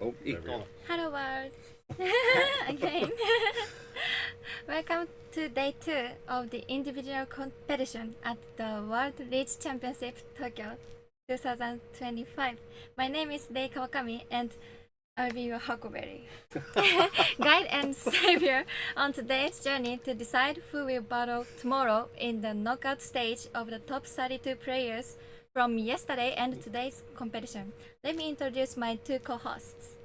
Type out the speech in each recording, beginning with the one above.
Oh, there we go. Hello world! Again. Welcome to day 2 of the individual competition at the World Riichi Championship Tokyo 2025. My name is Rei Kawakami and I'll be your huckleberry guide and savior on today's journey to decide who will battle tomorrow in the knockout stage of the top 32 players from yesterday and today's competition. Let me introduce my two co-hosts.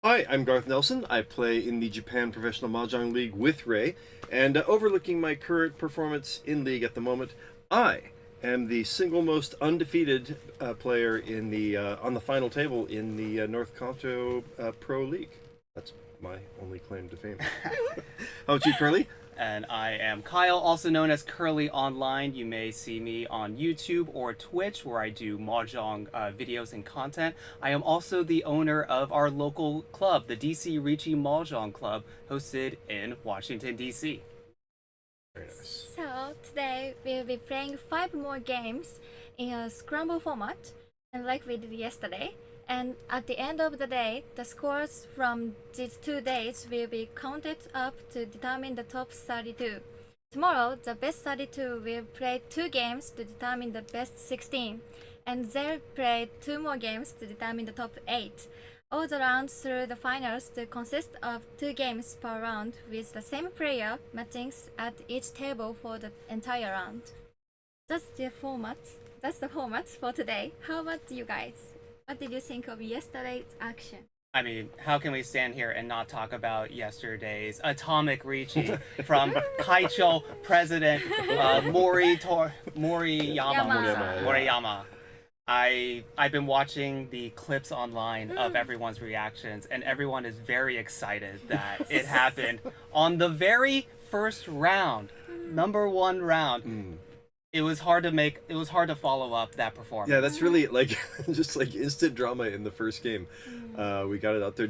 Hi, I'm Garth Nelson. I play in the Japan Professional Mahjong League with Ray, and overlooking my current performance in League at the moment, I am the single most undefeated player in the on the final table in the North Kanto Pro League. That's my only claim to fame. How about you, Kurly? And I am Kyle, also known as Kurly Online. You may see me on YouTube or Twitch, where I do Mahjong videos and content. I am also the owner of our local club, the DC Riichi Mahjong Club, hosted in Washington, D.C. Very nice. So today we'll be playing 5 more games in a scramble format, and like we did yesterday. And at the end of the day, the scores from these 2 days will be counted up to determine the top 32. Tomorrow, the best 32 will play 2 games to determine the best 16, and they'll play 2 more games to determine the top 8. All the rounds through the finals to consist of 2 games per round with the same player matching at each table for the entire round. That's the format. That's the format for today. How about you guys? What did you think of yesterday's action? I mean, how can we stand here and not talk about yesterday's Atomic Riichi from Kaicho President Moriyama. Moriyama. I've been watching the clips online of everyone's reactions, and everyone is very excited that it happened on the very first round, number 1 round. It was hard to follow up that performance. Yeah, that's really like just like instant drama in the first game. We got it out there.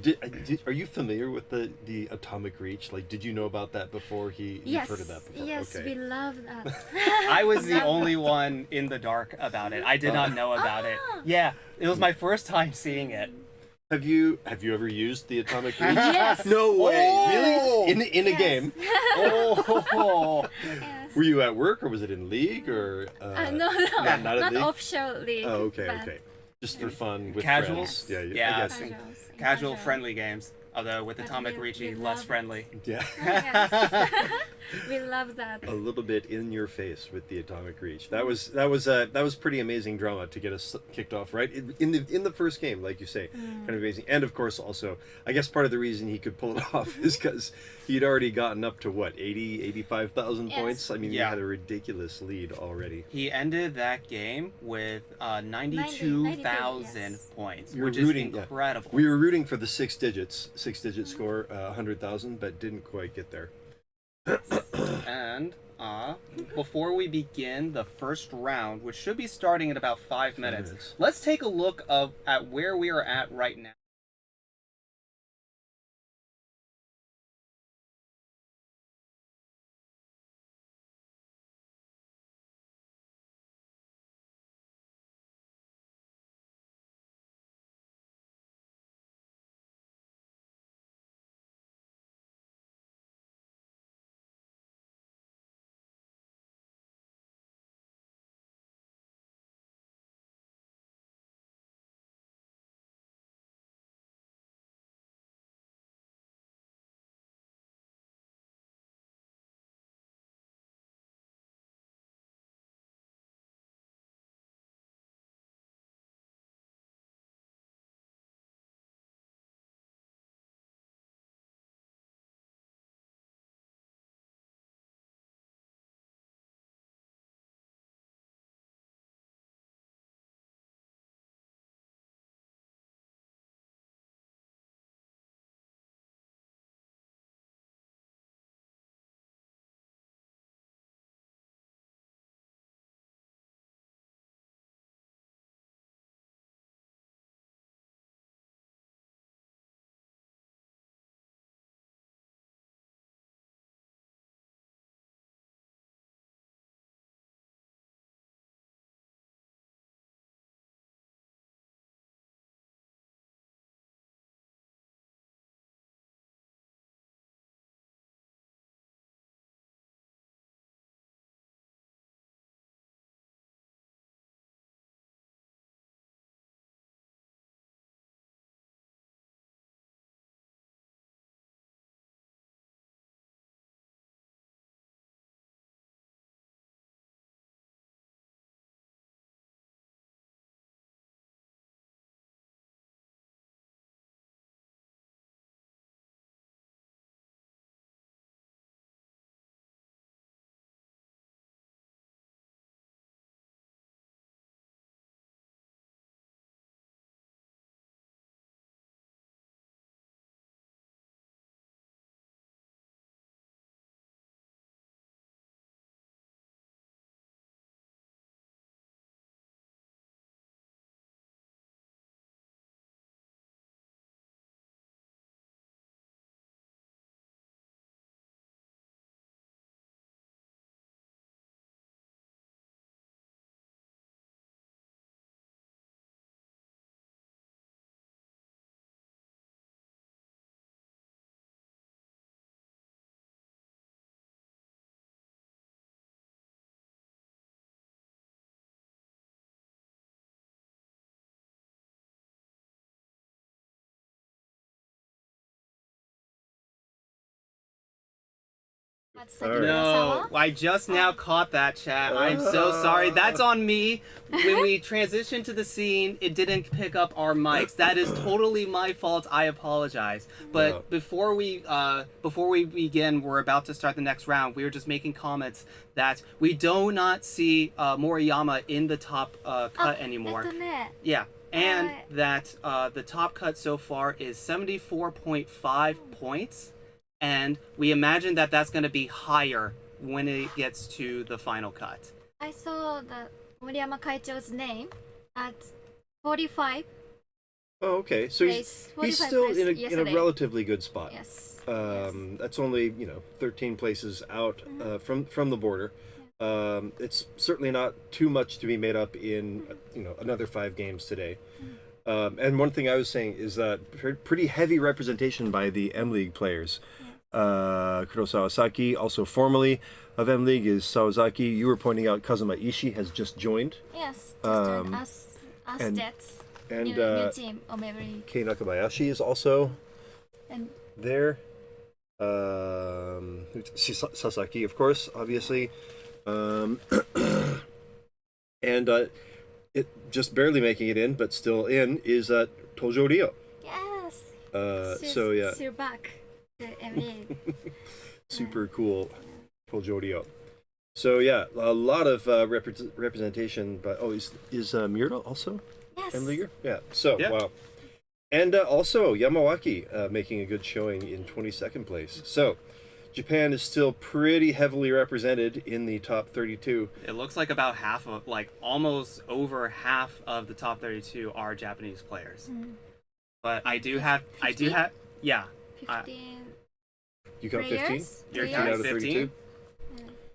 Are you familiar with the Atomic Reach? Like, did you know about that before you've heard of that before? Yes, okay. we love that. I was the only one in the dark about it. I did not know about it. Yeah, it was my first time seeing it. Have you ever used the Atomic Reach? Yes. No way. Oh! Really? In a game? Oh. Yes. Were you at work or was it in League or? No, not at League? official league. Oh, okay, but okay. Just for fun with Casuals? friends. Yeah. I guess. Casuals. Casual, friendly games. Although with But Atomic we Riichi, love less it. friendly. Yeah. Yes. We love that. A little bit in your face with the Atomic Reach. That was pretty amazing drama to get us kicked off right in the first game, like you say, kind of amazing. And of course, also, I guess part of the reason he could pull it off is because he'd already gotten up to what 85,000 Yes. points. I mean, Yeah. he had a ridiculous lead already. He ended that game with 92,000 yes. points, We were which is rooting- yeah. incredible. We were rooting for the six-digit score, 100,000, but didn't quite get there. And before we begin the first round, which should be starting in about 5 minutes, minutes. let's take a look at where we are at right now. That's All right. No, I just now caught that, chat. I'm so sorry. That's on me. When we transitioned to the scene, it didn't pick up our mics. That is totally my fault. I apologize. But Wow. before we begin, we're about to start the next round. We were just making comments that we do not see Moriyama in the top cut anymore. ね Yeah, and Alright. that the top cut so far is 74.5 points, and we imagine that that's going to be higher when it gets to the final cut. I saw the Moriyama Kaicho's name at 45. Oh, okay. So Place, he's 45 still place in a yesterday. relatively good spot. Yes. That's only 13 places out from the border. It's certainly not too much to be made up in another 5 games today. And one thing I was saying is that pretty heavy representation by the M League players. Kurosawa Saki, also formerly of M League, is Sawazaki. You were pointing out Kazuma Ishii has just joined. Yes. Just join us and- Jets. And new team of every. Kei Nakabayashi is also And there. Sasaki, of course, obviously. And it just barely making it in, but still in, is Tojo Rio. yes. So yeah, She's back to MA. super cool Tojo Rio. So yeah, a lot of representation. But is Murata also Yes. M Leaguer? Yeah. So Yeah. wow. And also Yamawaki making a good showing in 22nd place. So Japan is still pretty heavily represented in the top 32. It looks like about half of, almost over half of the top 32 are Japanese players. But I do have, yeah. 15 You count 15? players. You're 15 counting out of 15? 32?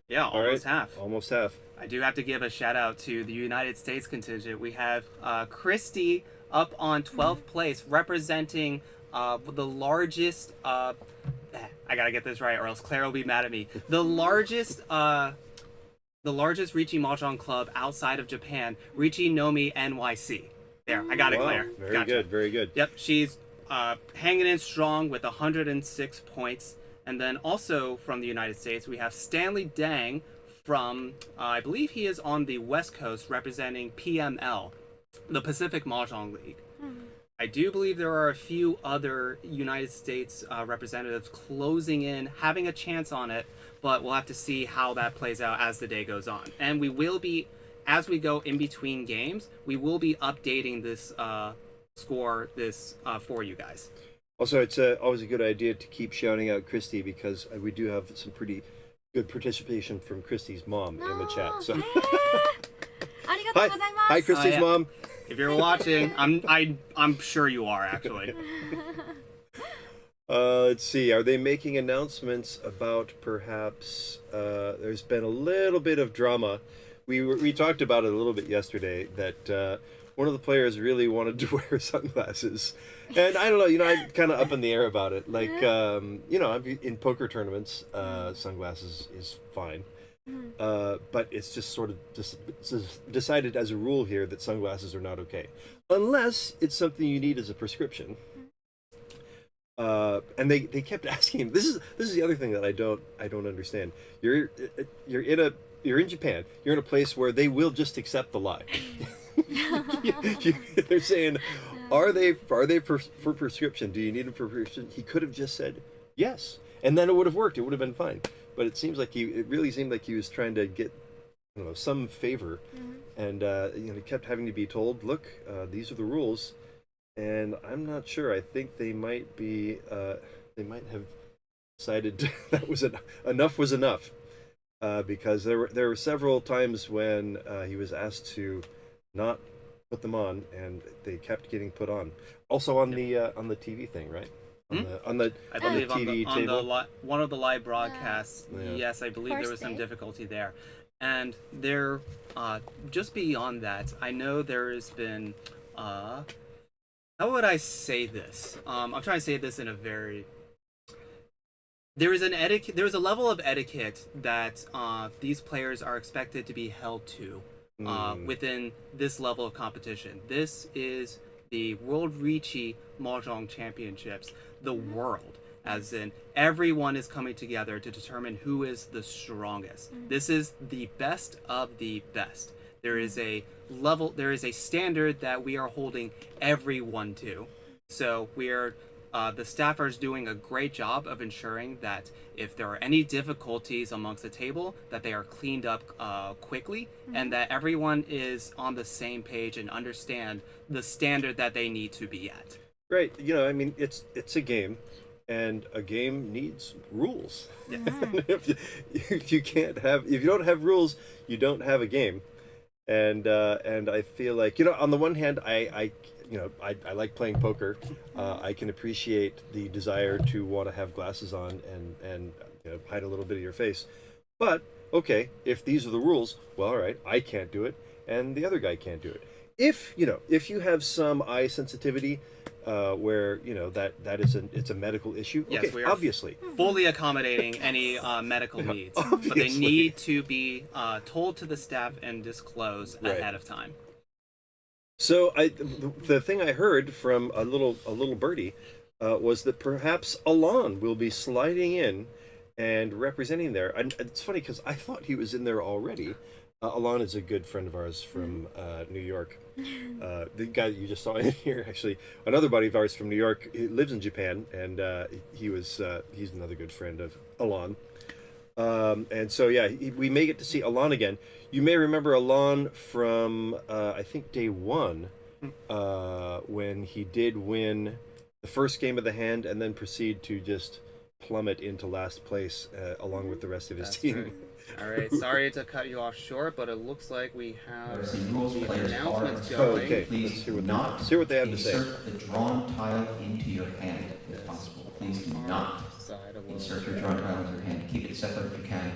Yeah, All right. almost half. Almost half. I do have to give a shout out to the United States contingent. We have Christy up on 12th place, representing the largest. I gotta get this right, or else Claire will be mad at me. The largest Riichi Mahjong club outside of Japan, Riichi Nomi NYC. There, I got it, Wow. Claire. Very Gotcha. good. Very good. Yep, she's hanging in strong with 106 points. And then also from the United States, we have Stanley Dang from, I believe he is on the West Coast representing PML, the Pacific Mahjong League. I do believe there are a few other United States representatives closing in, having a chance on it, but we'll have to see how that plays out as the day goes on. And we will be, as we go in between games, we will be updating this score for you guys. Also, it's always a good idea to keep shouting out Christy because we do have some pretty good participation from Christy's mom in the chat. So, ありがとうございます。 hi Christy's yeah. mom. If you're watching, I'm sure you are actually. Let's see. Are they making announcements about perhaps? There's been a little bit of drama. We talked about it a little bit yesterday that one of the players really wanted to wear sunglasses, and I don't know. I'm kind of up in the air about it. Like, I'm in poker tournaments, sunglasses is fine. But it's just sort of decided as a rule here that sunglasses are not okay, unless it's something you need as a prescription. And they kept asking him. This is the other thing that I don't understand. You're in Japan. You're in a place where they will just accept the lie. They're saying, are they for prescription? Do you need them for prescription? He could have just said yes, and then it would have worked. It would have been fine. But it really seemed like he was trying to get, some favor, and he kept having to be told, look, these are the rules, and I'm not sure. I think they might be, they might have decided that enough was enough, because there were several times when he was asked to not put them on, and they kept getting put on. Also on the TV thing, right? On the I believe TV on table. one of the live broadcasts. Yeah. Yes, I believe there was First some day. difficulty there, and there, just beyond that, I know there has been. How would I say this? I'm trying to say this in a very. There is a level of etiquette that these players are expected to be held to within this level of competition. This is the World Riichi Mahjong Championships, the world. as in everyone is coming together to determine who is the strongest. This is the best of the best. There is a standard that we are holding everyone to. So the staffers doing a great job of ensuring that if there are any difficulties amongst the table, that they are cleaned up quickly, and that everyone is on the same page and understand the standard that they need to be at. Right. I mean, it's a game, and a game needs rules. Yes. if you don't have rules, you don't have a game. And I feel like, on the one hand, I like playing poker. I can appreciate the desire to want to have glasses on and hide a little bit of your face. But okay, if these are the rules, well, all right, I can't do it, and the other guy can't do it. If you have some eye sensitivity, where it's a medical issue. Yes, okay, we are obviously fully accommodating any medical needs, but they obviously. need to be told to the staff and disclosed Right. ahead of time. So the thing I heard from a little birdie was that perhaps Alon will be sliding in and representing there. And it's funny because I thought he was in there already. Alon is a good friend of ours from New York. The guy that you just saw in here, actually, another buddy of ours from New York. He lives in Japan, and he's another good friend of Alon. And so yeah, we may get to see Alon again. You may remember Alon from I think day one, when he did win the first game of the hand and then proceed to just plummet into last place along with the rest of his That's team. right. All right, sorry to cut you off short, but it looks like we have Some rules the players announcements are- going. Okay. Please Let's hear what do they- not see what they have to say. insert the drawn tile into your hand if possible. Please do not Side of insert your drawn tile into your hand. Keep it separate if you can.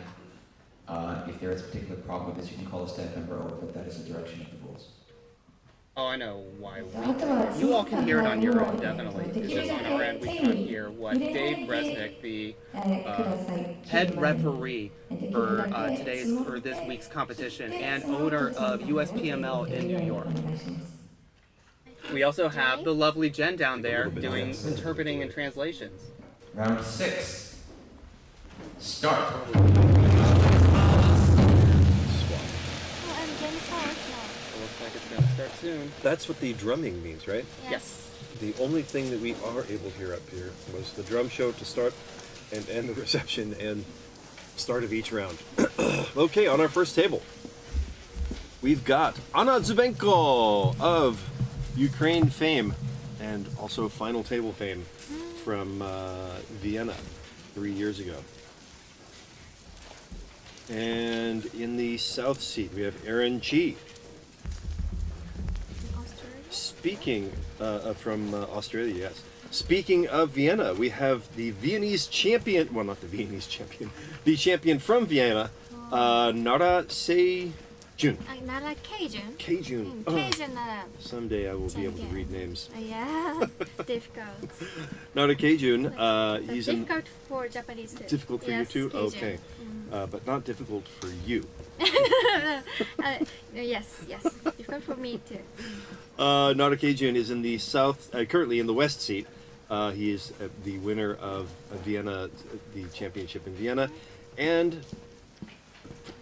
If there is a particular problem with this, you can call a staff member over, but that is the direction of the rules. Oh, I know why. You all can hear it on your end, definitely. It's just on our end we can't hear what Dave Resnick, the head referee for this week's competition and owner of USPML in New York. We also have the lovely Jenn down there doing interpreting and translations. Round 6. Start. Oh, I'm getting started now. It looks like it's going to start soon. That's what the drumming means, right? Yes. The only thing that we are able to hear up here was the drum show to start and end the reception and start of each round. Okay, on our first table, we've got Anna Zubenko of Ukraine fame and also Final Table fame from Vienna 3 years ago. And in the south seat, we have Aaron Chee. Australia? Speaking from Australia, yes. Speaking of Vienna, we have the Viennese champion. Well, not the Viennese champion. The champion from Vienna, Nara Keijun. Nara Keijun. Keijun. Keijun Nara. Someday I will be able to Champion. read names. Yeah, difficult. Nara Keijun. So He's difficult for Japanese too. difficult for Yes, you too. Keijun. Okay, but not difficult for you. Yes, difficult for me too. Nara Keijun is in the south, currently in the west seat. He is the winner of Vienna, the championship in Vienna, and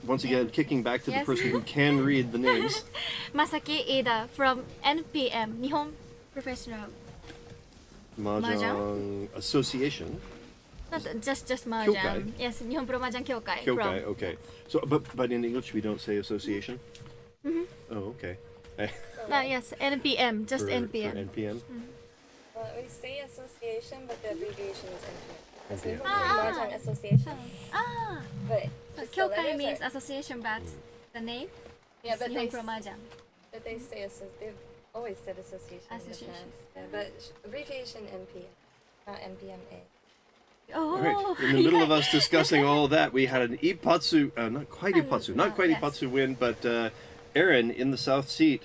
once again, kicking back to the Yes. person who can read the names. Masaki Iida from NPM, Nihon Professional. Mahjong Association. Not just Kyokai. Mahjong. Yes, Nihon Pro Mahjong Kyokai. Kyokai, From, okay. So, but in English we don't say association. Oh, okay. yes, NPM, just for NPM. NPM. We say association, but the abbreviation is NPM. It's NPM. Nihon Mahjong Association, Ah, but so just the Kyokai letters means are- association, but the name yeah, is but Nihon Pro Mahjong. they say they've always said association. Association. In the past. Yeah, but abbreviation NPM, not NPMA. Oh, All right. In the middle of us discussing all that, we had an Ippatsu, not quite yes. Ippatsu win, but Aaron in the south seat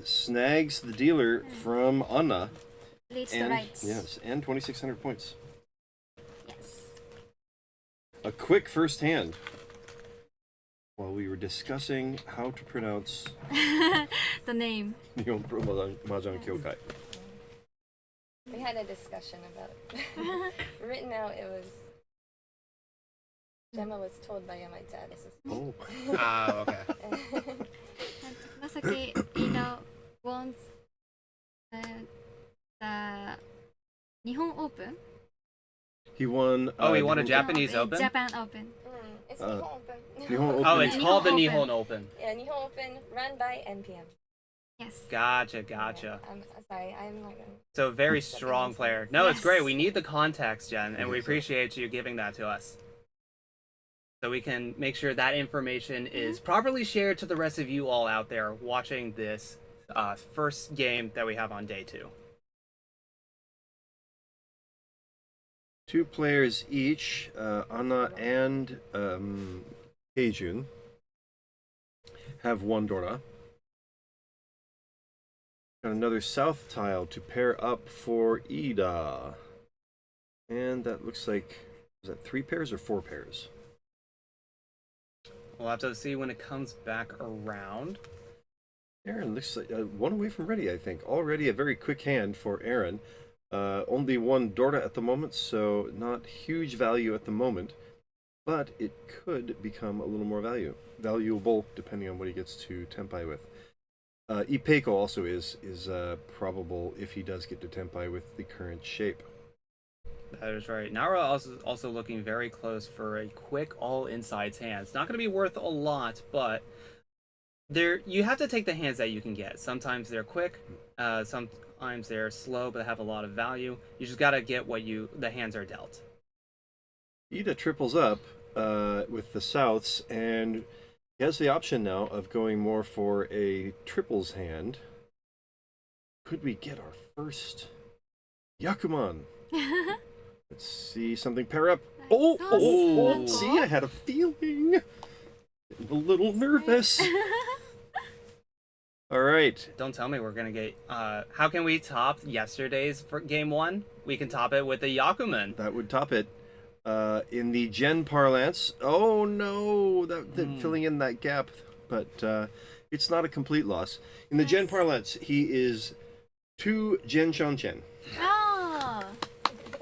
snags the dealer from Anna. leads to And, right. yes, and 2,600 points. Yes. A quick first hand. While we were discussing how to pronounce The name. Nihon Pro Mahjong Kyokai. We had a discussion about it. Written out, it was. Gemma was told by my dad. This is. Oh. Okay. Masaki Iida won the Nihon Open. He won. He won a Nihon- Japanese Open? Japan Open. It's Nihon Open. Nihon Open. Oh, it's Nihon called the Open. Nihon Open. Yeah, Nihon Open run by NPM. Yes. Gotcha. Yeah, I'm sorry, I'm not gonna. So very strong player. No, it's Yes. great. We need the context, Jen, and we Yes. appreciate you giving that to us. So we can make sure that information is properly shared to the rest of you all out there watching this first game that we have on day 2. 2 players each, Anna and Keijun, have 1 Dora. Got another south tile to pair up for Iida. And that looks like, is that 3 pairs or 4 pairs? We'll have to see when it comes back around. Aaron looks like 1 away from ready, I think. Already a very quick hand for Aaron. Only 1 Dora at the moment, so not huge value at the moment. But it could become a little more valuable, depending on what he gets to Tempai with. Ipeiko also is probable if he does get to Tempai with the current shape. That is right. Nara also looking very close for a quick all insides hand. It's not going to be worth a lot, but you have to take the hands that you can get. Sometimes they're quick, sometimes they're slow, but have a lot of value. You just got to get what the hands are dealt. Iida triples up with the souths, and he has the option now of going more for a triples hand. Could we get our first Yakuman? Let's see something pair up. Oh, see, I had a feeling. A little nervous. All right. Don't tell me we're going to get... how can we top yesterday's for game 1? We can top it with the Yakuman. That would top it. In the Jenn parlance, oh no, that filling in that gap, but it's not a complete loss. In the Jenn parlance, he is 2 Jenn Shan-chen. Oh!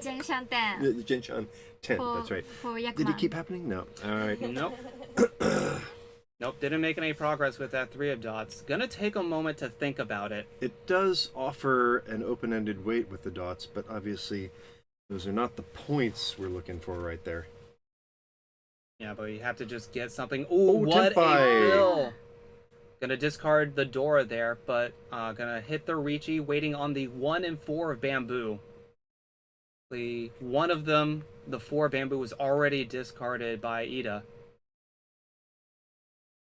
Jenn Shan-ten. Jenn Shan-ten, that's right. For Yakuman. Did it keep happening? No. All right. Nope. Nope, didn't make any progress with that 3 of dots. Gonna take a moment to think about it. It does offer an open-ended weight with the dots, but obviously those are not the points we're looking for right there. Yeah, but you have to just get something. Ooh, what Tempai. a fill! Gonna discard the Dora there, but gonna hit the Riichi, waiting on the 1 and 4 of bamboo. One of them, the 4 bamboo, was already discarded by Iida.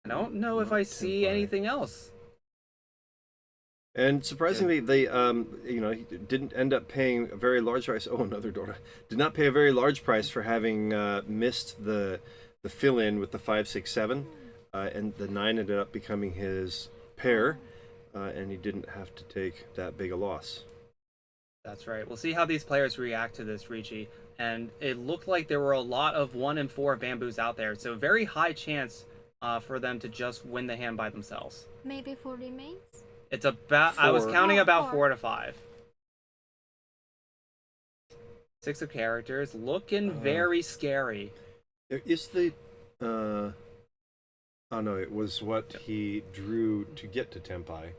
I don't know if I see Tempai. anything else. And surprisingly, they, he didn't end up paying a very large price. Oh, another Dora. Did not pay a very large price for having missed the fill-in with the 5, 6, 7. And the 9 ended up becoming his pair. And he didn't have to take that big a loss. That's right. We'll see how these players react to this Riichi. And it looked like there were a lot of 1 and 4 bamboos out there. So very high chance for them to just win the hand by themselves. Maybe 4 remains? It's about, I was 4. counting about 4 4. to 5. 6 of characters, looking very scary. There is the... oh no, it was what he drew to get to Tempai.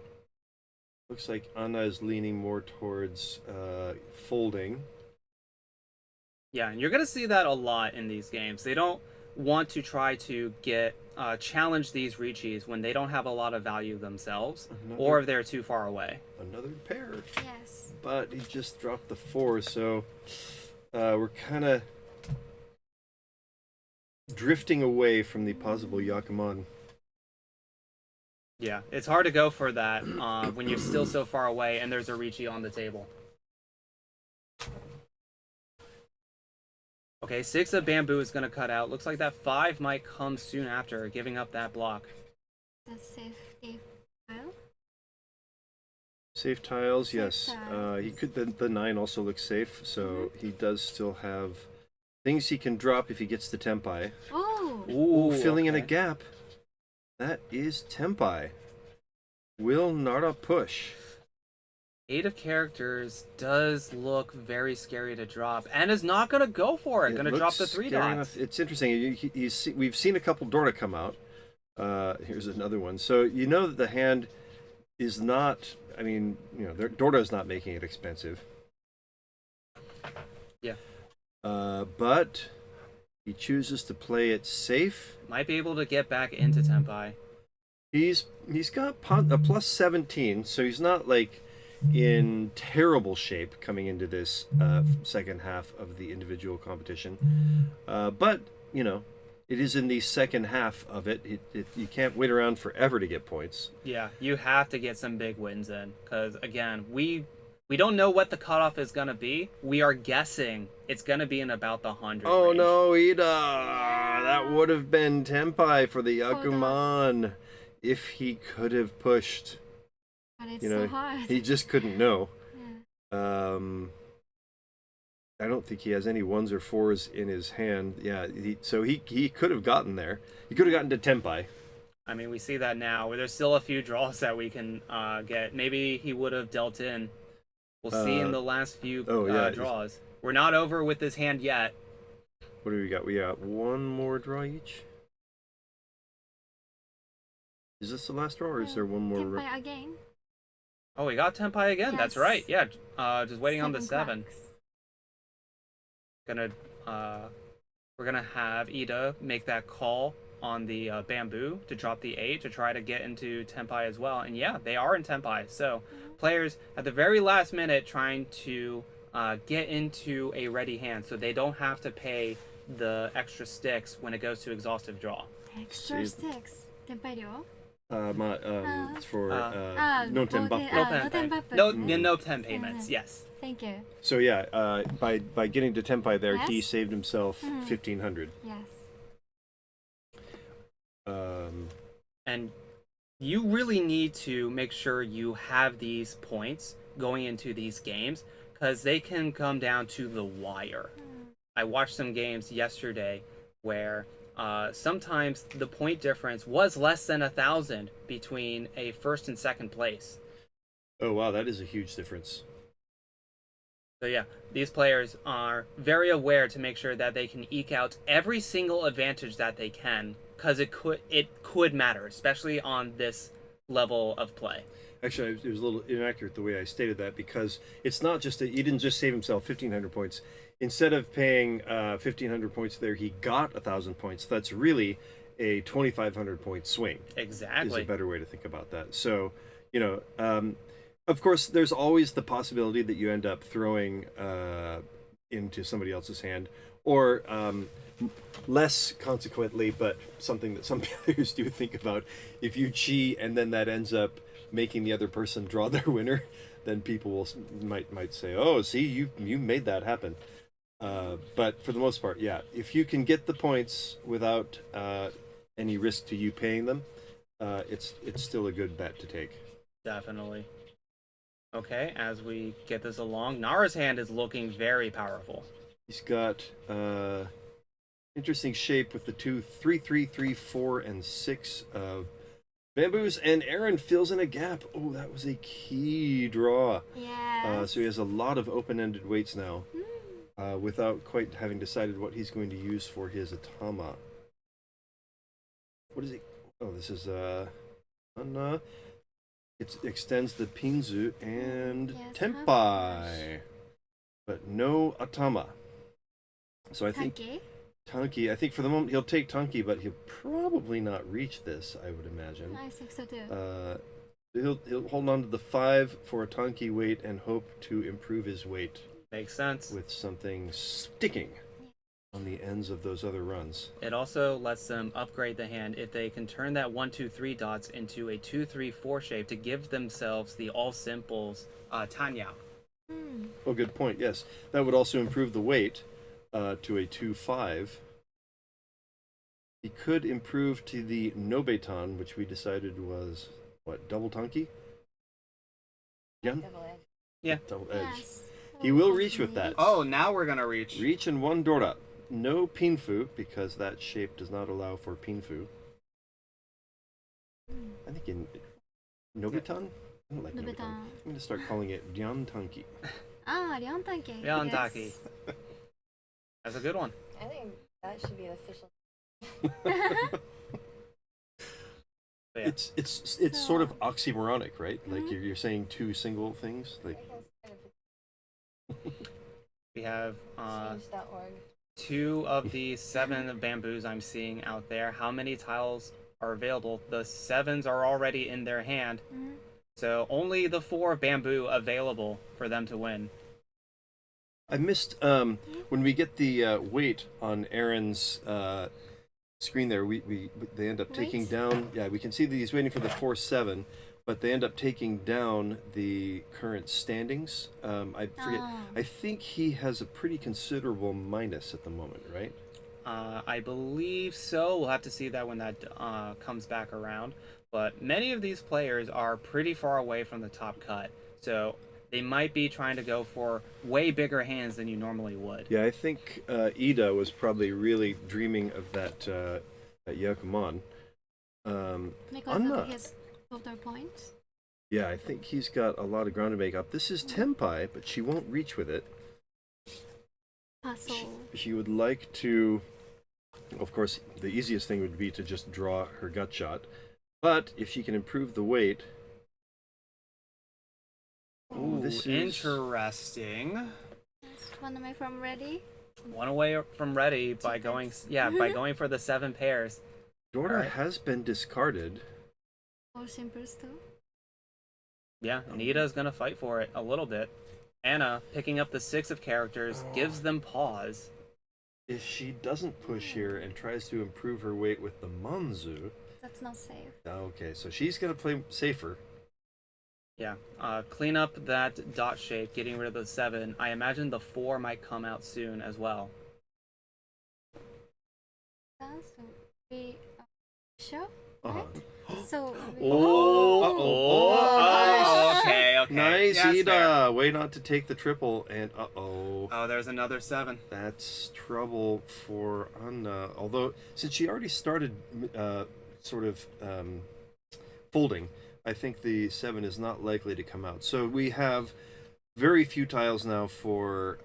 Looks like Anna is leaning more towards folding. Yeah, and you're going to see that a lot in these games. They don't want to try to get challenge these Riichis when they don't have a lot of value themselves, or if they're too far away. Another pair. Yes. But he just dropped the 4, so we're kind of drifting away from the possible Yakuman. Yeah, it's hard to go for that when you're still so far away and there's a Riichi on the table. Okay, 6 of bamboo is going to cut out. Looks like that 5 might come soon after, giving up that block. The safety file? Safe tiles, Safe yes. tiles. He could. The 9 also looks safe, so he does still have things he can drop if he gets the Tempai. Oh! Ooh, filling in a okay. gap. That is Tempai. Will Nara push? 8 of characters does look very scary to drop, and is not going to go for it. Going to drop the 3 dots. Enough. It's interesting. We've seen a couple Dorta come out. Here's another one. So you know that the hand is not. I mean, Dorta is not making it expensive. Yeah. But he chooses to play it safe. Might be able to get back into Tenpai. He's got a plus 17, so he's not like in terrible shape coming into this second half of the individual competition. But it is in the second half of it. You can't wait around forever to get points. Yeah, you have to get some big wins in, because again, we don't know what the cutoff is gonna be. We are guessing it's gonna be in about the 100. Oh range. no, Iida! That would have been Tenpai for the Yakuman if he could have pushed. But it's so hard. He just couldn't know. Yeah. I don't think he has any 1s or 4s in his hand. Yeah, so he could have gotten there. He could have gotten to Tenpai. I mean, we see that now. There's still a few draws that we can get. Maybe he would have dealt in. We'll see in the last few draws. We're not over with this hand yet. What do we got? We got one more draw each. Is this the last draw, or is there one more? Tenpai again. Oh, we got Tenpai again. Yes. That's right. Yeah, just waiting on the 7. Cracks. We're gonna have Iida make that call on the bamboo to drop the 8 to try to get into Tenpai as well. And yeah, they are in Tenpai. So players at the very last minute trying to get into a ready hand, so they don't have to pay the extra sticks when it goes to exhaustive draw. Extra sticks. Tenpai ryo. It's for no no tenbappo. No 10 payments. Yes. Thank you. So yeah, by getting to Tenpai there, he Yes. saved himself 1,500. Yes. And you really need to make sure you have these points going into these games, because they can come down to the wire. I watched some games yesterday where sometimes the point difference was less than 1,000 between a first and second place. Oh wow, that is a huge difference. So yeah, these players are very aware to make sure that they can eke out every single advantage that they can, because it could matter, especially on this level of play. Actually, it was a little inaccurate the way I stated that, because it's not just he didn't just save himself 1,500 points. Instead of paying 1,500 points there, he got 1,000 points. That's really a 2,500 point swing. Exactly. Is a better way to think about that. So, of course, there's always the possibility that you end up throwing into somebody else's hand, or less consequently, but something that some players do think about. If you cheat and then that ends up making the other person draw their winner, then people might say, "Oh, see, you made that happen." But for the most part, yeah, if you can get the points without any risk to you paying them, it's still a good bet to take. Definitely. Okay, as we get this along, Nara's hand is looking very powerful. He's got interesting shape with the 2, 3, 3, 3, 4, and 6 of bamboos, and Aaron fills in a gap. Oh, that was a key draw. Yeah. So he has a lot of open-ended weights now, without quite having decided what he's going to use for his Atama. What is he? Oh, this is Kana. It extends the Pinzu and Tenpai, but no Atama. So I think Tanki. I think for the moment he'll take Tanki, but he'll probably not reach this, I would imagine. I think so too. He'll hold on to the 5 for a Tanki weight and hope to improve his weight. Makes sense. With something sticking on the ends of those other runs. It also lets them upgrade the hand if they can turn that 1, 2, 3 dots into a 2, 3, 4 shape to give themselves the all simples Tanya. Oh, good point. Yes, that would also improve the weight to a 2, 5. He could improve to the Nobetan, which we decided was what, double Tanki? Yeah, Double edge. Yeah, double edge. Yes. He will reach with that. Oh, now we're gonna reach. Reach and 1 Dora. No Pinfu, because that shape does not allow for Pinfu. I think in Nobetan? don't like Nubetan. I'm going to start calling it Ryantanki. Ah, Ryantanki. Ryantanki. Yes. That's a good one. I think that should be the official. But yeah. It's sort of oxymoronic, right? Like you're saying two single things. Like We have Change.org. 2 of the 7 bamboos I'm seeing out there. How many tiles are available? The 7s are already in their hand. So only the 4 bamboo available for them to win. I missed when we get the weight on Aaron's screen there. They end up taking Weight? down. Yeah, we can see that he's waiting for the 4-7, but they end up taking down the current standings. I forget. I think he has a pretty considerable minus at the moment, right? I believe so. We'll have to see that when that comes back around. But many of these players are pretty far away from the top cut. So they might be trying to go for way bigger hands than you normally would. Yeah, I think Iida was probably really dreaming of that Yakuman. Because Anna. of his total points. Yeah, I think he's got a lot of ground to make up. This is Tenpai, but she won't reach with it. Puzzle. She would like to... Of course, the easiest thing would be to just draw her gut shot. But if she can improve the weight... Ooh, this is... interesting. One away from ready. One away from ready by going, by going for the 7 pairs. Dora Alright. has been discarded. Or simples too. Yeah, Iida's gonna fight for it a little bit. Anna, picking up the 6 of characters, gives them pause. If she doesn't push here and tries to improve her weight with the Manzu... That's not safe. Okay, so she's going to play safer. Yeah, clean up that dot shape, getting rid of the 7. I imagine the 4 might come out soon as well. So we show, Uh-huh. right? So we, Okay, okay. Nice, Yeah, that's fair. Iida! Way not to take the triple, and uh-oh. Oh, there's another 7. That's trouble for Anna. Although, since she already started folding, I think the 7 is not likely to come out. So we have very few tiles now for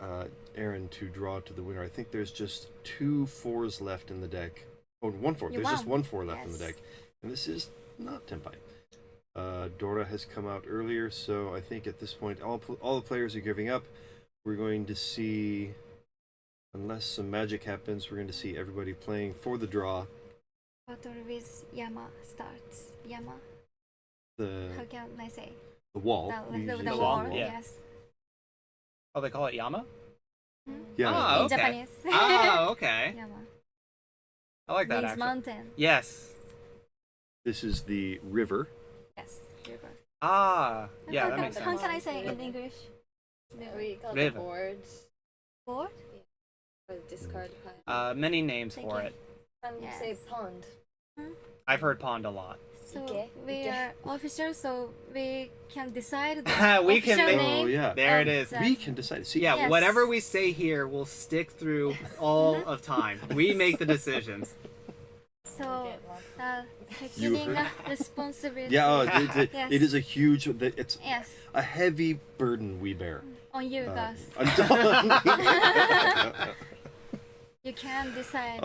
Aaron to draw to the winner. I think there's just 2 4s left in the deck. Oh, 1 4. There's just 1 4 left in the deck. And this is not Tenpai. Dora has come out earlier, so I think at this point all the players are giving up. We're going to see, unless some magic happens, we're going to see everybody playing for the draw. battle with Yama starts. Yama. The How can I say? wall. The, We usually the say wall. yeah. Yes. Oh, they call it Yama? Yeah. Ah, In okay. Japanese. Oh, okay. Yama. I like that Means actually. mountain. Yes. This is the river. Yes. River. Ah, yeah, that how, makes how sense. can I say in English? No, we call River. the boards Board? or the discard pile. Many names Thank for you. it. Some yes. say pond. I've heard pond a lot. So Ike. we Ike. are official, so we can decide the We can official make- name. Oh yeah. There it of is. the- We can decide. See, Yeah, Yes. whatever we say here will stick through all of time. We make the decisions. So You- taking responsibility. Yeah. Yes. It is a huge. It's Yes, a heavy burden we bear. on you guys. You can decide.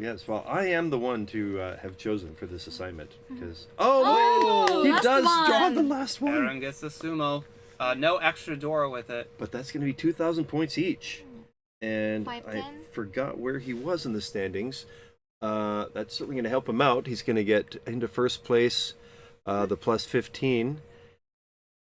Yes. Well, I am the one to have chosen for this assignment because. Oh, he last does draw one. the last one. Aaron gets the sumo. No extra Dora with it. But that's going to be 2,000 points each. And I 510. forgot where he was in the standings. That's certainly going to help him out. He's going to get into first place, the plus 15,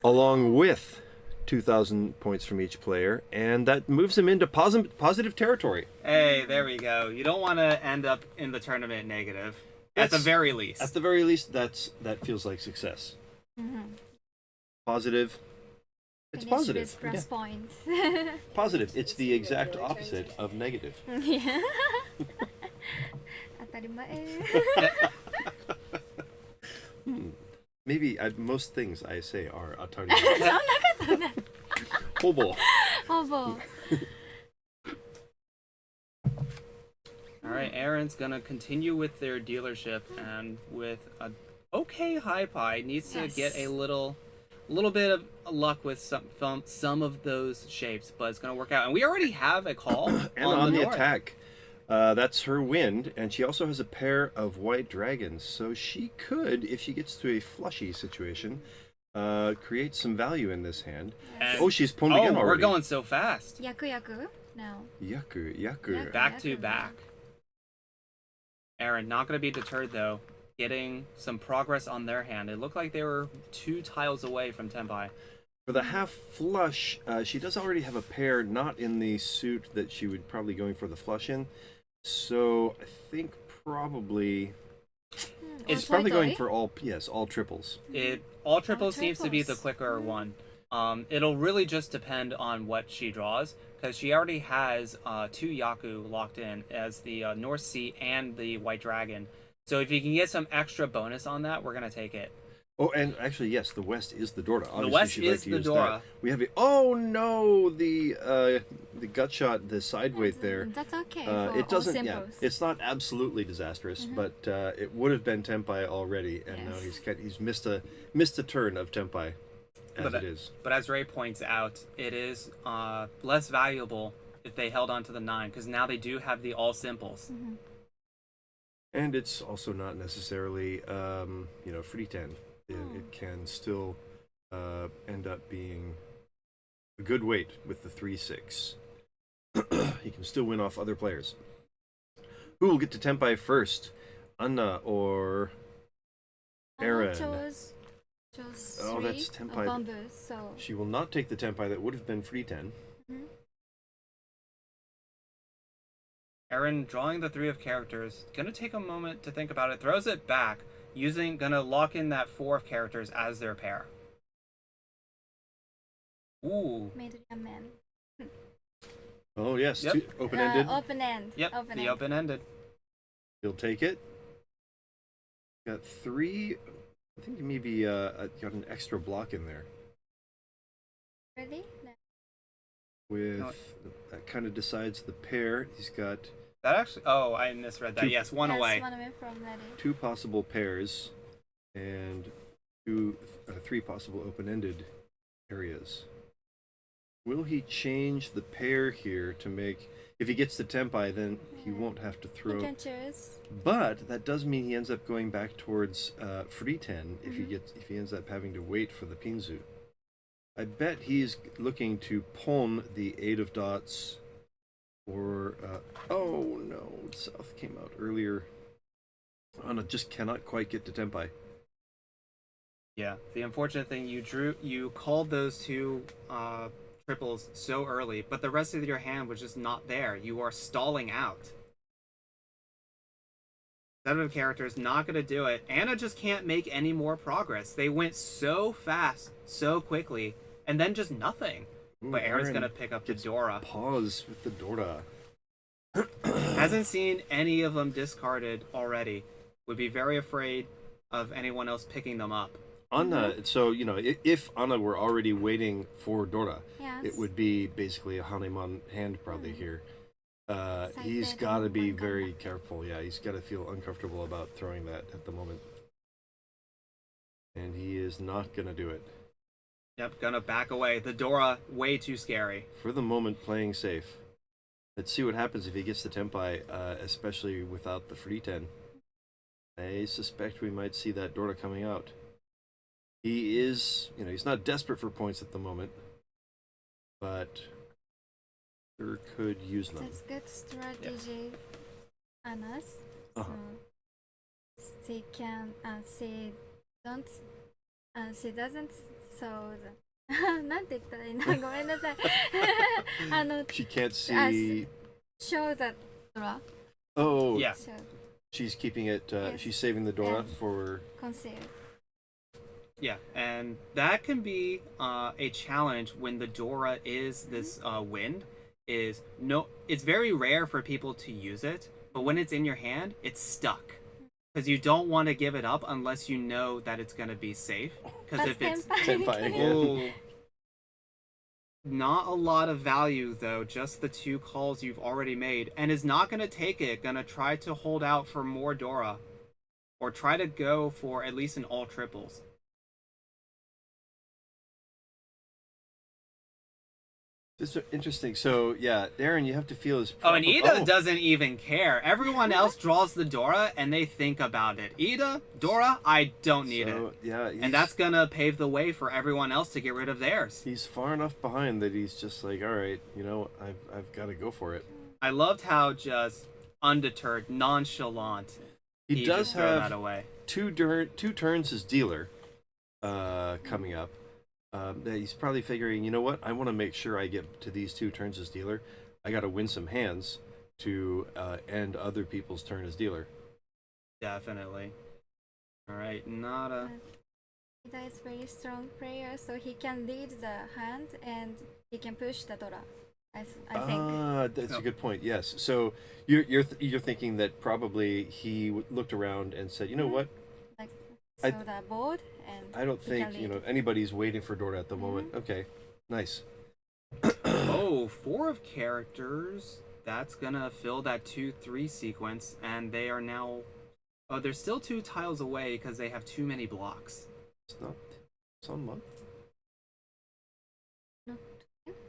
along with 2,000 points from each player. And that moves him into positive territory. Hey, there we go. You don't want to end up in the tournament negative. At the It's- very least. At the very least, that feels like success. Positive. It's Finish positive. with plus points. Yeah, positive. It's the You exact really turn opposite it. of negative. Yeah. 当たり前 Maybe most things I say are atari. Hobo. ほぼ All right, Aaron's gonna continue with their dealership, and with a okay high pie, needs to Yes. get a little little bit of luck with some of those shapes, but it's going to work out. And we already have a call And on the north. attack, that's her wind, and she also has a pair of white dragons. So she could, if she gets to a flushy situation, create some value in this hand. And- Oh, she's pawned again already. We're going so fast. Yaku now. Yaku. Back to back. Aaron, not going to be deterred though. Getting some progress on their hand. It looked like they were 2 tiles away from Tenpai. For the half flush, she does already have a pair, not in the suit that she would probably going for the flush in. So I think probably it's probably going for all triples. All triples seems to be the triples. quicker one. It'll really just depend on what she draws, because she already has 2 Yaku locked in as the North Sea and the White Dragon. So if you can get some extra bonus on that, we're gonna take it. Oh, and actually, yes, the west is the Dora. Obviously, west she'd like is to the use Dora. that. We have oh no, the gut shot, the side weight there. That's okay. For It doesn't. all Yeah, simples. it's not absolutely disastrous, but it would have been Tenpai already, and now Yes. he's missed a turn of Tenpai, as it is. But as Ray points out, it is less valuable if they held on to the 9, because now they do have the all simples. And it's also not necessarily, free 10. It can still end up being a good weight with the 3-6. He can still win off other players. Who will get to Tenpai first? Anna or Aaron? chose Oh, that's 3 Tenpai. bamboo, so She will not take the Tenpai that would have been free 10. Aaron drawing the 3 of characters, gonna take a moment to think about it, throws it back, gonna lock in that 4 of characters as their pair. Ooh. made a man. Oh, yes, Yep. open-ended. Open end. Yep, Open the end. open-ended. He'll take it. Got 3. I think maybe got an extra block in there. Ready? No. That kind of decides the pair. He's got That actually, oh, I misread that. Yes, one away. One away from ready. 2 possible pairs and 3 possible open-ended areas. Will he change the pair here to make... If he gets the Tenpai, then he won't have to You throw... can choose. But that does mean he ends up going back towards free 10 if he ends up having to wait for the Pinzu. I bet he's looking to pawn the 8 of dots, or oh no, South came out earlier. Anna just cannot quite get to Tenpai. Yeah, the unfortunate thing, you called those 2 triples so early, but the rest of your hand was just not there. You are stalling out. 7 of characters, not gonna do it. Anna just can't make any more progress. They went so fast, so quickly, and then just nothing. Ooh, But Aaron's Aaron gonna pick up the gets Dora. Pause with the Dora. Hasn't seen any of them discarded already. Would be very afraid of anyone else picking them up. Anna, so, if Anna were already waiting for Dora, Yes. it would be basically a Hanemon hand probably here. He's Side got to bed be and very careful. Yeah, he's got to feel uncomfortable about throwing that at the moment. And he is not going to do it. Yep, gonna back away. The Dora, way too scary. For the moment, playing safe. Let's see what happens if he gets the Tenpai, especially without the free 10. I suspect we might see that Dora coming out. He is, he's not desperate for points at the moment, but sure could use them. That's good strategy, Anna's. Uh-huh. So she can, she doesn't show the なんて言ったらいいのごめんなさい She can't see. show the Dora. Oh, Yeah. Show, she's keeping it. Yes. She's saving the Dora Yeah. for. conceal. Yeah, and that can be a challenge when the Dora is this wind. It's very rare for people to use it, but when it's in your hand, it's stuck. Because you don't want to give it up unless you know that it's going to be safe. Because if it's... Tenpai again. Oh, not a lot of value, though. Just the 2 calls you've already made. And is not going to take it. Going to try to hold out for more Dora. Or try to go for at least an all triples. It's interesting. So yeah, Darren, you have to feel his. Oh, and Iida doesn't even care. Everyone else draws the Dora, and they think about it. Iida, Dora, I don't need it. Yeah, and that's gonna pave the way for everyone else to get rid of theirs. He's far enough behind that he's just like, all right, I've got to go for it. I loved how just undeterred, nonchalant. He does just throw have that away. two turns as dealer coming up. That he's probably figuring, you know what? I want to make sure I get to these 2 turns as dealer. I got to win some hands to end other people's turn as dealer. Definitely. All right, Nara. Iida is very strong player, so he can lead the hand and he can push the Dora. I think. That's a good point. Yes. So you're thinking that probably he looked around and said, you know what? Like so the board and. I don't think anybody's waiting for Dora at the moment. Okay, nice. Oh, 4 of characters. That's gonna fill that 2-3 sequence, and they are now. Oh, they're still 2 tiles away because they have too many blocks. It's not someone. No.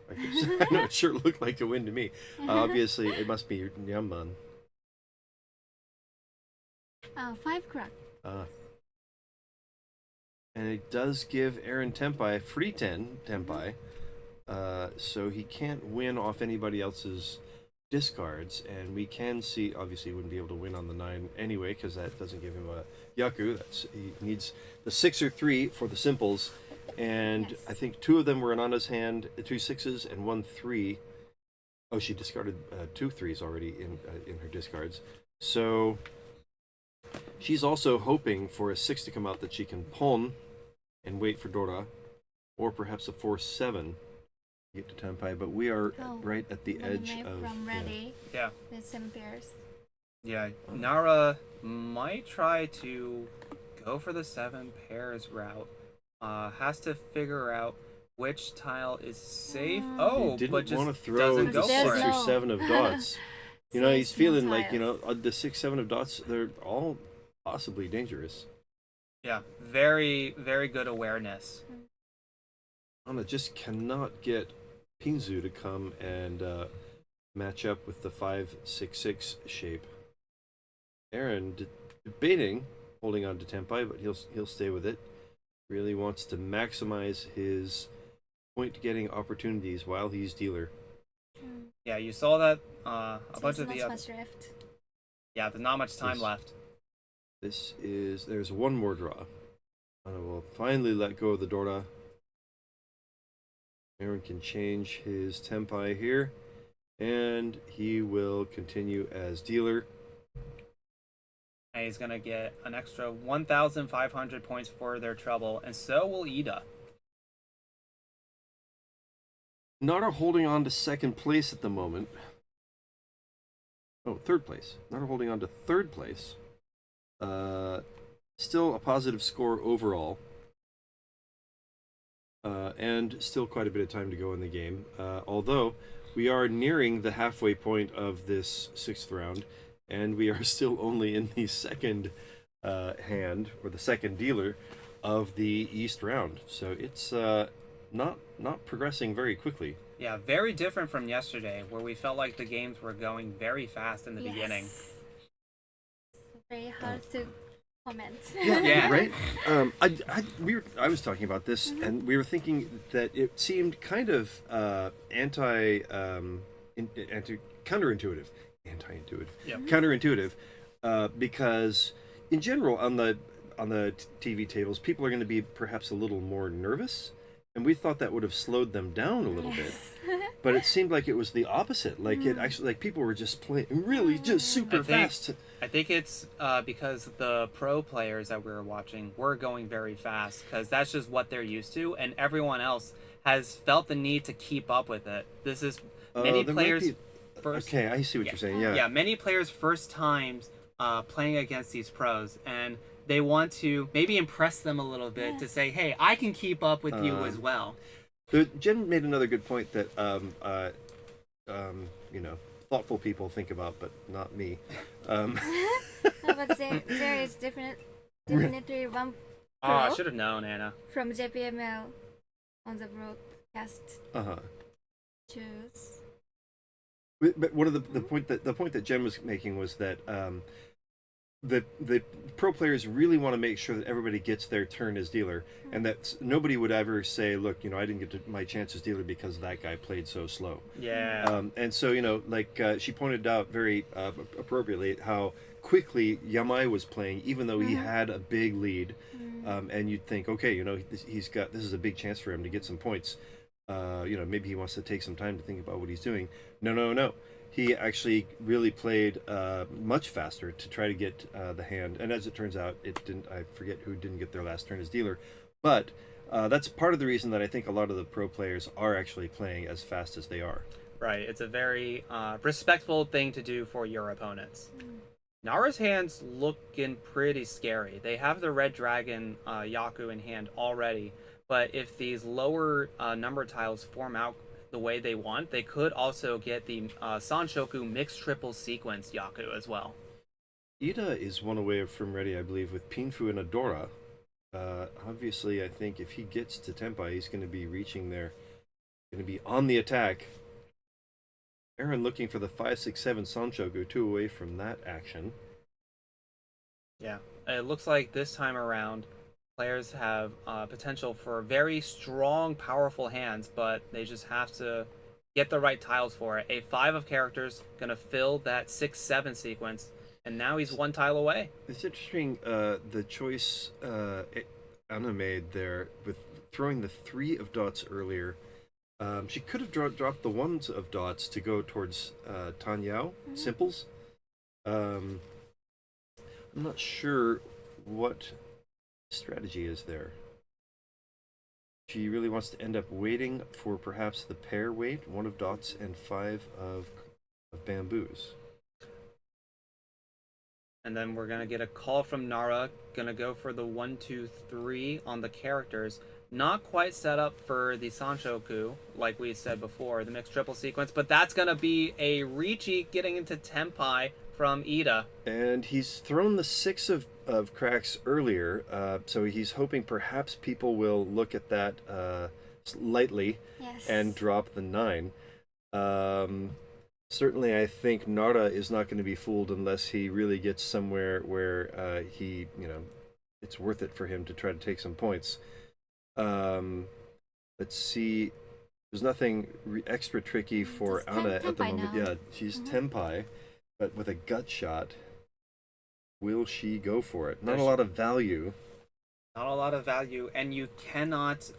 I know it sure looked like a win to me. Obviously, it must be Nyaman. 5 crack. And it does give Aaron Tempai free 10 Tempai, so he can't win off anybody else's discards, and we can see, obviously he wouldn't be able to win on the 9 anyway, because that doesn't give him a Yaku. He needs the 6 or 3 for the simples, and Yes. I think 2 of them were in Anna's hand, 2 6s and 1 3. Oh, she discarded 2 3s already in her discards, so she's also hoping for a 6 to come out that she can pawn and wait for Dora, or perhaps a 4-7 to get to Tempai, but we are right at the edge of... From ready Yeah. with 7 pairs. Yeah, Nara might try to go for the 7 pairs route. Has to figure out which tile is safe. He didn't but just want to throw doesn't the go There's for 6 it. or 7 of dots. You know, Safe he's feeling small like, tiles. the 6, 7 of dots, they're all possibly dangerous. Yeah, very, very good awareness. Anna just cannot get Pinzu to come and match up with the 5-6-6 shape. Aaron debating holding on to Tempai, but he'll stay with it. Really wants to maximize his point getting opportunities while he's dealer. Yeah, you saw that a bunch of the not much left. Yeah, there's not much time Yes. left. There's one more draw. Anna will finally let go of the Dora. Aaron can change his Tempai here, and he will continue as dealer. And he's gonna get an extra 1,500 points for their trouble, and so will Iida. Nara holding on to second place at the moment. Oh, third place. Nara holding on to third place. Still a positive score overall. And still quite a bit of time to go in the game. Although we are nearing the halfway point of this 6th round, and we are still only in the second hand, or the second dealer, of the East round. So it's not progressing very quickly. Yeah, very different from yesterday, where we felt like the games were going very fast in the beginning. Very hard to comment. Yeah. Right? I was talking about this, and we were thinking that it seemed kind of counterintuitive. Yeah. Counterintuitive, because in general on the TV tables, people are going to be perhaps a little more nervous, and we thought that would have slowed them down a little bit. But it seemed like it was the opposite. Like it actually, like people were just playing really just super fast. I think it's because the pro players that we were watching were going very fast, because that's just what they're used to, and everyone else has felt the need to keep up with it. This is many There might players. be- First, Okay, I see what you're saying. Yeah. yeah, many players' first times playing against these pros, and they want to maybe impress them a little bit to say, "Hey, I can keep up with you as well." Jen made another good point that thoughtful people think about, but not me. No, but there is definitely one Oh, I pro should have known, Anna. from JPML on the broadcast. choose. But one of the point that Jen was making was that the pro players really want to make sure that everybody gets their turn as dealer, and that nobody would ever say, look, I didn't get my chance as dealer because that guy played so slow. Yeah. And so she pointed out very appropriately how quickly Yamai was playing, even though he had a big lead. And you'd think, okay, this is a big chance for him to get some points. Maybe he wants to take some time to think about what he's doing. No. He actually really played much faster to try to get the hand. And as it turns out, it didn't. I forget who didn't get their last turn as dealer. But that's part of the reason that I think a lot of the pro players are actually playing as fast as they are. Right. It's a very respectful thing to do for your opponents. Nara's hands looking pretty scary. They have the Red Dragon Yaku in hand already. But if these lower number tiles form out the way they want, they could also get the Sanshoku mixed triple sequence Yaku as well. Iida is one away from ready, I believe, with Pinfu and Adora. Obviously, I think if he gets to Tenpai, he's going to be reaching there. Going to be on the attack. Aaron looking for the 5-6-7 Sanshoku, 2 away from that action. Yeah, it looks like this time around, players have potential for very strong, powerful hands, but they just have to get the right tiles for it. A 5 of characters gonna fill that 6-7 sequence, and now he's 1 tile away. It's interesting the choice Anna made there with throwing the 3 of dots earlier. She could have dropped the 1s of dots to go towards Tanyao, simples. I'm not sure what strategy is there. She really wants to end up waiting for perhaps the pair weight, 1 of dots and 5 of bamboos. And then we're gonna get a call from Nara, gonna go for the 1, 2, 3 on the characters. Not quite set up for the Sanshoku, like we said before, the mixed triple sequence, but that's gonna be a Riichi getting into Tenpai from Iida. And he's thrown the 6 of cracks earlier, so he's hoping perhaps people will look at that lightly and drop the 9. Certainly, I think Nara is not going to be fooled unless he really gets somewhere where it's worth it for him to try to take some points. Let's see. There's nothing extra tricky for Anna at the moment. Now. Yeah, she's Tenpai, but with a gut shot. Will she go for it? Not a lot of value. Not a lot of value, and you cannot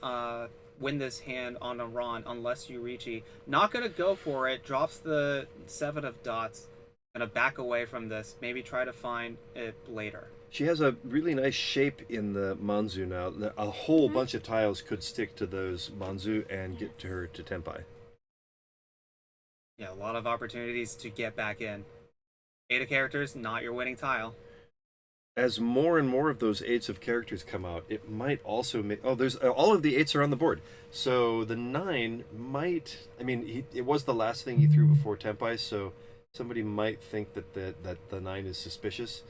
win this hand on a run unless you Riichi. Not gonna go for it. Drops the 7 of dots. Gonna back away from this. Maybe try to find it later. She has a really nice shape in the Manzu now. A whole bunch of tiles could stick to those Manzu and get to her to Tenpai. Yeah, a lot of opportunities to get back in. 8 of characters, not your winning tile. As more and more of those 8s of characters come out, it might also make... Oh, there's all of the 8s are on the board. So the 9 might... I mean, it was the last thing he threw before Tenpai, so somebody might think that the 9 is suspicious.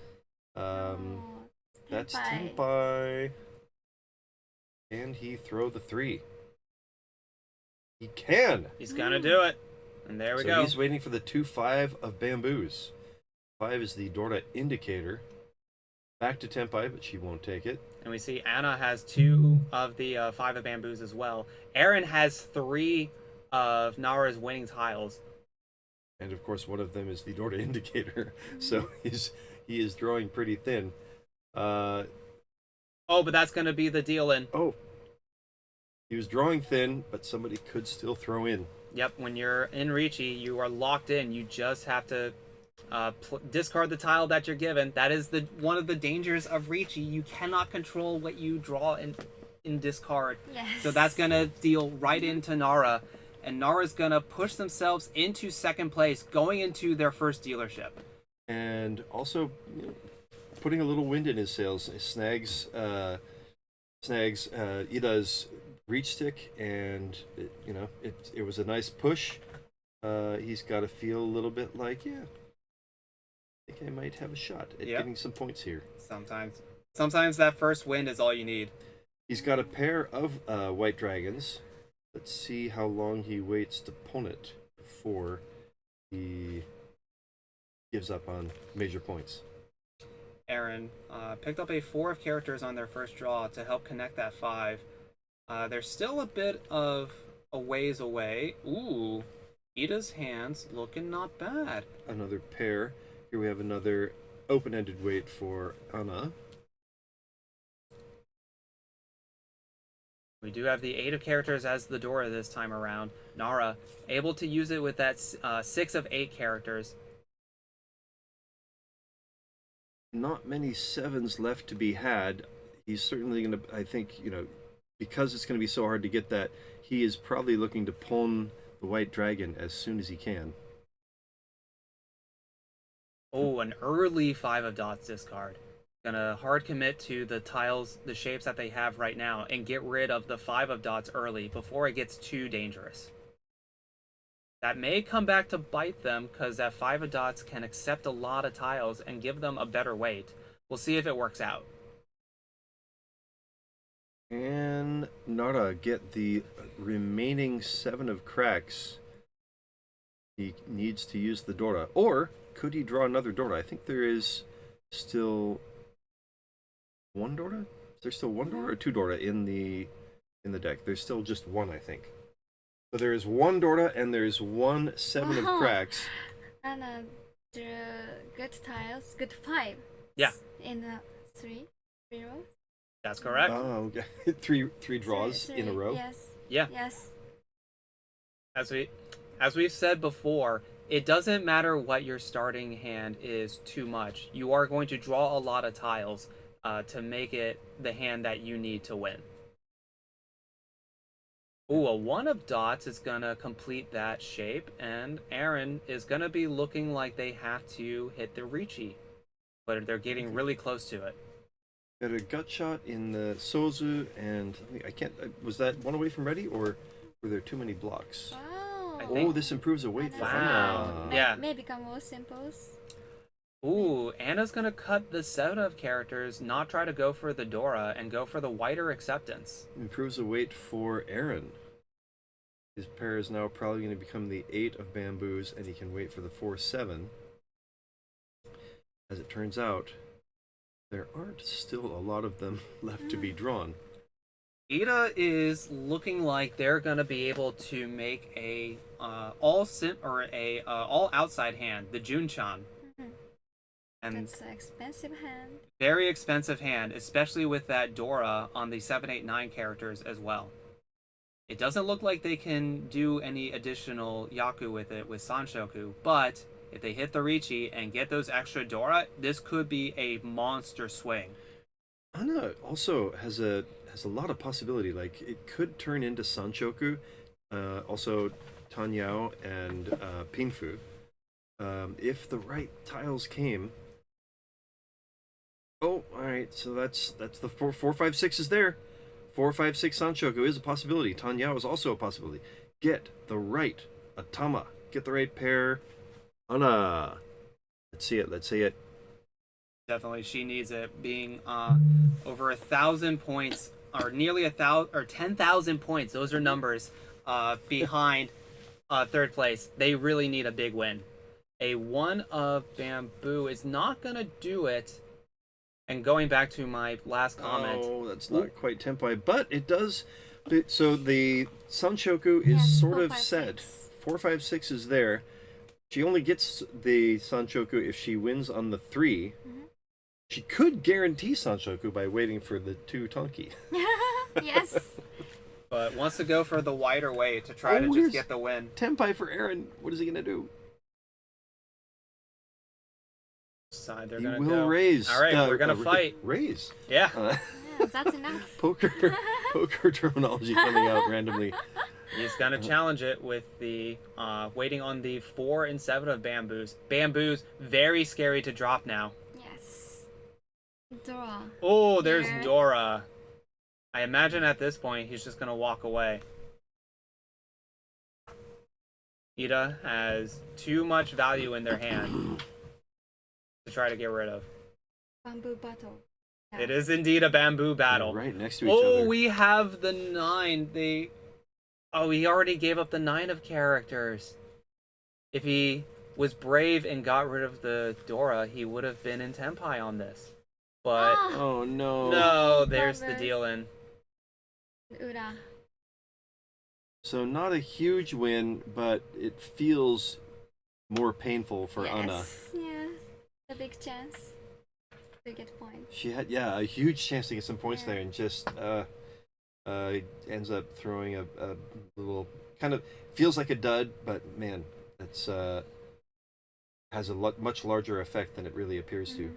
That's Tenpai. Can he throw the 3? He can! He's gonna do it. And there we go. He's waiting for the 2-5 of bamboos. 5 is the Dora indicator. Back to Tenpai, but she won't take it. And we see Anna has 2 of the 5 of bamboos as well. Aaron has 3 of Nara's winning tiles. And of course, one of them is the Dora indicator. So he is drawing pretty thin. Oh, but that's going to be the deal in. Oh. He was drawing thin, but somebody could still throw in. Yep, when you're in Riichi, you are locked in. You just have to discard the tile that you're given. That is one of the dangers of Riichi. You cannot control what you draw in discard. Yes. So that's going to deal right into Nara. And Nara's going to push themselves into second place, going into their first dealership. And also putting a little wind in his sails. Snags Iida's reach stick, and it was a nice push. He's got to feel a little bit like, I think I might have a shot at getting some points here. Sometimes that first wind is all you need. He's got a pair of white dragons. Let's see how long he waits to pawn it before he gives up on major points. Aaron picked up a 4 of characters on their first draw to help connect that 5. They're still a bit of a ways away. Ooh, Iida's hands looking not bad. Another pair. Here we have another open-ended wait for Kana. We do have the 8 of characters as the Dora this time around. Nara, able to use it with that 6 of 8 characters. Not many 7s left to be had. He's certainly going to, I think, because it's going to be so hard to get that, he is probably looking to pawn the white dragon as soon as he can. Oh, an early 5 of dots discard. Gonna hard commit to the tiles, the shapes that they have right now, and get rid of the 5 of dots early before it gets too dangerous. That may come back to bite them, because that 5 of dots can accept a lot of tiles and give them a better weight. We'll see if it works out. And Nara get the remaining 7 of cracks. He needs to use the Dora. Or could he draw another Dora? I think there is still one Dora? Is there still one Dora or 2 Dora in the deck? There's still just 1, I think. So there is 1 Dora and there's 1 7 of cracks. And the good tiles, good 5. Yeah. In the 3 rows. That's correct. Oh, okay. three draws in a row. Yes. Yeah. Yes. As we've said before, it doesn't matter what your starting hand is too much. You are going to draw a lot of tiles to make it the hand that you need to win. Ooh, a 1 of dots is gonna complete that shape, and Aaron is gonna be looking like they have to hit the Riichi, but they're getting really close to it. Got a gut shot in the Sozu, and I can't. Was that one away from ready, or were there too many blocks? Wow. I think- Oh, this improves the weight. for Wow. Anna. Yeah. May become more simples. Ooh, Anna's gonna cut the 7 of characters, not try to go for the Dora, and go for the whiter acceptance. Improves the weight for Aaron. His pair is now probably going to become the 8 of bamboos, and he can wait for the 4-7. As it turns out, there aren't still a lot of them left to be drawn. Iida is looking like they're gonna be able to make a all outside hand, the Junchan, and That's an expensive hand. very expensive hand, especially with that Dora on the 7, 8, 9 characters as well. It doesn't look like they can do any additional Yaku with it with Sanshoku, but if they hit the Riichi and get those extra Dora, this could be a monster swing. Anna also has a lot of possibility. Like, it could turn into Sanshoku, also Tanyao and Pinfu. If the right tiles came. Oh, all right. So that's the 4, 5, 6 is there. 4, 5, 6 Sanshoku is a possibility. Tanyao is also a possibility. Get the right Atama. Get the right pair. Anna. Let's see it. Let's see it. Definitely, she needs it. Being over 1,000 points, or nearly 1,000 or 10,000 points. Those are numbers behind third place. They really need a big win. A 1 of bamboo is not gonna do it. And going back to my last comment, Oh, that's not quite tempai, but it does. So the Sanshoku is Yes, sort 4, of 5, set. 6. 4, 5, 6 is there. She only gets the Sanshoku if she wins on the 3. She could guarantee Sanshoku by waiting for the 2 Tonki. Yes. but wants to go for the wider way to try to here's just get the win. Tempai for Aaron. What is he gonna do? Side they're He gonna will go. raise. All right, we're gonna fight. Raise. Yeah. Yeah, that's enough. Poker terminology coming out randomly. He's gonna challenge it with the waiting on the 4 and 7 of bamboos. Bamboos, very scary to drop now. Yes. Draw. Oh, there's Yeah. Dora. I imagine at this point he's just gonna walk away. Iida has too much value in their hand to try to get rid of. Bamboo battle. It is indeed a bamboo battle. Right next to each Oh, other. we have the 9. Oh, he already gave up the 9 of characters. If he was brave and got rid of the Dora, he would have been in Tenpai on this. But Ah, Oh no. no, there's the Brothers. deal in. Ura. So not a huge win, but it feels more painful for Anna. Yes, a big chance to get points. She had a huge chance to get some points Yeah. there, and just ends up throwing a little kind of feels like a dud, but man, it's has a much larger effect than it really appears to.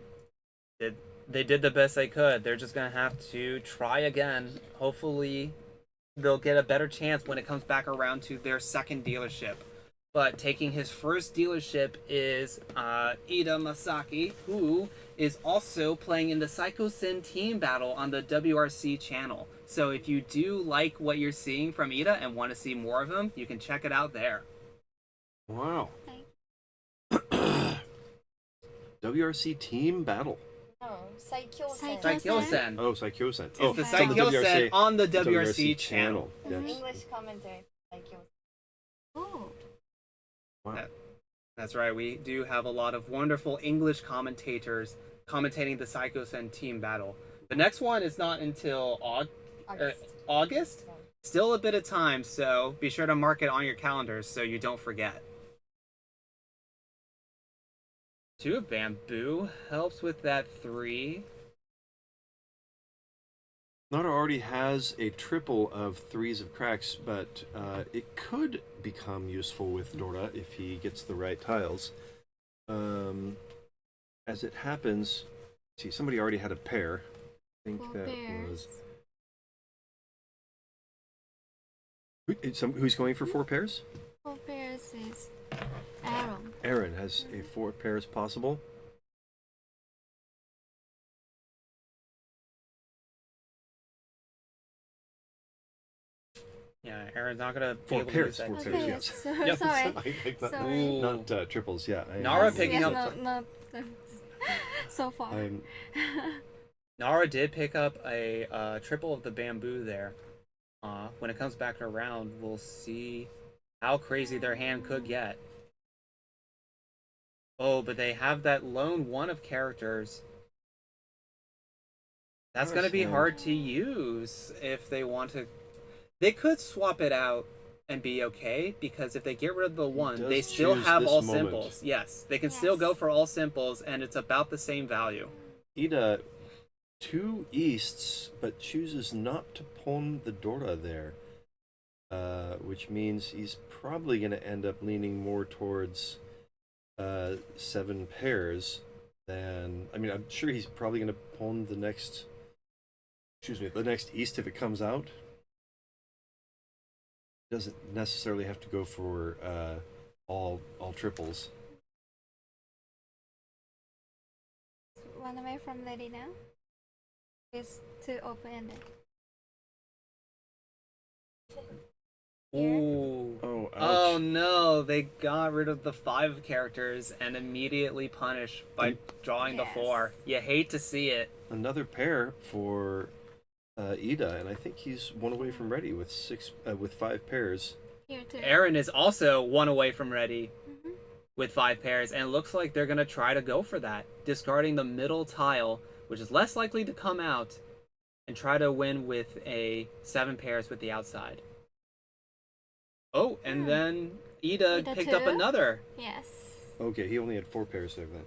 They did the best they could. They're just gonna have to try again. Hopefully, they'll get a better chance when it comes back around to their second dealership. But taking his first dealership is Iida Masaki, who is also playing in the Psycho Sin team battle on the WRC channel. So if you do like what you're seeing from Iida and want to see more of him, you can check it out there. Wow. Thank WRC team battle. No, Saikyo-sen. Saikyo-sen. Oh, Saikyo-sen. It's Oh, the it's on Saikyo-sen on the WRC channel. Yes. English commentary. Saikyo. Oh, Wow. That's right, we do have a lot of wonderful English commentators commentating the Psycho-sen team battle. The next one is not until August? Still a bit of time, so be sure to mark it on your calendars so you don't forget. 2 of bamboo helps with that 3. Nara already has a triple of 3s of cracks, but it could become useful with Dora if he gets the right tiles. As it happens, see, somebody already had a pair. I think 4 that pairs. was who's going for 4 pairs? 4 pairs is Aaron. Aaron has a 4 pairs possible. Yeah, Aaron's not gonna be 4 able pairs, to use 4 that. pairs, Okay, yes. so, Yep. sorry. Sorry. Not triples, yeah. Nara picking up- not so far. I'm Nara did pick up a triple of the bamboo there. When it comes back around, we'll see how crazy their hand could get. Oh, but they have that lone 1 of characters. That's going to be hard to use if they want to. They could swap it out and be okay, because if they get rid of the 1, does they still choose have this all moment. symbols. Yes, they can still go Yes. for all symbols, and it's about the same value. Iida 2 easts, but chooses not to pawn the Dora there, which means he's probably going to end up leaning more towards 7 pairs than. I mean, I'm sure he's probably going to pawn the next. The next east if it comes out. Doesn't necessarily have to go for all triples. 1 away from Lady now. It's 2 open-ended. Here. Ooh. Oh, Oh ouch. no, they got rid of the 5 characters and immediately punished by drawing the Yes. 4. You hate to see it. Another pair for Iida, and I think he's 1 away from ready with 5 pairs. Here too. Aaron is also 1 away from ready Mhm. with 5 pairs, and it looks like they're going to try to go for that, discarding the middle tile, which is less likely to come out, and try to win with a 7 pairs with the outside. Oh, and then Iida Iida picked up too? another. Yes. Okay, he only had 4 pairs there then.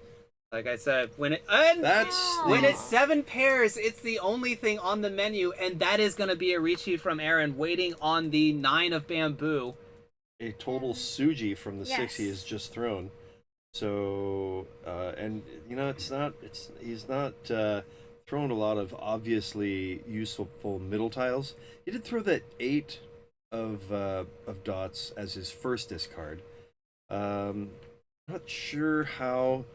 Like I said, when it's 7 pairs, it's the only thing on the menu, and that is going to be a Riichi from Aaron waiting on the 9 of bamboo. A total Suji from the 6 he Yes. has just thrown. So, and you know, he's not thrown a lot of obviously useful middle tiles. He did throw that 8 of dots as his first discard. Not sure how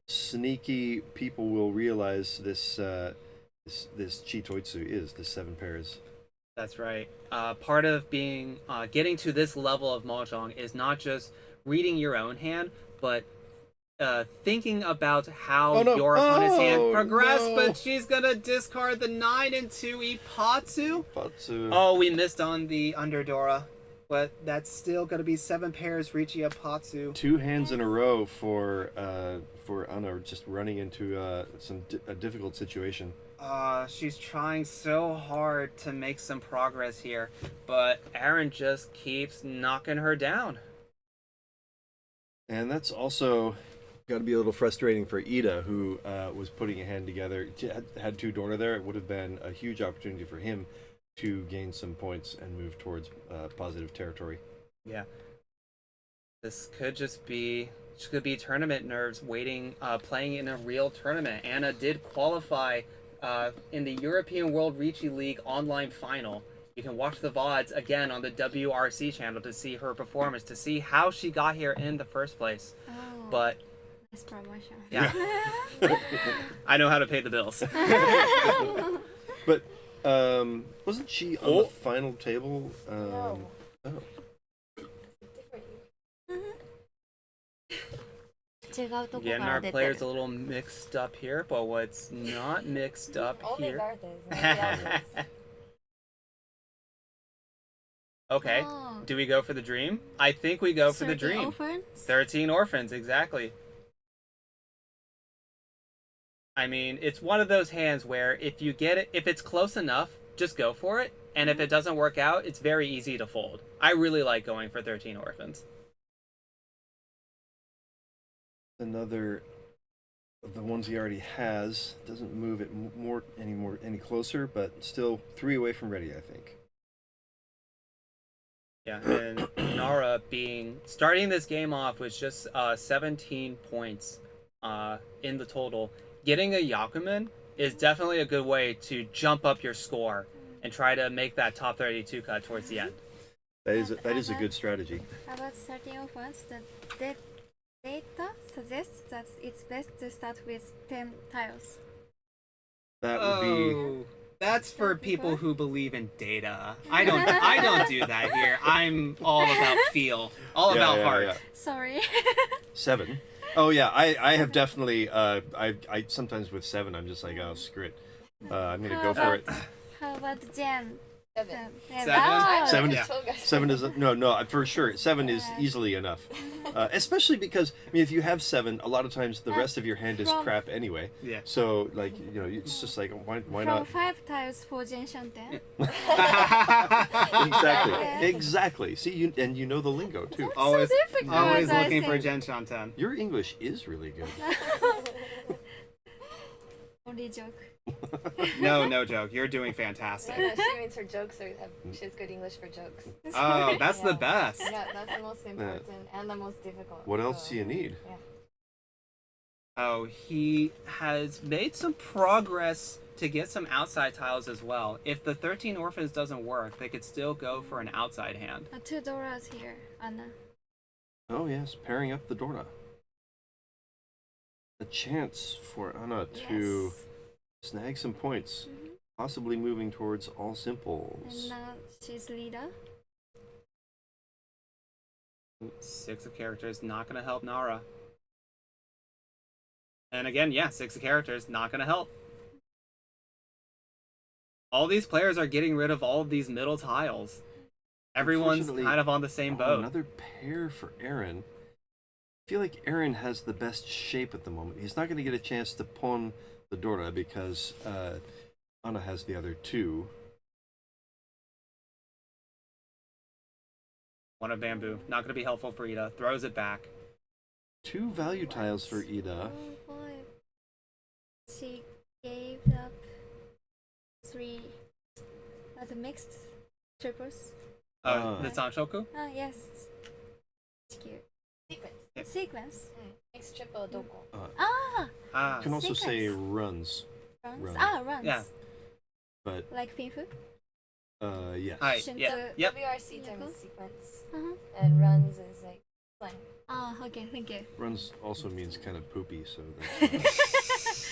sneaky people will realize this Chitoitsu is, this 7 pairs. That's right. Part of being getting to this level of mahjong is not just reading your own hand, but thinking about how your opponent's hand progressed. no. But she's gonna discard the 9 into Ipatsu. But Oh, we missed on the Underdora. But that's still going to be 7 pairs Riichi up Patsu. 2 hands in a row for Anna just running into a difficult situation. She's trying so hard to make some progress here, but Aaron just keeps knocking her down. And that's also got to be a little frustrating for Iida, who was putting a hand together. Had 2 Dorna there, it would have been a huge opportunity for him to gain some points and move towards positive territory. Yeah. This could just be tournament nerves waiting, playing in a real tournament. Anna did qualify in the European World Riichi League online final. You can watch the VODs again on the WRC channel to see her performance, to see how she got here in the first place. Oh, But nice promotion. yeah, I know how to pay the bills. But wasn't she on the final table? No. Oh. Different. 違うとこ Getting から our 出て players る a little mixed up here, but what's not mixed up Only here? Garthe is. Nobody else is. Okay, Oh. do we go for the dream? I think we go for the 13 dream. orphans? 13 orphans, exactly. I mean, it's one of those hands where if you get it, if it's close enough, just go for it. And if it doesn't work out, it's very easy to fold. I really like going for 13 orphans. Another of the ones he already has doesn't move it any closer, but still 3 away from ready, I think. Yeah, and Nara starting this game off with just 17 points in the total. Getting a Yakuman is definitely a good way to jump up your score and try to make that top 32 cut towards the end. That is a good strategy. About 13 orphans, the data suggests that it's best to start with 10 tiles. That would be That's for people who believe in data. I don't do that here. I'm all about feel, all about heart. Yeah. Sorry. 7. Oh yeah, I have definitely I sometimes with 7 I'm just like, oh screw it. I'm gonna go for it. How about Jenn? 7. 7? Oh. 7 Yeah. is 7 is no for sure. 7 is easily enough, especially because I mean if you have 7, a lot of times the rest of your hand is crap anyway. Yeah. So like it's just like why From not? 5 tiles for Jenn Shanten. Exactly. See you know the lingo too. Always, difficult, always I looking for think. Jen Shantan. Your English is really good. Only joke. No joke. You're doing fantastic. No, she means her jokes she has good English for jokes. Oh, that's the Yeah. best. Yeah, that's the most important and the most difficult. What else so, do you need? Yeah. Oh, he has made some progress to get some outside tiles as well. If the 13 orphans doesn't work, they could still go for an outside hand. 2 Doras here, Anna. Oh yes, pairing up the Dorna. A chance for Anna to snag some points, possibly moving towards all simples. And now she's leader. 6 of characters, not gonna help Nara. And again, yeah, 6 of characters, not gonna help. All these players are getting rid of all of these middle tiles. Everyone's Unfortunately, kind of on the same boat. Another pair for Aaron. I feel like Aaron has the best shape at the moment. He's not going to get a chance to pawn the Dora because Anna has the other 2. One of bamboo, not gonna be helpful for Iida. Throws it back. 2 value tiles for Iida. Oh boy. She gave up 3 the mixed triples. The Sanshoku? Oh yes. It's cute. Sequence. Sequence. Next triple doko. Ah! Ah, You can also say sequence. runs, Runs. Run. Ah, runs. Yeah. but Like Pinfu. yes. Hi. Shinto. Yeah. Yep. WRC term Yoko? is sequence. Uh-huh. And runs is like slang. Ah, okay, thank you. Runs also means kind of poopy, so that's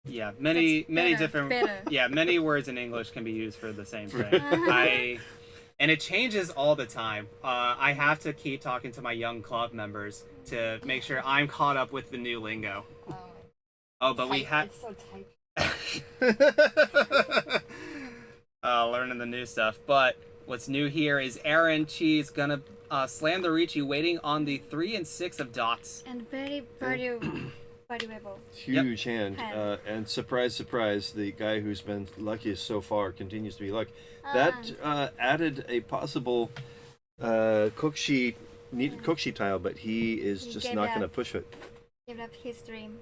Yeah, many better, different better. yeah, many words in English can be used for the same thing. And it changes all the time. I have to keep talking to my young club members to make sure I'm caught up with the new lingo. Oh, but we Type, had It's so tight. learning the new stuff. But what's new here is Aaron Chee's gonna slam the Riichi, waiting on the 3 and 6 of dots. And very valuable. Huge hand. Hand. And surprise, surprise, the guy who's been luckiest so far continues to be lucky. That added a possible needed Kokshi tile, but he is He just gave not up. going to push it. Give up his dream.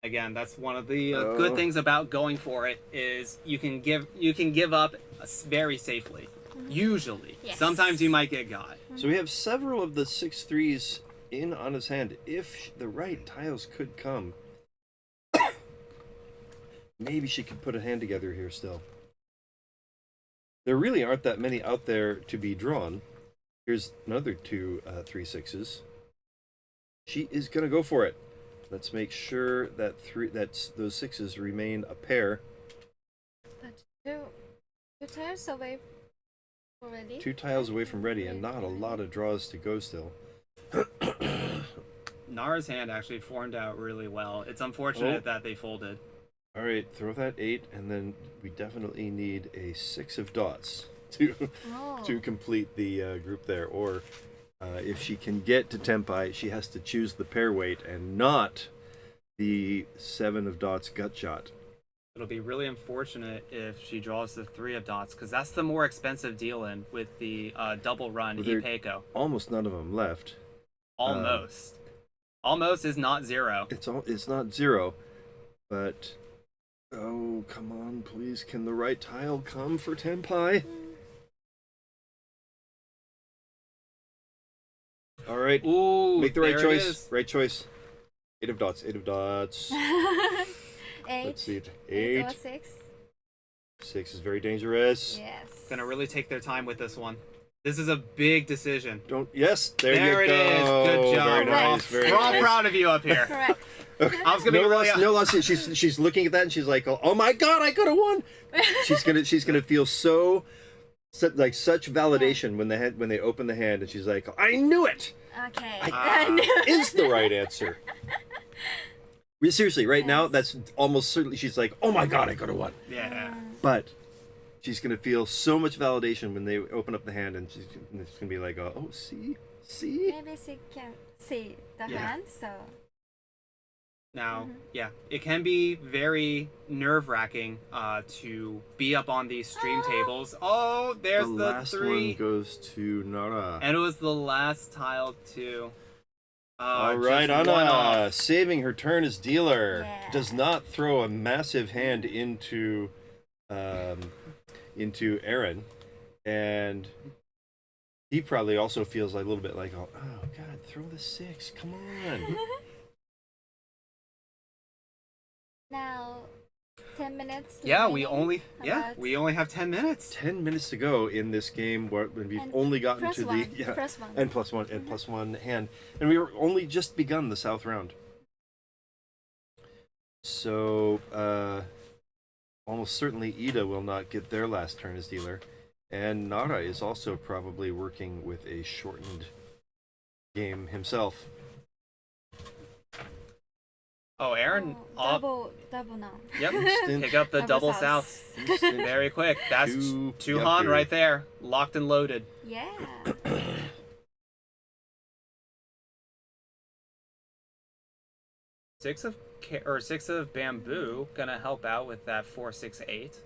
Again, that's one of the good things about going for it is you can give up very safely. Usually, Yes. sometimes you might get got. So we have several of the 6-3s in on his hand. If the right tiles could come, maybe she could put a hand together here still. There really aren't that many out there to be drawn. Here's another 2 3-6s. She is gonna go for it. Let's make sure that those 6s remain a pair. But two tiles away already. 2 tiles away from ready, and not a lot of draws to go still. Nara's hand actually formed out really well. It's unfortunate that they folded. All right, throw that 8, and then we definitely need a 6 of dots to complete the group there. Or if she can get to Tenpai, she has to choose the pair weight and not the 7 of dots gut shot. It'll be really unfortunate if she draws the 3 of dots, because that's the more expensive deal in with the double run Well, there- Ipeiko. Almost none of them left. Almost. Almost is not 0. It's not 0, but oh, come on, please, can the right tile come for Tenpai? All right, Ooh, make the right there it choice. is. Right choice. 8 of dots. 8 of dots. 8. Let's see. 8 or 8. 6. 6 is very dangerous. Yes. Gonna really take their time with this one. This is a big decision. Don't. Yes, there There you it go. is. Good job. Very nice. Correct. Very We're all nice. proud of you up here. Correct. I was gonna be No really loss. No loss. She's looking at that and she's like, "Oh my God, I could have won." She's gonna feel like such validation when they open the hand and she's like, "I knew it." Okay. Is the right answer. Seriously, right now, that's almost certainly. She's like, "Oh my God, I could have won." Yeah. But she's gonna feel so much validation when they open up the hand, and it's gonna be like, "Oh, see." Maybe she can see the Yeah. hand, so. Now, yeah, it can be very nerve-wracking to be up on these stream tables. Oh, there's The the last 3. one goes to Nara. And it was the last tile, too. All right, just one Anna, off. saving her turn as dealer, Yeah. does not throw a massive hand into Aaron, and he probably also feels like a little bit like, oh God, throw the 6, come on. Now, 10 minutes. Yeah, we remaining. only have 10 minutes. 10 minutes to go in this game when we've And only gotten plus to one, the plus one. and plus one and plus one hand, and we were only just begun the south round. So almost certainly Iida will not get their last turn as dealer, and Nara is also probably working with a shortened game himself. Oh, Aaron. Double now. Yep. Instant. Pick up the double Double south. Instant Very quick. That's two Han yucker. right there. Locked and loaded. Yeah. Six of bamboo gonna help out with that 4-6-8.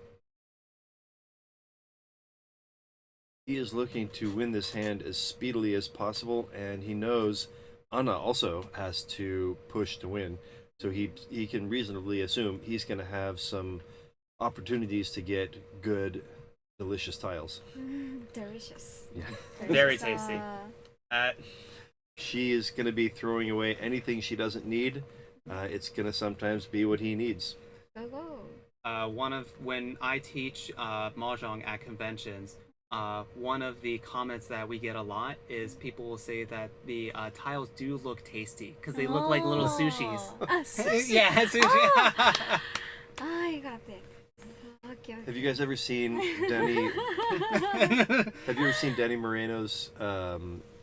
He is looking to win this hand as speedily as possible, and he knows Anna also has to push to win. So he can reasonably assume he's going to have some opportunities to get good, delicious tiles. Delicious. Yeah. Very tasty. She is going to be throwing away anything she doesn't need. It's going to sometimes be what he needs. Go. When I teach mahjong at conventions, one of the comments that we get a lot is people will say that the tiles do look tasty because they look like little sushis. Sushi. Yeah, sushi. Oh, I got it. Okay. Have you guys ever seen Danny? Have you ever seen Danny Moreno's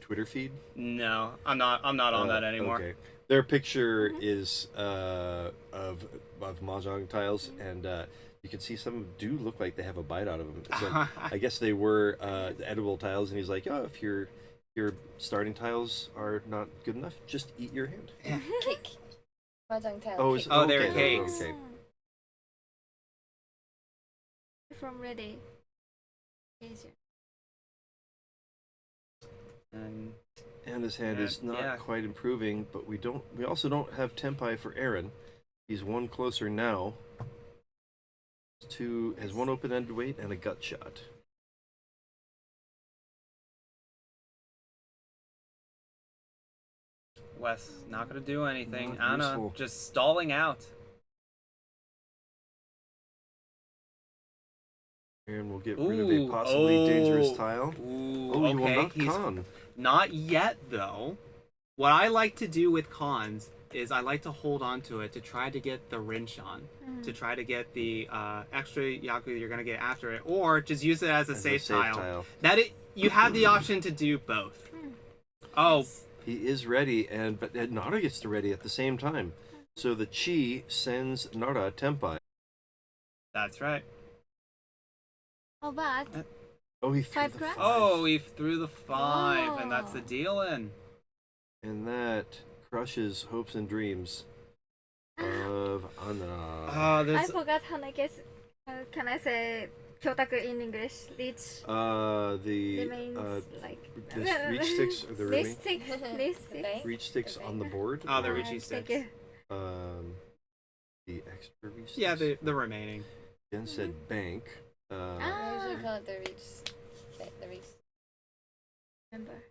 Twitter feed? No, I'm not on that anymore. Okay. Their picture is of mahjong tiles, and You can see some do look like they have a bite out of them. So I guess they were edible tiles, and he's like, "Oh, if your starting tiles are not good enough, just eat your hand." Cake. Mahjong tile. Oh, cake. Oh, they're okay, cakes. okay. From ready. Keijun. And And his hand is not yeah. quite improving, but we also don't have Tempai for Aaron. He's one closer now. Has one open-ended weight and a gut shot. Wes not gonna do anything. Not Anna useful. just stalling out. Aaron will get rid of a possibly dangerous tile. Ooh, Oh, you will okay. not He's con. not yet though. What I like to do with cons is I like to hold on to it to try to get the Rinshan, to try to get the extra Yaku you're gonna get after it, or just use it as a safe tile. You have the option to do both. Oh, He is ready, but Nara gets to ready at the same time. So the Chee sends Nara Tempai. that's right. Oh, but Oh, he threw Five the cracks? 5. Oh, we threw the 5, and that's the Oh. deal in. And that crushes hopes and dreams of Anna. Oh, I there's forgot how can I say Kyotaku in English? Reach The remains like this reach sticks are the Reach remaining sticks. Reach sticks. Bank? reach sticks on the board. Oh, the or, Riichi Thank sticks. you. The extra reach sticks. Yeah, the remaining. Jen said bank. I usually call it the reach. Remember.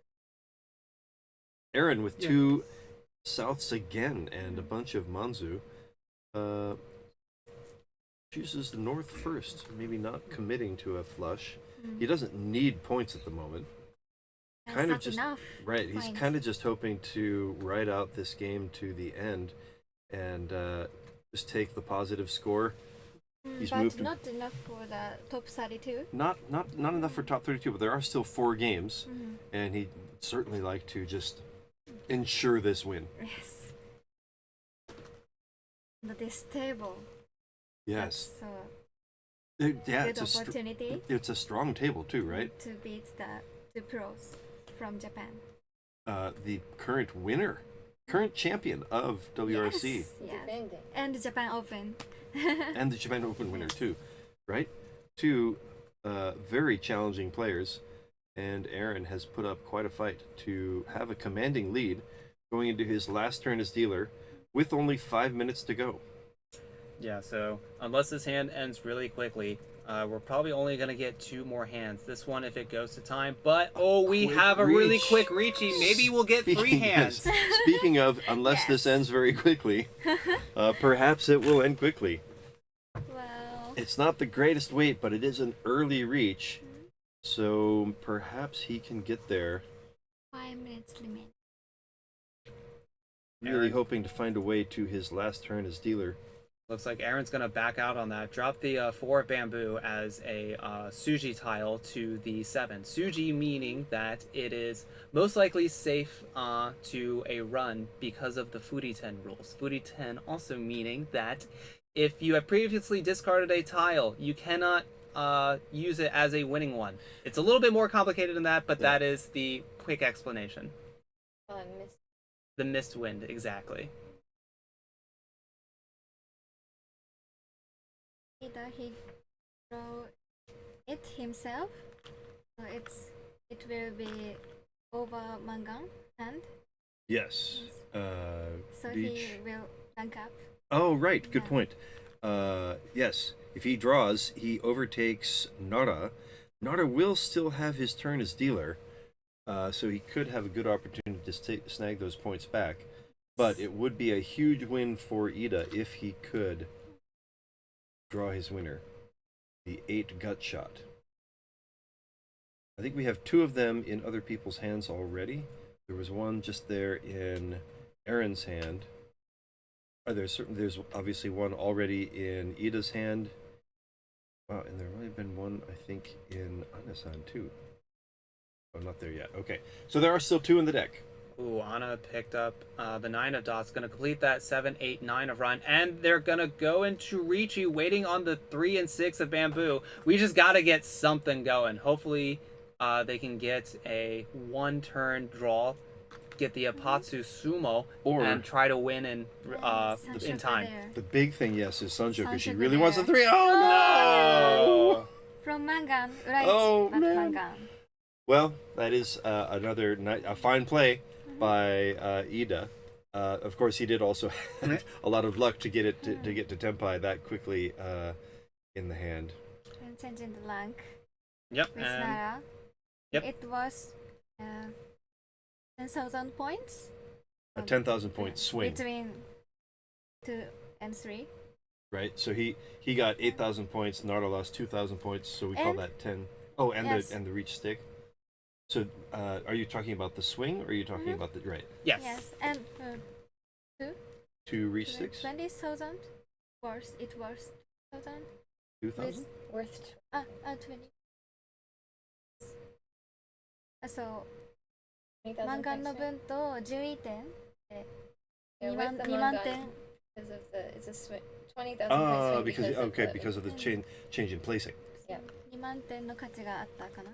Aaron with Yeah. 2 Souths again and a bunch of Manzu. Chooses the North first, maybe not committing to a flush. He doesn't need points at the moment. That's Kind of not just enough. right. He's points. kind of just hoping to ride out this game to the end, and just take the positive score. He's But moved. not enough for the top 32. Not enough for top 32, but there are still 4 games, and he'd certainly like to just ensure this win. Yes. But this table. Yes. That's Yeah, good it's opportunity it's a strong table too, right? to beat the pros from Japan. The current winner, current champion of WRC, Yes. Yeah. Defending. And Japan Open. and the Japan Open winner too, right? 2 very challenging players, and Aaron has put up quite a fight to have a commanding lead going into his last turn as dealer with only 5 minutes to go. Yeah, so unless this hand ends really quickly, we're probably only going to get 2 more hands. This one if it goes to time, but we quick have a really reach. quick Riichi. Maybe we'll get 3 hands. yes, speaking of, unless this ends very quickly, perhaps it will end quickly. Well, It's not the greatest weight, but it is an early reach, so perhaps he can get there. 5 minutes limit. Really Aaron. hoping to find a way to his last turn as dealer. Looks like Aaron's going to back out on that. Drop the 4 bamboo as a Suji tile to the 7. Suji meaning that it is most likely safe to a run because of the Furiten rules. Furiten also meaning that if you have previously discarded a tile, you cannot use it as a winning one. It's a little bit more complicated than that, but that is the quick explanation. Oh, I missed. The mist wind, exactly. Either he draw it himself, so it will be over Mangan hand, Yes. so he will rank up. Oh, right. Good Yeah. point. Yes. If he draws, he overtakes Nara. Nara will still have his turn as dealer, so he could have a good opportunity to snag those points back. But it would be a huge win for Iida if he could draw his winner, the 8 gut shot. I think we have 2 of them in other people's hands already. There was one just there in Aaron's hand. There's obviously one already in Iida's hand. Wow, and there might have been one, I think, in Anasan too. Oh, not there yet. Okay, so there are still 2 in the deck. Ooh, Anna picked up the 9 of dots, gonna complete that 7, 8, 9 of run, and they're gonna go into Riichi, waiting on the 3 and 6 of bamboo. We just gotta get something going. Hopefully, they can get a 1-turn draw, get the Apatsu Sumo, Or- and try to win in time. The big thing, yes, is Sancho, because she Sancho really there. wants a 3. Oh, no! From Mangan, Riichi, Oh, but man. Mangan. Well, that is another a fine play by Iida. Of course, he did also have a lot of luck to get it to get to Tenpai that quickly in the hand. And changing the rank Yep, with and Nara. Yep. It was 10,000 points. A 10,000 point swing, Between 2 and 3. right? So he got 8,000 points. Nara lost 2,000 points. So we call And- that 10. Oh, and Yes. the reach stick. So are you talking about the swing, or are you talking about the right yes. Yes, and 2 reach sticks? 20,000 worth. It was 2,000. 2,000? Worth 20. So 20,000 漫画の points, 分と順位点で yeah, 2 with 万 the 2万 Mangan 点 because of the it's a swing 20,000 Ah, points because of okay, the, because of the change in placing. 2万点の価値があったかな。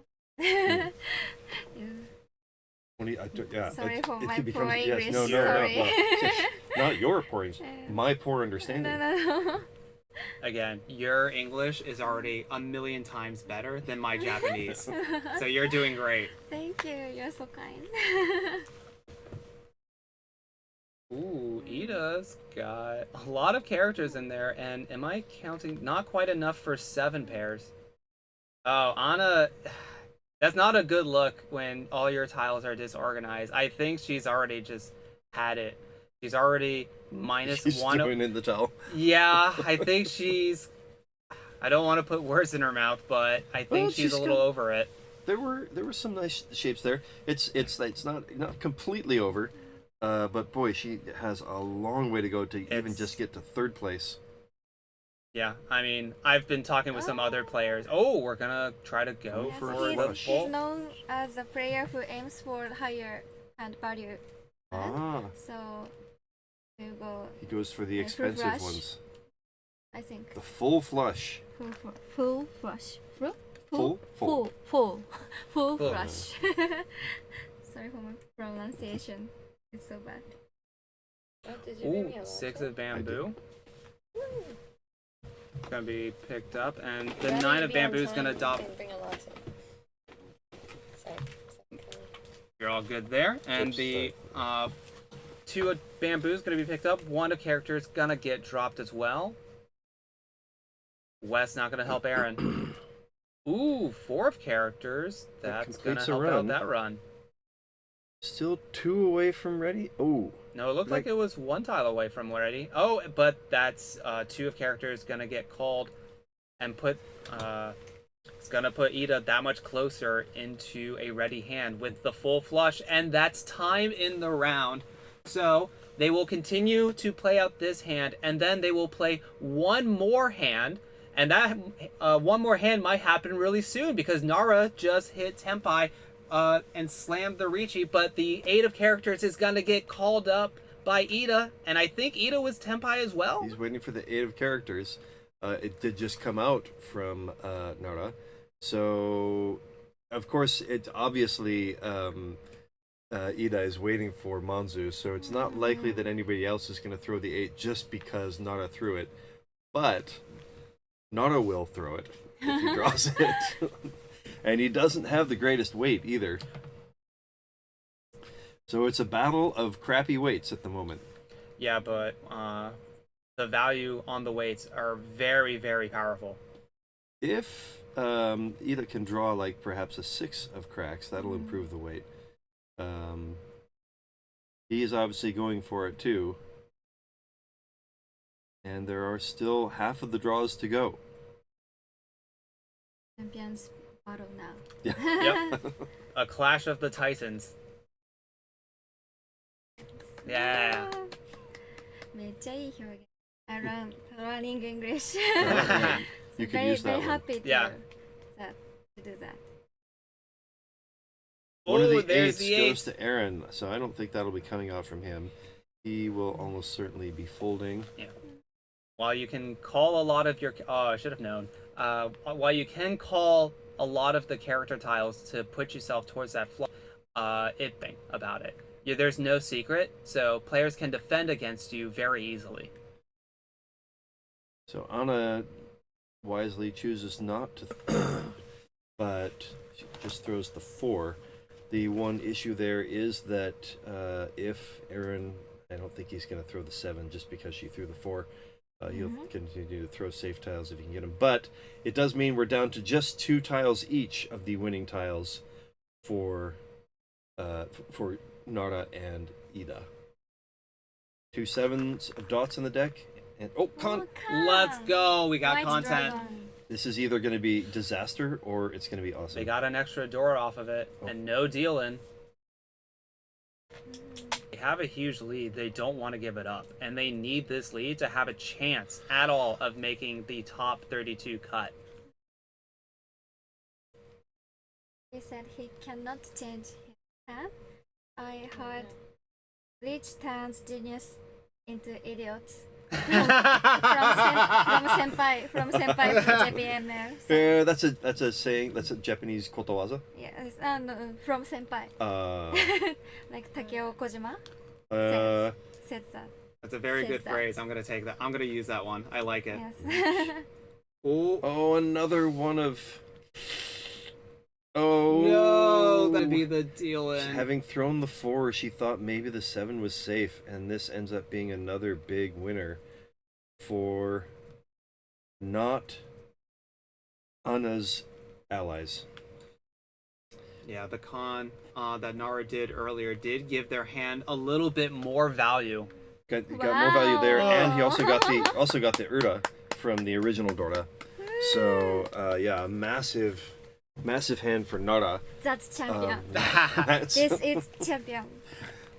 Mm. 20, yeah. Sorry it- for it my could become- poor yes, English, no, sorry. Not your poor English. My poor No, understanding. no. Again, your English is already a million times better than my Japanese. So you're doing great. Thank you, you're so kind. Ooh, Iida's got a lot of characters in there, and am I counting? Not quite enough for 7 pairs. Oh, Anna, that's not a good look when all your tiles are disorganized. I think she's already just had it. She's already minus She's 1. throwing in the towel. Yeah, I think she's. I don't want to put words in her mouth, but I think Well, she's she's a little got- over it. There were some nice shapes there. It's not completely over, but boy, she has a long way to go to even It's- just get to 3rd place. Yeah, I mean, I've been talking with some other players. Oh, we're gonna try to go Yes, for a for the flush. he's full. known as a player who aims for higher hand value. Ah, So we'll go, he goes for the full expensive flush. ones. I think. The full flush. Full flush. Full? Full Full. flush. Sorry for my pronunciation. It's so bad. Oh, did you bring me Ooh, a 6 laptop? of bamboo. Gonna be picked up, and the Rather 9 you of be on bamboo is time gonna drop. and bring a latte. Sorry. You're all good there, and Oops, the 2 of bamboo is gonna be picked up. 1 of character is gonna get dropped as well. Wes not gonna help Aaron. Ooh, 4 of characters. That That's gonna completes a help out run. that run. Still 2 away from ready. Oh, No, it looked like it was 1 tile away from already. Oh, but that's 2 of characters gonna get called and put it's gonna put Iida that much closer into a ready hand with the full flush, and that's time in the round. So they will continue to play out this hand, and then they will play one more hand, and that one more hand might happen really soon because Nara just hit Tenpai and slammed the Riichi, but the 8 of characters is gonna get called up by Iida, and I think Iida was Tenpai as well. he's waiting for the 8 of characters. It did just come out from Nara. So, of course, it's obviously Iida is waiting for Manzu, so it's not likely that anybody else is going to throw the 8 just because Nara threw it. But Nara will throw it if he draws it. And he doesn't have the greatest weight either. So it's a battle of crappy weights at the moment. Yeah, but the value on the weights are very, very powerful. If Iida can draw like perhaps a 6 of cracks, that'll improve the weight. He is obviously going for it too. And there are still half of the draws to go. Champions battle now. Yeah. Yep. A clash of the Titans. Yeah. めっちゃいい表現。Learning English. You could very, use that very one. happy to, Yeah. to do that. One of Oh, the there's eights the goes eight. to Aaron, so I don't think that'll be coming out from him. He will almost certainly be folding. Yeah. While you can call a lot of your... Oh, I should have known. While you can call a lot of the character tiles to put yourself towards that floor, think about it. There's no secret, so players can defend against you very easily. So Anna wisely chooses not to, but she just throws the 4. The one issue there is that if Aaron, I don't think he's going to throw the 7 just because she threw the 4. He'll continue to throw safe tiles if he can get them. But it does mean we're down to just 2 tiles each of the winning tiles for Nara and Iida. 2 7s of dots in the deck. And Let's go! We got White content. dragon. this is either going to be disaster or it's going to be awesome. They got an extra door off of it, and no dealing. They have a huge lead. They don't want to give it up, and they need this lead to have a chance at all of making the top 32 cut. He said he cannot change his hand. I heard Rich turns genius into idiots. from senpai from JPML. So, That's a saying. That's a Japanese kotowaza. yes, no, from senpai. Like Takeo Kojima said that. That's a very good Says that. phrase. I'm gonna take that. I'm gonna use that one. I like it. Yes. Oh Another one of. Oh no, that'd be the dealing. Having thrown the 4, she thought maybe the 7 was safe, and this ends up being another big winner for not Anna's allies. Yeah, the con that Nara did earlier did give their hand a little bit more value. Got more value there, Wow. and he also got the Ura from the original Dora. So yeah, massive hand for Nara. That's champion. That's, This is champion.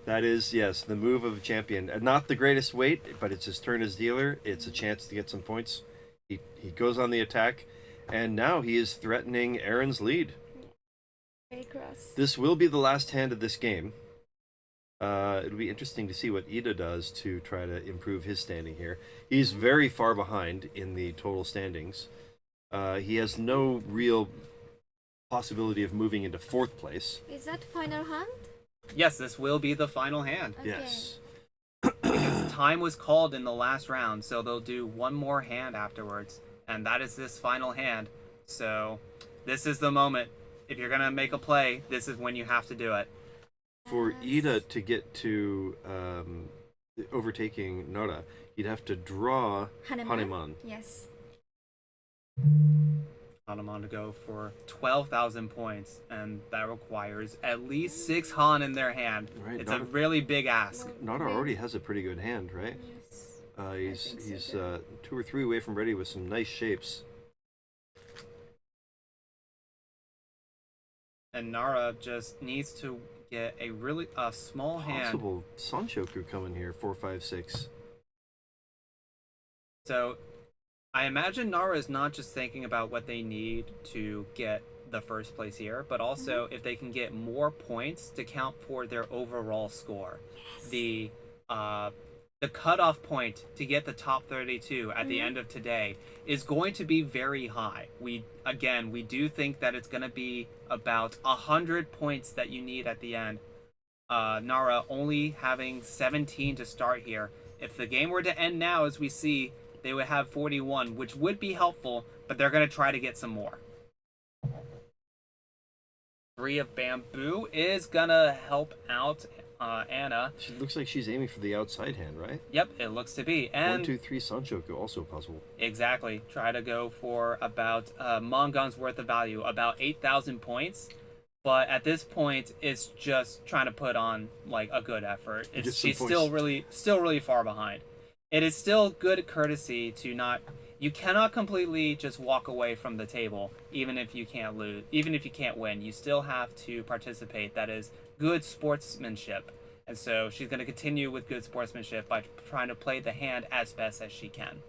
that is, yes, the move of champion. Not the greatest weight, but it's his turn as dealer. It's a chance to get some points. He goes on the attack, and now he is threatening Aaron's lead. Very cross. This will be the last hand of this game. It'll be interesting to see what Iida does to try to improve his standing here. He's very far behind in the total standings. He has no real possibility of moving into 4th place. Is that final hand? Yes, this will be the final hand. Okay. Yes. Because time was called in the last round, so they'll do one more hand afterwards. And that is this final hand. So this is the moment. If you're going to make a play, this is when you have to do it. For Iida to get to overtaking Nara, he'd have to draw Haneman. Yes. Haneman to go for 12,000 points, and that requires at least 6 Han in their hand. Right, It's a really big ask. Nara already has a pretty good hand, right? Yes. He's 2 or 3 away from ready with some nice shapes. And Nara just needs to get a really small hand. Possible Sanshoku coming here, 4, 5, 6. So I imagine Nara is not just thinking about what they need to get the first place here, but also if they can get more points to count for their overall score. The cutoff point to get the top 32 at the end of today is going to be very high. We do think that it's going to be about 100 points that you need at the end. Nara only having 17 to start here. If the game were to end now, as we see, they would have 41, which would be helpful, but they're going to try to get some more. 3 of Bamboo is going to help out Anna. She looks like she's aiming for the outside hand, right? Yep, it looks to be. 1, And 2, 3 Sanshoku also possible. exactly. Try to go for about Mongon's worth of value, about 8,000 points. But at this point, it's just trying to put on like a good effort. She's still really far behind. It is still good courtesy to not. You cannot completely just walk away from the table, even if you can't lose, even if you can't win. You still have to participate. That is good sportsmanship. And so she's going to continue with good sportsmanship by trying to play the hand as best as she can.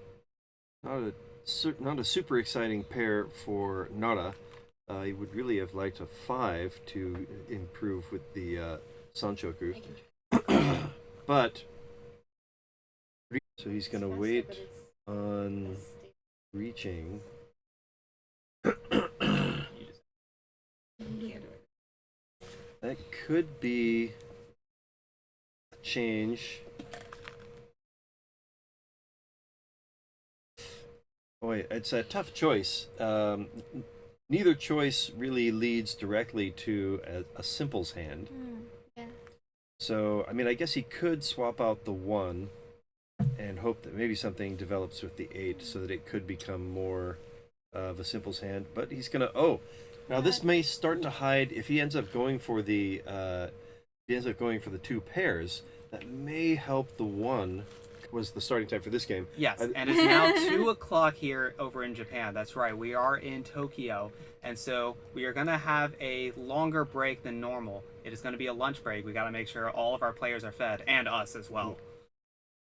Not a super exciting pair for Nara. I would really have liked a 5 to improve with the Sanchoku. But so he's gonna wait on reaching. That could be a change. Boy, it's a tough choice. Neither choice really leads directly to a simples hand. Yeah. So, I mean, I guess he could swap out the 1 and hope that maybe something develops with the 8 so that it could become more of a simples hand. But he's gonna. Oh, now this may start to hide if he ends up going for the. He ends up going for the 2 pairs. That may help the 1. Was the starting time for this game. Yes, and it's now 2 o'clock here over in Japan. That's right, we are in Tokyo, and so we are going to have a longer break than normal. It is going to be a lunch break. We got to make sure all of our players are fed, and us as well.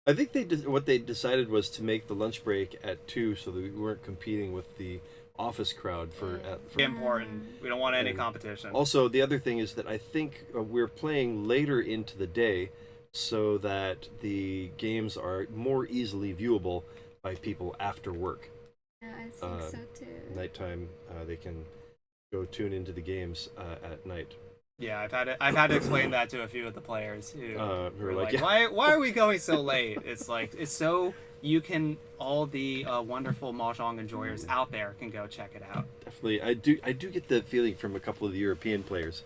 I think what they decided was to make the lunch break at 2 so that we weren't competing with the office crowd for Important. We don't want any competition. Also, the other thing is that I think we're playing later into the day, so that the games are more easily viewable by people after work. Yeah, I think so too. Nighttime, they can go tune into the games at night. Yeah, I've had to explain that to a few of the players who are like, yeah. why are we going so late? It's like it's so you can all the wonderful mahjong enjoyers out there can go check it out. Definitely, I do get the feeling from a couple of the European players.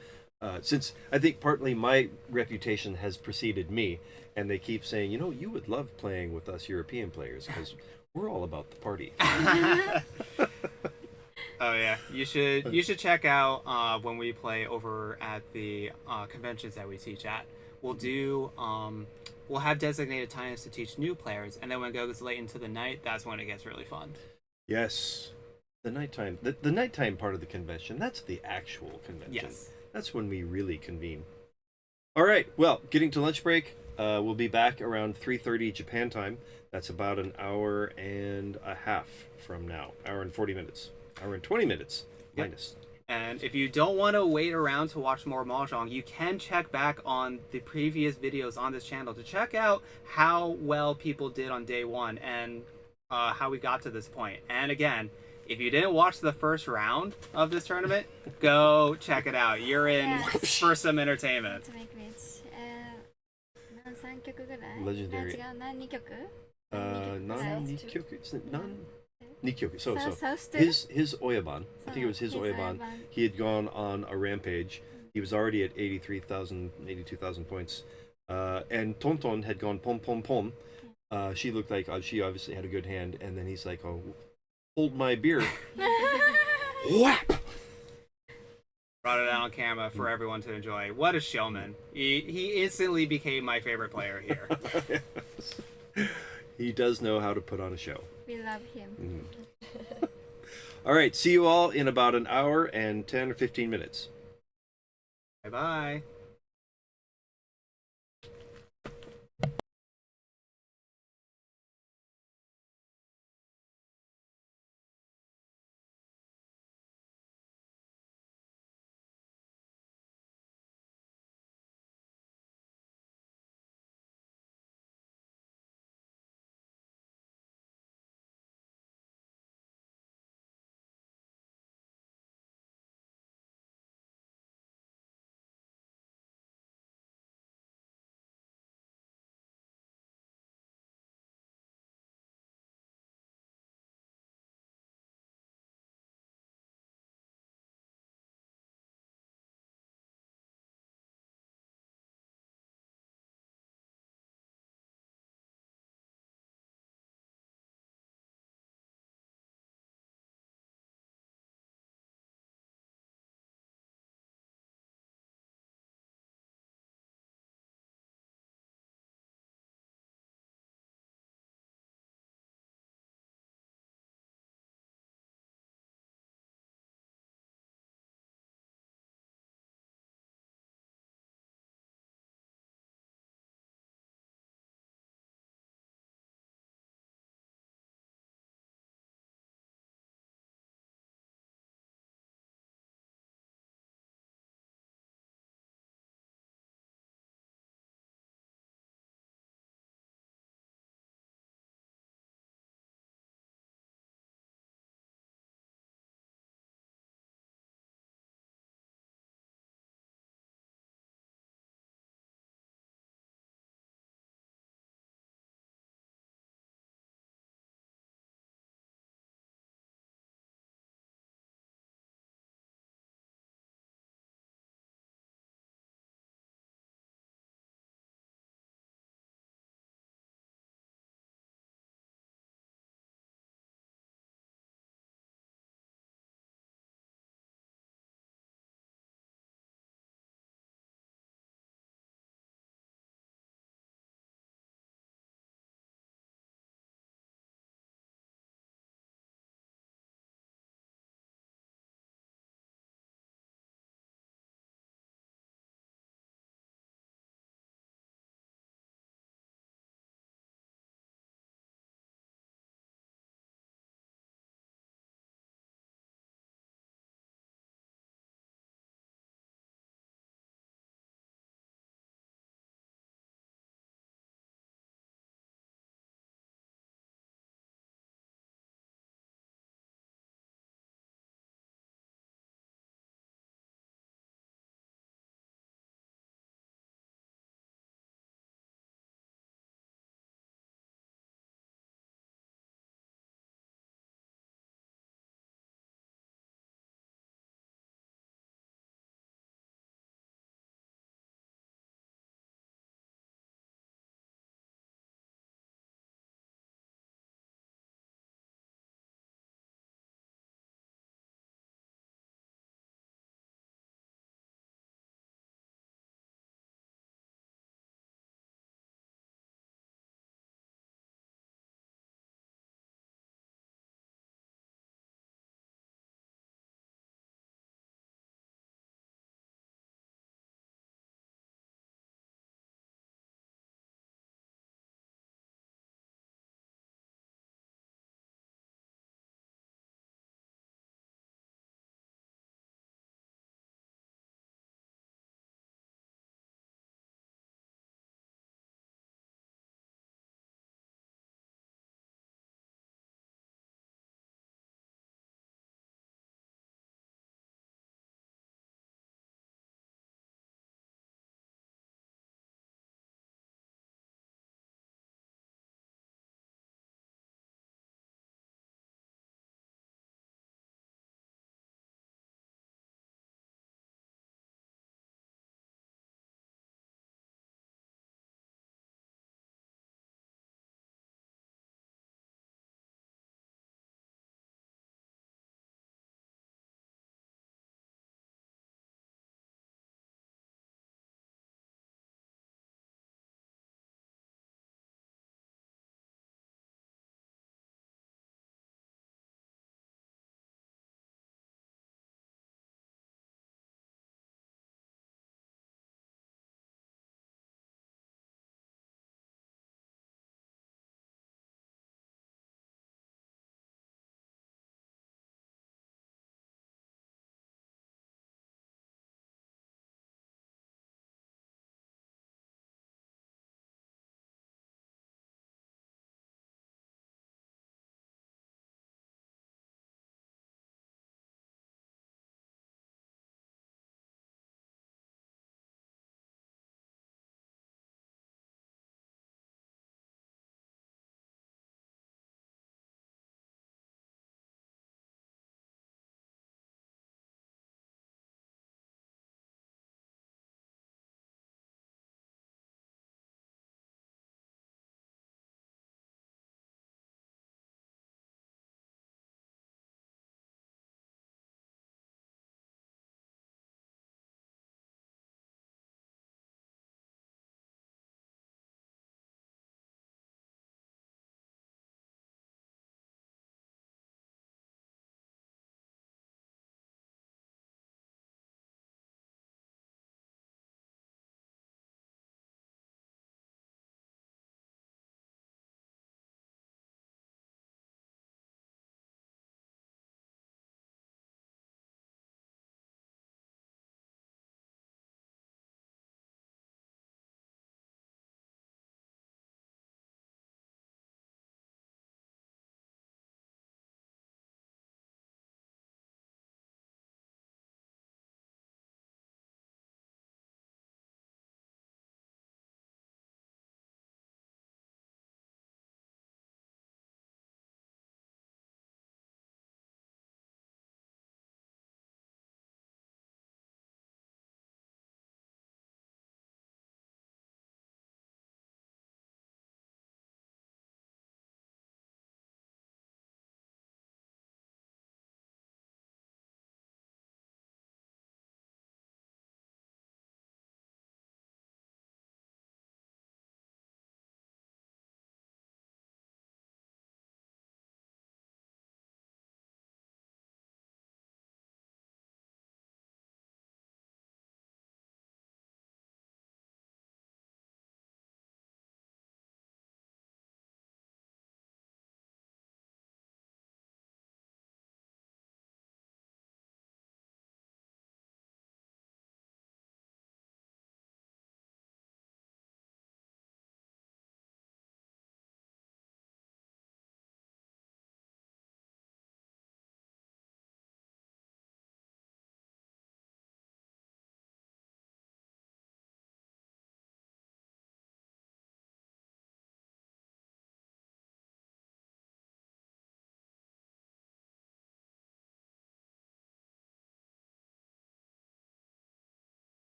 Since I think partly my reputation has preceded me, and they keep saying, you would love playing with us European players because we're all about the party. Oh yeah, you should check out when we play over at the conventions that we teach at. We'll have designated times to teach new players, and then when it goes late into the night, that's when it gets really fun. Yes, the nighttime, the nighttime part of the convention. That's the actual convention. Yes. That's when we really convene. All right. Well, getting to lunch break. We'll be back around 3:30 Japan time. That's about an hour and a half from now. Hour and 40 minutes. Hour and 20 minutes minus. And if you don't want to wait around to watch more mahjong, you can check back on the previous videos on this channel to check out how well people did on day 1 and how we got to this point. And again, if you didn't watch the first round of this tournament, go check it out. You're in for some entertainment. Legendary. 2 曲. So his Oyaban, I think it was his Oyaban, he had gone on a rampage. He was already at 82,000 points. And Tonton had gone pom pom pom. She looked like she obviously had a good hand, and then he's like, "Oh, hold my beer." Whap! Brought it out on camera for everyone to enjoy. What a showman. He instantly became my favorite player here. He does know how to put on a show. We love him. All right, see you all in about an hour and 10 or 15 minutes. Bye-bye.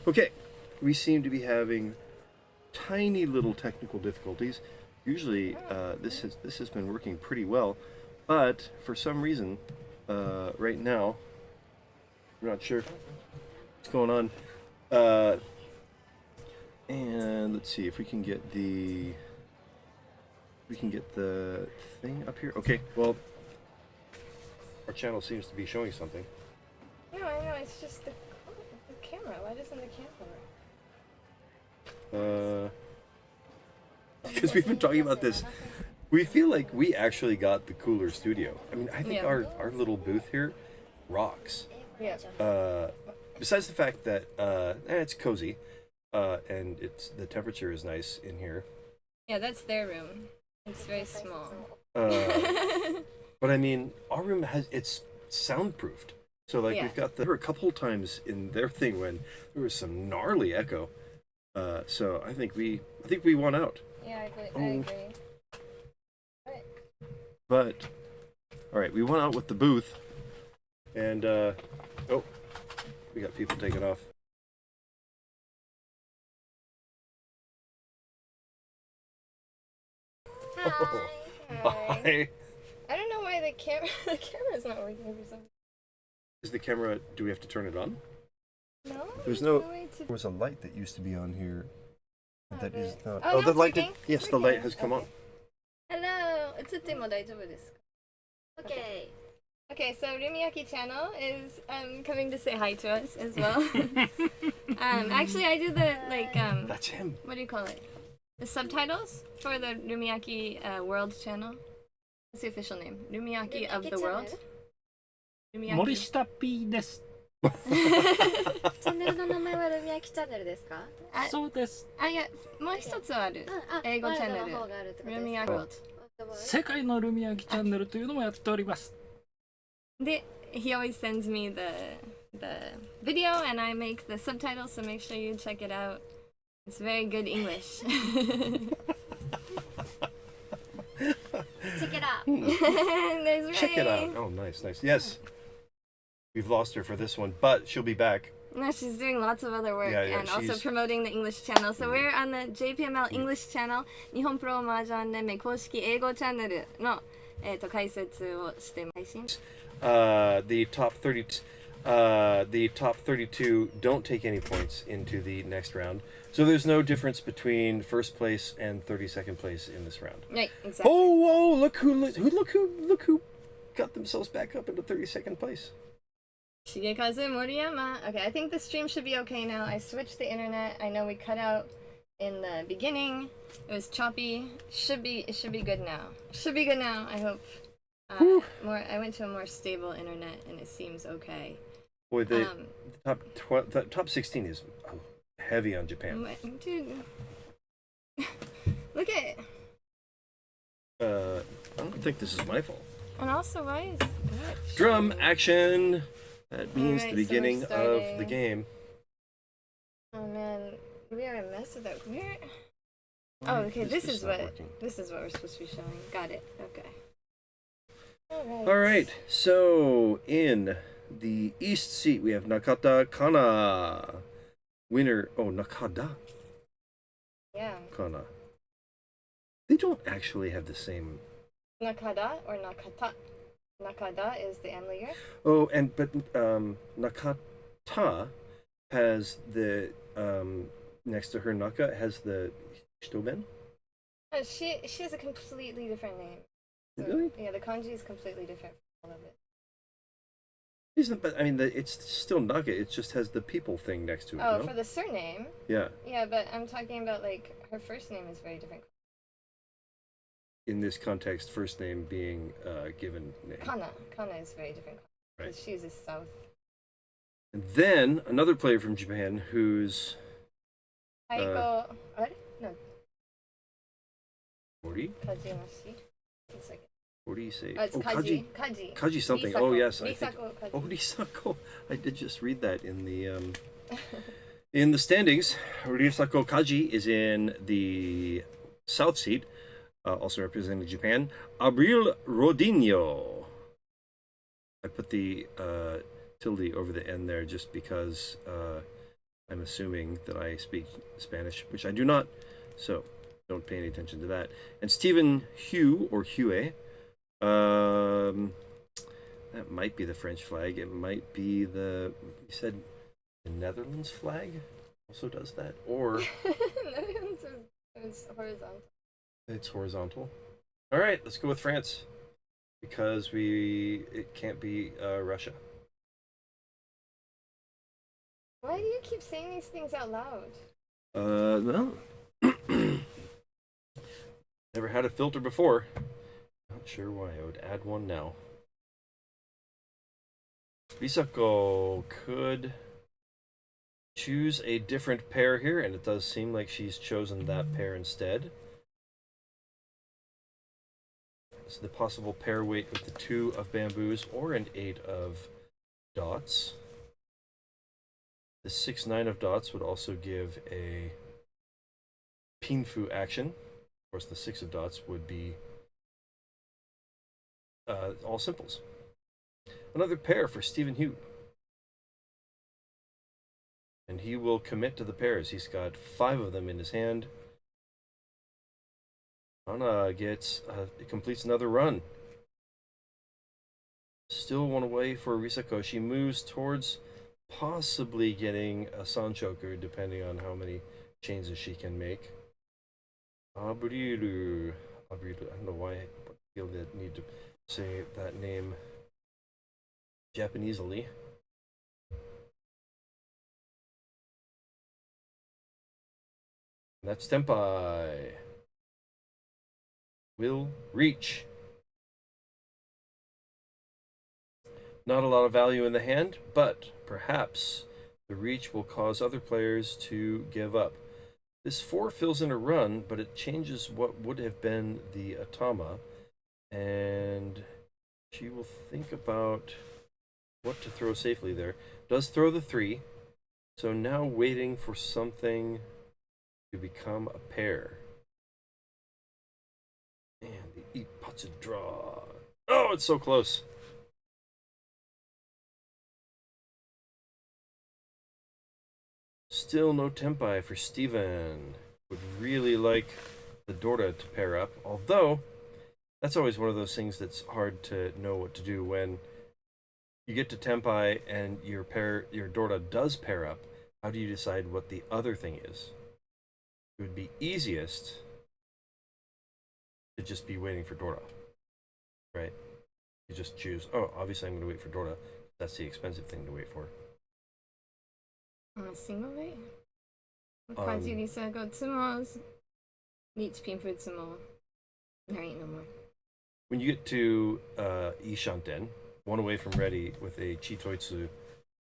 Okay, we seem to be having tiny little technical difficulties. Usually, this has been working pretty well, but for some reason, right now, I'm not sure what's going on. And let's see if we can get the thing up here. Okay, well, our channel seems to be showing something. No, I know, it's just the camera. Why doesn't the camera work? Because we've been talking about this. We feel like we actually got the cooler studio. I mean, I think Yeah. our little booth here rocks. Yeah. Besides the fact that it's cozy, and the temperature is nice in here. Yeah, that's their room. It's very small. But I mean, our room it's soundproofed. So like Yeah. there were a couple times in their thing when there was some gnarly echo. So I think we won out. Yeah, I Oh. agree. But all right, we went out with the booth, and we got people taking off. Hi. Bye. I don't know why the camera's not working for some. Is the camera? Do we have to turn it on? No. There's no. way to. There was a light that used to be on here. That is not. Oh, the no, light it's did. working. Yes, the light has come on. Hello. 映っても大丈夫ですか? Okay. Okay, so Rumiyaki channel is coming to say hi to us as well. Actually, I do the That's him. what do you call it? The subtitles for the Rumiyaki World channel. What's the official name? Rumiyaki of the World. 森下 P です。チャンネルの名前はルミヤキチャンネルですか？あ、そうです。あ、いや、もう一つある。英語チャンネル。ワールドの方があるってことです Rumiyaki か？ World. 世界のルミヤキチャンネルというのもやっております。で、he always sends me the video and I make the subtitles, so make sure you check it out. It's very good English. Check it out. There's Rei. Check it out. Oh, nice, nice. Yes. We've lost her for this one, but she'll be back. No, she's doing lots of other work Yeah, yeah, and also she's- promoting the English channel. So we're on the JPML English channel, 日本プロ麻雀連盟公式英語チャンネルの解説をして配信。The top 32 don't take any points into the next round. So there's no difference between first place and 32nd place in this round. Right, exactly. Oh, whoa! Look who got themselves back up into 32nd place. Shigekazu Moriyama. Okay, I think the stream should be okay now. I switched the internet. I know we cut out in the beginning. It was choppy. It should be good now. Should be good now, I hope. I went to a more stable internet and it seems okay. Boy, the top 16 is heavy on Japan. Dude. Look at it. I don't think this is my fault. And also, why is that? Drum action. That means Alright, the so beginning we're of the starting. game. Oh man, we are a mess of that. Oh, okay. This is not what working. we're supposed to be showing. Got it. Okay. All right. So in the east seat we have Nakada Kana. Winner. Oh, Nakada Yeah. Kana. They don't actually have the same. Nakada or Nakata. Nakada is the Amlier. Oh, but Nakata has the next to her Naka has the Shitoben. She has a completely different name. So, Really? Yeah, the kanji is completely different from all of it. Isn't? But I mean, it's still Naka. It just has the people thing next to it. Oh, no? for the surname. Yeah. Yeah, but I'm talking about like her first name is very different. In this context, first name being given name. Kana is very different. Right. Because she's a south. And then another player from Japan who's Taiko. What? No, 40. Kaji. It's like. What do you say? Oh, it's Kaji. Kaji. Kaji something. Risako. Oh yes, I think. Risako Kaji. Oh, Risako. I did just read that in the in the standings. Risako Kaji is in the south seat, also representing Japan. Abril Rodino. I put the tilde over the end there just because I'm assuming that I speak Spanish, which I do not, so don't pay any attention to that. And Stephen Hugh, or Hue, that might be the French flag. It might be you said the Netherlands flag also does that, or Netherlands is horizontal. it's horizontal. All right, let's go with France because it can't be Russia. Why do you keep saying these things out loud? No. Never had a filter before. Not sure why. I would add one now. Risako could choose a different pair here, and it does seem like she's chosen that pair instead. So the possible pair weight with the 2 of bamboos or an 8 of dots. The 6-9 of dots would also give a pinfu action. Of course, the 6 of dots would be all simples. Another pair for Stephen Hugh. And he will commit to the pairs. He's got 5 of them in his hand. Kana completes another run. Still one away for Risako. She moves towards possibly getting a Sanchoku, depending on how many changes she can make. Abril. I don't know why I feel the need to say that name Japanesely. That's Tenpai. Will reach. Not a lot of value in the hand, but perhaps the reach will cause other players to give up. This 4 fills in a run, but it changes what would have been the Atama, and she will think about what to throw safely there. Does throw the 3, so now waiting for something to become a pair. And the Ipatsu draw. Oh, it's so close. Still no Tenpai for Steven. Would really like the Dorda to pair up, although that's always one of those things that's hard to know what to do when you get to Tenpai and your Dorda does pair up. How do you decide what the other thing is? It would be easiest to just be waiting for Dorda, right? You just choose, oh, obviously I'm going to wait for Dorda. That's the expensive thing to wait for. On a single weight? Kaji, Risako, Tsumo, Riichi, Pinfu, Tsumo. There ain't no more. When you get to Ishanten, one away from ready with a Chitoitsu,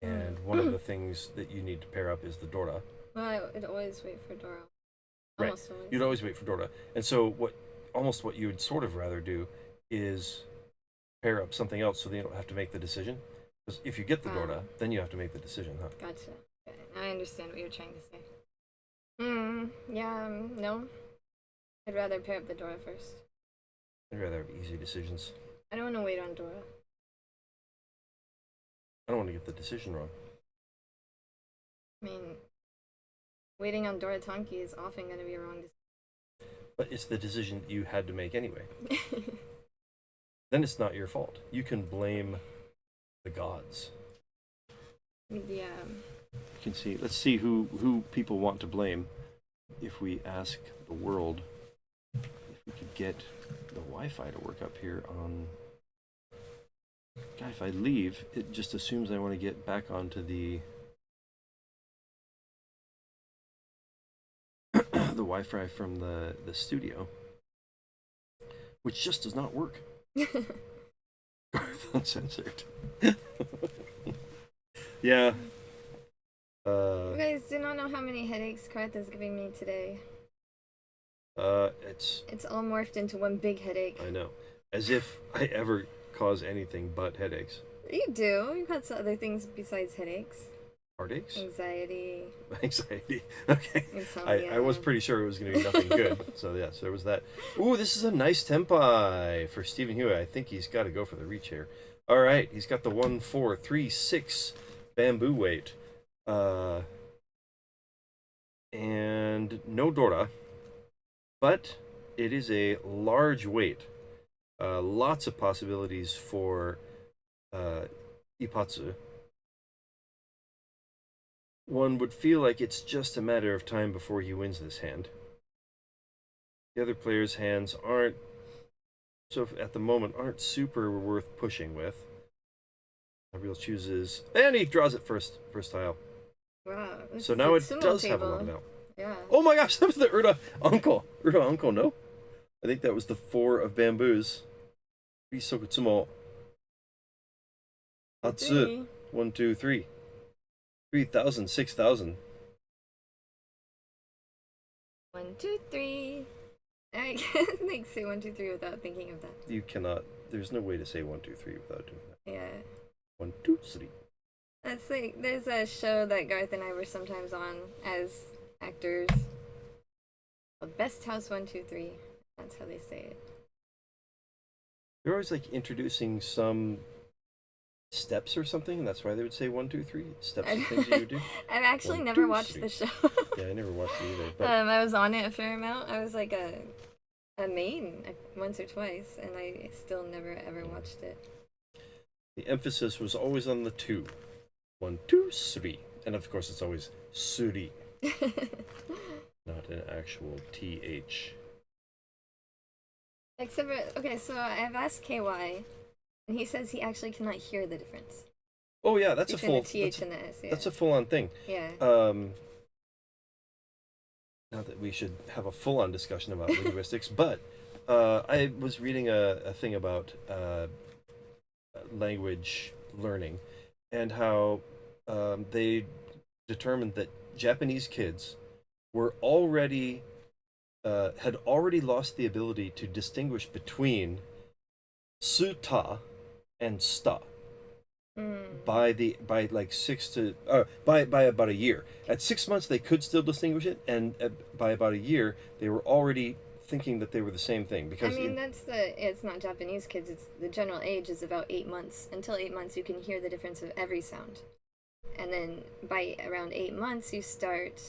and one of the things that you need to pair up is the Dorda. Well, I would always wait for Dora. Right. Almost always. You'd always wait for Dorda. And so what you would sort of rather do is pair up something else so that you don't have to make the decision. Because if you get the Dorda, then you have to make the decision, huh? Gotcha. Okay. I understand what you're trying to say. No. I'd rather pair up the Dora first. I'd rather have easy decisions. I don't want to wait on Dora. I don't want to get the decision wrong. I mean, waiting on Dora Tonki is often going to be a wrong decision. But it's the decision you had to make anyway. Then it's not your fault. You can blame the gods. Yeah. You can see. Let's see who people want to blame. If we ask the world, if we could get the Wi-Fi to work up here on. God, if I leave, it just assumes I want to get back onto the the Wi-Fi from the studio, which just does not work. Uncensored. Yeah. You guys do not know how many headaches Garthe is giving me today. It's all morphed into one big headache. I know. As if I ever cause anything but headaches. You do. You've had some other things besides headaches. Heartaches? Anxiety. Anxiety. Okay. Insomnia. I was pretty sure it was going to be nothing good. So yes, there was that. Ooh, this is a nice Tenpai for Stephen Hewitt. I think he's got to go for the reach here. All right, he's got the 1, 4, 3, 6 bamboo weight. and no Dora, but it is a large weight. Lots of possibilities for Ipatsu. One would feel like it's just a matter of time before he wins this hand. The other players' hands aren't, so at the moment, aren't super worth pushing with. Abril chooses, and he draws it first tile. Wow. This So is now a it sumo does have a table. lot of value. Yeah. Oh my gosh, that was the Urda Uncle. Urda Uncle, no? I think that was the 4 of bamboos. Risako tsumo. Atsu. Three. 1, 2, 3. 3,000, 6,000. 1, 2, 3. I can't like say 1, 2, 3 without thinking of that. You cannot, there's no way to say 1, 2, 3 without doing that. Yeah. 1, 2, 3. That's like, there's a show that Garth and I were sometimes on as actors. Called Best House 1, 2, 3. That's how they say it. They're always like introducing some steps or something, and that's why they would say 1, 2, 3. Steps of things you would do. I've actually 1, never 2, watched 3. the show. Yeah, I never watched it either. But I was on it a fair amount. I was like a main once or twice, and I still never ever watched it. the emphasis was always on the 2. 1, 2, 3. And of course, it's always suri, not an actual TH. Except for, okay, so I've asked KY, and he says he actually cannot hear the difference Oh yeah, that's a between full. the TH That's, and the S. Yeah. that's a full-on thing. Yeah. Not that we should have a full-on discussion about linguistics, but I was reading a thing about language learning and how they determined that Japanese kids were already had already lost the ability to distinguish between suta and sta by like 6 to by about a year. At 6 months they could still distinguish it, and by about a year they were already thinking that they were the same thing. I Because mean, it's not Japanese kids, it's the general age is about 8 months. Until 8 months, you can hear the difference of every sound. And then by around 8 months, you start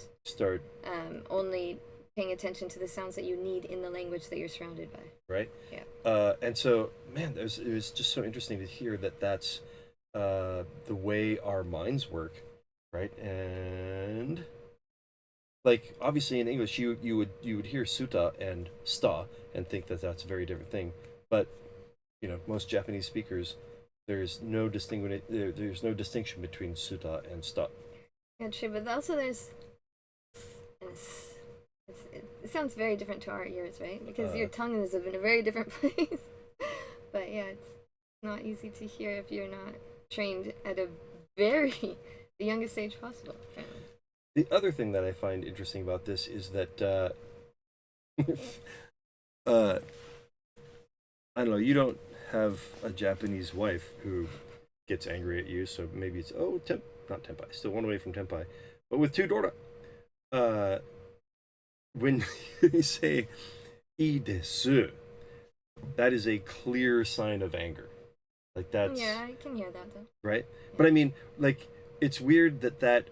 only paying attention to the sounds that you need in the language that you're surrounded by. right? Yeah. And so, man, it was just so interesting to hear that that's the way our minds work, right? And like obviously in English, you would hear suta and sta and think that that's a very different thing, but you know, most Japanese speakers, there's no distinction between suta and sta. Yeah, true, but also there's it sounds very different to our ears, right? Because your tongue is in a very different place. But yeah, it's not easy to hear if you're not trained at the youngest age possible. Apparently. The other thing that I find interesting about this is that I don't know, you don't have a Japanese wife who gets angry at you, so maybe it's not tenpai, still one away from tenpai, but with two Dora. When you say "ii desu," that is a clear sign of anger. Like that's Yeah, I can hear that though. right. But I mean, like it's weird that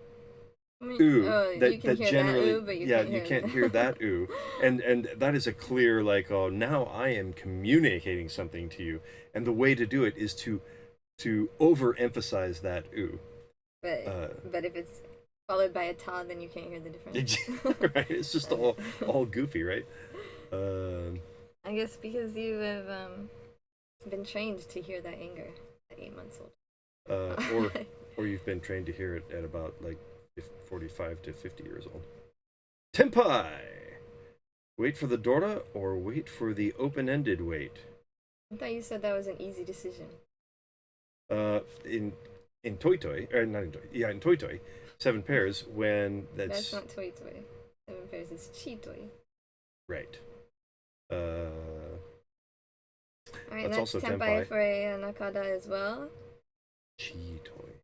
I mean, ooh you can that hear generally that ooh, but you can't hear that ooh, and that is a clear like, oh, now I am communicating something to you, and the way to do it is to overemphasize that ooh. But if it's followed by a ta, then you can't hear the difference. Right, it's just all goofy, right? I guess because you have been trained to hear that anger at 8 months old. Or you've been trained to hear it at about like 45 to 50 years old. Tenpai! Wait for the Dora or wait for the open-ended wait? I thought you said that was an easy decision. In Toy Toy, or not in Toy, yeah, in Toy Toy, 7 pairs, when That's not Toy Toy. 7 pairs is Chee Toy. right. Alright, That's that's also Tenpai Tenpai. for a Nakada as well. Chee Toy.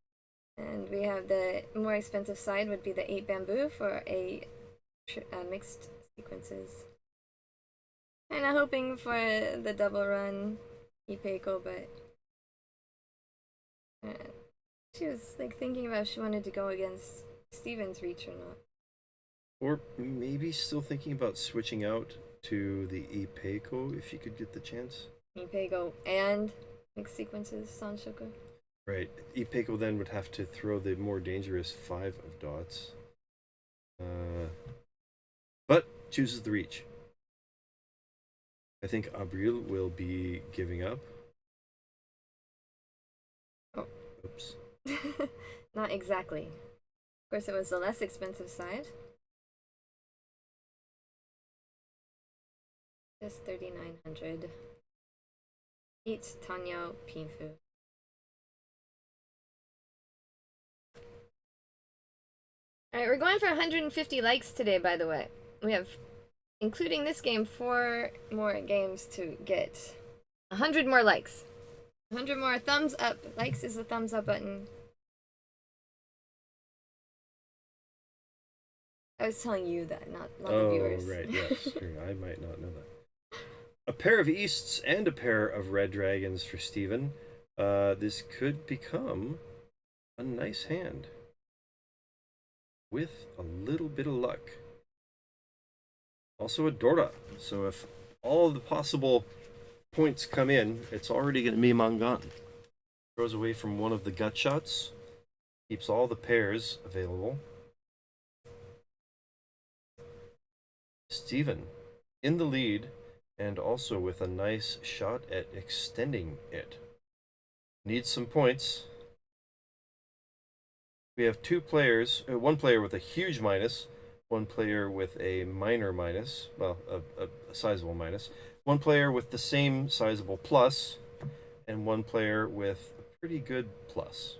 And we have the more expensive side would be the 8 bamboo for a mixed sequences. And I'm hoping for the double run Ipeiko, but she was like thinking about if she wanted to go against Steven's reach or not. Or maybe still thinking about switching out to the Ipeiko if you could get the chance. Ipeigo and mixed sequences, Sanshoku. Right. Ipeiko then would have to throw the more dangerous 5 of dots. But chooses the Riichi. I think Abril will be giving up. Oh. Oops. Not exactly. Of course, it was the less expensive side. Just 3,900. Eats Tanyo Pinfu. Alright, we're going for 150 likes today, by the way. We have, including this game, 4 more games to get 100 more likes. 100 more thumbs up. Likes is the thumbs up button. I was telling you that, not the viewers. Oh, right, yes. I might not know that. A pair of Easts and a pair of Red Dragons for Steven. This could become a nice hand. With a little bit of luck. Also a Dora. So if all the possible points come in, it's already going to be Mangan. Throws away from one of the gut shots. Keeps all the pairs available. Steven in the lead and also with a nice shot at extending it. Needs some points. We have 2 players, 1 player with a huge minus, 1 player with a minor minus, well, a sizable minus, 1 player with the same sizable plus, and 1 player with a pretty good plus.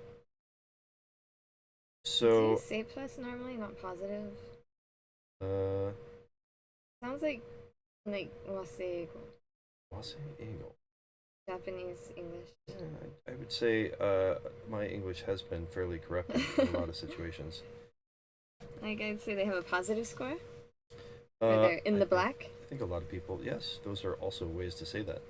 So, do you say plus normally, not positive? Sounds like waseigo. Waseigo. Japanese English. Yeah, I would say my English has been fairly corrupted in a lot of situations. Like, I'd say they have a positive score? Or they're in the black? I think a lot of people, yes, those are also ways to say that.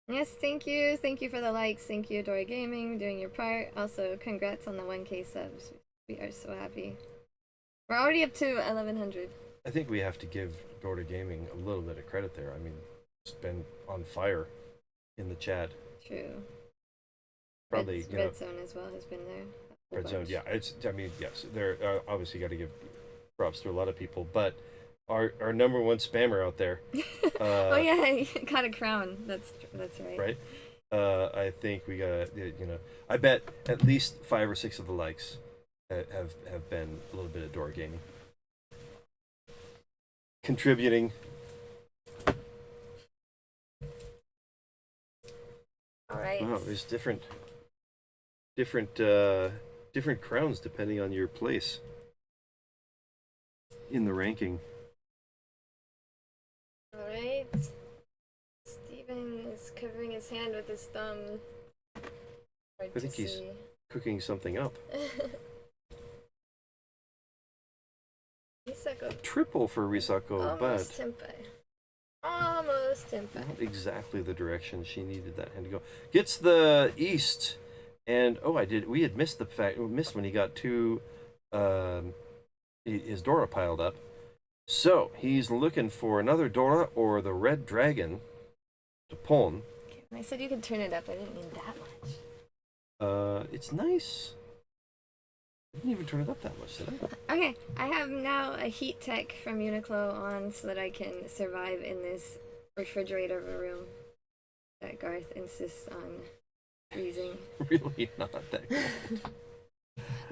Yes, thank you. Thank you for the likes. Thank you, Dora Gaming, doing your part. Also, congrats on the 1K subs. We are so happy. We're already up to 1,100. I think we have to give Dora Gaming a little bit of credit there. I mean, it's been on fire in the chat. True. Probably, Red Zone as well has been there. Red Zone, yeah. I mean, yes, they're obviously got to give props to a lot of people, but our number 1 spammer out there. Oh yeah, you got a crown. That's right. Right. I think we gotta, I bet at least 5 or 6 of the likes have been a little bit of Dora Gaming. Contributing. All right. Wow, there's different crowns depending on your place in the ranking. All right. Steven is covering his hand with his thumb. I think he's cooking something up. Risako. Triple for Risako, Almost Tempeh. Almost Tempeh. not exactly the direction she needed that hand to go. Gets the East, and we had missed when he got 2 his Dora piled up. So he's looking for another Dora or the Red Dragon to pawn. Okay, when I said you could turn it up, I didn't mean that much. It's nice. I didn't even turn it up that much, did I? Okay, I have now a heat tech from Uniqlo on so that I can survive in this refrigerator of a room that Garth insists on freezing. Really not that cold.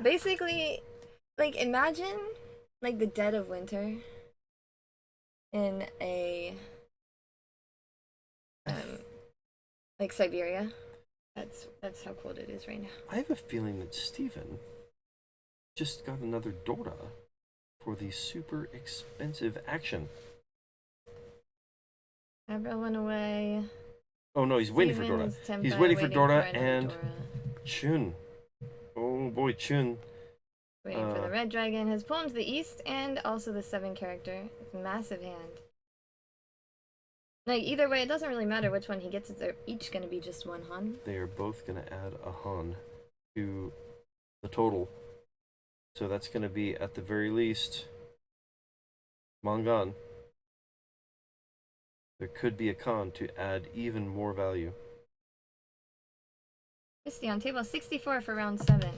Basically, like, imagine like the dead of winter in a like Siberia. That's how cold it is right now. I have a feeling that Steven just got another Dora for the super expensive action. Abril went away. Oh no, he's waiting for Steven Dora. is Tempeh, He's waiting for Dora another and Dora. Chun. Oh boy, Chun. Waiting for the red dragon. His poem's the east and also the 7 character. It's a massive hand. Like, either way, it doesn't really matter which one he gets. They're each going to be just 1 Han. They are both going to add a Han to the total So that's going to be, at the very least, Mangan. There could be a con to add even more value. Christy on table 64 for round 7.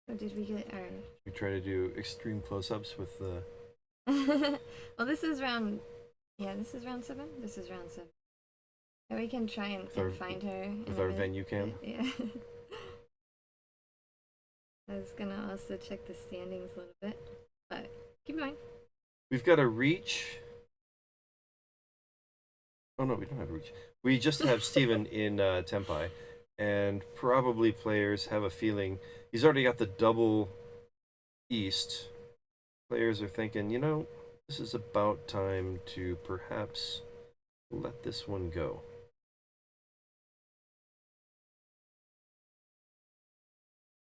What did we get? Our... We try to do extreme close-ups with the... well, this is round... Yeah, this is round 7? This is round 7. Yeah, we can try and find her. With our venue cam? Yeah. I was gonna also check the standings a little bit, but keep going. We've got a Riichi. Oh no, we don't have Riichi. We just have Steven in Tenpai, and probably players have a feeling he's already got the double East. Players are thinking, you know, this is about time to perhaps let this one go.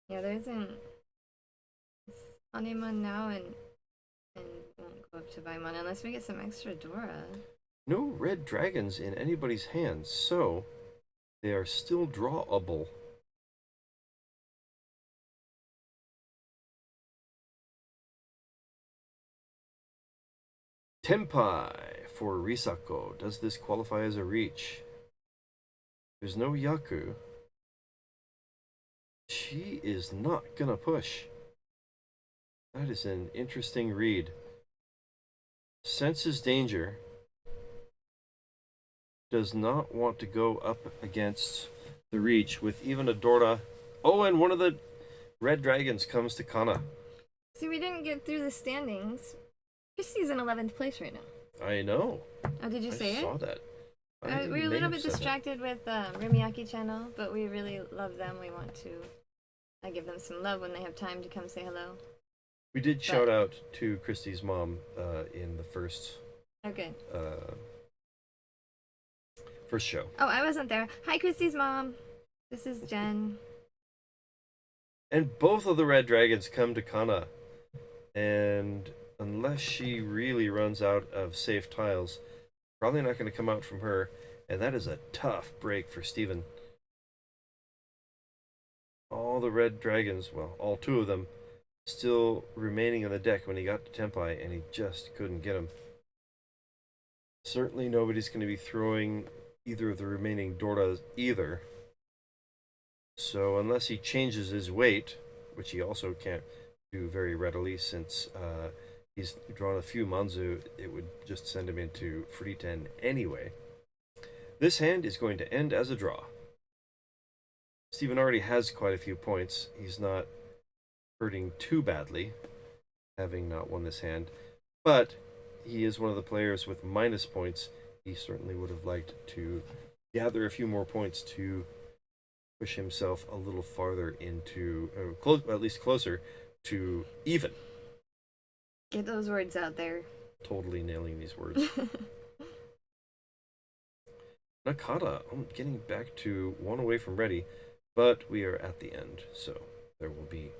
Yeah, there isn't. It's Hanemon now and won't go up to Baimon unless we get some extra Dora. No red dragons in anybody's hands, so they are still drawable. Tenpai for Risako. Does this qualify as a Riichi? There's no Yaku. She is not gonna push. That is an interesting read. Senses danger. Does not want to go up against the Riichi with even a Dora. Oh, and one of the red dragons comes to Kana. See, we didn't get through the standings. Christy's in 11th place right now. I know. Oh, did you say I it? saw that. We were a little bit distracted with Rumiaki channel, but we really love them. We want to give them some love when they have time to come say hello. We did shout out to Christy's mom in the first Okay. First show. Oh, I wasn't there. Hi, Christy's mom. This is Jenn. And both of the red dragons come to Kana. And unless she really runs out of safe tiles, probably not going to come out from her. And that is a tough break for Steven. All the red dragons, well, all 2 of them, still remaining on the deck when he got to Tenpai, and he just couldn't get them. Certainly nobody's going to be throwing either of the remaining Doras either. So unless he changes his weight, which he also can't do very readily since he's drawn a few Manzu, it would just send him into free 10 anyway. This hand is going to end as a draw. Steven already has quite a few points. He's not hurting too badly, having not won this hand. But he is one of the players with minus points. He certainly would have liked to gather a few more points to push himself a little farther into, at least closer to even. Get those words out there. Totally nailing these words. Nakada, I'm getting back to 1 away from ready, but we are at the end, so there will be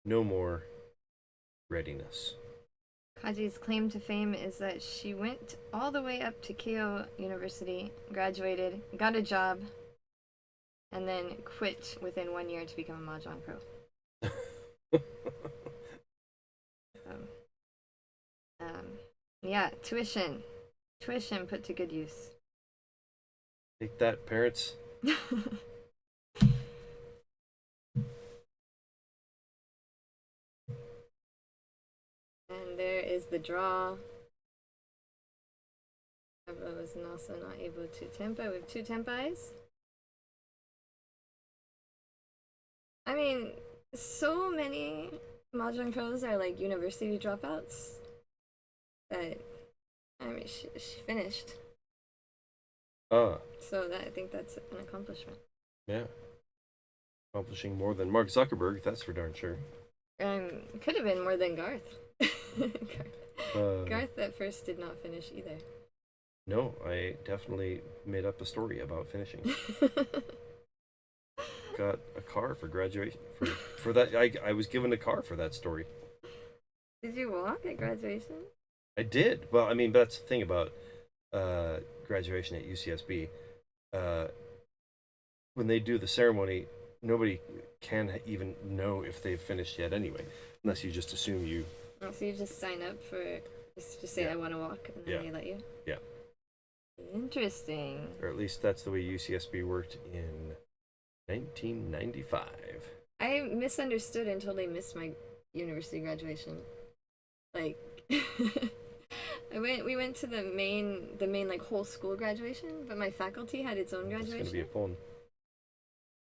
no more readiness. Kaji's claim to fame is that she went all the way up to Keio University, graduated, got a job, and then quit within 1 year to become a Mahjong pro. Yeah, tuition put to good use. Take that, parents. And there is the draw. Abril was also not able to Tenpai. We have 2 Tenpais. I mean, so many Mahjong pros are like university dropouts that, I mean, she finished. So I think that's an accomplishment. Yeah. Accomplishing more than Mark Zuckerberg, that's for darn sure. Could have been more than Garth. Garth at first did not finish either. No, I definitely made up a story about finishing. Got a car for graduation. For that, I was given a car for that story. Did you walk at graduation? I did. Well, I mean, that's the thing about graduation at UCSB. When they do the ceremony, nobody can even know if they've finished yet anyway, unless you just assume you. Oh, so you just sign up for just say Yeah. I want to walk, and then Yeah. they let you. Yeah. Interesting. Or at least that's the way UCSB worked in 1995. I misunderstood and totally missed my university graduation. Like, we went to the main like whole school graduation, but my faculty had its own It's graduation. going to be a poem.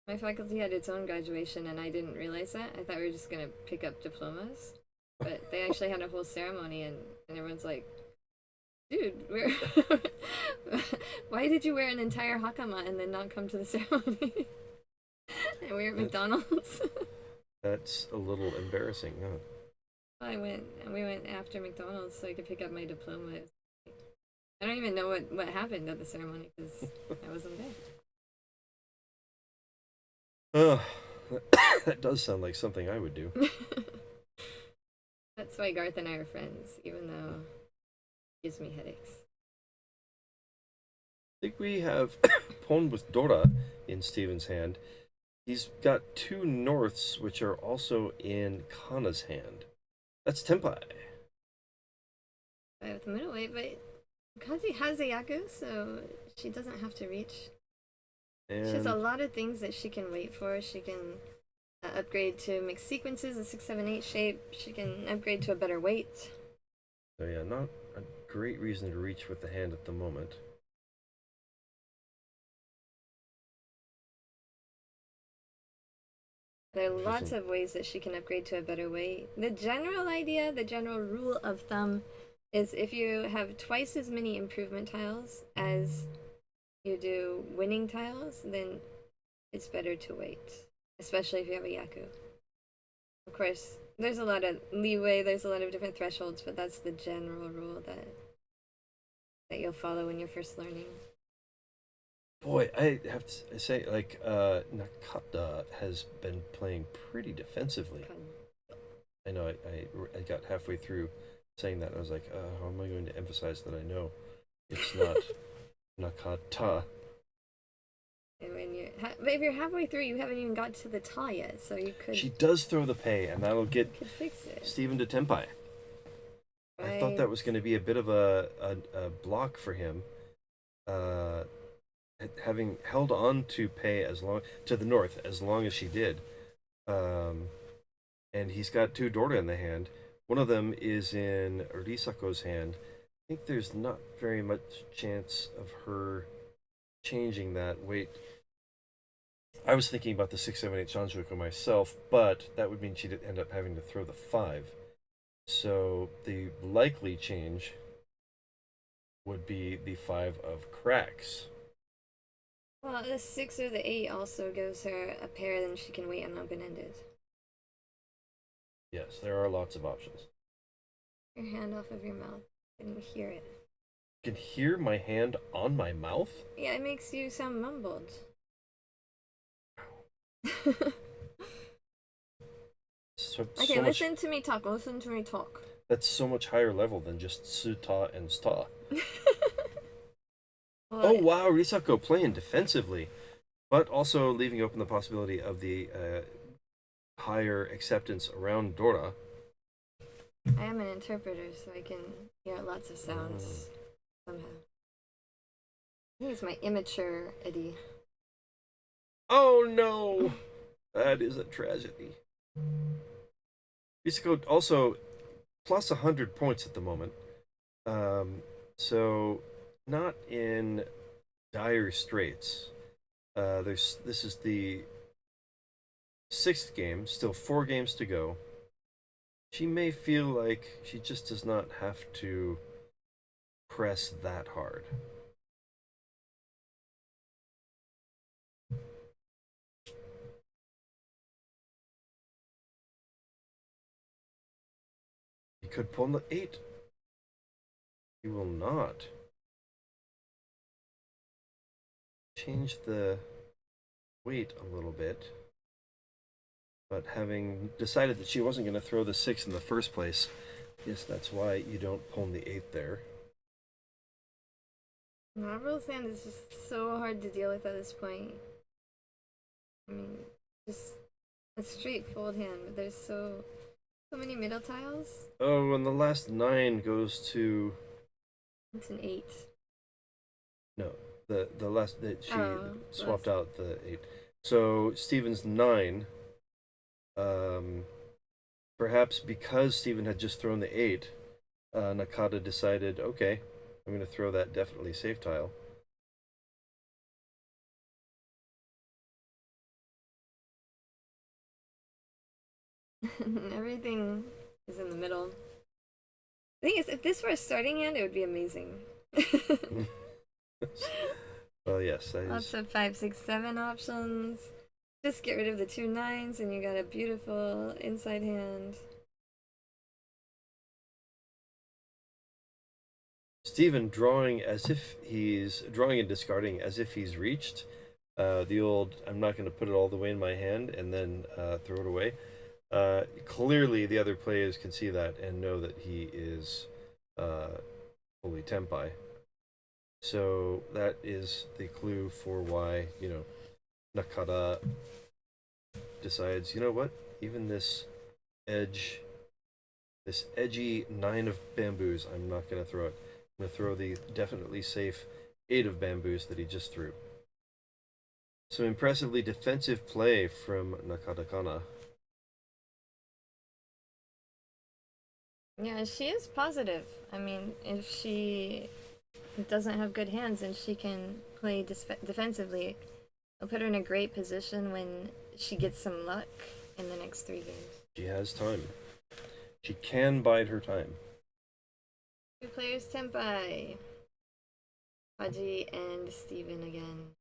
My faculty had its own graduation, and I didn't realize that. I thought we were just gonna pick up diplomas, but they actually had a whole ceremony, and everyone's like, "Dude, why did you wear an entire hakama and then not come to the ceremony?" And we were at McDonald's. That's a little embarrassing, huh? We went after McDonald's so I could pick up my diploma. I don't even know what happened at the ceremony because I wasn't there. That does sound like something I would do. That's why Garth and I are friends, even though it gives me headaches. I think we have Pon with Dora in Steven's hand. He's got two norths, which are also in Kana's hand. That's Tenpai. I have the middleweight, but Kaji has a Yaku, so she doesn't have to reach. And She has a lot of things that she can wait for. She can upgrade to mixed sequences, a 6, 7, 8 shape. She can upgrade to a better weight. so yeah, not a great reason to reach with the hand at the moment. There are lots of ways that she can upgrade to a better weight. The general idea, the general rule of thumb, is if you have twice as many improvement tiles as you do winning tiles, then it's better to wait, especially if you have a Yaku. Of course, there's a lot of leeway, there's a lot of different thresholds, but that's the general rule that you'll follow when you're first learning. Boy, I have to say, like, Nakada has been playing pretty defensively. I know I got halfway through saying that, and I was like, how am I going to emphasize that I know it's not Nakada? And when but if you're halfway through, you haven't even got to the ta yet, so you could She does throw the pay, and that'll get could fix it. Steven to Tenpai. I thought that was going to be a bit of a block for him, having held on to Pei to the north as long as she did, and he's got two Dora in the hand. One of them is in Risako's hand. I think there's not very much chance of her changing that. Wait, I was thinking about the 6, 7, 8 Sanjuku myself, but that would mean she'd end up having to throw the 5. So the likely change would be the 5 of cracks. Well, the 6 or the 8 also gives her a pair, then she can wait on open-ended. Yes, there are lots of options. Your hand off of your mouth and hear it. You can hear my hand on my mouth? Yeah, it makes you sound mumbled. Okay, listen to me talk. Listen to me talk. That's so much higher level than just Suta and Sta. Well, Oh wow, Risako playing defensively, but also leaving open the possibility of the higher acceptance around Dora. I am an interpreter, so I can hear lots of sounds somehow. I think it's my immature Eddie. Oh no! That is a tragedy. Risako also plus 100 points at the moment. So not in dire straits. This is the 6th game, still 4 games to go. She may feel like she just does not have to press that hard. He could pull the 8. He will not. Change the weight a little bit. But having decided that she wasn't going to throw the 6 in the first place, yes, that's why you don't pull the 8 there. Abril's hand is just so hard to deal with at this point. I mean, just a straight fold hand, but there's so many middle tiles. Oh, and the last 9 goes to It's an 8. no. The last that she Oh, swapped out the 8. So Steven's 9. Perhaps because Steven had just thrown the 8, Nakada decided, okay, I'm going to throw that definitely safe tile. Everything is in the middle. The thing is, if this were a starting hand, it would be amazing. Well, yes. Lots of 5, 6, 7 options. Just get rid of the 2 9s, and you got a beautiful inside hand. Steven drawing and discarding as if he's reached. The old, I'm not going to put it all the way in my hand and then throw it away. Clearly, the other players can see that and know that he is fully tempai. So that is the clue for why, Nakada decides, you know what? Even this edgy 9 of bamboos, I'm not going to throw it. I'm going to throw the definitely safe 8 of bamboos that he just threw. Some impressively defensive play from Nakada Kana. Yeah, she is positive. I mean, if she doesn't have good hands and she can play defensively, it'll put her in a great position when she gets some luck in the next 3 games. She has time. She can bide her time. 2 players tempai. Kaji and Steven again.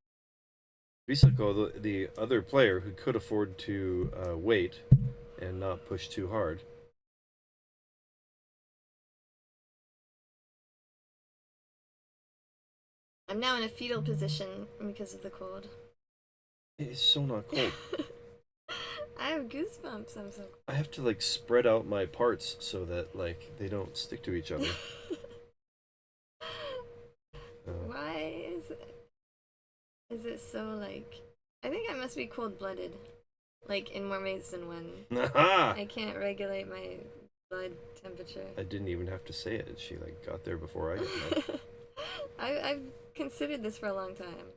Risako, the other player who could afford to wait and not push too hard. I'm now in a fetal position because of the cold. It is so not cold. I have goosebumps. I'm so cold. I have to spread out my parts so that they don't stick to each other. Why is it so I think I must be cold-blooded, in more ways than one. Aha! I can't regulate my blood temperature. I didn't even have to say it. She got there before I got there. I've considered this for a long time.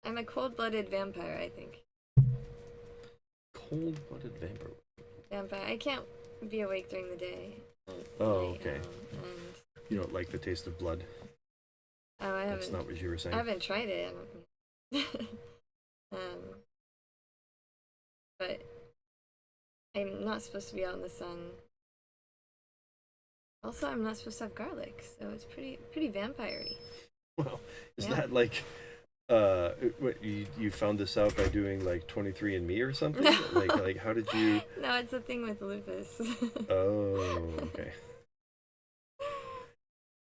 I'm a cold-blooded vampire, I think. Cold-blooded vampire. Vampire. I can't be awake during the day. Oh, okay. And You don't like the taste of blood? oh, I That's haven't. not what you were saying. I haven't tried it. But I'm not supposed to be out in the sun. Also, I'm not supposed to have garlic, so it's pretty vampire-y. Well, is Yeah. that what you found this out by doing 23andMe or something? How did you? No, it's a thing with lupus. Oh, okay.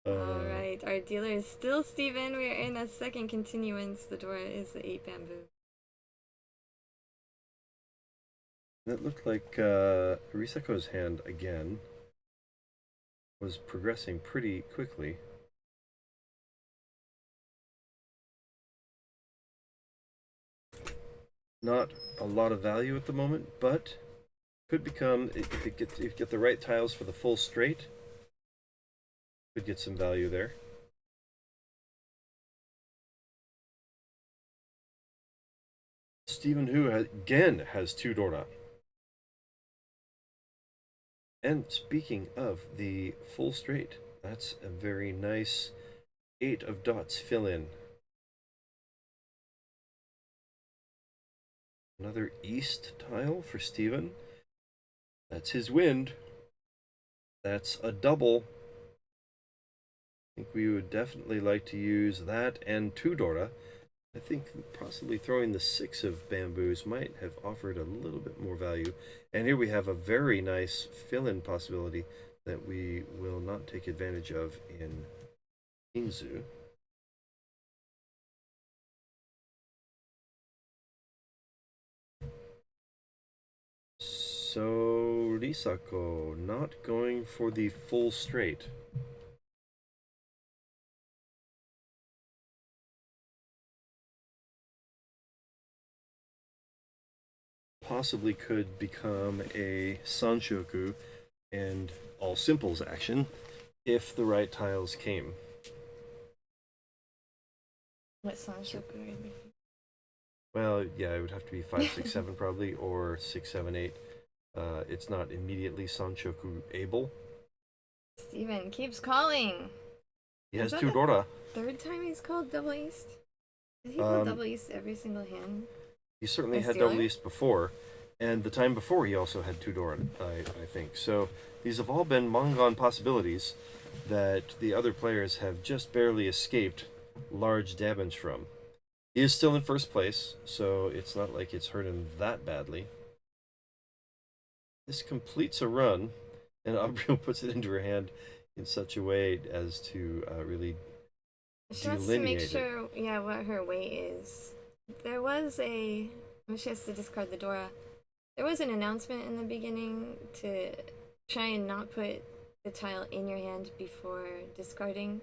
Alright, our dealer is still Steven. We are in a second continuance. The door is the 8 bamboo. That looked like Risako's hand again was progressing pretty quickly. Not a lot of value at the moment, but could become, if you get the right tiles for the full straight, could get some value there. Steven Hu again has 2 Dora. And speaking of the full straight, that's a very nice 8 of dots fill in. Another east tile for Steven. That's his wind. That's a double. I think we would definitely like to use that and 2 Dora. I think possibly throwing the 6 of bamboos might have offered a little bit more value. And here we have a very nice fill-in possibility that we will not take advantage of in Inzu. So Risako not going for the full straight. possibly could become a Sanshoku and all simples action if the right tiles came. What Sanshoku are you making? Well, yeah, it would have to be 5, 6, 7 probably, or 6, 7, 8. It's not immediately Sanshoku able. Steven keeps calling. He Is has that two the Dora. Third time he's called Double East? Did he call Double East every single hand? He certainly As had dealer? double East before, and the time before he also had two Dora, I think. So these have all been Mangan possibilities that the other players have just barely escaped large damage from. He is still in first place, so it's not like it's hurt him that badly. This completes a run, and Abril puts it into her hand in such a way as to really She wants to make delineate it. sure, yeah, what her weight is. There was when she has to discard the Dora, there was an announcement in the beginning to try and not put the tile in your hand before discarding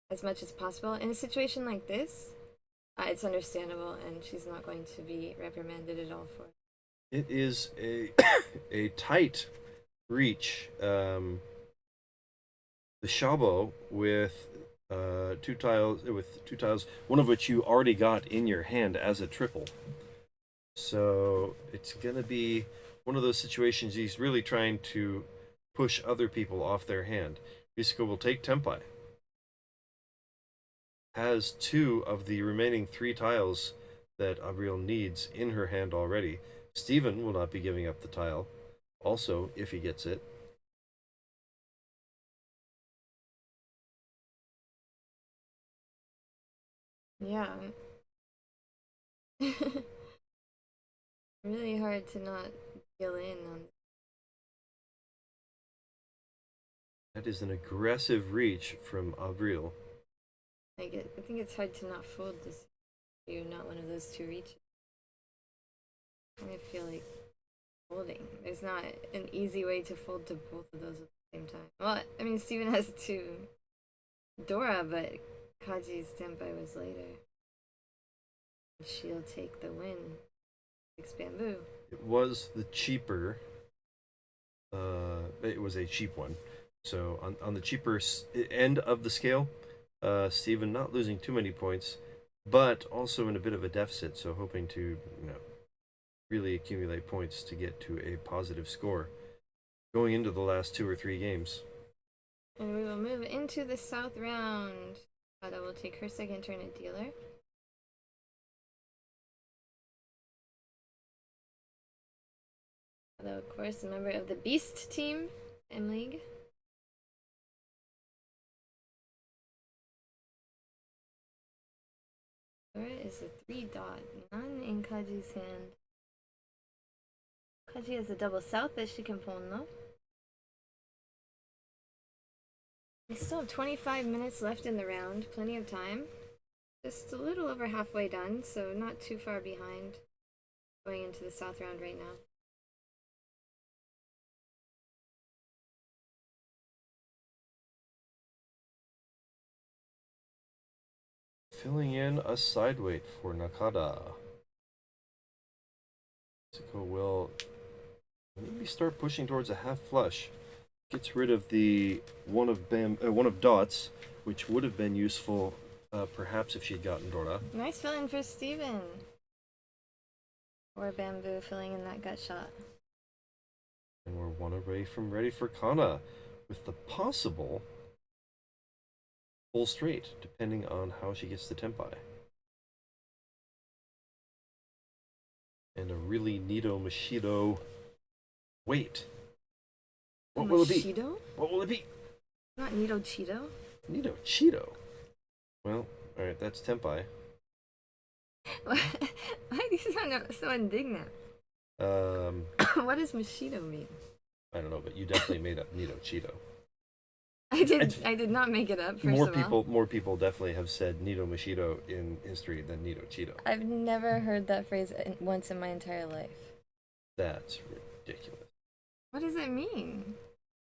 as much as possible. In a situation like this, it's understandable, and she's not going to be reprimanded at all for it. It is a tight reach. The Shabo with two tiles, one of which you already got in your hand as a triple. So it's gonna be one of those situations he's really trying to push other people off their hand. Risako will take Tempai. Has two of the remaining three tiles that Abril needs in her hand already. Steven will not be giving up the tile, also, if he gets it. Yeah. Really hard to not deal in on. That is an aggressive reach from Abril. I think it's hard to not fold this. You're not one of those two reaches. I feel like folding. There's not an easy way to fold to both of those at the same time. Well, I mean, Steven has two Dora, but Kaji's Tenpai was later. She'll take the win. 6 bamboo. It was the cheaper. It was a cheap one. So on the cheaper end of the scale, Steven not losing too many points, but also in a bit of a deficit. So hoping to really accumulate points to get to a positive score going into the last 2 or 3 games. And we will move into the south round. Nakada will take her second turn at dealer. Although, of course, a member of the Beast team, M-League. Where is the 3 dot? None in Kaji's hand. Kaji has a double south that she can pull, no? We still have 25 minutes left in the round, plenty of time. Just a little over halfway done, so not too far behind going into the south round right now. Filling in a side weight for Nakada. Risako will maybe start pushing towards a half flush. Gets rid of the one of dots, which would have been useful perhaps if she'd gotten Dora. Nice fill-in for Steven. Or bamboo filling in that gut shot. And we're one away from ready for Kana, with the possible full straight, depending on how she gets the Tenpai. And a really neato Mashido wait. What will it be? Cheeto? What will it be? Not Nito Cheeto? Neato Cheeto. Well, alright, that's Tenpai. Why do you sound so indignant? What does Mashido mean? I don't know, but you definitely made up Neato Cheeto. I did not make it up, first of all. More people definitely have said Neato Mashido in history than Neato Cheeto. I've never heard that phrase once in my entire life. That's ridiculous. What does it mean?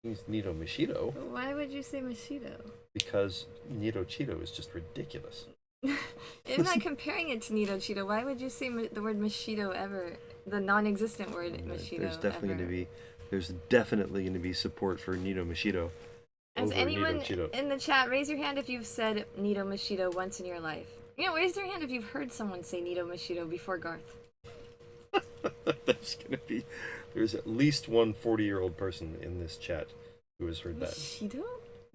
It means Neato Mashido Why would you say Mashido? because Neato Cheeto is just ridiculous. I'm not comparing it to Nito Cheeto. Why would you say the word Mashido ever the non-existent word Mashido. There's definitely going to be support for Nito Mashido. Has over anyone Nito Chido. in the chat raise your hand if you've said Nito Mashido once in your life? You know, raise your hand if you've heard someone say Nito Mashido before Garth. There's at least one 40-year-old person in this chat who has heard that. Mashido?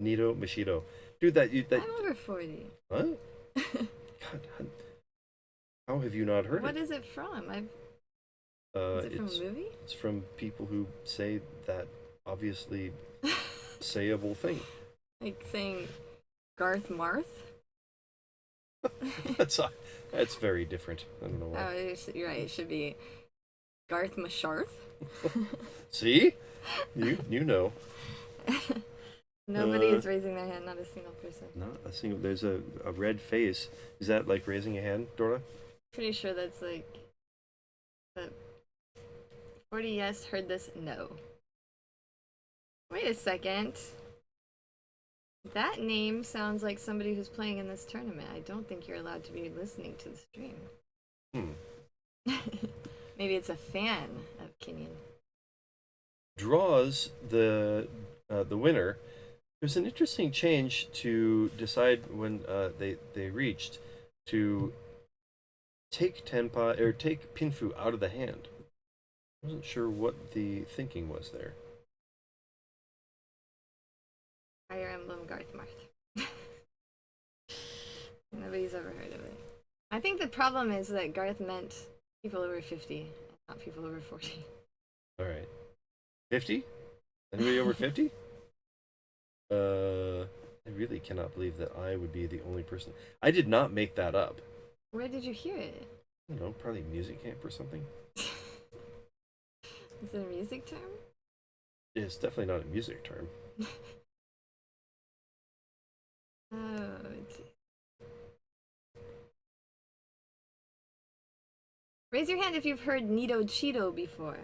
Nito Mashido. Dude, that I'm over 40. What? God, how have you not heard What it? is it from? Is it from a movie? It's from people who say that obviously sayable thing. Like saying Garth Marth? That's very different. I don't know why. Oh, you're right. It should be Garth Masharth. See? You know. Nobody is raising their hand, not a single person. Not a single. There's a red face. Is that like raising a hand, Dora? Pretty sure that's like the 40 yes, heard this no. Wait a second. That name sounds like somebody who's playing in this tournament. I don't think you're allowed to be listening to the stream. Maybe it's a fan of Kenyan. Draws the winner. There's an interesting change to decide when they reached to take tenpa or take pinfu out of the hand. I wasn't sure what the thinking was there. Fire Emblem Garth Marth. Nobody's ever heard of it. I think the problem is that Garth meant people over 50, not people over 40. All right. 50? Anybody over 50? I really cannot believe that I would be the only person. I did not make that up. Where did you hear it? I don't know, probably music camp or something. Is it a music term? It's definitely not a music term. Oh, raise your hand if you've heard Nito Cheeto before.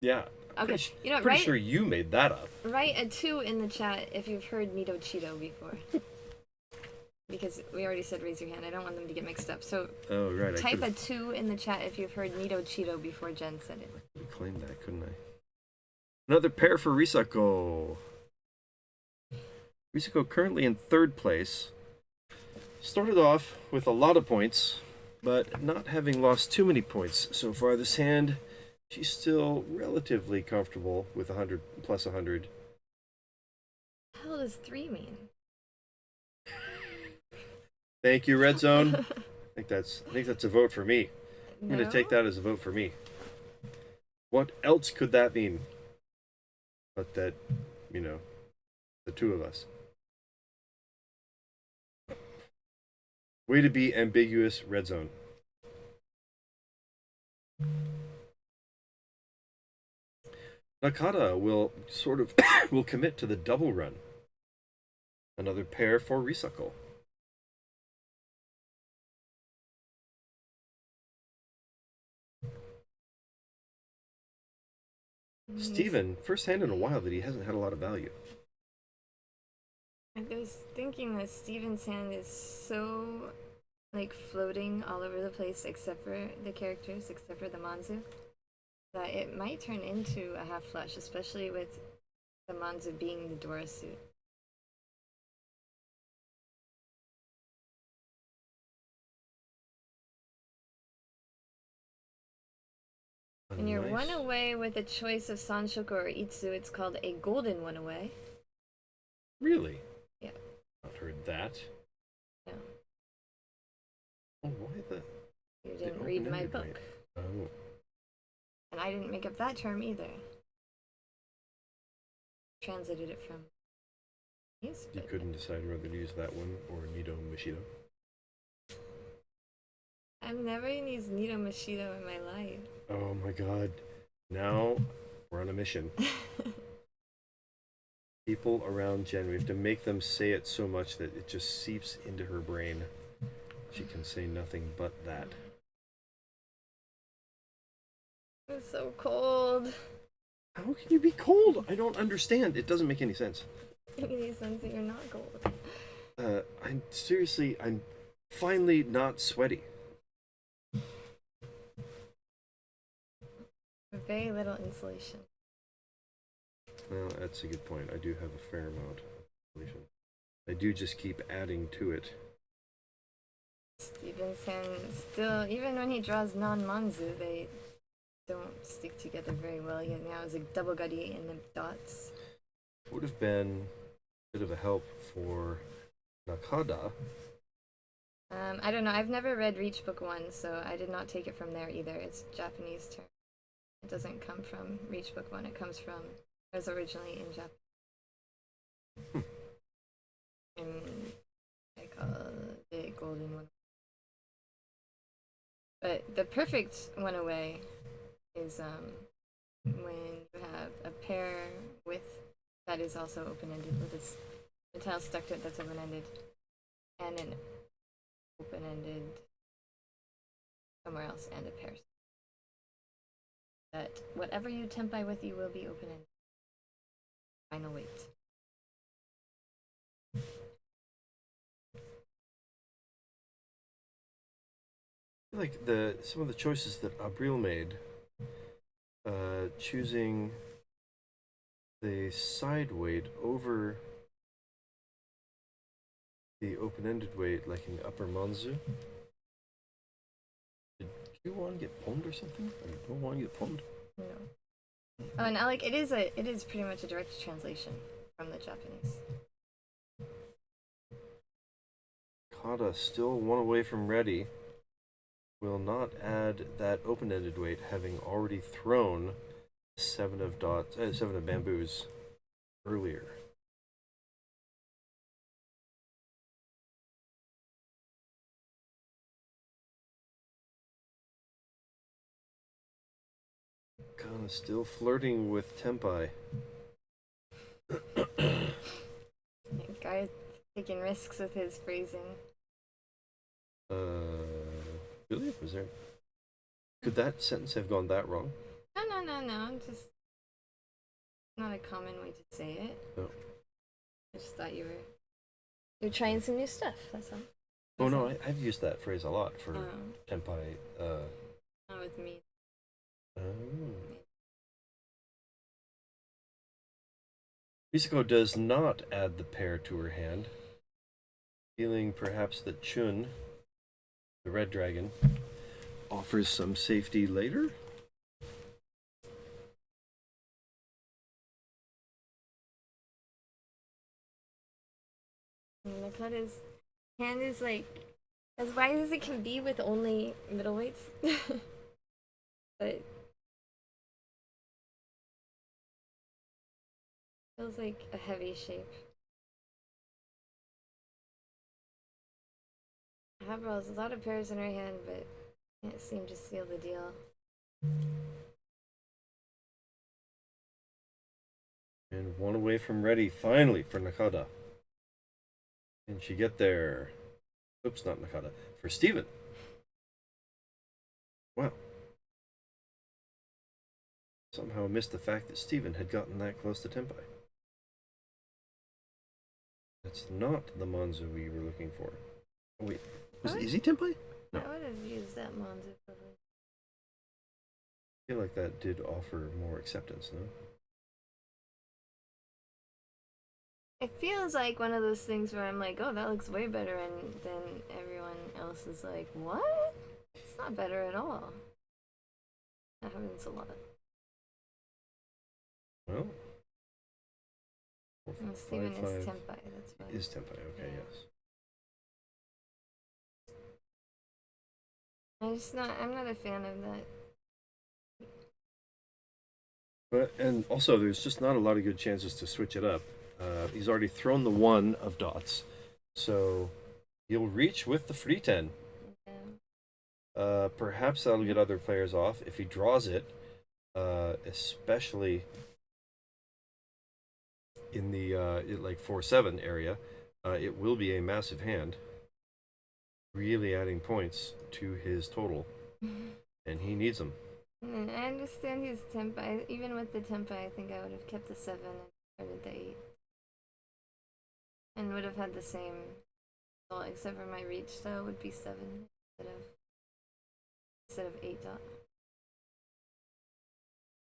Yeah. Okay, you know what, Pretty sure you made that up. Write a 2 in the chat if you've heard Nito Cheeto before. Because we already said raise your hand. I don't want them to get mixed up. So right. type a 2 in the chat if you've heard Nito Cheeto before Jen said it. I claimed that, couldn't I? Another pair for Risako. Risako currently in 3rd place. Started off with a lot of points, but not having lost too many points so far this hand, she's still relatively comfortable with 100 plus 100. What the hell does 3 mean? Thank you, Red Zone. I think that's a vote for me. I'm No? going to take that as a vote for me. What else could that mean? But that, the two of us. Way to be ambiguous, Red Zone. Nakada will will commit to the double run. Another pair for Risako. Steven, first hand in a while that he hasn't had a lot of value. I was thinking that Steven's hand is so like floating all over the place except for the characters, except for the Manzu, that it might turn into a half flush, especially with the Manzu being the Dora suit. And you're Nice. one away with a choice of Sanshoku or Itsu. It's called a golden one away. Really? Yeah. Not heard that. No. Oh, why the? You the didn't read my open-ended book. way? Oh. And I didn't make up that term either. Translated it from yes, You but couldn't decide whether to use that one or Nito Mashido. I've never used Nito Mashido in my life. Oh my god. Now we're on a mission. People around Jen, we have to make them say it so much that it just seeps into her brain. She can say nothing but that. It's so cold. How can you be cold? I don't understand. It doesn't make any sense. It makes sense that you're not cold. I'm finally not sweaty. very little insulation. Well, that's a good point. I do have a fair amount of insulation. I do just keep adding to it. Steven's hand still, even when he draws non-manzu, they don't stick together very well. He now has a double gutty in the dots. Would have been a bit of a help for Nakada. I don't know. I've never read Reach Book 1, so I did not take it from there either. It's Japanese term. It doesn't come from Reach Book 1. It comes from, it was originally in Japan. And I call it Golden One. But the perfect one away is when you have a pair with that is also open-ended, with a tile stuck to it that's open-ended, and an open-ended somewhere else, and a pair. That whatever you tempai with, you will be open-ended. Final weight. I feel like some of the choices that Abril made, choosing the side weight over the open-ended weight, like in the upper manzu. Did Q1 get pwned or something? Or don't want to get pwned? No. Oh, and Alec, it is pretty much a direct translation from the Japanese. Nakada still one away from ready. Will not add that open-ended weight, having already thrown 7 of bamboos earlier. Kana still flirting with Tempai. Garthe taking risks with his phrasing. Really? Was there? Could that sentence have gone that wrong? No. Just not a common way to say it. No. I just thought you're trying some new stuff. That's all. Oh no, I've used that phrase a lot for Tempai. Not with me. Risako does not add the pair to her hand, feeling perhaps that Chun, the red dragon, offers some safety later. Nakada's hand is like as wide as it can be with only middleweights. But feels like a heavy shape. Abril has a lot of pairs in her hand, but can't seem to seal the deal. And one away from ready, finally, for Nakada. Can she get there? Oops, not Nakada. For Steven. Wow. Somehow missed the fact that Steven had gotten that close to Tempai. That's not the Manzu we were looking for. Oh wait, was it Easy Tempai? No. I would have used that Monzu probably. I feel like that did offer more acceptance, no? It feels like one of those things where I'm like, oh, that looks way better, and then everyone else is like, what? It's not better at all. That happens a lot. Well, And Steven is Tempai, that's why. Is Tempai, okay, Yeah. yes. I'm not a fan of that. But, and also, there's just not a lot of good chances to switch it up. He's already thrown the 1 of dots, so he'll reach with the free 10. Yeah. Perhaps that'll get other players off if he draws it, especially in the like 4-7 area. It will be a massive hand, really adding points to his total, and he needs them. I understand his Tempai. Even with the Tempai, I think I would have kept the 7 and started the 8. And would have had the same result, except for my reach style would be 7 instead of 8 dot.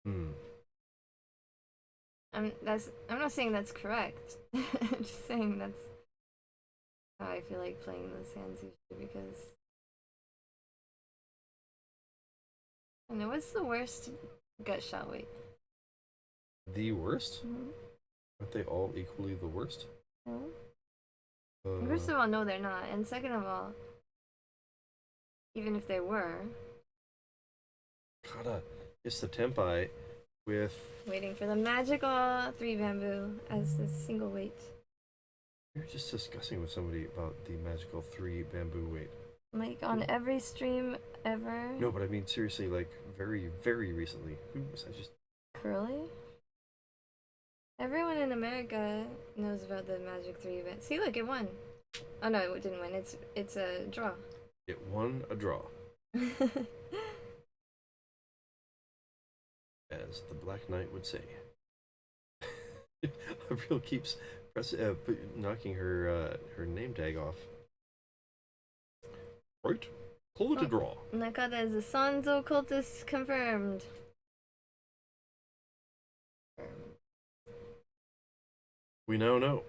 Hmm. I'm not saying that's correct. I'm just saying that's how I feel like playing those hands usually because. I know what's the worst gut shot weight? The worst? Mm-hmm. Aren't they all equally the worst? First of all, no, they're not, and second of all, even if they were, Kada, it's the Tempai with. waiting for the magical 3 bamboo as the single weight. We were just discussing with somebody about the magical 3 bamboo weight. Like on every stream ever. No, but I mean seriously, like very, very recently. Who was I just? Kurly? Everyone in America knows about the Magic 3 event. See, look, it won. Oh no, it didn't win. It's a draw. It won a draw, as the Black Knight would say. Abril keeps knocking her name tag off. Right, call it a draw. Nakada is a Sanzo cultist confirmed. We now know.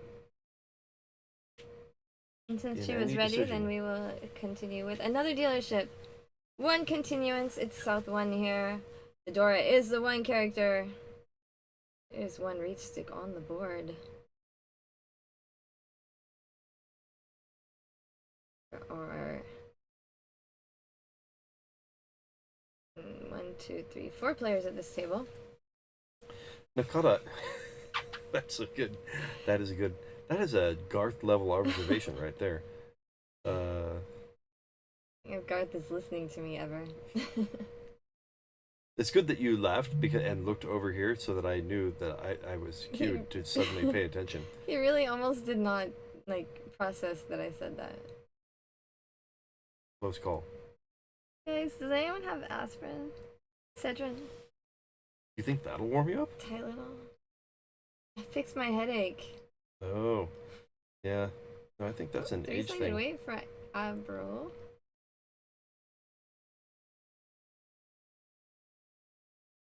And since In she was any ready, decision. then we will continue with another dealership. One continuance. It's South 1 here. Dora is the one character. There's one reach stick on the board. Or 1, 2, 3, 4 players at this table. Nakada. That's a good. That is a good. That is a Garth level observation right there. If Garth is listening to me ever. It's good that you laughed and looked over here so that I knew that I was cued to suddenly pay attention. He really almost did not process that I said that. Close call. Guys, does anyone have aspirin? Cedrin? You think that'll warm you up? Tylenol? I fixed my headache. Oh, yeah. No, I think that's an age I thing. wait for Abril. I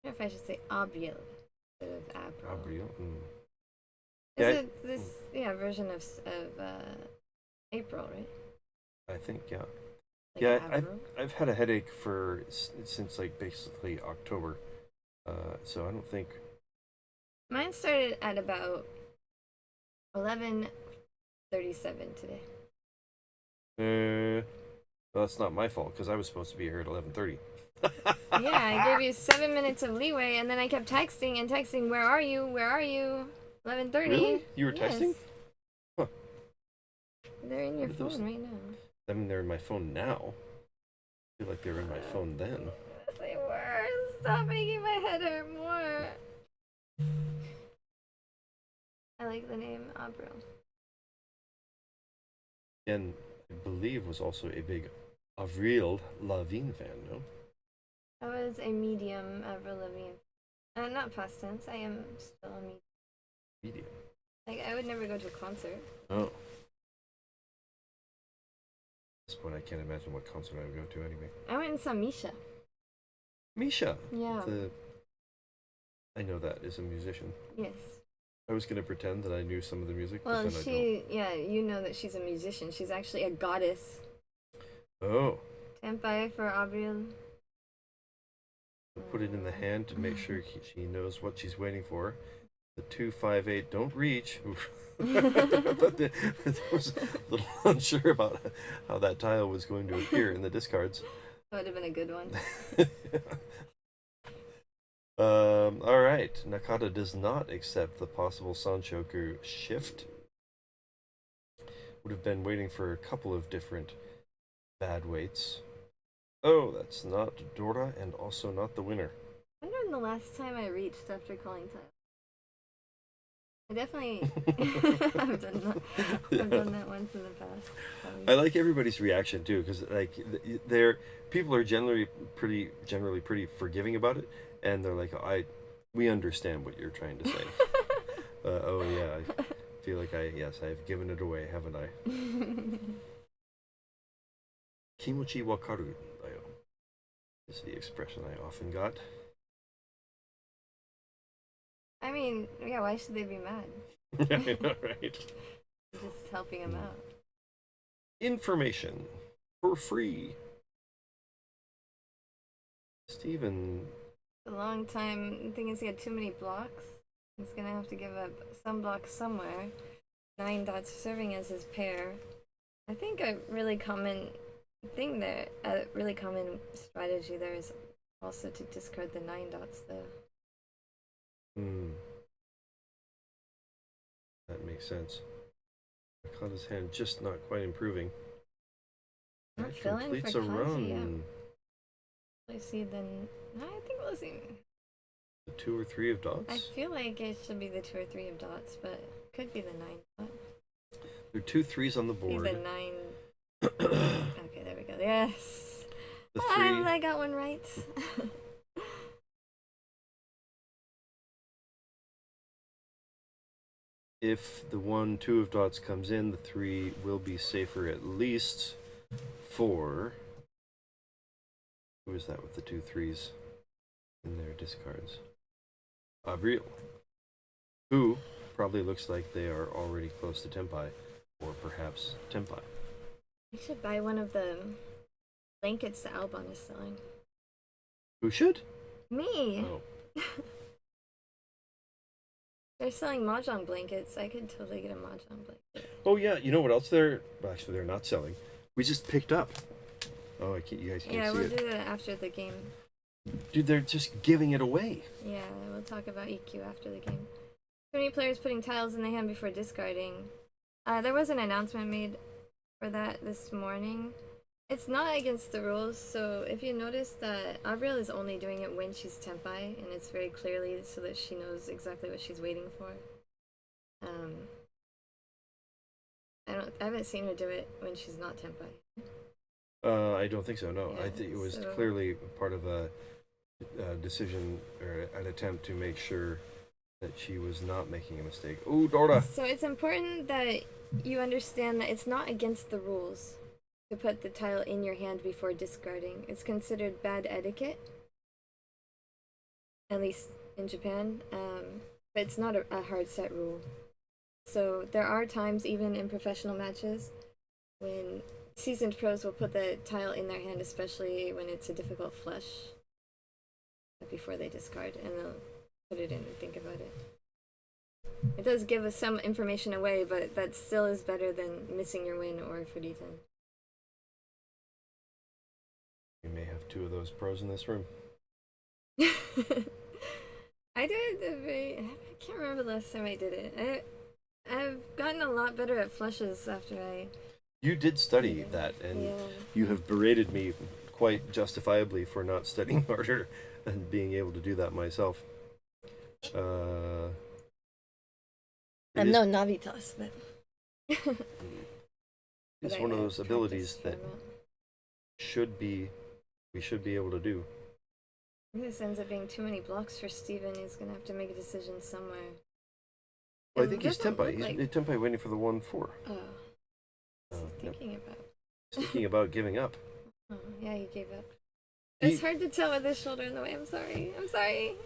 don't know if I should say Abril instead of Abril. Abril. Is Yeah, it this version of April, right? I think yeah. Like Yeah, Abril? I've had a headache since like basically October, so I don't think. Mine started at about 11:37 today. Well, that's not my fault because I was supposed to be here at 11:30. Yeah, I gave you 7 minutes of leeway, and then I kept texting and texting. Where are you? Where are you? 11:30. Really? You were Yes. texting? Huh. They're in your What are those? phone right now. I mean, they're in my phone now. I feel like they were in my phone then. Yes, they were. Stop making my head hurt more. I like the name Abril. And I believe was also a big Avril Lavigne fan, no? I was a medium Avril Lavigne. Not past tense. I am still a medium. Medium. Like, I would never go to a concert. Oh. At this point, I can't imagine what concert I would go to anyway. I went and saw Misha. Misha. Yeah. I know that is a musician. Yes. I was gonna pretend that I knew some of the music, Well, but then you know that she's a musician. She's actually a goddess. I don't. Oh. Tempai for Abril. Put it in the hand to make sure she knows what she's waiting for. The 258 don't reach. But I was a little unsure about how that tile was going to appear in the discards. That would have been a good one. All right. Nakada does not accept the possible Sanshoku shift. Would have been waiting for a couple of different bad weights. Oh, that's not Dora and also not the winner. I wonder when the last time I reached after calling time. I definitely I've done that once in the past. I like everybody's reaction too, because like people are generally pretty forgiving about it, and they're like, we understand what you're trying to say. Oh yeah, I feel like I've given it away, haven't I? Kimochi wakaru dayo is the expression I often got. I mean, yeah, why should they be mad? I know, right? Just helping him out. Information for free. Steven. A long time. The thing is, he had too many blocks. He's gonna have to give up some blocks somewhere. 9 dots serving as his pair. I think a really common thing there, a really common strategy there is also to discard the 9 dots, though. That makes sense. Nakada's hand just not quite improving. Not That filling for completes a Kaji, run. yeah. Let's see then. I think we'll see. The 2 or 3 of dots? I feel like it should be the 2 or 3 of dots, but could be the 9 dot. There are 2 3s on the Be board. the 9. Okay, there we go. Yes. The I got one right. If the 1 2 of dots comes in, the 3 will be safer at least for... Who is that with the 2 3s in their discards? Abril. Who probably looks like they are already close to Tenpai, or perhaps Tenpai. We should buy one of the blankets that Albon is selling. Who should? Me! Oh. They're selling mahjong blankets. I could totally get a mahjong blanket. Oh yeah, you know what else they're... Well, actually, they're not selling. We just picked up. Oh, you guys can't Yeah, see we'll it. do that after the game. Dude, they're just giving it away. Yeah, we'll talk about EQ after the game. Too many players putting tiles in the hand before discarding. There was an announcement made for that this morning. It's not against the rules, so if you notice that Abril is only doing it when she's Tenpai, and it's very clearly so that she knows exactly what she's waiting for. I haven't seen her do it when she's not Tenpai. I don't think so, no. Yeah, I think it was so- clearly part of a decision or an attempt to make sure that she was not making a mistake. Oh, Dora! So it's important that you understand that it's not against the rules to put the tile in your hand before discarding. It's considered bad etiquette, at least in Japan, but it's not a hard set rule. So there are times, even in professional matches, when seasoned pros will put the tile in their hand, especially when it's a difficult flush, before they discard, and they'll put it in and think about it. It does give us some information away, but that still is better than missing your win or furitan. We may have 2 of those pros in this room. I did I can't remember the last time I did it. I've gotten a lot better at flushes after I... You did study that, and Yeah. you have berated me quite justifiably for not studying harder and being able to do that myself. I'm no Navitas, but... It's but one of I those abilities practiced that for a we should be able to do. minute. This ends up being too many blocks for Steven. He's gonna have to make a decision somewhere. Well, I It think he's doesn't Tenpai. look He's like- Tenpai waiting for the 1 4. Oh. What's he Yep. thinking about? He's thinking about giving up. Oh, yeah, he gave up. He- It's hard to tell with his shoulder in the way. I'm sorry.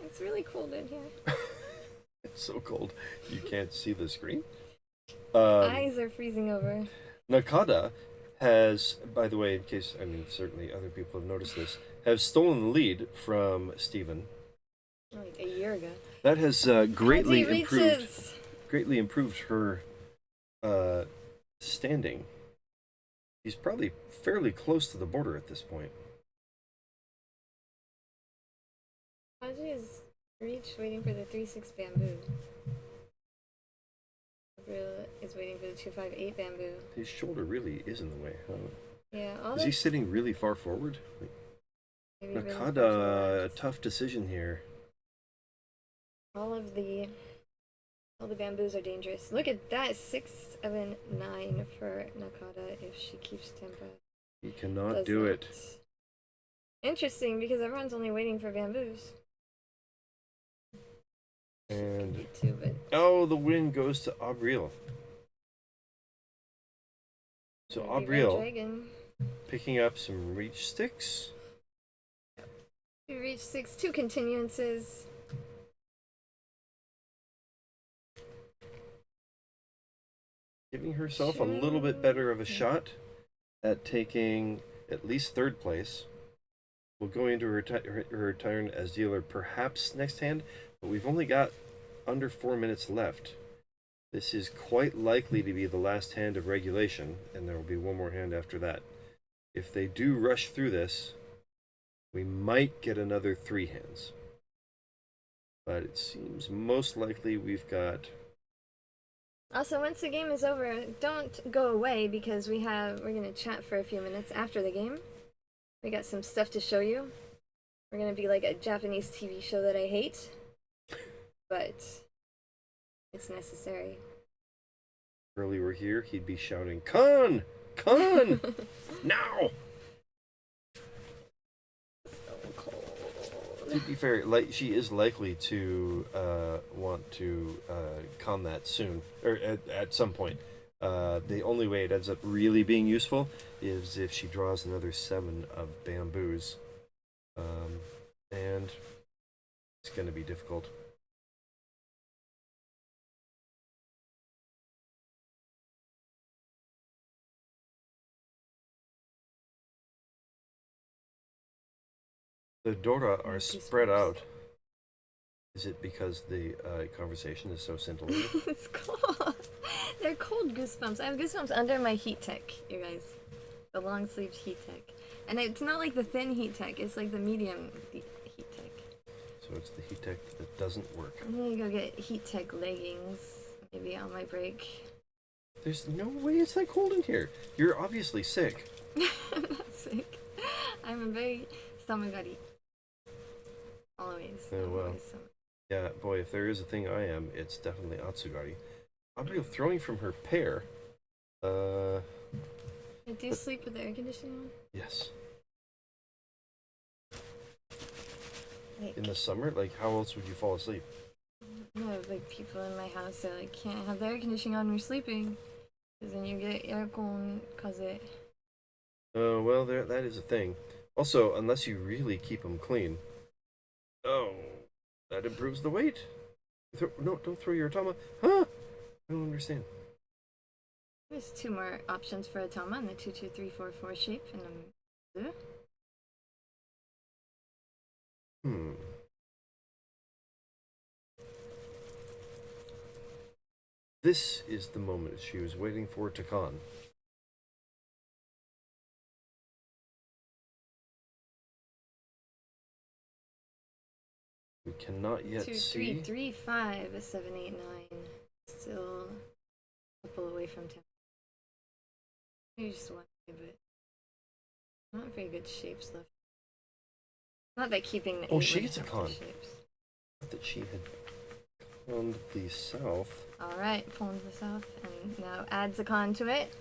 It's really cold in here. It's so cold you can't see the screen. Eyes are freezing over. Nakada has, by the way, in case, I mean, certainly other people have noticed this, have stolen the lead from Steven. Like a year ago. That has greatly Kaji improved reaches. her standing. He's probably fairly close to the border at this point. Kaji is Riichi waiting for the 3-6 bamboo. Abril is waiting for the 2-5-8 bamboo. His shoulder really is in the way. Huh? Yeah, all Is the he sitting really far forward? maybe really far to Nakada, the a left. tough decision here. All the bamboos are dangerous. Look at that, 6, 7, 9 for Nakada if she keeps tempo. He cannot Does do not. it. Interesting, because everyone's only waiting for bamboos. And Get to, but oh, the win goes to Abril. So maybe Red Abril Dragon. picking up some reach sticks. We reached 6, 2 continuances. giving herself a little bit better of a shot at taking at least third place. We'll go into her turn as dealer perhaps next hand, but we've only got under 4 minutes left. This is quite likely to be the last hand of regulation, and there will be one more hand after that. If they do rush through this, we might get another 3 hands. But it seems most likely we've got... Also, once the game is over, don't go away because we're gonna chat for a few minutes after the game. We got some stuff to show you. We're gonna be like a Japanese TV show that I hate, but it's necessary. If Kurly were here, he'd be shouting, "Con! Con! Now!" So cold. To be fair, she is likely to want to con that soon, or at some point. The only way it ends up really being useful is if she draws another 7 of bamboos, and it's going to be difficult. The Dora are spread out. Is it because the conversation is so scintillating? It's cold. They're cold goosebumps. I have goosebumps under my heat tech, you guys. The long sleeved heat tech. And it's not like the thin heat tech, it's like the medium heat tech. So it's the heat tech that doesn't work. I'm gonna go get heat tech leggings, maybe on my break. There's no way it's that cold in here. You're obviously sick. I'm not sick. I'm a very samagari. Always. Oh, well. Always Yeah, boy, if there is a thing I am, it's definitely Atsugari. Abril throwing from her pair. Do you sleep with the air conditioning on? Yes. Like, In the summer, like, how else would you fall asleep? no, like people in my house that like can't have the air conditioning on when you're sleeping, because then you get aircon kaze. Oh, well, that is a thing. Also, unless you really keep them clean. Oh, that improves the weight. No, don't throw your Atama. Huh? I don't understand. There's 2 more options for Atama in the 2-2-3-4-4 shape, and This is the moment she was waiting for to con. We cannot yet 2, see. 3, 3, 5, 7, 8, 9. Still a couple away from 10. Maybe just 1, but not very good shapes left. Not that keeping the 8 She would gets a help con. the shapes. I thought she had conned the south. Alright, pulling this off, and now adds a con to it.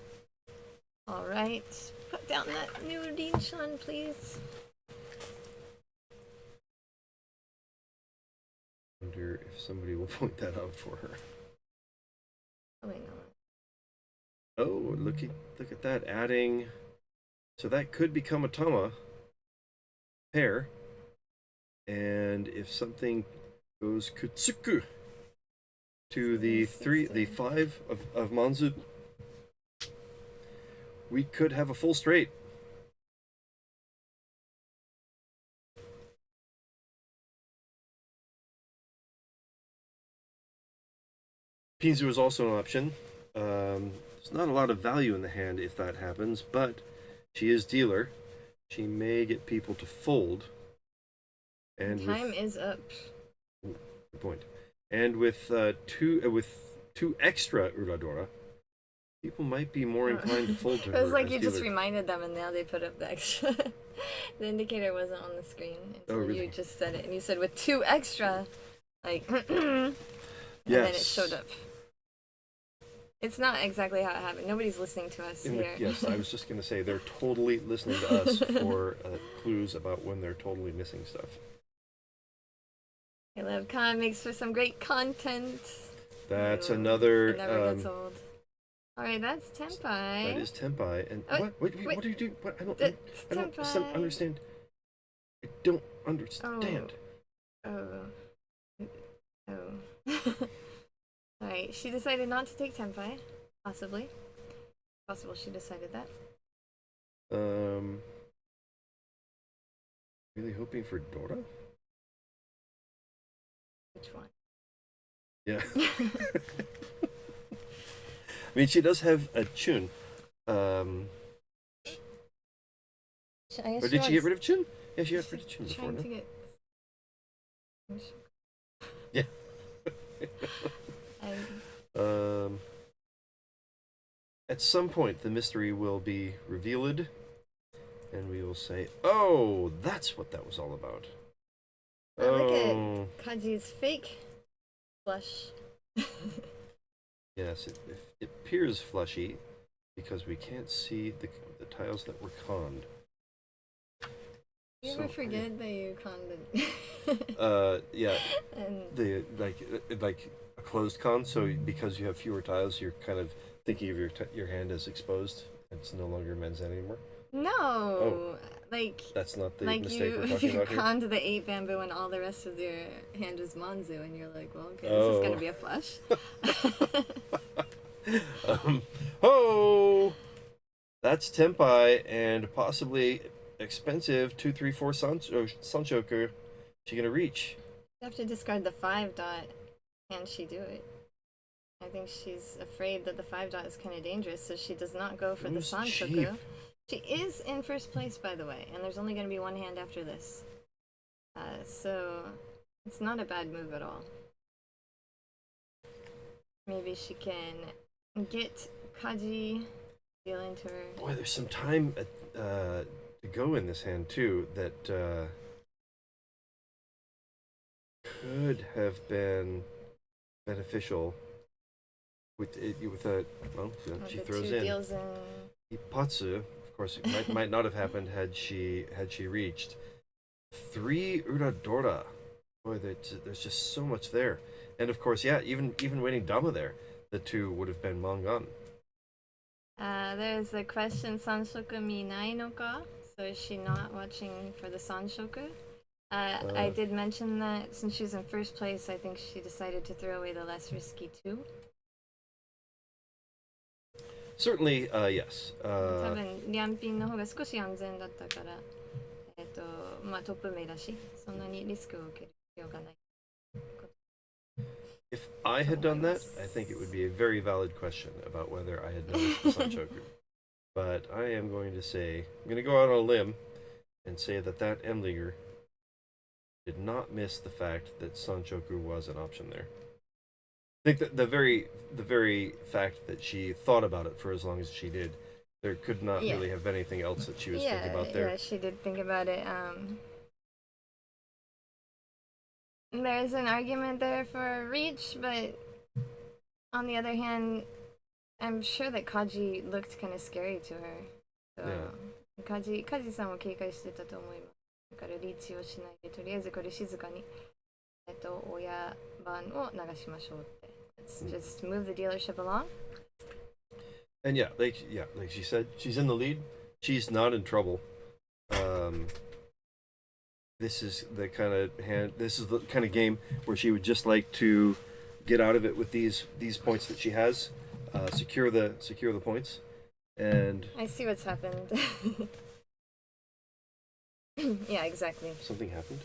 Alright, put down that new Rodino, please. Wonder if somebody will point that out for her. Probably not. Oh, look at that, adding. So that could become a Tama pair. And if something goes Kutsuku to the 5 of Manzu, we could have a full straight. Pinzu is also an option. There's not a lot of value in the hand if that happens, but she is dealer. She may get people to fold. And Time is up. Good point. And with two extra Uradora, people might be more inclined to fold to her. It was like as you just dealer. reminded them, and now they put up the extra. The indicator wasn't on the screen until really? you just said it, and you said with 2 extra, like, and Yes. then it showed up. It's not exactly how it happened. Nobody's listening to us here. Yes, I was just going to say they're totally listening to us for clues about when they're totally missing stuff. I love comics for some great content. That's Ooh, another. It never gets old. Alright, that's Tenpai. That is Tenpai. And Oh, what? Wait, wait. what are you doing? What? I don't Tenpai. understand. I don't understand. Oh. Alright, she decided not to take Tenpai. Possibly. Possible she decided that. Really hoping for Dora? Which one? Yeah. I mean, she does have a Chun. I guess Or did she get rid of Chun? Yeah, she got rid of Chun before, trying no? to get... Yeah. I... At some point, the mystery will be revealed, and we will say, "Oh, that's what that was all about." Oh, look Oh, at Kaji's fake blush. yes, it appears fleshy because we can't see the tiles that were conned. You So- ever forget that you conded? Yeah, And the like a closed con. So because you have fewer tiles, you're kind of thinking of your hand as exposed. It's no longer men's hand anymore. no, like That's not the like mistake we're you talking about here. conned the 8 bamboo and all the rest of your hand is manzu, and you're like, well, okay, this is gonna be a flush. Oh, that's Tenpai and possibly expensive 2-3-4 Sanchoku. She gonna reach? You have to discard the 5 dot. Can she do it? I think she's afraid that the 5 dot is kind of dangerous, so she does not go for the Who's Sanchoku. cheap? She is in first place, by the way, and there's only going to be one hand after this. So it's not a bad move at all. Maybe she can get Kaji, deal into her. Boy, there's some time to go in this hand too that could have been beneficial with a well. She The throws 2 in deals in. Ipatsu. Of course, it might not have happened had she reached 3 Uradora. Boy, there's just so much there, and of course, yeah, even waiting Dama there, the 2 would have been Mangan. There's a question, Sanshoku minai no ka? So is she not watching for the Sanshoku? I did mention that since she's in first place, I think she decided to throw away the less risky 2. Certainly, yes. 多分リャンピンの方が少し安全だったからまあトップ名だしそんなにリスクを受ける必要がない If I had done that, I think it would be a very valid question about whether I had noticed the Sanchoku. But I am going to say, I'm going to go out on a limb and say that Emlinger did not miss the fact that Sanchoku was an option there. I think that the very fact that she thought about it for as long as she did, there could not really have been anything else that she was thinking about there. Yeah, she did think about it. There's an argument there for reach, but on the other hand, I'm sure that Kaji looked kind of scary to her. So, Yeah. Kaji さんも警戒してたと思います。だからリーチをしないで、とりあえずこれ静かに親番を流しましょうって。Let's just move the dealership along. And like she said, she's in the lead. She's not in trouble. This is the kind of hand. This is the kind of game where she would just like to get out of it with these points that she has, secure the points, and I see what's happened. Yeah, exactly. something happened.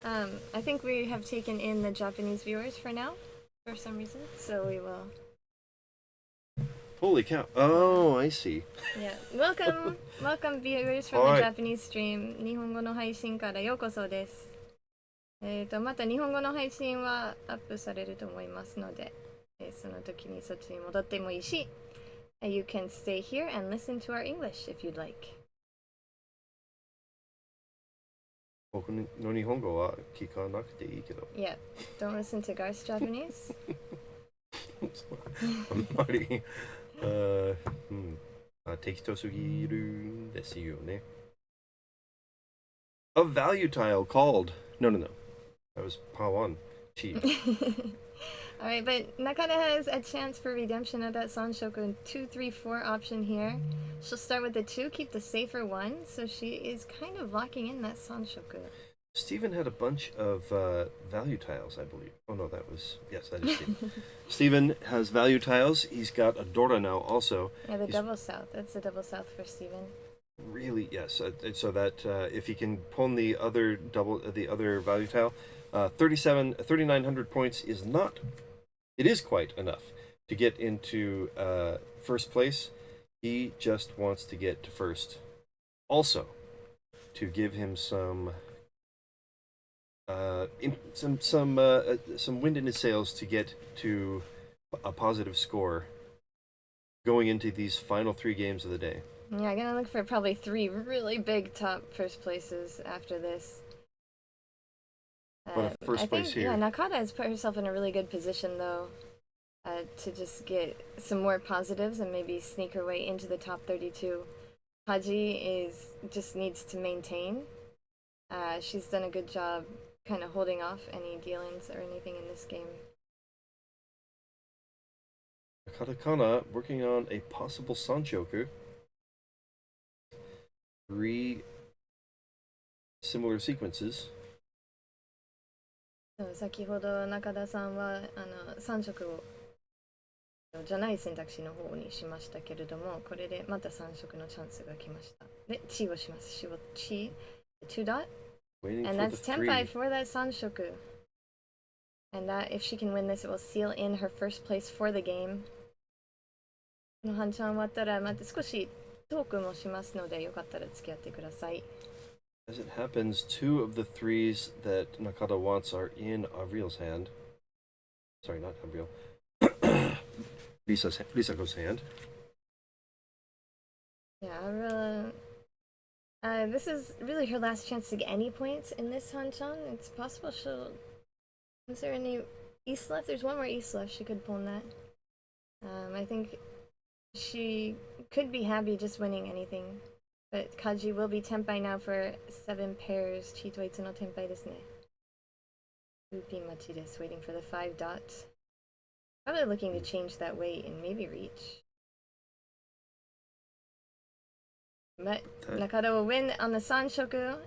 I think we have taken in the Japanese viewers for now, for some reason. So we will. Holy cow! Oh, I see. Yeah, welcome viewers from the Japanese stream. 日本語の配信からようこそです。また日本語の配信はアップされると思いますので、その時にそっちに戻ってもいいし、you can stay here and listen to our English if you'd like. 僕の日本語は聞かなくていいけど。Yeah, don't listen to Garth's Japanese. あんまり適当すぎるんですよね。A value tile called. No. That was Pawan. Chee. Alright, but Nakada has a chance for redemption of that Sanshoku 2-3-4 option here. She'll start with the 2, keep the safer 1, so she is kind of locking in that Sanshoku. Steven had a bunch of value tiles, I believe. Oh no, that is Steven. Steven has value tiles. He's got a Dora now also. Yeah, the He's double south. That's the double south for Steven. really, yes. So that if he can pawn the other value tile, 3,900 points is not. It is quite enough to get into first place. He just wants to get to first. Also, to give him some wind in his sails to get to a positive score going into these final 3 games of the day. Yeah, I'm gonna look for probably 3 really big top first places after this. But a first place here. Yeah, Nakada has put herself in a really good position though, to just get some more positives and maybe sneak her way into the top 32. Kaji just needs to maintain. She's done a good job kind of holding off any dealings or anything in this game. Kana working on a possible Sanchoku. 3 similar sequences. 先ほど中田さんは3色をじゃない選択肢の方にしましたけれども、これでまた3色のチャンスが来ました。で、チーをします。チー、2 dot. Waiting And for that's the 10 3. for that Sanshoku. And that, if she can win this, it will seal in her first place for the game. この半チャン終わったら、また少しトークもしますので、よかったら付き合ってください。As it happens, 2 of the 3s that Nakada wants are in Avril's hand. Sorry, not Abril. Risako's hand. Yeah, Abril. This is really her last chance to get any points in this Hanchan. It's possible she'll. Is there any east left? There's one more east left. She could pull that. I think she could be happy just winning anything. But Kaji will be tenpai now for 7 pairs. Chee to itsu no tenpai desu ne. Upin machi desu, waiting for the 5 dots. Probably looking to change that weight and maybe reach. But Nakada will win on the Sanshoku.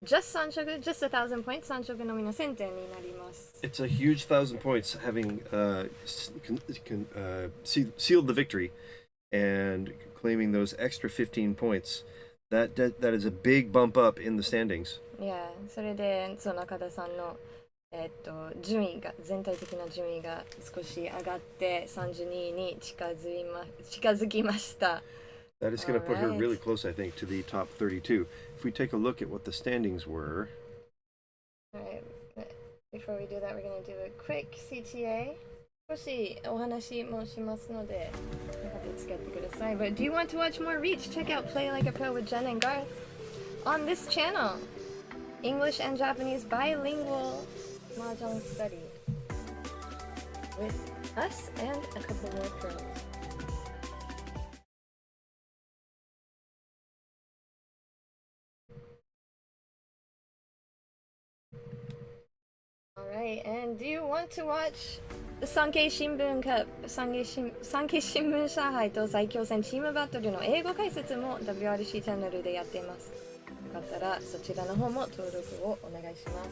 Just Sanshoku, just 1,000 points. Sanshoku no mi no senten ni narimasu. It's a huge 1,000 points, having sealed the victory and claiming those extra 15 points. That is a big bump up in the standings. Yeah, それで中田さんの順位が全体的な順位が少し上がって32位に近づきました。That is going to put her really close, I think, to the top 32. If we take a look at what the standings were. Alright, before we do that, we're going to do a quick CTA. 少しお話もしますので、よかったら付き合ってください。But do you want to watch more Reach? Check out Play Like a Pro with Jenn and Garth on this channel. English and Japanese bilingual mahjong study with us and a couple more pros. Alright, and do you want to watch the Sankei Shimbun Cup, Sankei Shimbun Shanghai と最強戦チームバトルの英語解説も WRC チャンネルでやっています。よかったらそちらの方も登録をお願いします。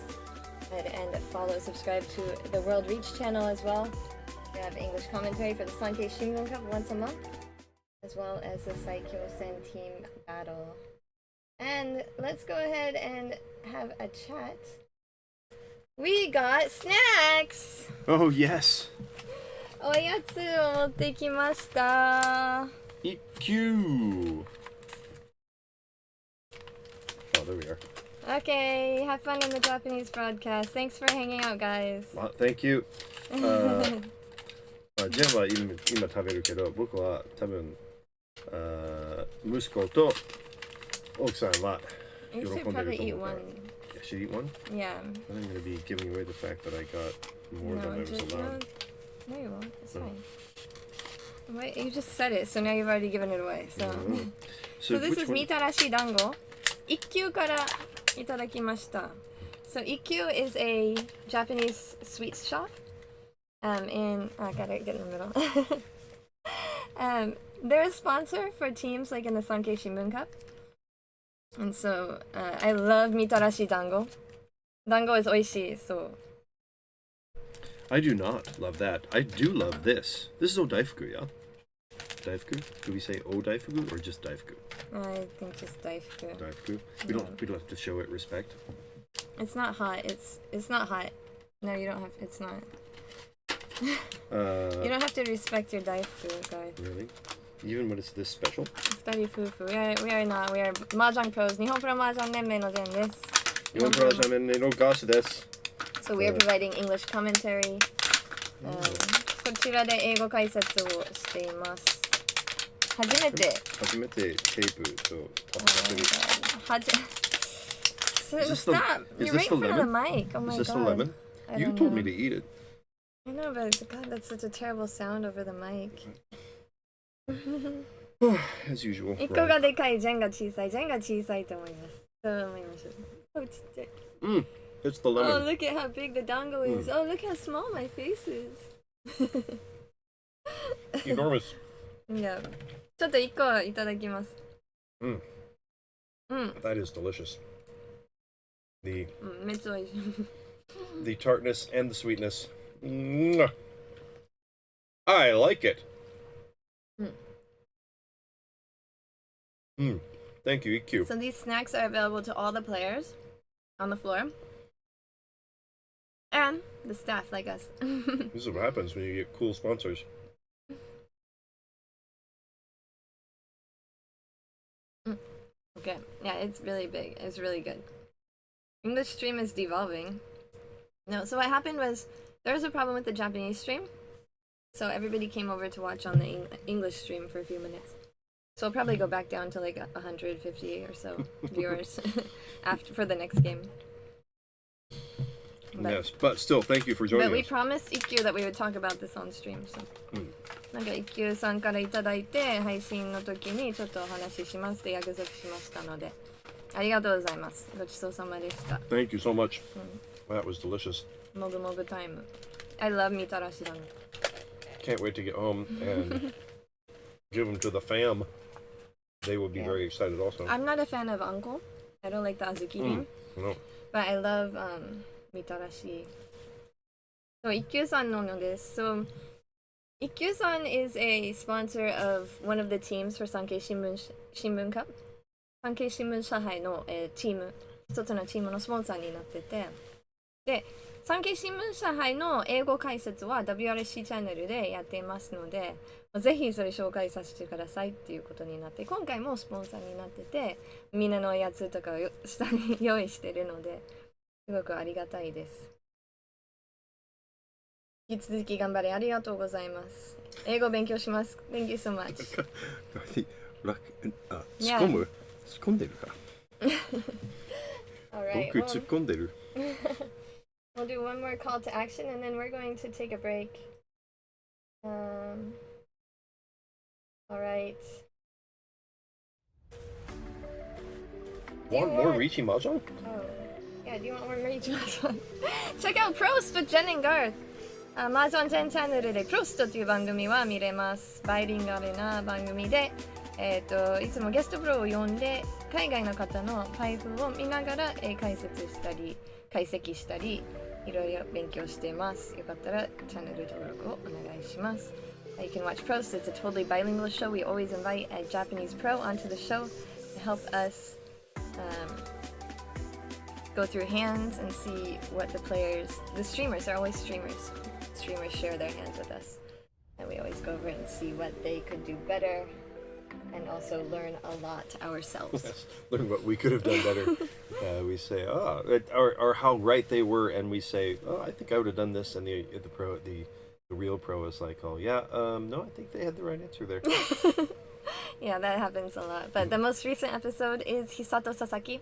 And follow, subscribe to the World Reach channel as well. We have English commentary for the Sankei Shimbun Cup once a month, as well as the Saikyo-sen team battle. And let's go ahead and have a chat. We got snacks! Oh, yes. おやつを持ってきました。EQ. Oh, there we are. Okay, have fun in the Japanese broadcast. Thanks for hanging out, guys. Thank you. ジェンは今食べるけど、僕は多分息子と奥さんは喜ん You で should ると probably 思 eat うから。one. I should eat one? Yeah. I'm going to be giving away the fact that I got more than I was allowed. No, you won't. It's fine. Wait, you just said it, so now you've already given it away. So, so this is mitarashi dango. Ikkyu kara itadakimashita. So Ikkyu is a Japanese sweets shop. I gotta get in the middle. They're a sponsor for teams like in the Sankei Shimbun Cup. And so I love mitarashi dango. Dango is oishii, so. I do not love that. I do love this. This is odaifuku, yeah? Daifuku? Do we say odaifuku or just daifuku? I think just daifuku. Daifuku. We don't have to show it respect. It's not hot. It's not hot. No, you don't have. It's not. You don't have to respect your daifuku, guys. Really? Even when it's this special? 二人夫婦 we are not. We are 麻雀 pros. 日本プロ麻雀連盟のジェンです。 So we are providing English commentary. こちらで英語解説をしています。初めてテープと Stop! You're right in front of the mic. Oh my god. Is this the lemon? You told me to eat it. I know, but God, that's such a terrible sound over the mic. As usual. 1個がでかい、ジェンが小さい、ジェンが小さいと思います。そう思いましょう。ちっちゃい。It's the lemon. Oh, look at how big the dango is. Oh, look how small my face is. Enormous. Yeah. ちょっと1個いただきます。That is delicious. The めっちゃ美味しい。the tartness and the sweetness. I like it. Thank you, EQ. So these snacks are available to all the players on the floor. And the staff like us. This is what happens when you get cool sponsors. Okay, yeah, it's really big. It's really good. English stream is devolving. No, so what happened was there was a problem with the Japanese stream. So everybody came over to watch on the English stream for a few minutes. So we'll probably go back down to like 150 or so viewers for the next game. Yes, but still, thank you for joining But we us. promised Ikkyu that we would talk about this on stream. So. なんかIkkyuさんからいただいて配信の時にちょっとお話ししますって約束しましたのでありがとうございます。ごちそうさまでした。Thank you so much. That was delicious. もぐもぐタイム。I love みたらしだね。Can't wait to get home and give them to the fam. They will be very excited also. I'm not a fan of uncle. I don't like the azuki game. No. But I love みたらし。そう、一休さんのです。So, 一休さん is a sponsor of one of the teams for 産経新聞カップ。産経新聞社杯の、チーム、一つのチームのスポンサーになってて。で、産経新聞社杯の英語解説は WRC チャンネルでやっていますので、ぜひそれ紹介させてくださいっていうことになって、今回もスポンサーになってて、みんなのおやつとかを下に用意してるので、すごくありがたいです。引き続き頑張れありがとうございます。英語勉強します。Thank you so much. 突っ込んでるから。僕突っ込んでる。We'll do one more call to action and then we're going to take a break. Alright. Want more Riichi Mahjong? Oh. Yeah, do you want more Riichi Mahjong? Check out Prost with Jenn and Garth! マージョンジェンチャンネルで Prost という番組は見れます。バイリンガルな番組で、いつもゲストプロを呼んで海外の方のパイプを見ながら、解説したり解析したりいろいろ勉強しています。よかったらチャンネル登録をお願いします。You can watch Prost. It's a totally bilingual show. We always invite a Japanese pro onto the show to help us go through hands and see what the streamers are always streamers. Streamers share their hands with us. And we always go over and see what they could do better and also learn a lot ourselves. Yes, learn what we could have done better. We say, or how right they were, and we say, I think I would have done this, and the real pro is like, no, I think they had the right answer there. Yeah, that happens a lot. But the most recent episode is Hisato Sasaki.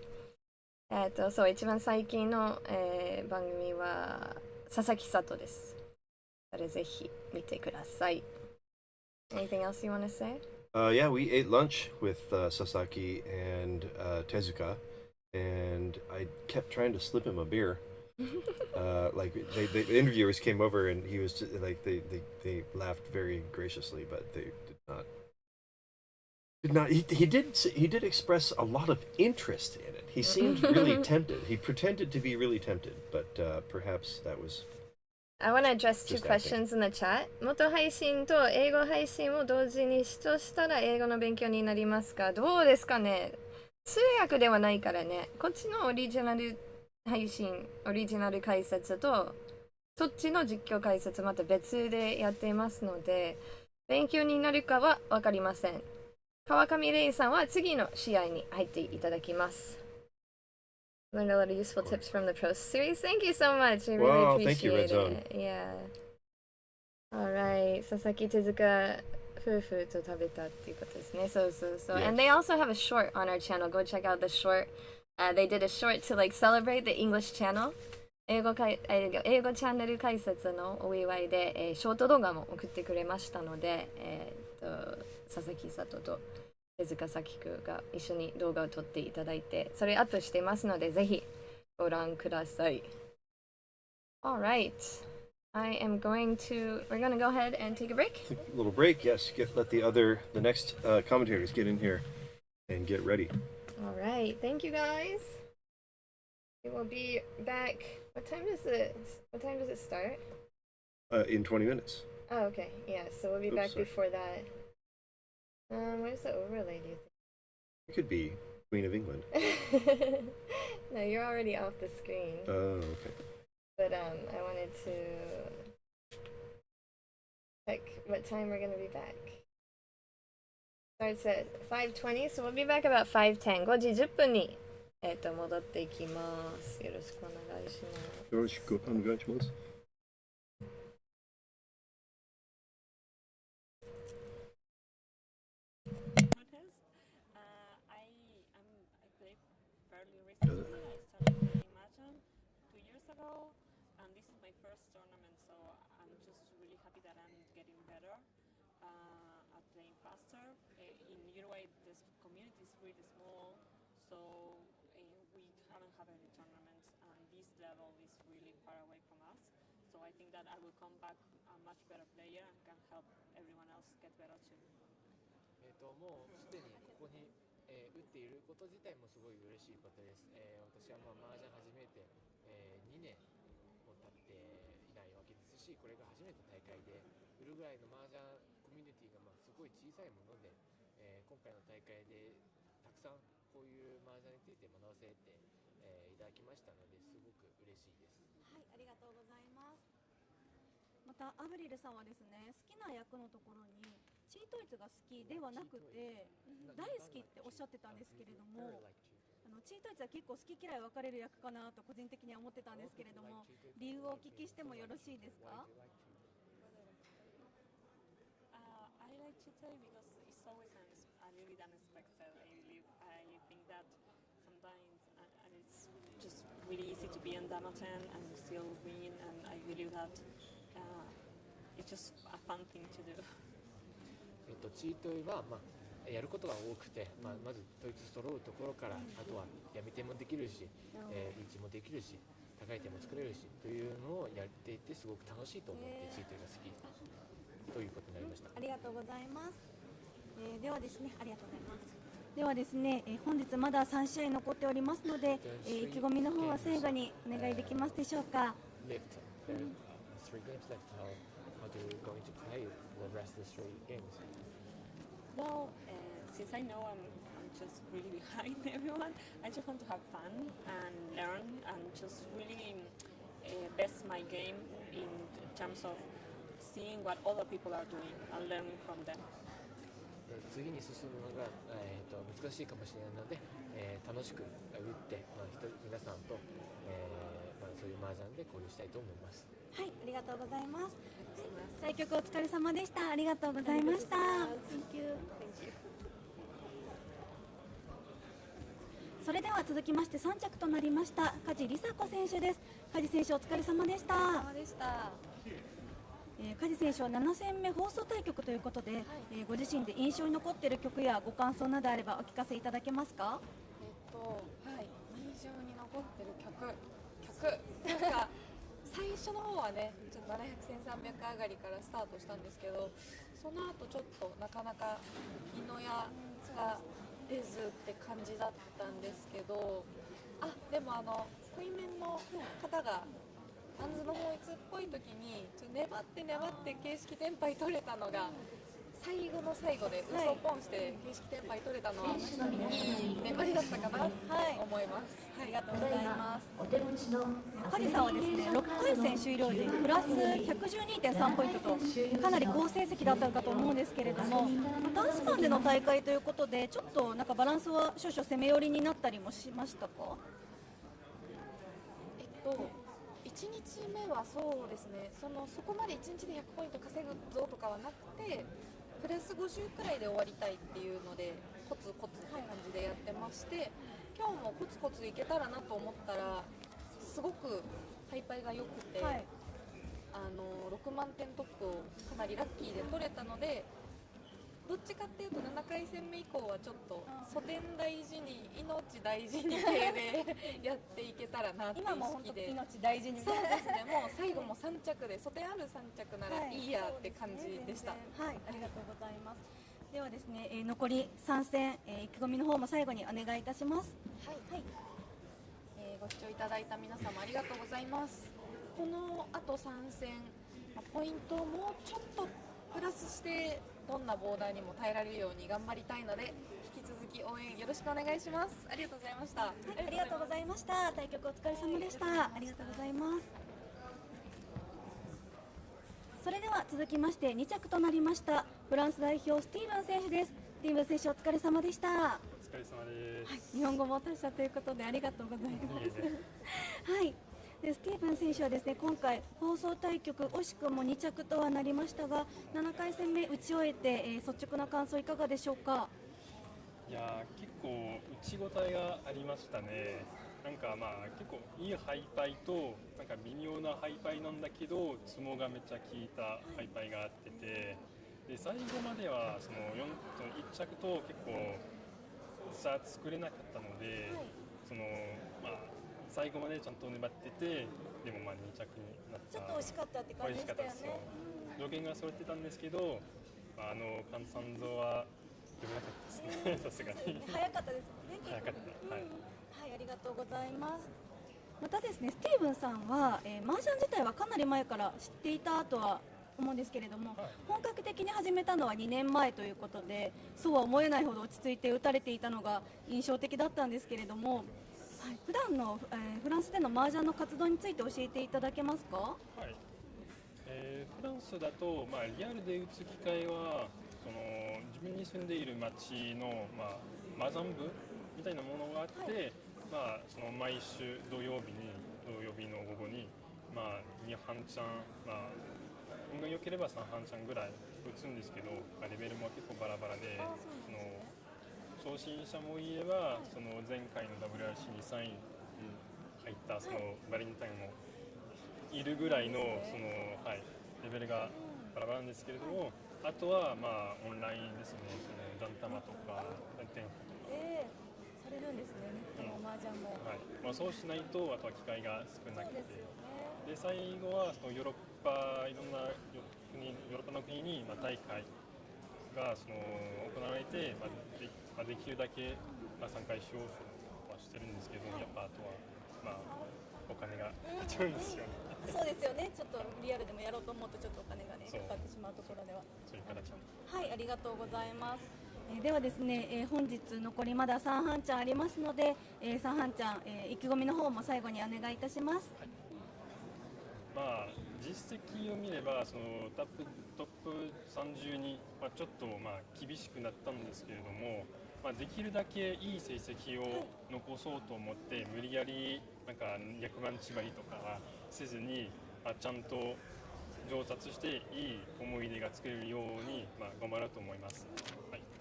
そう、一番最近の、番組は佐々木里です。それぜひ見てください。Anything else you want to say? Yeah, we ate lunch with Sasaki and Tezuka, and I kept trying to slip him a beer. Like the interviewers came over, and he was just, like they laughed very graciously, but they did not Did not he did express a lot of interest in it. He seemed really tempted. He pretended to be really tempted, but perhaps that was. I want to address two Just questions in the chat. 元配信と英語配信を同時に視聴したら英語の勉強になりますか？どうですかね？通訳ではないからね。こっちのオリジナル配信、オリジナル解説と、そっちの実況解説また別でやっていますので、勉強になるかはわかりません。川上レイさんは次の試合に入っていただきます。Learned a lot of useful tips from the Pro Series. Thank you so much. I really Wow, appreciate thank you, Red Zone. it. Yeah. Alright. Sasaki Tezuka 夫婦と食べたっていうことですね。そうそうそう。Yes. And they also have a short on our channel. Go check out the short. They did a short to like celebrate the English channel. 英語チャンネル解説のお祝いで、ショート動画も送ってくれましたので、佐々木里と手塚咲くが一緒に動画を撮っていただいて、それアップしていますので、ぜひご覧ください。Alright. I am going to, we're going to go ahead and take a break. A little break, yes. Let the next commentators get in here and get ready. Alright. Thank you guys. We will be back. What time does it start? In 20 minutes. Oh, okay. Yeah, so we'll be Oops, back sorry. before that. Where's the overlay, do you It could be Queen of England. think? No, you're already off the screen. Oh, okay. But I wanted to check what time we're gonna be back. Starts at 5:20, so we'll be back about 5:10. 5時10分に戻っていきます。よろしくお願いします。よろしくお願いします。I played fairly recently. I started playing Mahjong 2 years ago, and this is my first tournament, so I'm just really happy that I'm getting better at playing faster. In Uruguay, this community is really small, so we haven't had any tournaments, and this level is really far away from us. So I think that I will come back a much better player and can help everyone else get better too. もうすでにここに、打っていること自体もすごい嬉しいことです。私は麻雀始めて、2年も経っていないわけですし、これが初めて大会で、ウルグアイの麻雀コミュニティがすごい小さいもので、今回の大会でたくさんこういう麻雀について学ばせて、いただきましたので、すごく嬉しいです。はい、ありがとうございます。またアブリルさんはですね、好きな役のところにチートイツが好きではなくて大好きっておっしゃってたんですけれども、チートイツは結構好き嫌い分かれる役かなと個人的には思ってたんですけれども、理由をお聞きしてもよろしいですか？ I like Chee because it's always a little bit unexpected. I think that sometimes and it's just really easy to be on Damaten and still win, and I believe that it's just a fun thing to do. チートイは、やることが多くて、まず統一揃うところから、あとは闇手もできるし、リーチもできるし、高い手も作れるしというのをやっていてすごく楽しいと思ってチートイが好きということになりました。ありがとうございます。ではですね、ありがとうございます。ではですね、本日まだ3試合残っておりますので、意気込みの方は最後にお願いできますでしょうか。3 games left. How do you going to play the rest of the 3 games? Well, since I know I'm just really behind everyone, I just want to have fun and learn and just really best my game in terms of seeing what other people are doing and learning from them. 次に進むのが、難しいかもしれないので、楽しく打って、皆さんと、そういう麻雀で交流したいと思います。はい、ありがとうございます。対局お疲れ様でした。ありがとうございました。Thank you. それでは続きまして3着となりました梶梨紗子選手です。梶選手お疲れ様でした。梶選手は7戦目放送対局ということで、ご自身で印象に残っている曲やご感想などあればお聞かせいただけますか？はい、印象に残ってる曲なんか最初の方はね、ちょっと700、1300上がりからスタートしたんですけど、その後ちょっとなかなか日野やか出ずって感じだったんですけど、でも対面の方がハンズの法律っぽい時に粘って形式転廃取れたのが最後の最後で嘘ポンして形式転廃取れたのはいい粘りだったかなと思います。ありがとうございます。梶さんはですね、6回戦終了時プラス 112.3 ポイントとかなり好成績だったかと思うんですけれども、短スパンでの大会ということでちょっとなんかバランスは少々攻め寄りになったりもしましたか1日目はそうですね、そこまで1日で100ポイント稼ぐぞとかはなくて、プラス50くらいで終わりたいっていうのでコツコツって感じでやってまして、今日もコツコツいけたらなと思ったらすごくタイパイが良くて、6万点トップをかなりラッキーで取れたので、どっちかっていうと7回戦目以降はちょっと素点大事に命大事に系でやっていけたらなっていう意識で、今も本当命大事にそうですね、もう最後も3着で素点ある3着ならいいやって感じでした。はい、ありがとうございます。ではですね、残り3戦、意気込みの方も最後にお願いいたします。はい、ご視聴いただいた皆様ありがとうございます。このあと3戦、ポイントをもうちょっとプラスしてどんなボーダーにも耐えられるように頑張りたいので、引き続き応援よろしくお願いします。ありがとうございました。ありがとうございました。対局お疲れ様でした。ありがとうございます。それでは続きまして2着となりましたフランス代表スティーブン選手です。スティーブン選手お疲れ様でした。お疲れ様です。日本語も達者ということでありがとうございます。はい。でスティーブン選手はですね、今回放送対局惜しくも2着とはなりましたが、7回戦目打ち終えて、率直な感想いかがでしょうか。いや結構打ち応えがありましたね。なんか結構いいハイパイとなんか微妙なハイパイなんだけどツモがめっちゃ効いたハイパイがあってて、で最後まではその1着と結構差作れなかったので、最後までちゃんと粘ってて、でも2着になった。ちょっと惜しかったって感じでしたよね。条件が揃ってたんですけど、換算像は読めなかったですね。さすがに。早かったですもんね。早かった。はい。はい、ありがとうございます。またですね、スティーブンさんは、麻雀自体はかなり前から知っていたとは思うんですけれども、本格的に始めたのは2年前ということで、そうは思えないほど落ち着いて打たれていたのが印象的だったんですけれども、普段の、フランスでの麻雀の活動について教えていただけますか。はい。フランスだと、リアルで打つ機会は自分に住んでいる町の、麻雀部みたいなものがあって、その毎週土曜日の午後に、2半チャン、運が良ければ3半チャンぐらい打つんですけど、レベルも結構バラバラで、初心者もいれば、前回の WRC に3位に入ったバレンタインもいるぐらいのレベルがバラバラなんですけれども、あとはオンラインですね、ダンタマとかテンフとか。されるんですね、ネットの麻雀も。そうしないと、あとは機会が少なくて、で最後はヨーロッパ、いろんなヨーロッパの国に大会が行われて、できるだけ参加しようとはしてるんですけど、やっぱあとはお金がかかっちゃうんですよね。そうですよね、ちょっとリアルでもやろうと思うとちょっとお金がねかかってしまうところでは。そういう形。はい、ありがとうございます。ではですね、本日残りまだ3半チャンありますので、3半チャン、意気込みの方も最後にお願いいたします。実績を見ればトップ30に、ちょっと厳しくなったんですけれども、できるだけいい成績を残そうと思って、無理やり役満縛りとかはせずに、ちゃんと上達していい思い出が作れるように、頑張ろうと思います。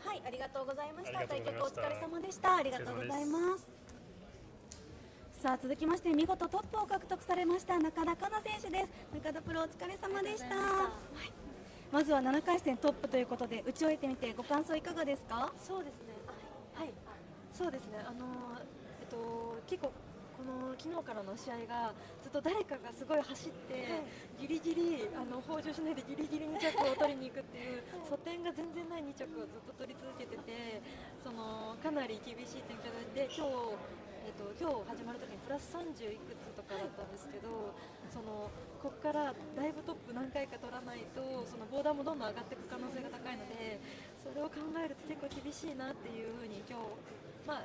はい、ありがとうございました。対ありがとうございました。局お疲れ様でした。ありがとうございます。さあ続きまして見事トップを獲得されました中田香奈選手です。中田プロお疲れ様でした。まずは7回戦トップということで打ち終えてみてご感想いかがですか。そうですね、はい、そうですね、結構この昨日からの試合がずっと誰かがすごい走って、ギリギリ放獣しないでギリギリ2着を取りに行くっていう素点が全然ない2着をずっと取り続けてて、かなり厳しい展開で今日始まるときにプラス30いくつとかだったんですけど、ここからだいぶトップ何回か取らないとボーダーもどんどん上がっていく可能性が高いので、それを考えると結構厳しいなっていうふうに今日、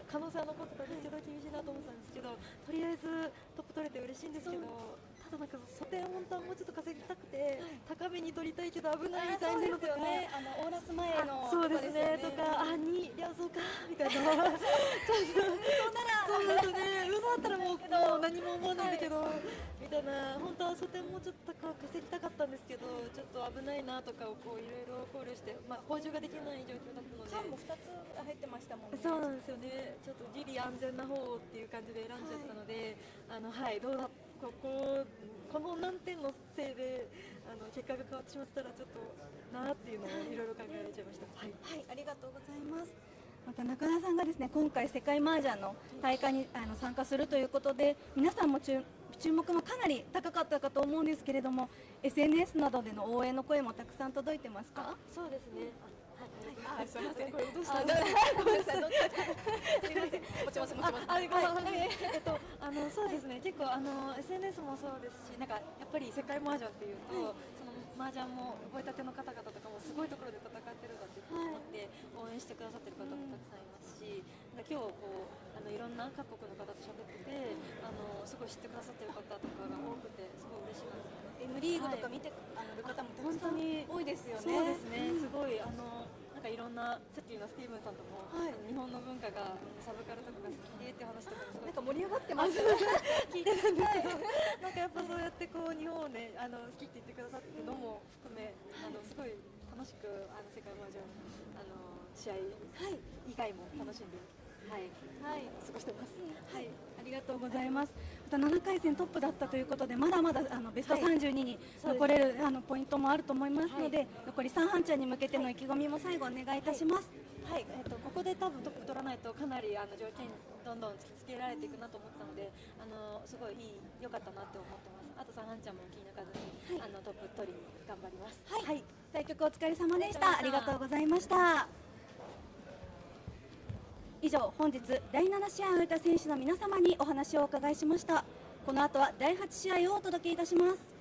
可能性は残ってたんですけど厳しいなと思ってたんですけど、とりあえずトップ取れて嬉しいんですけど、ただなんか素点本当はもうちょっと稼ぎたくて、高めに取りたいけど危ないみたいなのとか、オーラス前のそうですねとか、2両走かみたいな、そうなんですね、嘘だったらもう何も思わないんだけどみたいな、本当は素点もうちょっと稼ぎたかったんですけど、ちょっと危ないなとかをいろいろ考慮して、補充ができない状況だったので、缶も2つ入ってましたもんね。そうなんですよね、ちょっとギリ安全な方っていう感じで選んじゃったので、どうだこの難点のせいで結果が変わってしまったらちょっとなーっていうのをいろいろ考えちゃいました。はい、ありがとうございます。また中田さんがですね、今回世界麻雀の大会に参加するということで、皆さんも注目もかなり高かったかと思うんですけれども、 SNS などでの応援の声もたくさん届いてますか？そうですね。すみません。これどうしたの？ごめんなさい。すみません。持ちます。そうですね。結構SNS もそうですし、なんかやっぱり世界麻雀っていうと、麻雀も覚えたての方々とかもすごいところで戦ってるんだって思って応援してくださってる方もたくさんいますし、今日いろんな各国の方と喋ってて、すごい知ってくださってる方とかが多くてすごい嬉しいです。M リーグとか見てる方もたくさん多いですよね。そうですね。すごいなんかいろんなさっきのスティーブンさんとも、日本の文化がサブカルとかが好きでって話とかすごいなんか盛り上がってます。聞いてたんですけど、なんかやっぱそうやって日本をね好きって言ってくださってるのも含めすごい楽しく世界麻雀試合以外も楽しんで過ごしてます。ありがとうございます。また7回戦トップだったということで、まだまだベスト32に残れるポイントもあると思いますので、残り3半チャンに向けての意気込みも最後お願いいたします。ここで多分トップ取らないとかなり条件どんどん突きつけられていくなと思ってたので、すごい良かったなって思ってます。あと3半チャンも気に抜かずにトップ取りに頑張ります。対局お疲れ様でした。ありがとうございました。以上、本日第7試合を終えた選手の皆様にお話をお伺いしました。この後は第8試合をお届けいたします。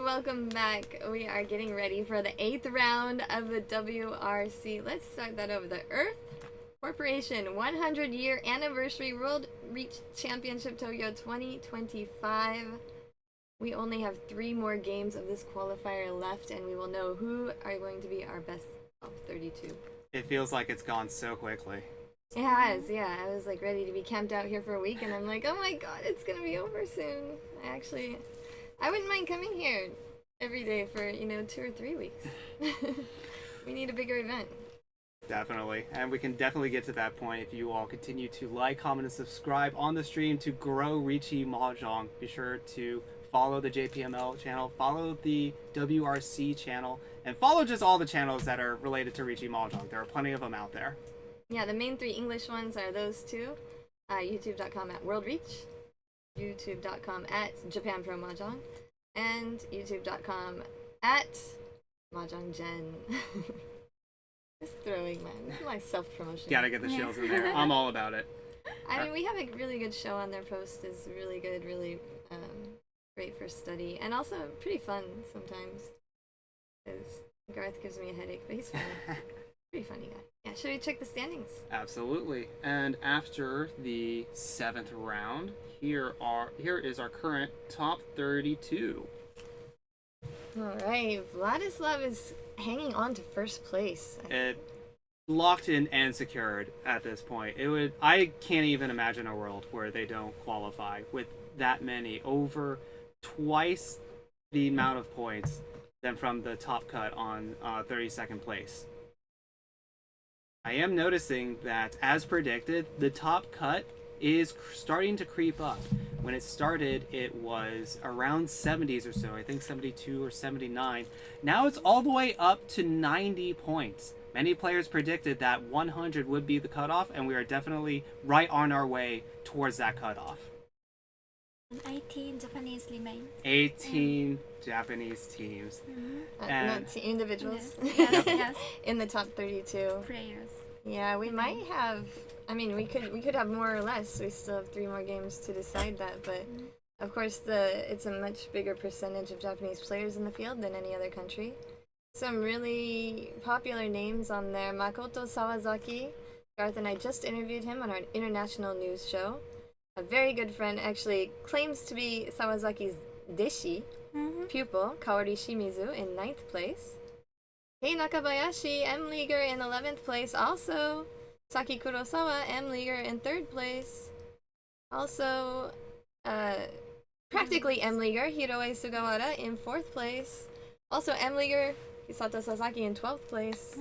welcome back. We are getting ready for the 8th round of the WRC. Let's start that over. The Earth Corporation 100-year anniversary World Reach Championship Tokyo 2025. We only have 3 more games of this qualifier left, and we will know who are going to be our best of 32. It feels like it's gone so quickly. It has, yeah. I was like ready to be camped out here for a week, and I'm like, oh my god, it's gonna be over soon. I wouldn't mind coming here every day for, 2 or 3 weeks. We need a bigger event. Definitely. And we can definitely get to that point if you all continue to like, comment, and subscribe on the stream to grow Riichi Mahjong. Be sure to follow the JPML channel, follow the WRC channel, and follow just all the channels that are related to Riichi Mahjong. There are plenty of them out there. Yeah, the main 3 English ones are those 2. YouTube.com at WorldReach, YouTube.com at Japan Pro Mahjong, and YouTube.com at Mahjong Jenn. Just throwing my self-promotion. Gotta get the shills in there. I'm all about it. I mean, we have a really good show on their post. Is really good, really great for study, and also pretty fun sometimes. Because Garth gives me a headache, but he's funny. Pretty funny guy. Yeah, should we check the standings? Absolutely. And after the 7th round, here is our current top 32. Alright, Vladislav is hanging on to first place. It locked in and secured at this point. I can't even imagine a world where they don't qualify with that many, over twice the amount of points than from the top cut on 32nd place. I am noticing that, as predicted, the top cut is starting to creep up. When it started, it was around 70s or so, I think 72 or 79. Now it's all the way up to 90 points. Many players predicted that 100 would be the cutoff, and we are definitely right on our way towards that cutoff. 18 Japanese remain. 18 Japanese teams. Not individuals. Yes. In the top 32. Players. Yeah, we might have. I mean, we could have more or less. We still have 3 more games to decide that, but of course it's a much bigger percentage of Japanese players in the field than any other country. Some really popular names on there. Makoto Sawazaki. Garth and I just interviewed him on our international news show. A very good friend, actually claims to be Sawazaki's deshi, pupil, Kaori Shimizu, in 9th place. Hei Nakabayashi, M-Leaguer, in 11th place. Also, Saki Kurosawa, M-Leaguer, in 3rd place. Also, practically M-Leaguer, Hiroe Sugawara, in 4th place. Also, M-Leaguer, Hisato Sasaki, in 12th place.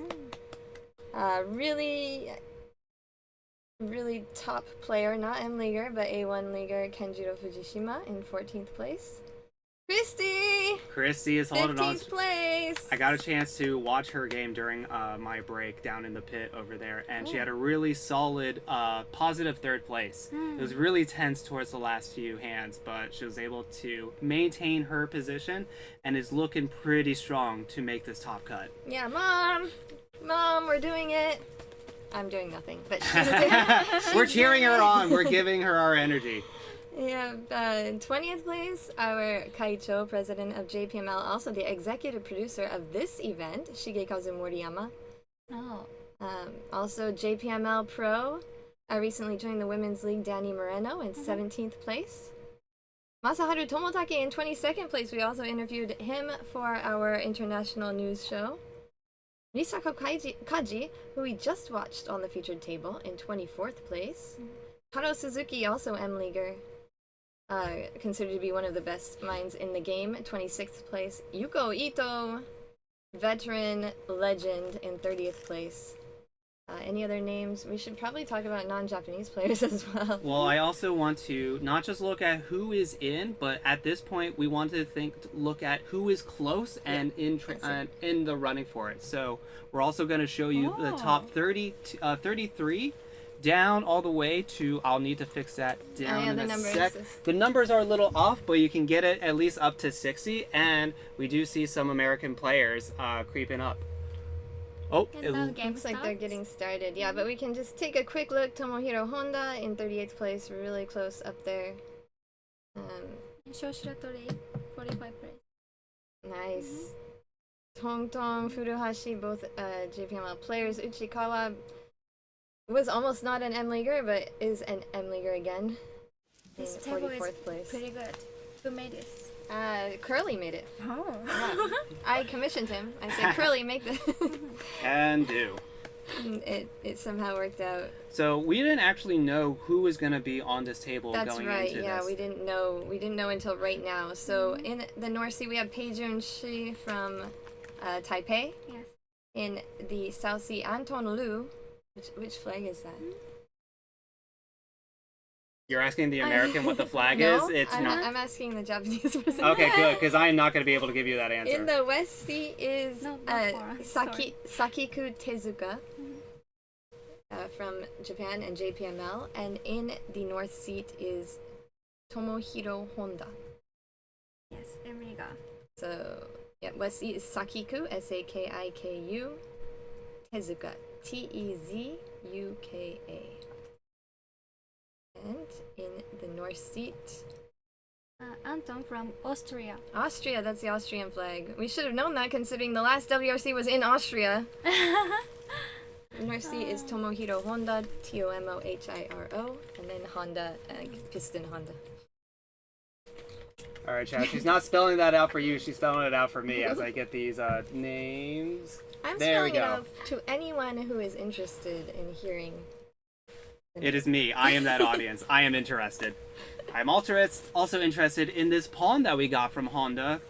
Really top player, not M-Leaguer, but A1 leaguer Kenjiro Fujishima in 14th place. Christy is holding on. 15th place. I got a chance to watch her game during my break down in the pit over there, and she had a really solid positive 3rd place. It was really tense towards the last few hands, but she was able to maintain her position and is looking pretty strong to make this top cut. Yeah, Mom, we're doing it. I'm doing nothing, but she's we're cheering her on. We're giving her our energy. Yeah, in 20th place, our Kaicho, president of JPML, also the executive producer of this event, Shigekazu Moriyama. Also JPML Pro, recently joined the Women's League, Danny Moreno, in 17th place. Masaharu Tomotake in 22nd place. We also interviewed him for our international news show. Risako Kaji, who we just watched on the featured table, in 24th place. Taro Suzuki, also M-Leaguer, considered to be one of the best minds in the game, 26th place. Yuko Ito, veteran legend, in 30th place. Any other names? We should probably talk about non-Japanese players as well. Well, I also want to not just look at who is in, but at this point we want to look at who is close and in the running for it. So we're also going to show you the top 33 down all the way to, I'll need to fix that down in a sec. The numbers are a little off, but you can get it at least up to 60, and we do see some American players creeping up. Oh, it looks like they're getting started. Yeah, but we can just take a quick look. Tomohiro Honda in 38th place, really close up there. Shoshiratori, 45 place. Nice. Tongtong, Furuhashi, both JPML players. Uchikawa was almost not an M-leaguer, but is an M-leaguer again. This In table is 44th place. pretty good. Who made this? Kurly made it. Oh. Yeah. I commissioned him. I said, Kurly, make this. Can do. It somehow worked out. So we didn't actually know who was going to be on this table That's going right. into Yeah, this. we didn't know until right now. So in the North Sea, we have Pei-jyun Shih from Taipei. Yes. In the South Sea, Anton Lu. Which flag is that? You're asking the American what the flag No, is? It's not. I'm asking the Japanese person. Okay, good, because I am not going to be able to give you that answer. In the West Sea is Sorry. Sakiku Tezuka from Japan and JPML, and in the North Seat is Tomohiro Honda. Yes, Emriga. So yeah, West Seat is Sakiku, Sakiku, Tezuka, Tezuka. And in the North Seat, Anton from Austria. Austria, that's the Austrian flag. We should have known that considering the last WRC was in Austria. North Sea is Tomohiro Honda, Tomohiro, and then Honda, piston Honda. All right, Chad. She's not spelling that out for you. She's spelling it out for me as I get these names. I'm there we spelling it go. out to anyone who is interested in hearing. It is me. I am that audience. I am interested. I'm also interested in this pawn that we got from Honda.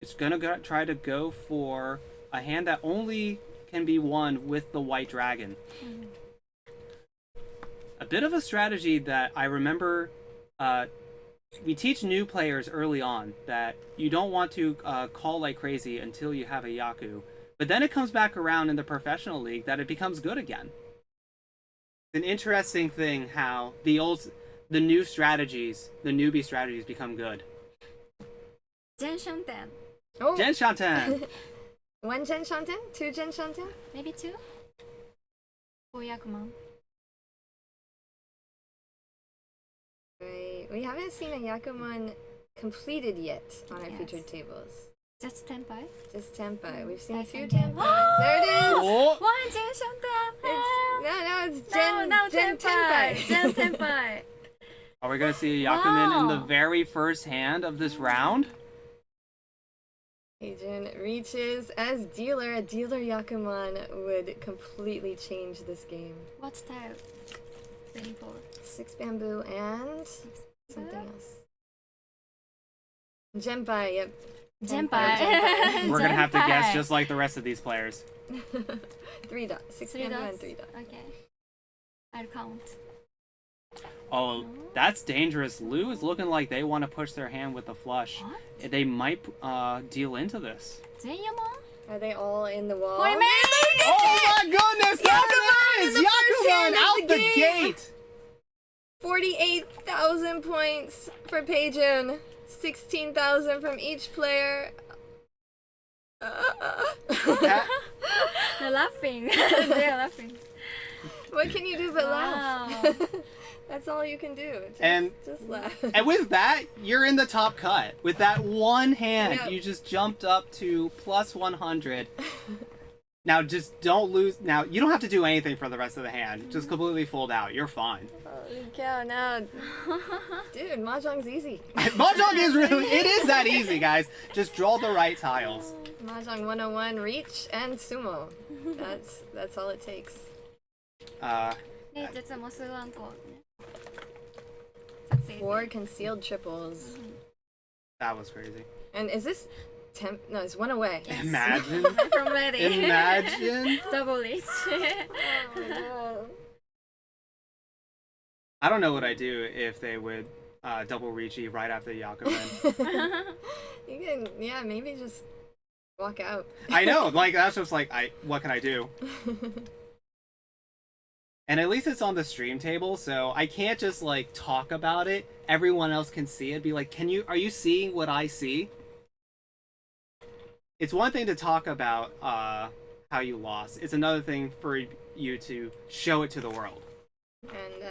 It's gonna try to go for a hand that only can be won with the white dragon. A bit of a strategy that I remember we teach new players early on that you don't want to call like crazy until you have a Yaku. But then it comes back around in the professional league that it becomes good again. It's an interesting thing how the newbie strategies become good. Jenn Shanten. Oh. Jenn Shanten. 1 Jenn Shanten? 2 Jenn Shanten? Maybe 2? 4 Yakuman. Right. We haven't seen a Yakuman completed yet on our featured tables. Just Tenpai? Just Tenpai. We've seen a few Tenpai. Tenpai. There it is! Oh. 1 Jenn Shanten! It's Jenn Tenpai. Jenn Tenpai. Are we going to see a Yakuman in the very first hand of this round? Keijun reaches as dealer. A dealer Yakuman would completely change this game. What style? Waiting for 6 bamboo and something else. Genpai, yep. Genpai. We're going to have to guess just like the rest of these players. 3 dots. 6 bamboo and 3 dots. Okay. I'll count. Oh, that's dangerous. Lu is looking like they want to push their hand with the flush. What? They might deal into this. Are they all in the wall? Wait a minute! Oh my goodness! There it is! Yakuman out the gate! 48,000 points for Pei-jyun. 16,000 from each player. They're laughing. They're laughing. What can you do but laugh? That's all you can do. Just laugh. And with that, you're in the top cut. With that one hand, Yep. you just jumped up to plus 100. Now, just don't lose. Now, you don't have to do anything for the rest of the hand. Just completely fold out. You're fine. Holy cow, now. Dude, Mahjong's easy. Mahjong is really, it is that easy, guys. Just draw the right tiles. Mahjong 101, reach and sumo. That's all it takes. ね、実はもうすぐワンコ。 4 concealed triples. That was crazy. And is this no, it's 1 away. Imagine. I'm ready. Imagine. Double reach. I don't know what I'd do if they would double Riichi right after Yakuman. You can, yeah, maybe just walk out. I know, like, that's just like, what can I do? And at least it's on the stream table, so I can't just like talk about it. Everyone else can see it. Be like, are you seeing what I see? It's one thing to talk about how you lost. It's another thing for you to show it to the world. And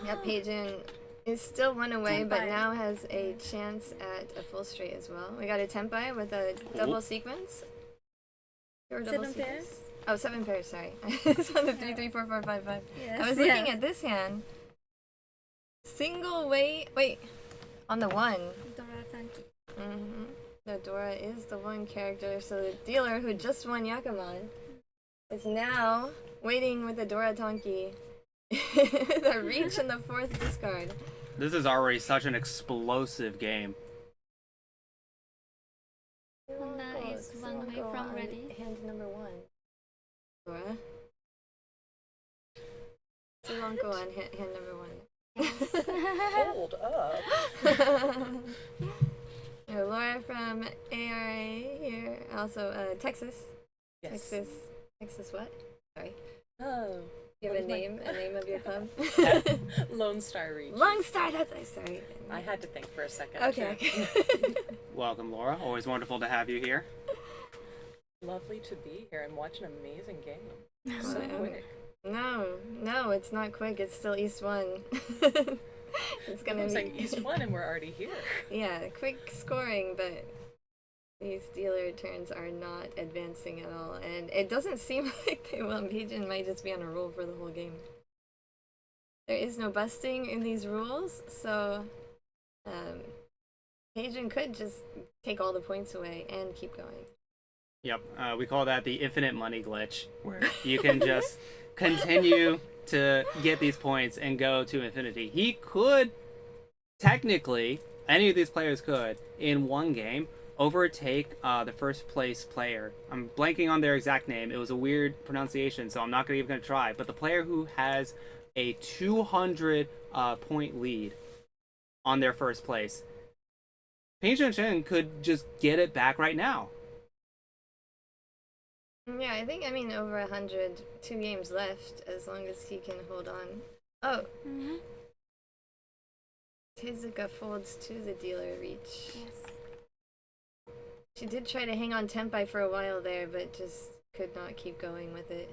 yeah, Pei-jyun is still one away, but Tenpai. now has a chance at a full straight as well. We got a Tenpai with a double sequence. Or double 7 sequence. pairs. Oh, 7 pairs, sorry. It's on the 3, 3, 4, 4, 5, 5. Yes, I was looking at this hand. Single weight. Wait. On the 1. Dora Tanki. The Dora is the 1 character, so the dealer who just won Yakuman is now waiting with the Dora Tanki. The reach in the 4th discard. This is already such an explosive game. Kana is one away from ready. Hand number 1. Dora. Zubenko on hand number 1. Hold up. Laura from ARA here. Also, Texas. Yes. Texas what? Sorry. Oh. You have a name of your club? Lone Star Reach. Lone Star, sorry. I had to think for a second. Okay. Welcome, Laura. Always wonderful to have you here. Lovely to be here and watch an amazing game. So Oh, quick. No, it's not quick. It's still East 1. It's gonna I'm be saying East 1 and we're already here. Yeah, quick scoring, but these dealer turns are not advancing at all, and it doesn't seem like they will. Pei-jyun might just be on a roll for the whole game. There is no busting in these rules, so Keijun could just take all the points away and keep going. Yep, we call that the infinite money glitch, where you can just continue to get these points and go to infinity. He could, technically, any of these players could, in one game, overtake the first place player. I'm blanking on their exact name. It was a weird pronunciation, so I'm not even going to try. But the player who has a 200 point lead on their first place, Pei-jyun could just get it back right now. Yeah, I mean, over 100, 2 games left, as long as he can hold on. Oh! Tezuka folds to the dealer reach. Yes. She did try to hang on Tenpai for a while there, but just could not keep going with it.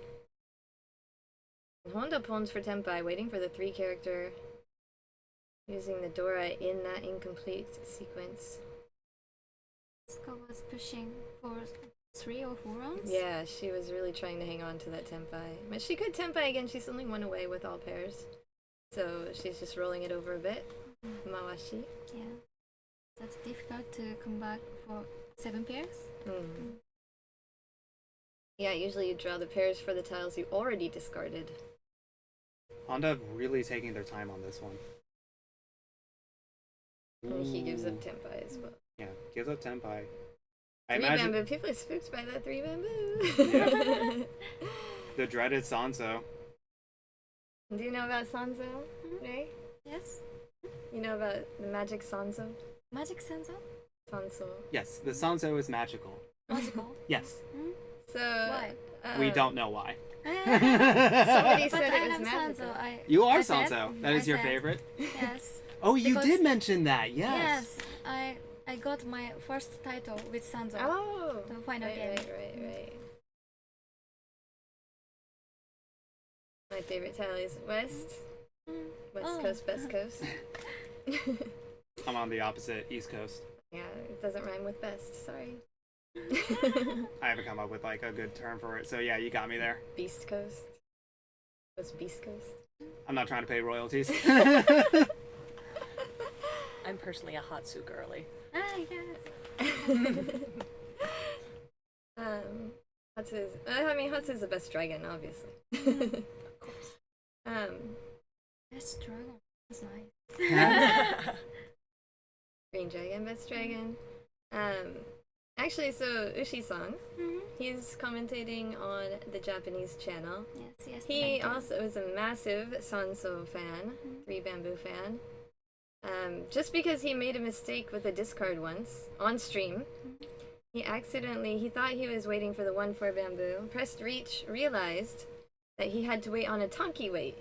Honda pawns for Tenpai, waiting for the 3 character. Using the Dora in that incomplete sequence. Risako was pushing for 3 or 4 rounds. Yeah, she was really trying to hang on to that Tenpai. But she could Tenpai again, she's only 1 away with all pairs. So she's just rolling it over a bit. Mawashi. Yeah. That's difficult to come back for 7 pairs. Yeah, usually you draw the pairs for the tiles you already discarded. Honda really taking their time on this one. And he gives up Tenpai as well. Yeah, gives up Tenpai. 3 bamboo. People are spooked by that 3 bamboo. Yeah. The dreaded Sanso. Do you know about Sanso, Rei? Yes. You know about the magic Sanso? Magic Sanso? Sanso. Yes, the Sanso is magical. Magical? Yes. So... Why? We don't know why. Somebody But said I it was am magical. Sanso. You are I said- Sanso. That is I your said- favorite? Yes. Oh, you Because- did mention that. Yes. Yes. I got my first title with Sanso. Oh! The final game. Right. My favorite tile is West. West Coast, Best Coast. I'm on the opposite East Coast. Yeah, it doesn't rhyme with best, sorry. I haven't come up with like a good term for it, so yeah, you got me there. Beast Coast. What's Beast Coast? I'm not trying to pay royalties. I'm personally a Hatsu girly. Ah, yes. Hatsu is the best dragon, obviously. Of course. Best dragon. That's nice. Green dragon, best dragon. Actually, so Ushi-san, he's commentating on the Japanese channel. Yes. He also is a massive Sanso fan, 3 bamboo fan. Just because he made a mistake with a discard once on stream, he thought he was waiting for the 1-4 bamboo, pressed reach, realized that he had to wait on a Tonki wait,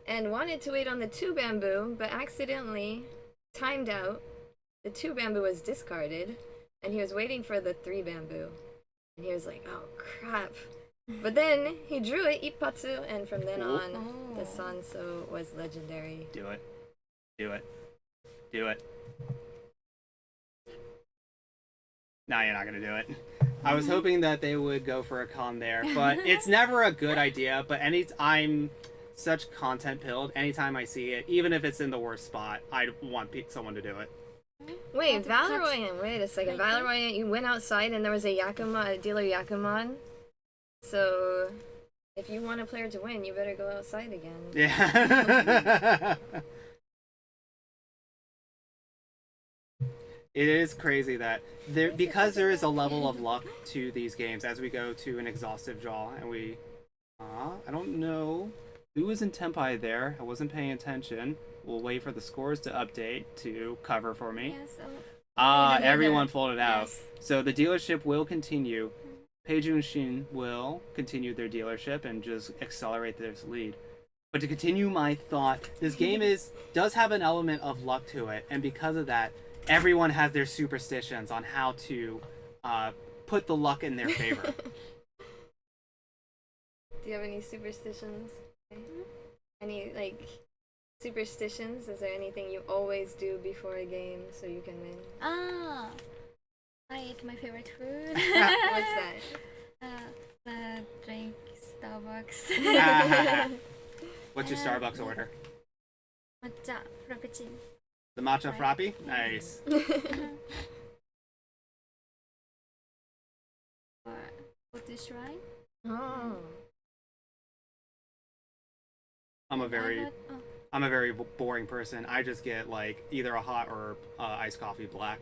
and wanted to wait on the 2 bamboo, but accidentally timed out. The 2 bamboo was discarded, and he was waiting for the 3 bamboo. And he was like, oh crap. But then he drew it, Ippatsu, and from then on, the Sanso was legendary. Do it. Do it. Do it. No, you're not gonna do it. I was hoping that they would go for a con there, but it's never a good idea. But I'm such content pilled. Anytime I see it, even if it's in the worst spot, I want someone to do it. Wait, Valoroyan, wait a second. Valoroyan, you went outside and there was a dealer Yakuman. So, if you want a player to win, you better go outside again. Yeah. It is crazy that because there is a level of luck to these games as we go to an exhaustive draw, and I don't know who was in Tenpai there. I wasn't paying attention. We'll wait for the scores to update to cover for me. Everyone folded out. Yes. So the dealership will continue. Pei-jyun Shin will continue their dealership and just accelerate this lead. But to continue my thought, this game does have an element of luck to it, and because of that, everyone has their superstitions on how to put the luck in their favor. Do you have any superstitions? Any, superstitions? Is there anything you always do before a game so you can win? I eat my favorite food. What's that? Drink Starbucks. What's your Starbucks order? Matcha frappuccino. The matcha frappe? Nice. Go to shrine. Oh. I'm a very boring person. I just get either a hot or iced coffee black.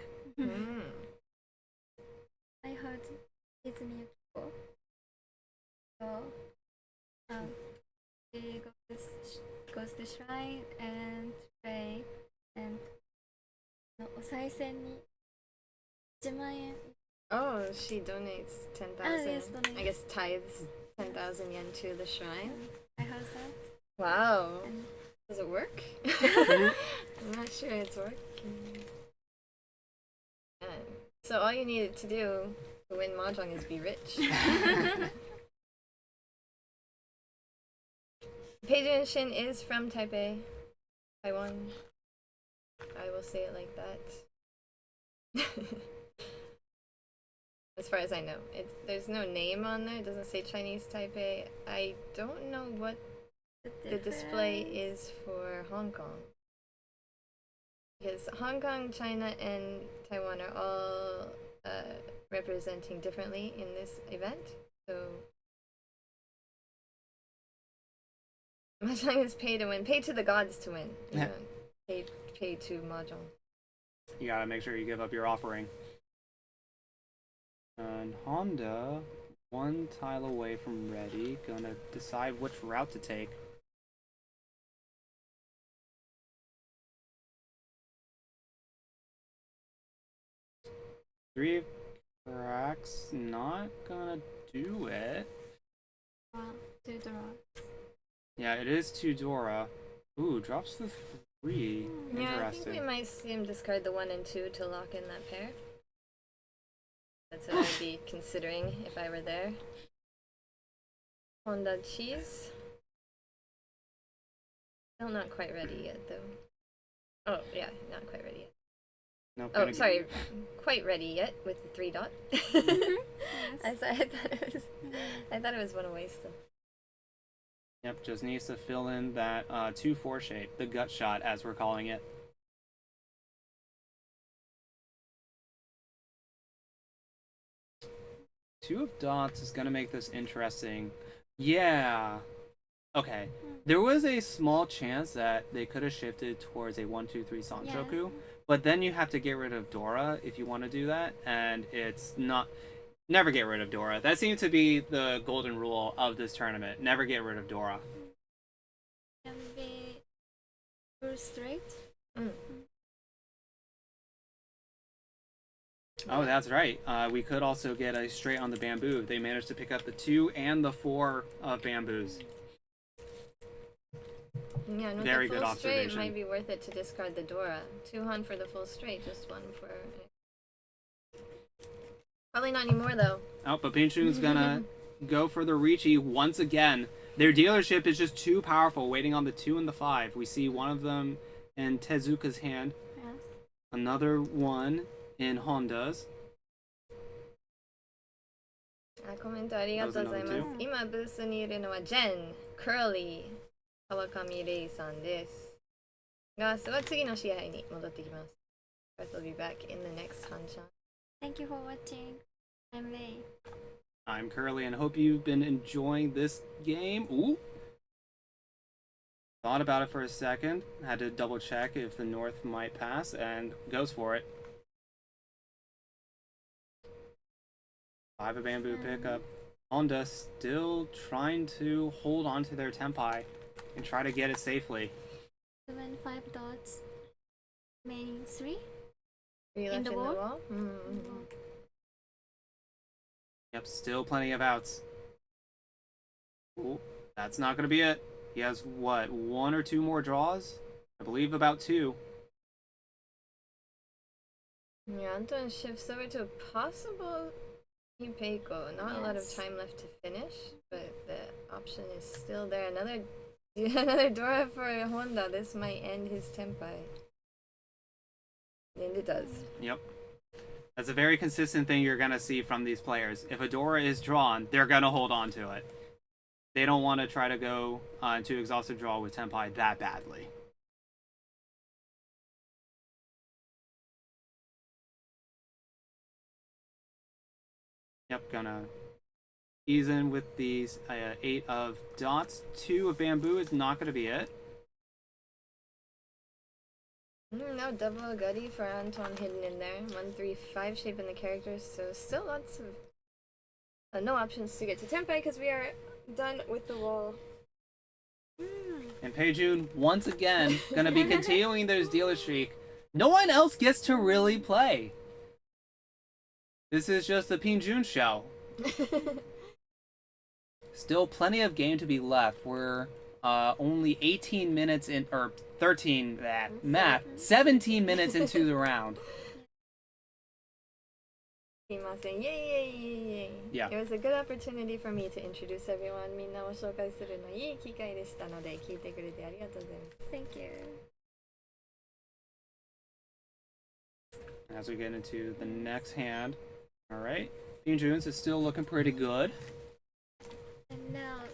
I heard it's near before. So he goes to shrine and pray and お賽銭に1万円. Oh, she donates 10,000. Yes, donates. I guess tithes 10,000 yen to the shrine. I heard that. Wow. Does it work? I'm not sure it's working. Yeah. So all you needed to do to win Mahjong is be rich. Pei-jyun Shin is from Taipei, Taiwan. I will say it like that. As far as I know. There's no name on there. It doesn't say Chinese Taipei. I don't know what the display is for Hong Kong. Because Hong Kong, China, and Taiwan are all representing differently in this event. So Mahjong is pay to win. Pay to the gods to win. You know, pay to Mahjong. You gotta make sure you give up your offering. And Honda, one tile away from ready, gonna decide which route to take. Three cracks, not gonna do it. Two draws. Yeah, it is 2 Dora. Ooh, drops the 3. Yeah, Interesting. I think we might see him discard the 1 and 2 to lock in that pair. That's what I'd be considering if I were there. Honda cheese. Still not quite ready yet, though. Oh, yeah, not quite ready yet. Nope, oh, sorry, quite ready yet with the 3 dot. I thought it was one away still. Yep, just needs to fill in that 2-4 shape, the gut shot as we're calling it. Two of dots is gonna make this interesting. Yeah. Okay. There was a small chance that they could have shifted towards a 1-2-3 Sanchoku, but then you have to get rid of Dora if you want to do that, and it's not. Never get rid of Dora. That seems to be the golden rule of this tournament. Never get rid of Dora. Can be full straight. Oh, that's right. We could also get a straight on the bamboo. They managed to pick up the 2 and the 4 bamboos. Yeah, and with Very the full good observation. straight, it might be worth it to discard the Dora. 2 Han for the full straight, just 1 for... Probably not anymore, though. Oh, but Pei-jun's gonna go for the Riichi once again. Their dealership is just too powerful, waiting on the 2 and the 5. We see one of them in Tezuka's hand. Yes. Another one in Honda's. コメントありがとうございます。今ブースにいるのはジェン、Kurly、川上レイさんです。ガースは次の試合に戻ってきます。Garthe will be back in the next Hanshan. Thank you for watching. I'm Rei. I'm Kurly and hope you've been enjoying this game. Ooh. Thought about it for a second. Had to double check if the North might pass and goes for it. 5 a bamboo pickup. Honda still trying to hold on to their tempai and try to get it safely. 5 dots. Remaining 3. 3 left in the wall. Yep, still plenty of outs. Ooh, that's not going to be it. He has, what, 1 or 2 more draws? I believe about 2. Yeah, Anton shifts over to a possible Peiko. Not a lot of time left to finish, but the option is still there. Another Dora for Honda. This might end his tempai. And it does. Yep. That's a very consistent thing you're going to see from these players. If a Dora is drawn, they're going to hold on to it. They don't want to try to go into exhaustive draw with tempai that badly. Yep, gonna ease in with these 8 of dots. 2 of bamboo is not going to be it. No double gutty for Anton hidden in there. 1-3-5 shape in the characters, so still lots of no options to get to tempai because we are done with the wall. And Pei-jyun, once again, going to be continuing their dealer streak. No one else gets to really play. This is just the Pei-jyun show. Still plenty of game to be left. We're only 18 minutes in, or 13, math, 17 minutes into the round. Yay! Yeah. It was a good opportunity for me to introduce everyone. みんなを紹介するのいい機会でしたので、聞いてくれてありがとうございます。Thank you. As we get into the next hand. Alright. Pei-jun's is still looking pretty good. And now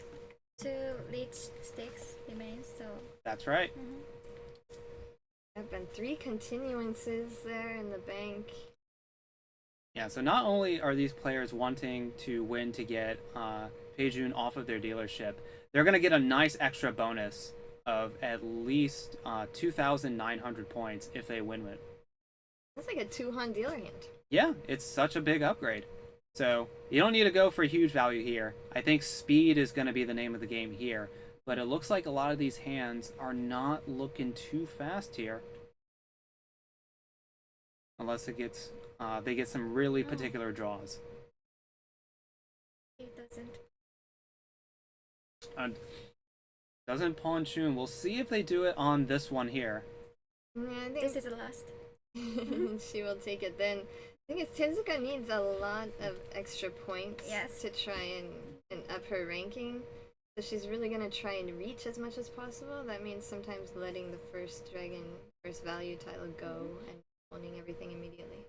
2 leech sticks remain, so... That's right. There have been 3 continuances there in the bank. Yeah, so not only are these players wanting to win to get Pei-jyun off of their dealership, they're going to get a nice extra bonus of at least 2,900 points if they win it. That's like a 2-hun dealer hand. Yeah, it's such a big upgrade. So you don't need to go for huge value here. I think speed is going to be the name of the game here. But it looks like a lot of these hands are not looking too fast here. Unless it gets, they get some really particular draws. It doesn't. Doesn't pawn Shun. We'll see if they do it on this one here. Yeah, I think This is the last. she will take it then. I think Tezuka needs a lot of extra points to try and up her ranking. So she's really going to try and reach as much as possible. That means sometimes letting the first dragon, first value title go and owning everything immediately.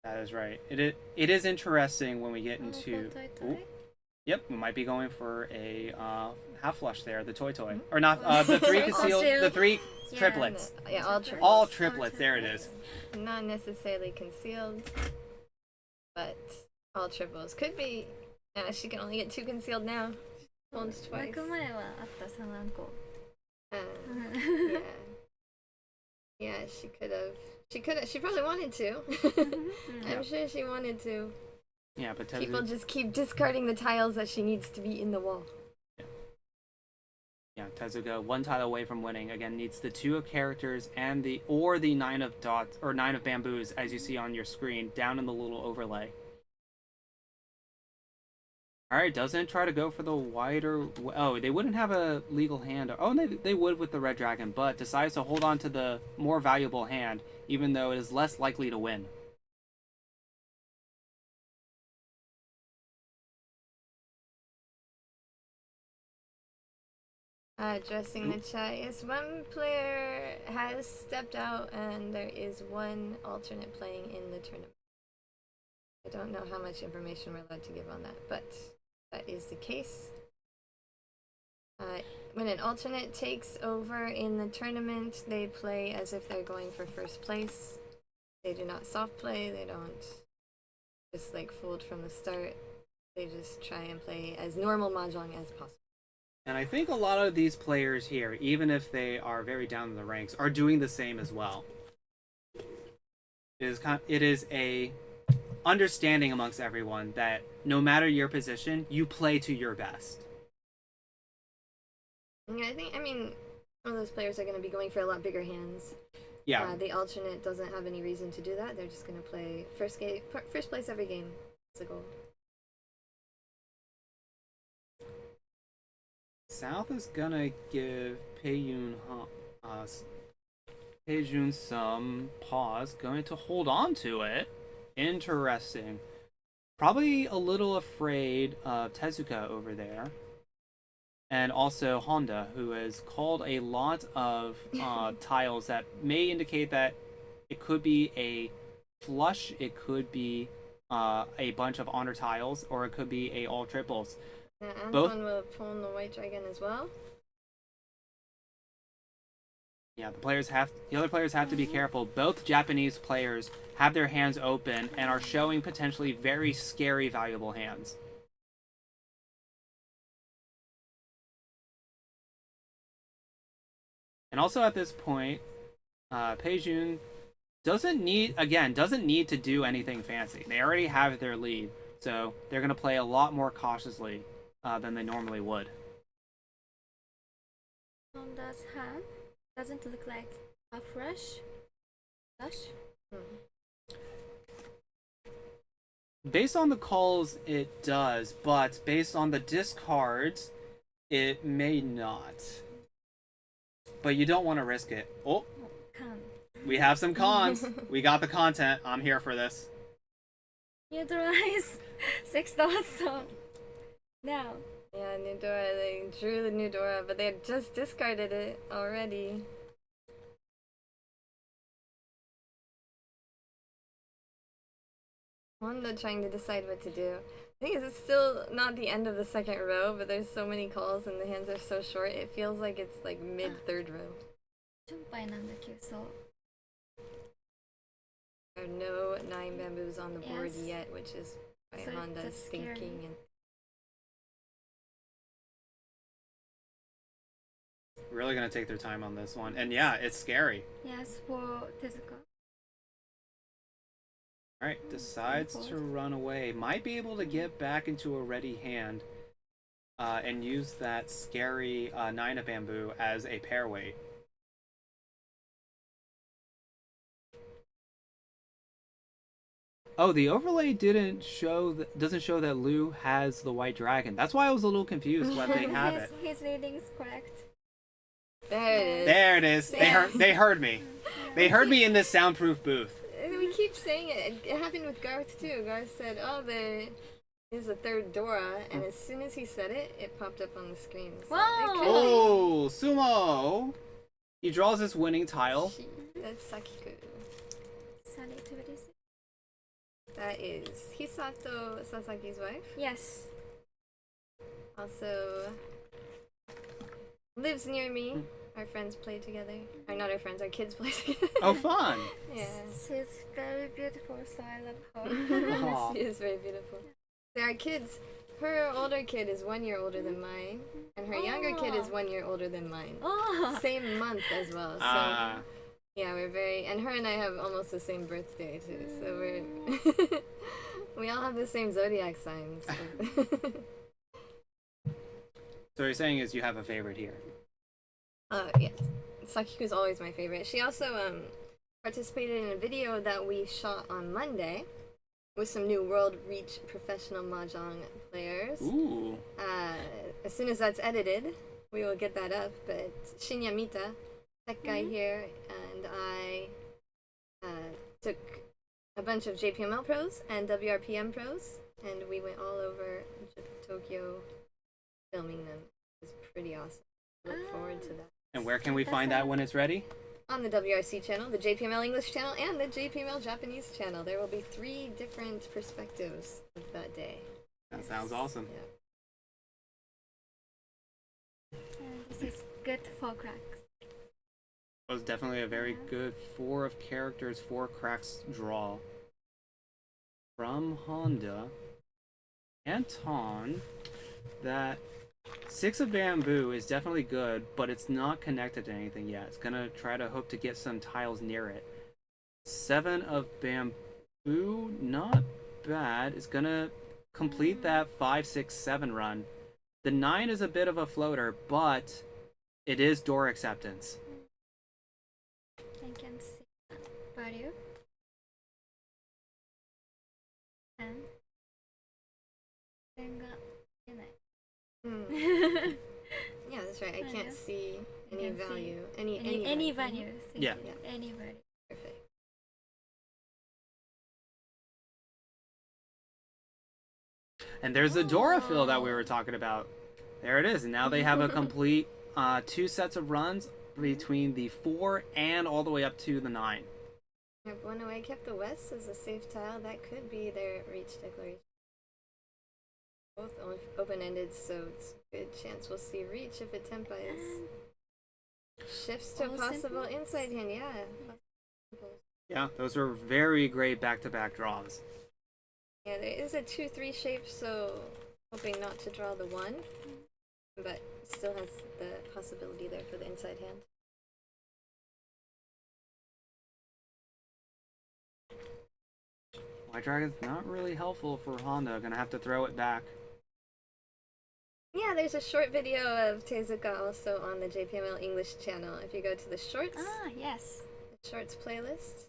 That is right. It is interesting when we get into... Ooh, yep, we might be going for a half flush there, the toy. Or not, the 3 concealed, the 3 triplets. Yeah, all triplets. All triplets, there it is. Not necessarily concealed, but all triples. Could be, she can only get 2 concealed now. Once, twice. 前はあった3何個 Yeah, she could have. She probably wanted to. I'm sure she wanted to. Yeah, but people just keep discarding the tiles that she needs to be in the wall. Yeah, Tezuka 1 tile away from winning. Again, needs the 2 of characters and the 9 of dots or 9 of bamboos, as you see on your screen down in the little overlay. All right, doesn't try to go for the wider. Oh, they wouldn't have a legal hand. Oh, they would with the red dragon, but decides to hold on to the more valuable hand, even though it is less likely to win. Addressing the chat, yes, one player has stepped out and there is one alternate playing in the tournament. I don't know how much information we're allowed to give on that, but that is the case. When an alternate takes over in the tournament, they play as if they're going for first place. They do not soft play, they don't just like fold from the start. They just try and play as normal mahjong as possible. And I think a lot of these players here, even if they are very down in the ranks, are doing the same as well. It is a understanding amongst everyone that no matter your position, you play to your best. Yeah, I mean, some of those players are going to be going for a lot bigger hands. Yeah. The alternate doesn't have any reason to do that. They're just going to play first place every game. That's the goal. South is gonna give Pei-jyun some pause, going to hold on to it. Interesting. Probably a little afraid of Tezuka over there. And also Honda, who has called a lot of tiles that may indicate that it could be a flush, it could be a bunch of honor tiles, or it could be a all triples. Yeah, Anton will pull the white dragon as well. Yeah, the other players have to be careful. Both Japanese players have their hands open and are showing potentially very scary, valuable hands. And also at this point, Pei-jyun doesn't need to do anything fancy. They already have their lead, so they're going to play a lot more cautiously than they normally would. Honda's hand doesn't look like a flush. Based on the calls, it does, but based on the discards, it may not. But you don't want to risk it. Oh, we have some cons. We got the content. I'm here for this. Neutralize 6 dots, so now. Yeah, Nudora, they drew the Nudora, but they had just discarded it already. Honda trying to decide what to do. I think it's still not the end of the second row, but there's so many calls and the hands are so short, it feels like it's like mid-third row. There are no 9 bamboos on the board yet, which is why So Honda's that's scary. thinking and Really gonna take their time on this one. And yeah, it's scary. Yes, for Tezuka. Alright, decides to run away. Might be able to get back into a ready hand and use that scary 9 of bamboo as a pair weight. Oh, the overlay doesn't show that Lu has the white dragon. That's why I was a little confused why they have it. His reading is correct. There it is. There it is. Yes. They heard me. They heard me in this soundproof booth. We keep saying it. It happened with Garth too. Garth said, "Oh, there is a third Dora," and as soon as he said it, it popped up on the screen. So Oh, Sumo! He draws this winning tile. That's Sakiku. That is Hisato Sasaki's wife. Yes. Also lives near me. Our friends play together. Or not our friends, our kids play together. Oh, fun! Yeah. She's very beautiful, so I love her. She is very beautiful. There are kids. Her older kid is 1 year older than mine, and her younger kid is 1 year older than mine. Same month as well. So yeah, we're very, and her and I have almost the same birthday too. So we're we all have the same zodiac signs. So what you're saying is you have a favorite here. Yeah, Sakiku's always my favorite. She also participated in a video that we shot on Monday with some new World Reach professional mahjong players. Ooh. As soon as that's edited, we will get that up. But Shinya Mita, that guy here, and I took a bunch of JPML pros and WRPM pros, and we went all over Tokyo filming them. It was pretty awesome. Look forward to that. And where can we find that when it's ready? On the WRC channel, the JPML English channel, and the JPML Japanese channel. There will be 3 different perspectives of that day. That sounds awesome. Yeah. This is good for cracks. It was definitely a very good 4 of characters, 4 cracks draw. From Honda, Anton, that 6 of bamboo is definitely good, but it's not connected to anything yet. It's gonna try to hope to get some tiles near it. 7 of bamboo, not bad. It's gonna complete that 5, 6, 7 run. The 9 is a bit of a floater, but it is door acceptance. I can see value. And then got Yeah, that's right. I can't see any value. Any value. Yeah. Any value. Perfect. And there's the Dora fill that we were talking about. There it is. And now they have a complete 2 sets of runs between the 4 and all the way up to the 9. If one away kept the west as a safe tile, that could be their reach declaration. Both open-ended, so it's a good chance we'll see reach if a tempa is. Shifts to a possible inside hand, yeah. Yeah, those are very great back-to-back draws. Yeah, there is a 2-3 shape, so hoping not to draw the 1, but still has the possibility there for the inside hand. White Dragon's not really helpful for Honda. Gonna have to throw it back. Yeah, there's a short video of Tezuka also on the JPML English channel. If you go to the shorts. Ah, yes. The shorts playlist.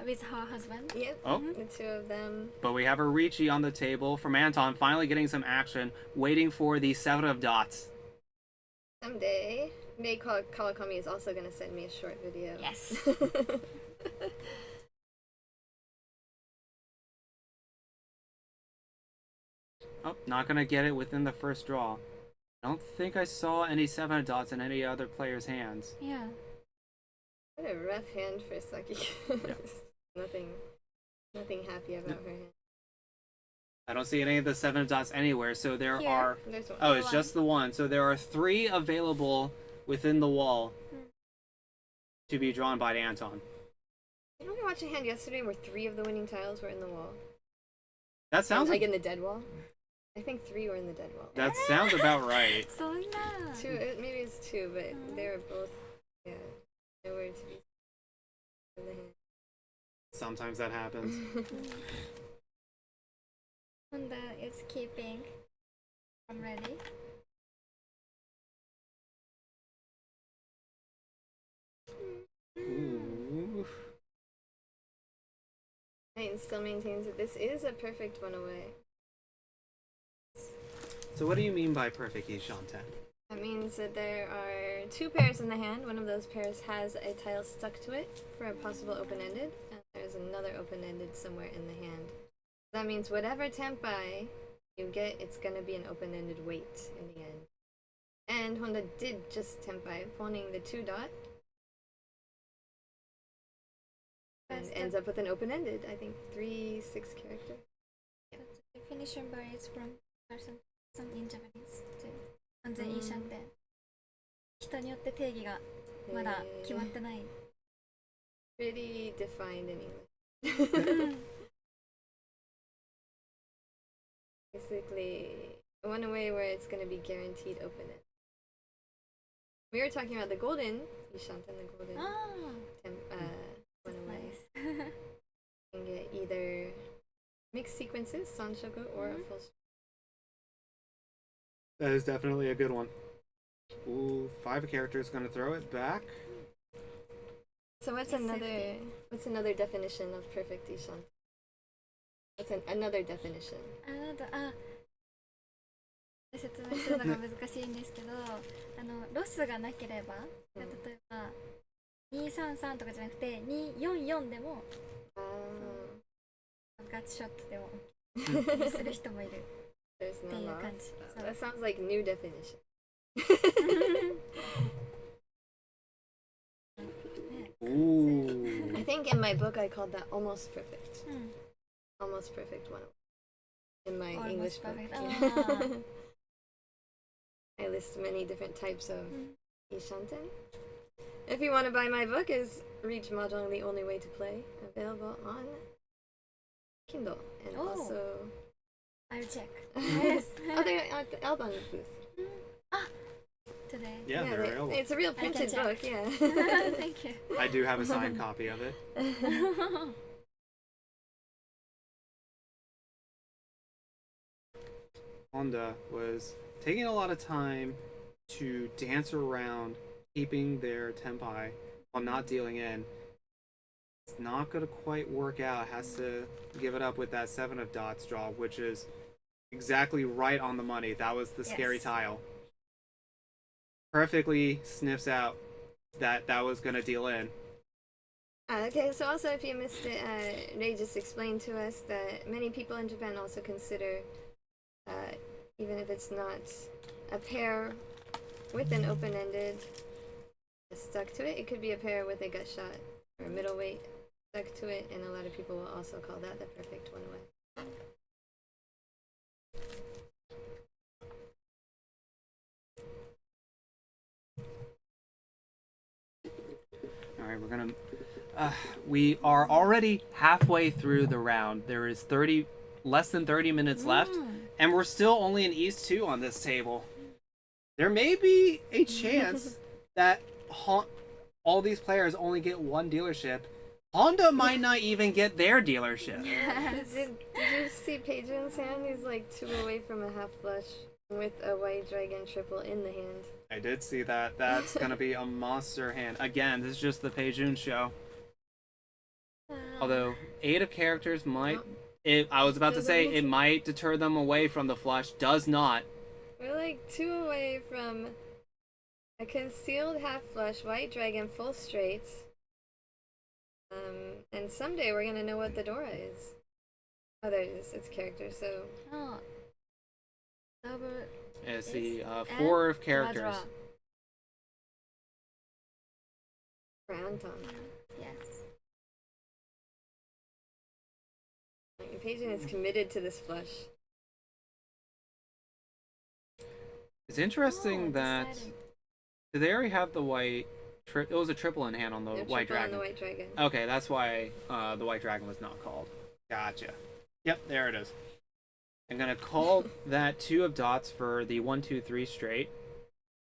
With her husband. Yep. Oh. The 2 of them. But we have a Riichi on the table from Anton, finally getting some action, waiting for the 7 of dots. Someday. Rei Kawakami is also going to send me a short video. Yes. Oh, not gonna get it within the first draw. I don't think I saw any 7 of dots in any other player's hands. Yeah. What a rough hand for Sakiku. Yeah. nothing happy about her hand. I don't see any of the 7 of dots anywhere, so there Here, are... there's one. Oh, it's just the 1. So there are 3 available within the wall to be drawn by Anton. Didn't we watch a hand yesterday where 3 of the winning tiles were in the wall? That sounds like in the dead wall? I think 3 were in the dead wall. That sounds about right. 2, maybe it's 2, but they were both, yeah, nowhere to be in the hand. Sometimes that happens. Honda is keeping. I'm ready. Ooh. Titan still maintains that this is a perfect 1 away. So what do you mean by perfect Ishanten? That means that there are 2 pairs in the hand. One of those pairs has a tile stuck to it for a possible open-ended, and there's another open-ended somewhere in the hand. That means whatever tempai you get, it's going to be an open-ended weight in the end. And Honda did just tempai, pawning the 2 dot. And ends up with an open-ended, I think 3-6 character. Yeah. The definition varies from person in Japanese too. 完全いいシャンテン。人によって定義がまだ決まってない。Pretty defined in English. Basically, 1 away where it's going to be guaranteed open-ended. We were talking about the golden Ishanten, the golden 1 away. You can get either mixed sequences, Sanshoku, or a full. That is definitely a good one. Ooh, 5 characters gonna throw it back. So what's another definition of perfect Ishanten? What's another definition? 説明するのが難しいんですけど、ロスがなければ、例えば233とかじゃなくて244でも、ガチショットでも OK する人もいるっていう感じ。That sounds like new definition. Ooh. I think in my book I called that almost perfect. Almost perfect one. In my Almost English perfect. book. I list many different types of Ishanten. If you want to buy my book, is Reach Mahjong the Only Way to Play, available on Kindle and also I'll check. Yes. other at the Albon booth. Today. Yeah, they're available. It's a real printed check. book, yeah. Thank you. I do have a signed copy of it. Honda was taking a lot of time to dance around keeping their tempai while not dealing in. It's not going to quite work out. Has to give it up with that 7 of dots draw, which is exactly right on the money. That was the scary tile. Perfectly sniffs out that was going to deal in. Okay, so also if you missed it, Rei just explained to us that many people in Japan also consider, even if it's not a pair with an open-ended stuck to it, it could be a pair with a gut shot or a middleweight stuck to it, and a lot of people will also call that the perfect one-way. All right, we're gonna. We are already halfway through the round. There is less than 30 minutes left, and we're still only in East 2 on this table. There may be a chance that all these players only get one dealership. Honda might not even get their dealership. Yes. Did you see Pei-jun's hand? He's like 2 away from a half flush with a white dragon triple in the hand. I did see that. That's gonna be a monster hand. Again, this is just the Pei-jyun show. Although 8 of characters might, I was about to say it might deter them away from the flush. Does not. We're like 2 away from a concealed half flush, white dragon, full straight. And someday we're gonna know what the Dora is. Oh, there it is. It's character. So. Oh. It's the 4 of characters. For Anton. Yes. Pei-jyun is committed to this flush. It's interesting that. Did they already have the white? It was a triple in hand on the white dragon. On the white dragon. Okay, that's why the white dragon was not called. Gotcha. Yep, there it is. I'm gonna call that 2 of dots for the 1, 2, 3 straight.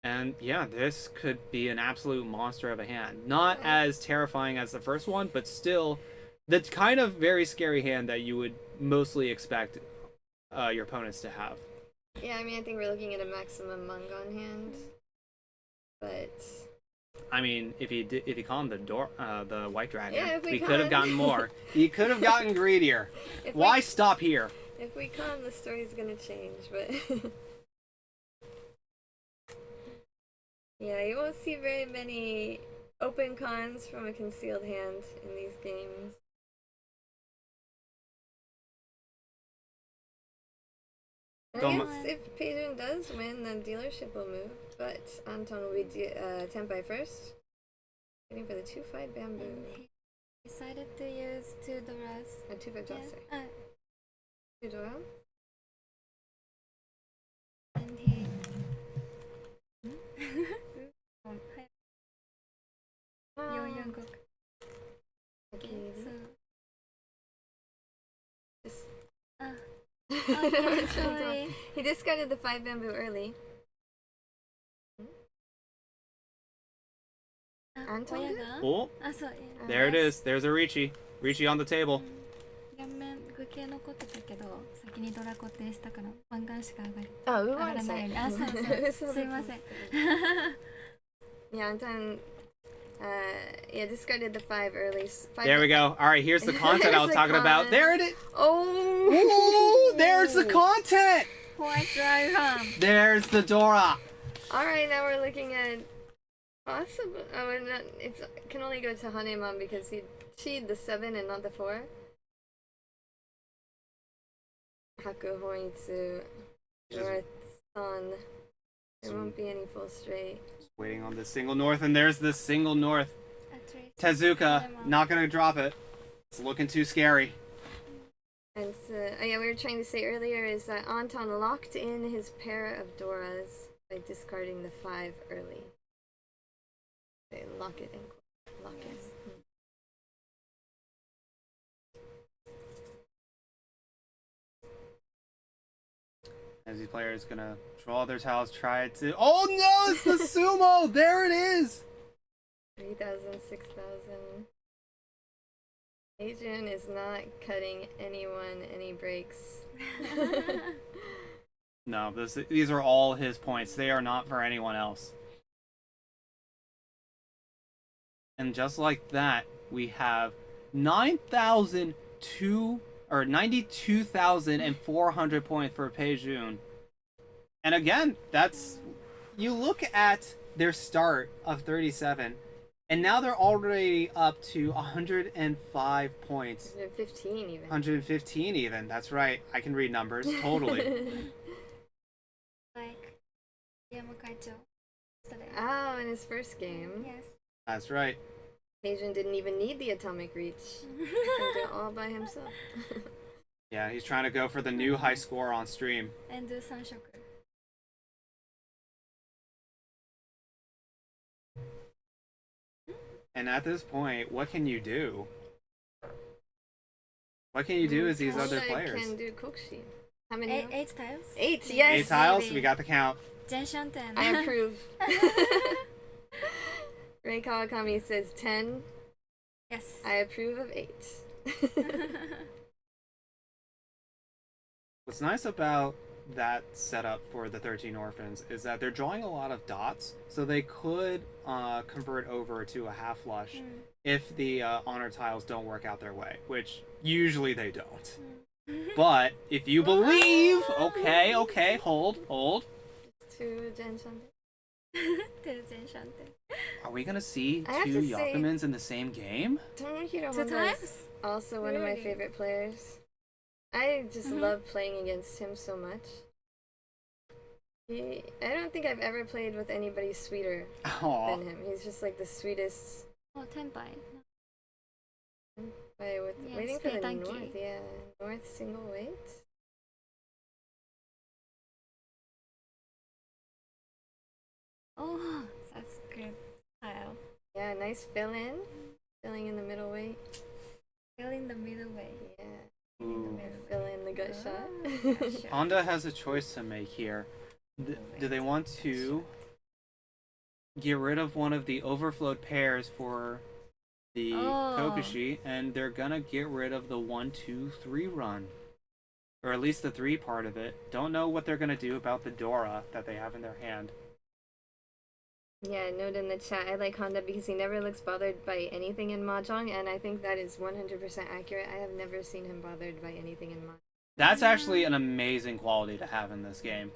And yeah, this could be an absolute monster of a hand. Not as terrifying as the first one, but still the kind of very scary hand that you would mostly expect your opponents to have. Yeah, I mean, I think we're looking at a maximum Mangon hand, but I mean, if he conned the white dragon, yeah, we could have gotten more. He could have gotten greedier. Why stop here? If we con, the story's gonna change, but yeah, you won't see very many open cons from a concealed hand in these games. And I guess if Pei-jyun does win, then dealership will move, but Anton will be Tenpai first. Waiting for the 2-5 bamboo. He decided to use 2 Doras. 2-5 dots, sorry. 2 Dora. And he... Okay, so... sorry. He discarded the 5 bamboo early. Anton? Oh, there it is. There's a Riichi. Riichi on the table. 具形残ってたけど先にドラ固定したからマンガンしか上がらないようにそうすいません Yeah, Anton discarded the 5 early. There we go. All right, here's the content I was talking about. There it is. Oh, there's the content. White dragon. There's the Dora. All right, now we're looking at possible. Oh, and it can only go to Hanemon because he cheated the 7 and not the 4. Haku Hoitsu, North Sun. There won't be any full straight. Just waiting on this single north, and there's the single north. Tezuka, not gonna drop it. It's looking too scary. And yeah, we were trying to say earlier is that Anton locked in his pair of Doras by discarding the 5 early. They lock it in. Lock it. As these players gonna draw their tiles, try to. Oh no! It's the sumo. There it is. 3,000, 6,000. Keijun is not cutting anyone any breaks. No, these are all his points. They are not for anyone else. And just like that, we have 92,400 points for Pei-jyun. And again, that's, you look at their start of 37, and now they're already up to 105 points. 115 even. 115 even. That's right. I can read numbers totally. Like Yamakaito. Oh, in his first game. Yes. That's right. Keijun didn't even need the atomic reach. He can do it all by himself. Yeah, he's trying to go for the new high score on stream. And do Sanshoku. And at this point, what can you do? What can you do as these other players? Can do Kokushi. How many? 8 tiles. 8, yes. 8 tiles? We got the count. Jenshanten. I approve. Rei Kawakami says 10. Yes. I approve of 8. What's nice about that setup for the 13 orphans is that they're drawing a lot of dots, so they could convert over to a half flush if the honor tiles don't work out their way, which usually they don't. But if you believe, okay, hold. To Jenshanten. Are we gonna see I have two to say- Yakumins in the same game? Tomohiro 2 Honda times? is also one of my Really? favorite players. I just love playing against him so much. I don't think I've ever played with anybody sweeter Aww. than him. He's just like the sweetest. Oh, Tenpai. Waiting for the Tanki. north, yeah. North single weight. Oh, that's good tile. Yeah, nice fill-in. Filling in the middle weight. Filling the middle way. Yeah. Ooh. Fill in the gut shot. Honda has a choice to make here. Do they want to get rid of one of the overflowed pairs for the Kokushi, and they're gonna get rid of the 1, 2, 3 run, or at least the 3 part of it. Don't know what they're gonna do about the Dora that they have in their hand. Yeah, note in the chat, I like Honda because he never looks bothered by anything in Mahjong, and I think that is 100% accurate. I have never seen him bothered by anything in Mahjong. That's actually an amazing quality to have in this game.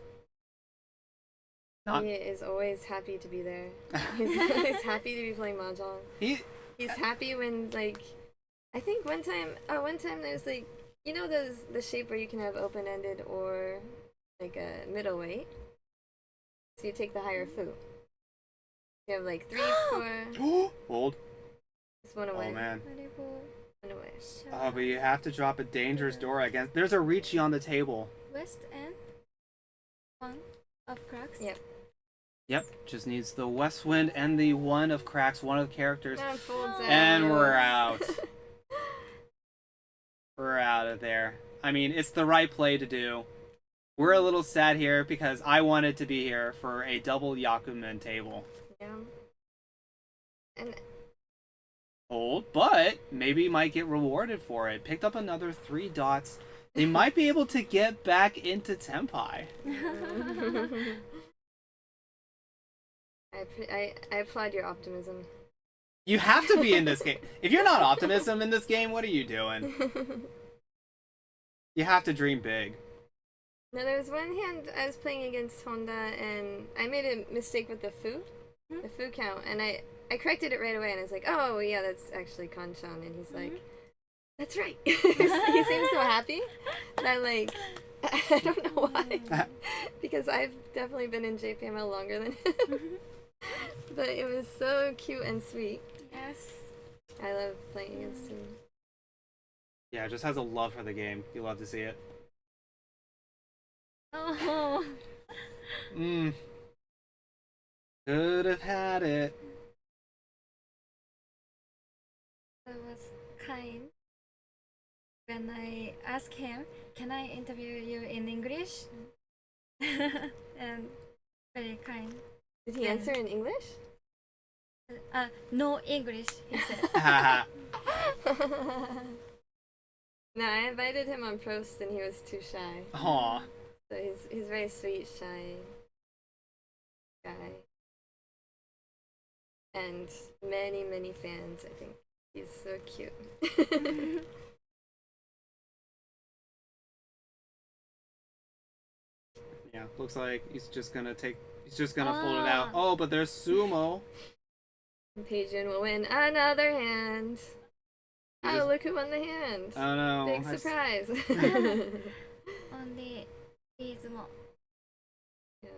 He is always happy to be there. He's always happy to be playing Mahjong. He's happy when, like, I think one time there's like, you know the shape where you can have open-ended or like a middleweight? So you take the higher fu. You have like 3, 4. Hold. Just one away. Oh man. One away. Oh, but you have to drop a dangerous Dora against. There's a Riichi on the table. West end. 1 of cracks. Yep. Yep, just needs the West Wind and the 1 of cracks, one of the characters. That folds And out. we're out. We're out of there. I mean, it's the right play to do. We're a little sad here because I wanted to be here for a double Yakumen table. Yeah. And Hold, but maybe might get rewarded for it. Picked up another 3 dots. They might be able to get back into Tenpai. I applaud your optimism. You have to be in this game. If you're not optimism in this game, what are you doing? You have to dream big. No, there was one hand I was playing against Honda, and I made a mistake with the fu count, and I corrected it right away, and I was like, oh, yeah, that's actually Kanchan, and he's like, that's right. He seems so happy that, like, I don't know why. Because I've definitely been in JPML longer than him. But it was so cute and sweet. Yes. I love playing against him. Yeah, just has a love for the game. You love to see it. Oh. Could have had it. That was kind. When I asked him, can I interview you in English? And very kind. Did he answer in English? No English, he said. No, I invited him on Prost and he was too shy. Aw. So he's very sweet, shy guy. And many, many fans, I think. He's so cute. Yeah, looks like he's just gonna fold it out. Oh, but there's sumo. Pei-jyun will win another hand. Oh, look who won the hand. Oh no. Big surprise. Only these more. Yeah,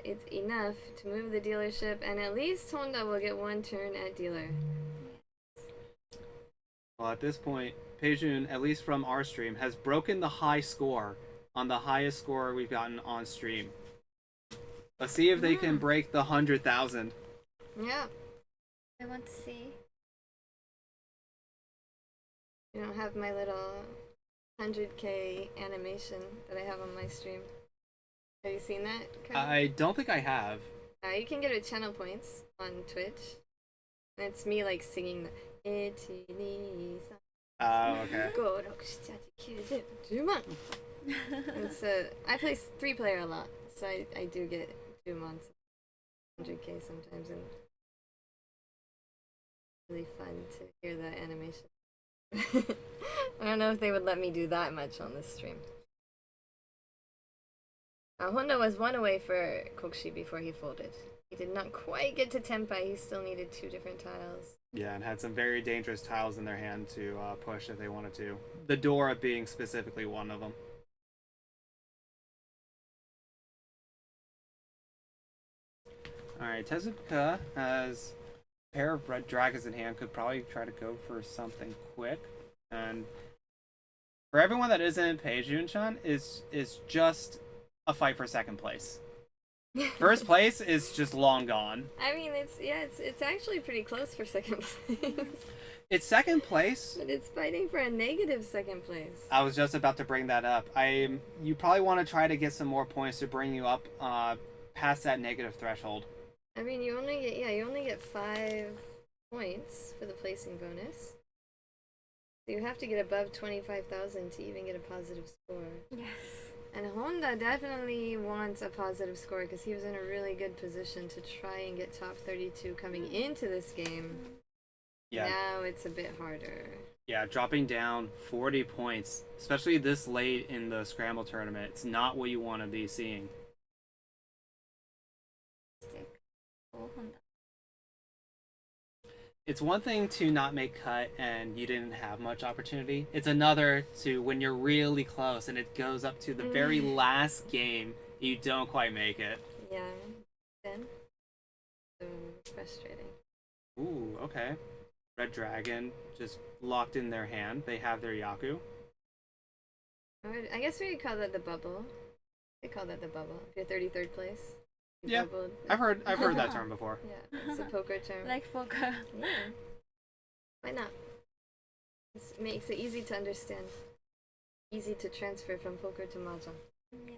it's enough to move the dealership, and at least Honda will get one turn at dealer. Well, at this point, Pei-jyun, at least from our stream, has broken the high score on the highest score we've gotten on stream. Let's see if they can break the 100,000. Yeah. I want to see. You don't have my little 100K animation that I have on my stream. Have you seen that? I don't think I have. You can get it channel points on Twitch. And it's me like singing the 1, 2, 3, 4. Oh, okay. 5, 6, 7, 8, 9, 10. And so I play 3-player a lot, so I do get 2 months, 100K sometimes, and really fun to hear that animation. I don't know if they would let me do that much on this stream. Honda was 1 away for Kokshi before he folded. He did not quite get to Tenpai, he still needed 2 different tiles. Yeah, and had some very dangerous tiles in their hand to push if they wanted to. The Dora being specifically one of them. Alright, Tezuka has a pair of red dragons in hand, could probably try to go for something quick. And for everyone that isn't Pei-jyun-chan, is just a fight for second place. First place is just long gone. I mean, it's actually pretty close for second place. It's second place, but it's fighting for a negative second place. I was just about to bring that up. You probably want to try to get some more points to bring you up past that negative threshold. I mean, you only get 5 points for the placing bonus. So you have to get above 25,000 to even get a positive score. Yes. And Honda definitely wants a positive score because he was in a really good position to try and get top 32 coming into this game. Yeah. Now it's a bit harder. Yeah, dropping down 40 points, especially this late in the Scramble tournament, it's not what you want to be seeing. It's one thing to not make cut and you didn't have much opportunity. It's another to when you're really close and it goes up to the very last game, you don't quite make it. Yeah. Then? So frustrating. Ooh, okay. Red Dragon just locked in their hand. They have their Yaku. I guess we could call that the bubble. They call that the bubble. If you're 33rd place. Yeah, bubbled. I've heard that term before. Yeah, it's a poker term. Like poker. Yeah. Why not? It makes it easy to understand. Easy to transfer from poker to mahjong. Yeah.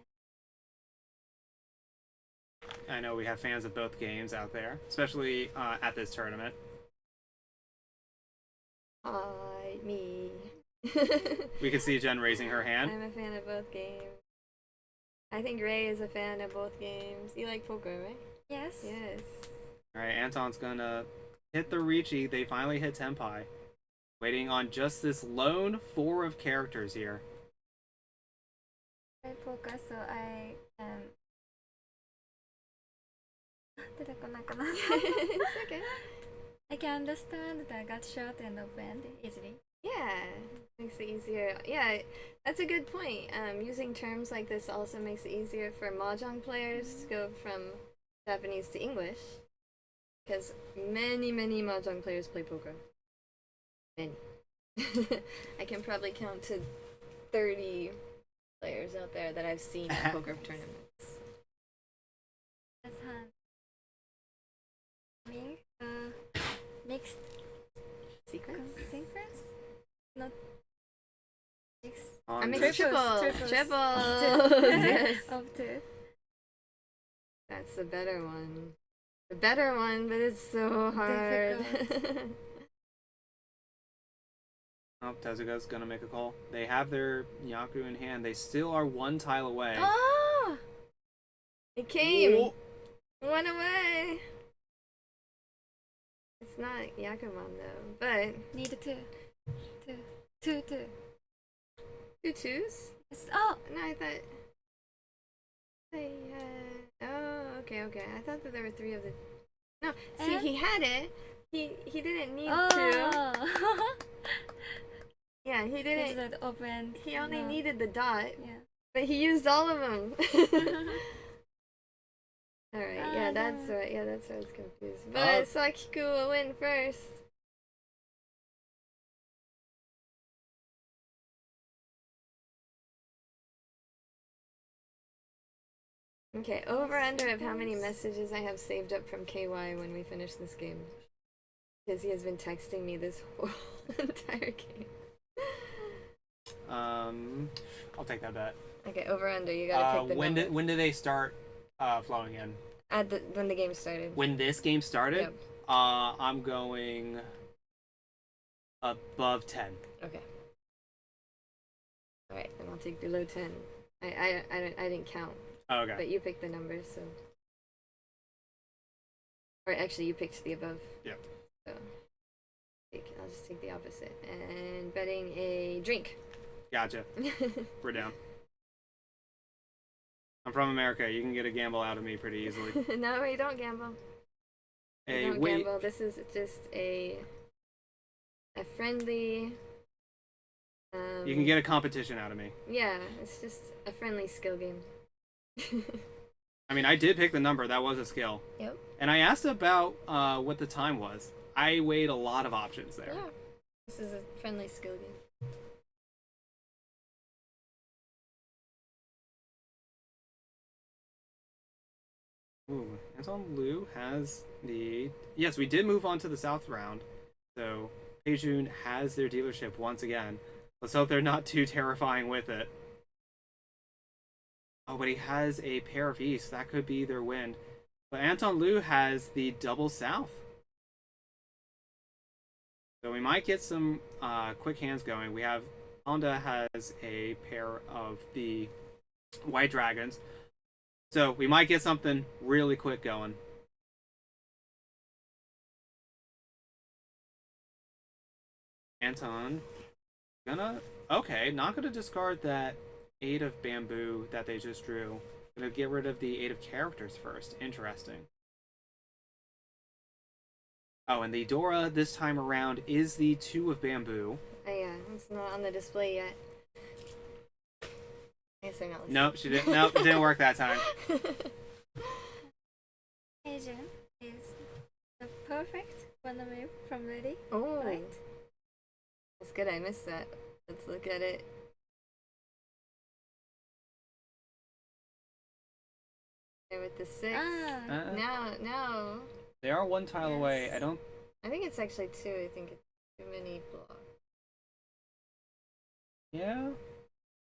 I know we have fans of both games out there, especially at this tournament. Hi, me. We can see Jenn raising her hand. I'm a fan of both games. I think Rei is a fan of both games. You like poker, right? Yes. Yes. Alright, Anton's gonna hit the Riichi. They finally hit Tenpai. Waiting on just this lone 4 of characters here. I poker, so I can... It's okay. I can understand the gut shot and open easily. Yeah, makes it easier. Yeah, that's a good point. Using terms like this also makes it easier for mahjong players to go from Japanese to English, because many mahjong players play poker. Many. I can probably count to 30 players out there that I've seen at poker tournaments. That's mixed Sequence? Not mixed. I mixed triples. Yes. Of two. That's the better one. The better one, but it's so hard. Oh, Tezuka's gonna make a call. They have their Yaku in hand. They still are one tile away. Oh! It came! Whoa. One away! It's not Yakuman though, but... Need two. Two. Two twos? Yes. Oh! No, I thought... Oh, okay. I thought that there were three of the... No, see, And? he had it. He didn't need Oh. to. Yeah, he He didn't... did open. He only No. needed the dot. Yeah. But he used all of them. Alright, yeah, that's right. Yeah, that's why I was confused. But Sakiku will win first. Okay, over under of how many messages I have saved up from KY when we finish this game. Because he has been texting me this whole entire game. I'll take that bet. Okay, over under, you gotta pick the number. When did they start flowing in? When the game started. When this game started? Yep. I'm going above 10. Okay. Alright, then I'll take below 10. I didn't count. Oh, okay. But you picked the numbers, so. Or actually, you picked the above. Yep. So, I'll just take the opposite. And betting a drink. Gotcha. We're down. I'm from America. You can get a gamble out of me pretty easily. No, you don't gamble. Hey, You don't wait. gamble. This is just a friendly. You can get a competition out of me. Yeah, it's just a friendly skill game. I mean, I did pick the number. That was a skill. Yep. And I asked about what the time was. I weighed a lot of options there. Yeah. This is a friendly skill game. Ooh, Anton Lu has the... Yes, we did move on to the South round. So, Keijun has their dealership once again. Let's hope they're not too terrifying with it. Oh, but he has a pair of East. That could be their win. But Anton Lu has the double South. So we might get some quick hands going. We have... Honda has a pair of the White Dragons. So we might get something really quick going. Anton, okay, not gonna discard that 8 of bamboo that they just drew. Gonna get rid of the 8 of characters first. Interesting. Oh, and the Dora this time around is the 2 of bamboo. Oh yeah, it's not on the display yet. I guess they're not listening. Nope, she didn't. Nope, it didn't work that time. Keijun is the perfect one move from Ready. Oh, right? That's good. I missed that. Let's look at it. There with the 6. Now. They are one tile away. I think it's actually 2. I think it's too many blocks. Yeah.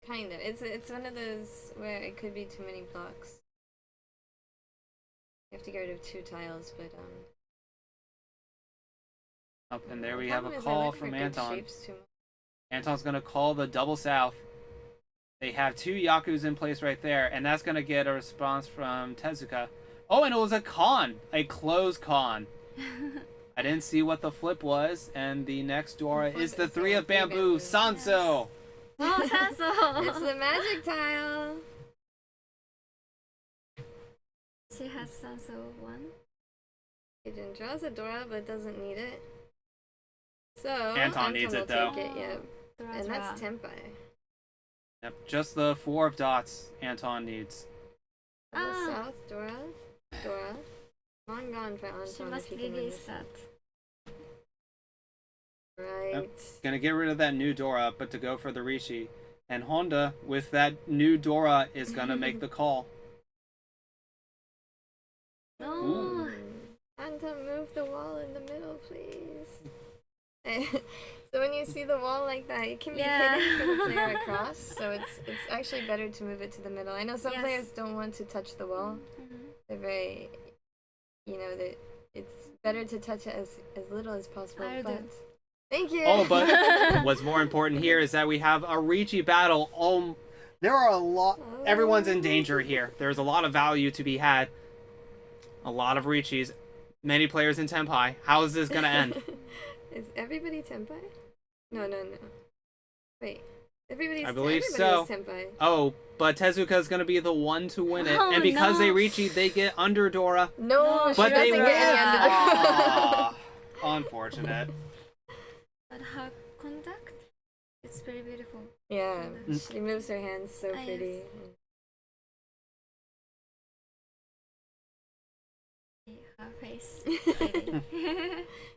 Kind of. It's one of those where it could be too many blocks. You have to get rid of 2 tiles, but Up and there we the have a problem is I call look for from good Anton. shapes too much. Anton's gonna call the double South. They have 2 Yakus in place right there, and that's gonna get a response from Tezuka. Oh, and it was a closed con. I didn't see what the flip was, and the next Dora is the 3 of bamboo, Sanso. Oh, Sanso! It's the magic tile. She has Sanso 1. Keijun draws a Dora, but doesn't need it. So Anton needs will it, though. Take it, yep. And that's Tenpai. Yep, just the 4 of dots Anton needs. South, Dora. Long gone for Anton. She must if he can win release this. that. Right. Yep. Gonna get rid of that new Dora, but to go for the Riichi. And Honda, with that new Dora, is gonna make the call. No. Anton, move the wall in the middle, please. So when you see the wall like that, it can be hidden for the player across. So it's actually better to move it to the middle. I know some players don't want to touch the wall. They're very, it's better to touch it as little as possible. Thank you. Oh, but what's more important here is that we have a Riichi battle. Oh, there are a lot. Everyone's in danger here. There's a lot of value to be had. A lot of Riichis. Many players in Tenpai. How is this gonna end? Is everybody Tenpai? No. Wait. I believe so. Tenpai. Oh, but Tezuka's gonna be the one to win it, and because they Riichi, they get under Dora. No, but she they doesn't win. get any under Dora. Unfortunate. But her conduct, it's very beautiful. Yeah, she moves her hands so pretty. Her face.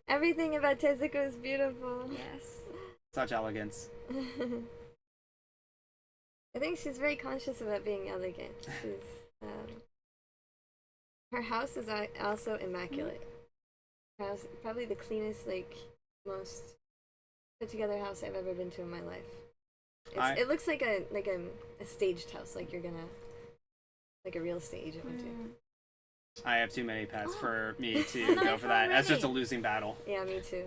Everything about Tezuka is beautiful. Yes. Such elegance. I think she's very conscious about being elegant. She's, her house is also immaculate. Her house, probably the cleanest, most put together house I've ever been to in my life. It looks like a staged house, like a real estate agent would do. I have too many pets for me to go for that. That's just a losing battle. Yeah, me too.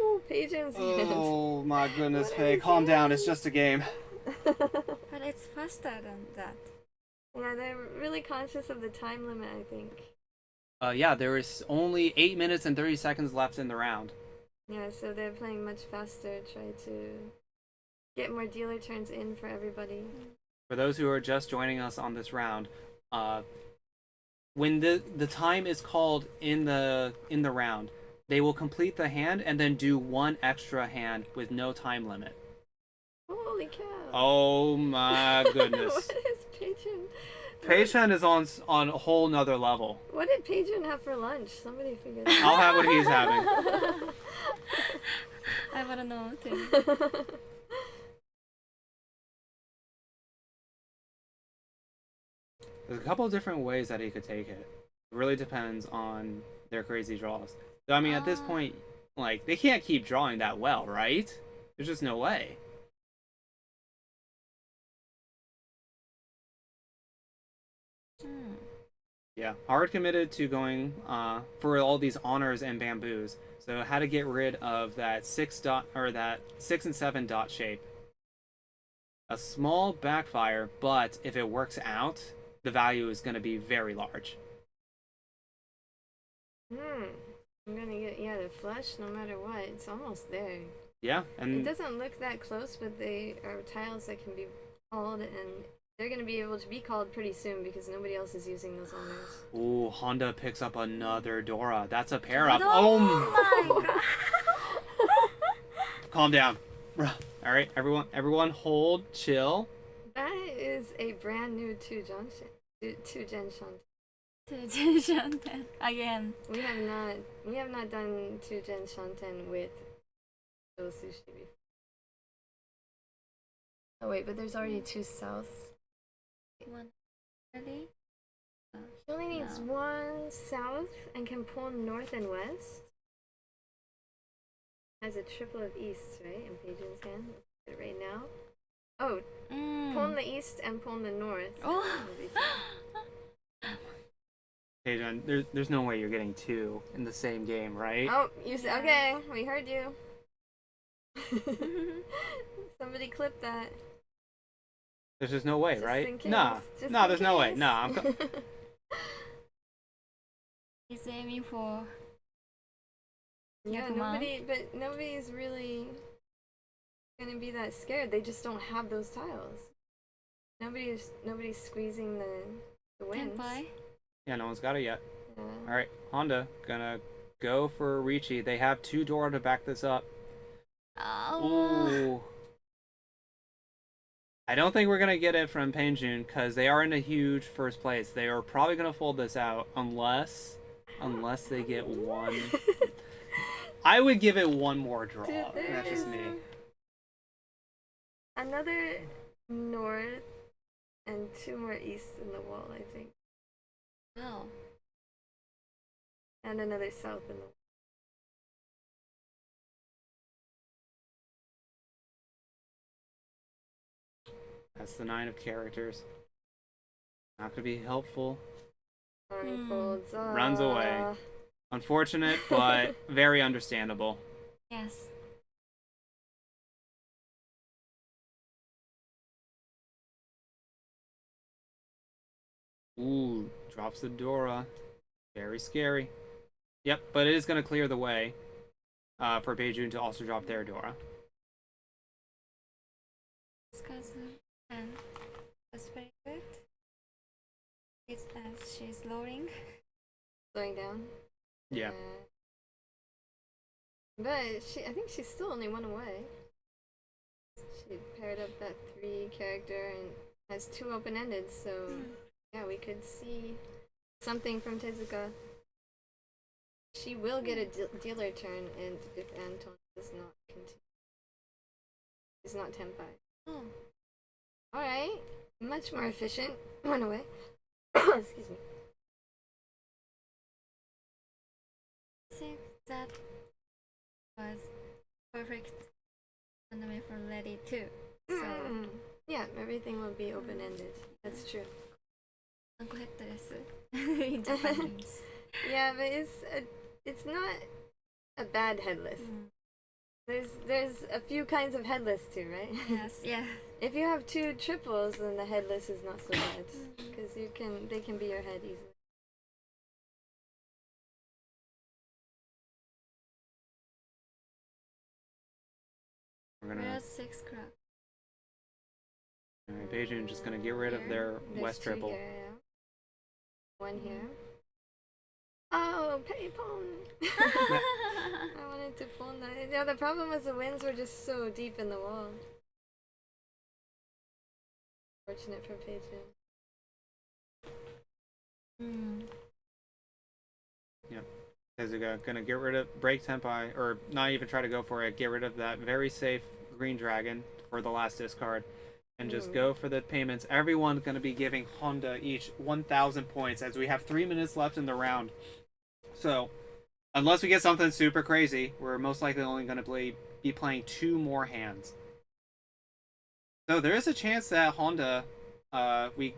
Ooh, Pei-jun's Oh my goodness, Pei, calm down. It's just a game. But it's faster than that. Yeah, they're really conscious of the time limit, I think. Yeah, there is only 8 minutes and 30 seconds left in the round. Yeah, so they're playing much faster, try to get more dealer turns in for everybody. For those who are just joining us on this round, when the time is called in the round, they will complete the hand and then do one extra hand with no time limit. Holy cow! Oh my goodness! What is Pei-jyun? Pei-jyun is on a whole nother level. What did Pei-jyun have for lunch? Somebody figure that out. I'll have what he's having. I wanna know too. There's a couple of different ways that he could take it. It really depends on their crazy draws. So, I mean, at this point, they can't keep drawing that well, right? There's just no way. Yeah, hard committed to going for all these honors and bamboos. So how to get rid of that 6 and 7 dot shape. A small backfire, but if it works out, the value is going to be very large. I'm gonna get the flush no matter what. It's almost there. Yeah, and it doesn't look that close, but they are tiles that can be called, and they're gonna be able to be called pretty soon because nobody else is using those honors. Ooh, Honda picks up another Dora. That's a pair up. Oh my god! Calm down. All right, everyone, hold, chill. That is a brand new two Gen Shanten. Two-gen Shanten again. We have not done two-gen Shanten with those sushi before. Oh wait, but there's already two south. One ready? She only needs one south and can pull north and west. Has a triple of east, right? In Pei-jun's hand. Let's get it right now. Oh, pull in the east and pull in the north. Oh. Keijun, there's no way you're getting two in the same game, right? Oh, you said okay. We heard you. Somebody clip that. There's just no way, Just right? in case. Nah, Just nah, in there's no way. case. Nah, He's aiming for. Yeah, nobody's really gonna be that scared. They just don't have those tiles. Nobody's squeezing the wins. yeah, no one's got it yet. All right, Honda gonna go for Riichi. They have 2 Dora to back this up. Oh. Ooh. I don't think we're gonna get it from Pei-jyun because they are in a huge first place. They are probably gonna fold this out unless they get one. I would give it one more draw. Dude, That's just me. Another north and 2 more east in the wall, I think. Wow. And another south in the wall. That's the 9 of characters. Not gonna be helpful. Folds. Runs away. Unfortunate, but very understandable. Yes. Ooh, drops the Dora. Very scary. Yep, but it is going to clear the way for Pei-jyun to also drop their Dora. And that's very good. It's she's lowering. Slowing down. Yeah. But I think she's still only 1 away. She paired up that 3 character and has 2 open-ended, so yeah, we could see something from Tezuka. She will get a dealer turn, and if Anton does not continue, he's not Tenpai. Alright, much more efficient. 1 away. Excuse me. I think that was perfect tournament for Lady too. So yeah, everything will be open-ended. That's true. in Japanese. Yeah, but it's not a bad headless. There's a few kinds of headless too, right? Yes, yeah. If you have 2 triples, then the headless is not so bad because they can be your head easily. We're gonna. Where's 6 crop? Alright, Pei-jyun just gonna get rid of their There's west 2 triple. here, yeah. 1 here. Oh, Pei-pon! I wanted to pawn that. Yeah, the problem was the winds were just so deep in the wall. Fortunate for Pei-jyun. Yep. Tezuka gonna get rid of break Tenpai, or not even try to go for it. Get rid of that very safe green dragon for the last discard, and just go for the payments. Everyone's gonna be giving Honda each 1,000 points as we have 3 minutes left in the round. So, unless we get something super crazy, we're most likely only gonna be playing 2 more hands. So there is a chance that Honda, we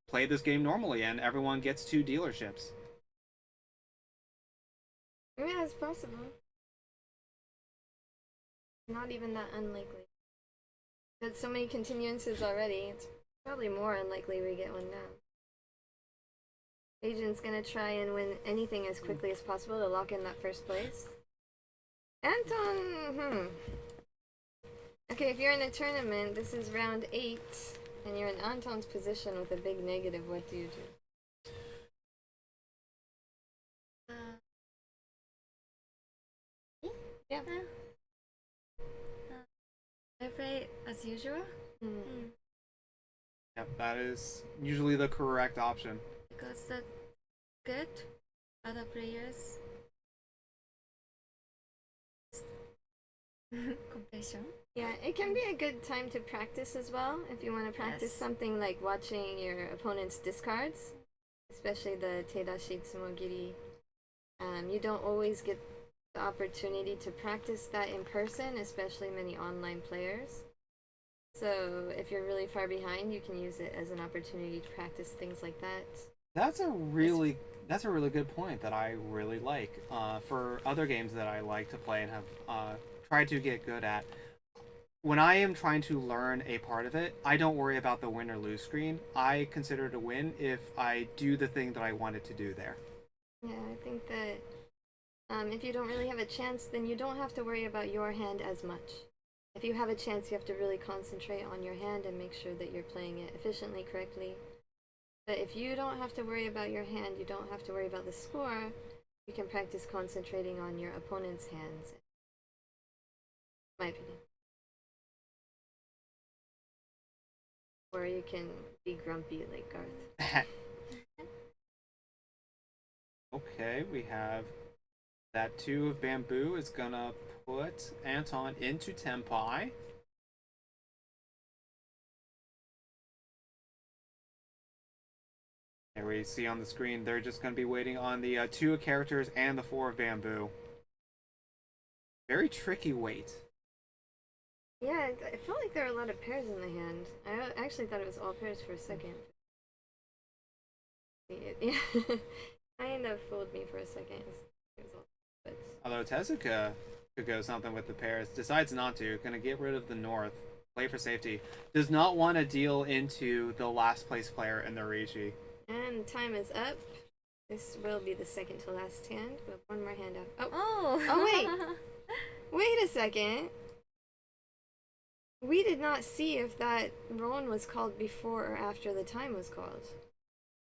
play this game normally and everyone gets 2 dealerships. Yeah, it's possible. Not even that unlikely. There's so many continuances already, it's probably more unlikely we get one now. Agent's gonna try and win anything as quickly as possible to lock in that first place. Anton! Okay, if you're in a tournament, this is round 8, and you're in Anton's position with a big negative, what do you do? Yeah. I play as usual. Yep, that is usually the correct option. Because the good other players competition. Yeah, it can be a good time to practice as well if you want to practice something like watching your opponent's discards, especially the Teidashi Tsumogiri. You don't always get the opportunity to practice that in person, especially many online players. So if you're really far behind, you can use it as an opportunity to practice things like that. That's a really good point that I really like. For other games that I like to play and have tried to get good at, when I am trying to learn a part of it, I don't worry about the win or lose screen. I consider it a win if I do the thing that I wanted to do there. Yeah, I think that if you don't really have a chance, then you don't have to worry about your hand as much. If you have a chance, you have to really concentrate on your hand and make sure that you're playing it efficiently, correctly. But if you don't have to worry about your hand, you don't have to worry about the score. You can practice concentrating on your opponent's hands. My opinion. Or you can be grumpy like Garth. Okay, we have that 2 of bamboo is gonna put Anton into Tenpai. There we see on the screen, they're just gonna be waiting on the 2 of characters and the 4 of bamboo. Very tricky wait. Yeah, I felt like there were a lot of pairs in the hand. I actually thought it was all pairs for a second. Yeah, kind of fooled me for a second. It was all, but... Although Tezuka could go something with the pairs, decides not to, gonna get rid of the north, play for safety. Does not want to deal into the last place player in the Riichi. And time is up. This will be the second to last hand. We have one more hand up. Oh, wait! Wait a second. We did not see if that Ron was called before or after the time was called.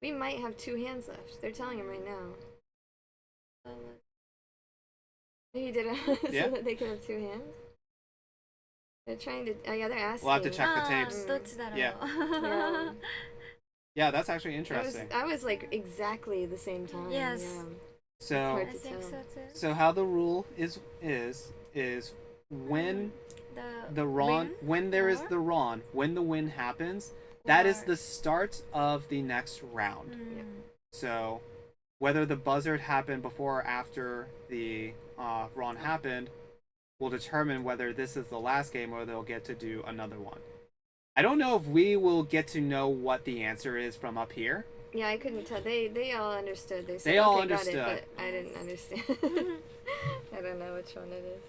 We might have 2 hands left. They're telling him right now. He did it so that they could have 2 hands. They're trying to. Yeah, they're asking. We'll have to check the tapes. Yeah. Yeah, that's actually interesting. I was like exactly the same time. Yes. Yeah. So, I think so too. so how the rule is when the Ron, when there is the Ron, when the win happens, that is the start of the next round. So whether the buzzard happened before or after the Ron happened will determine whether this is the last game or they'll get to do another one. I don't know if we will get to know what the answer is from up here. Yeah, I couldn't tell. They all understood. They said, they all okay, understood. got it, but I didn't understand. I don't know which one it is.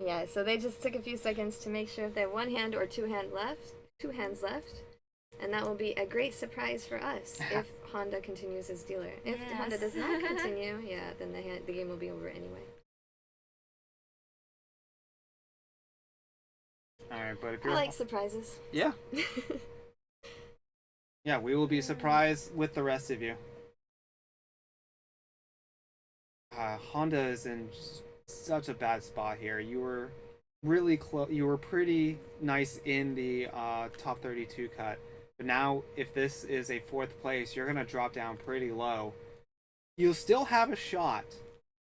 Yeah, so they just took a few seconds to make sure if they have 1 hand or 2 hands left, and that will be a great surprise for us if Honda continues as dealer. If Honda does not continue, yeah, then the game will be over anyway. Alright, but if I you're... like surprises. Yeah. Yeah, we will be surprised with the rest of you. Honda is in such a bad spot here. You were really close. You were pretty nice in the top 32 cut. But now, if this is a 4th place, you're going to drop down pretty low. You'll still have a shot,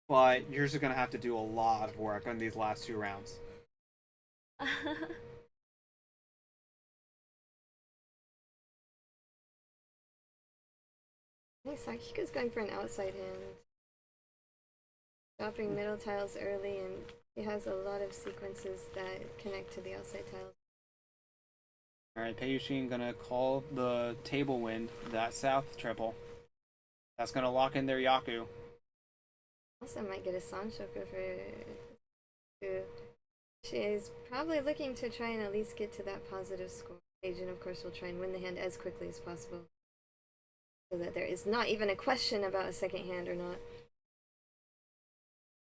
but you're just going to have to do a lot of work on these last 2 rounds. I think Sakiku's going for an outside hand. Dropping middle tiles early, and he has a lot of sequences that connect to the outside tiles. Alright, Pei-jyun gonna call the table wind, that south triple. That's gonna lock in their Yaku. Also might get a Sanshoku for... She is probably looking to try and at least get to that positive score. Keijun, of course, will try and win the hand as quickly as possible, so that there is not even a question about a second hand or not.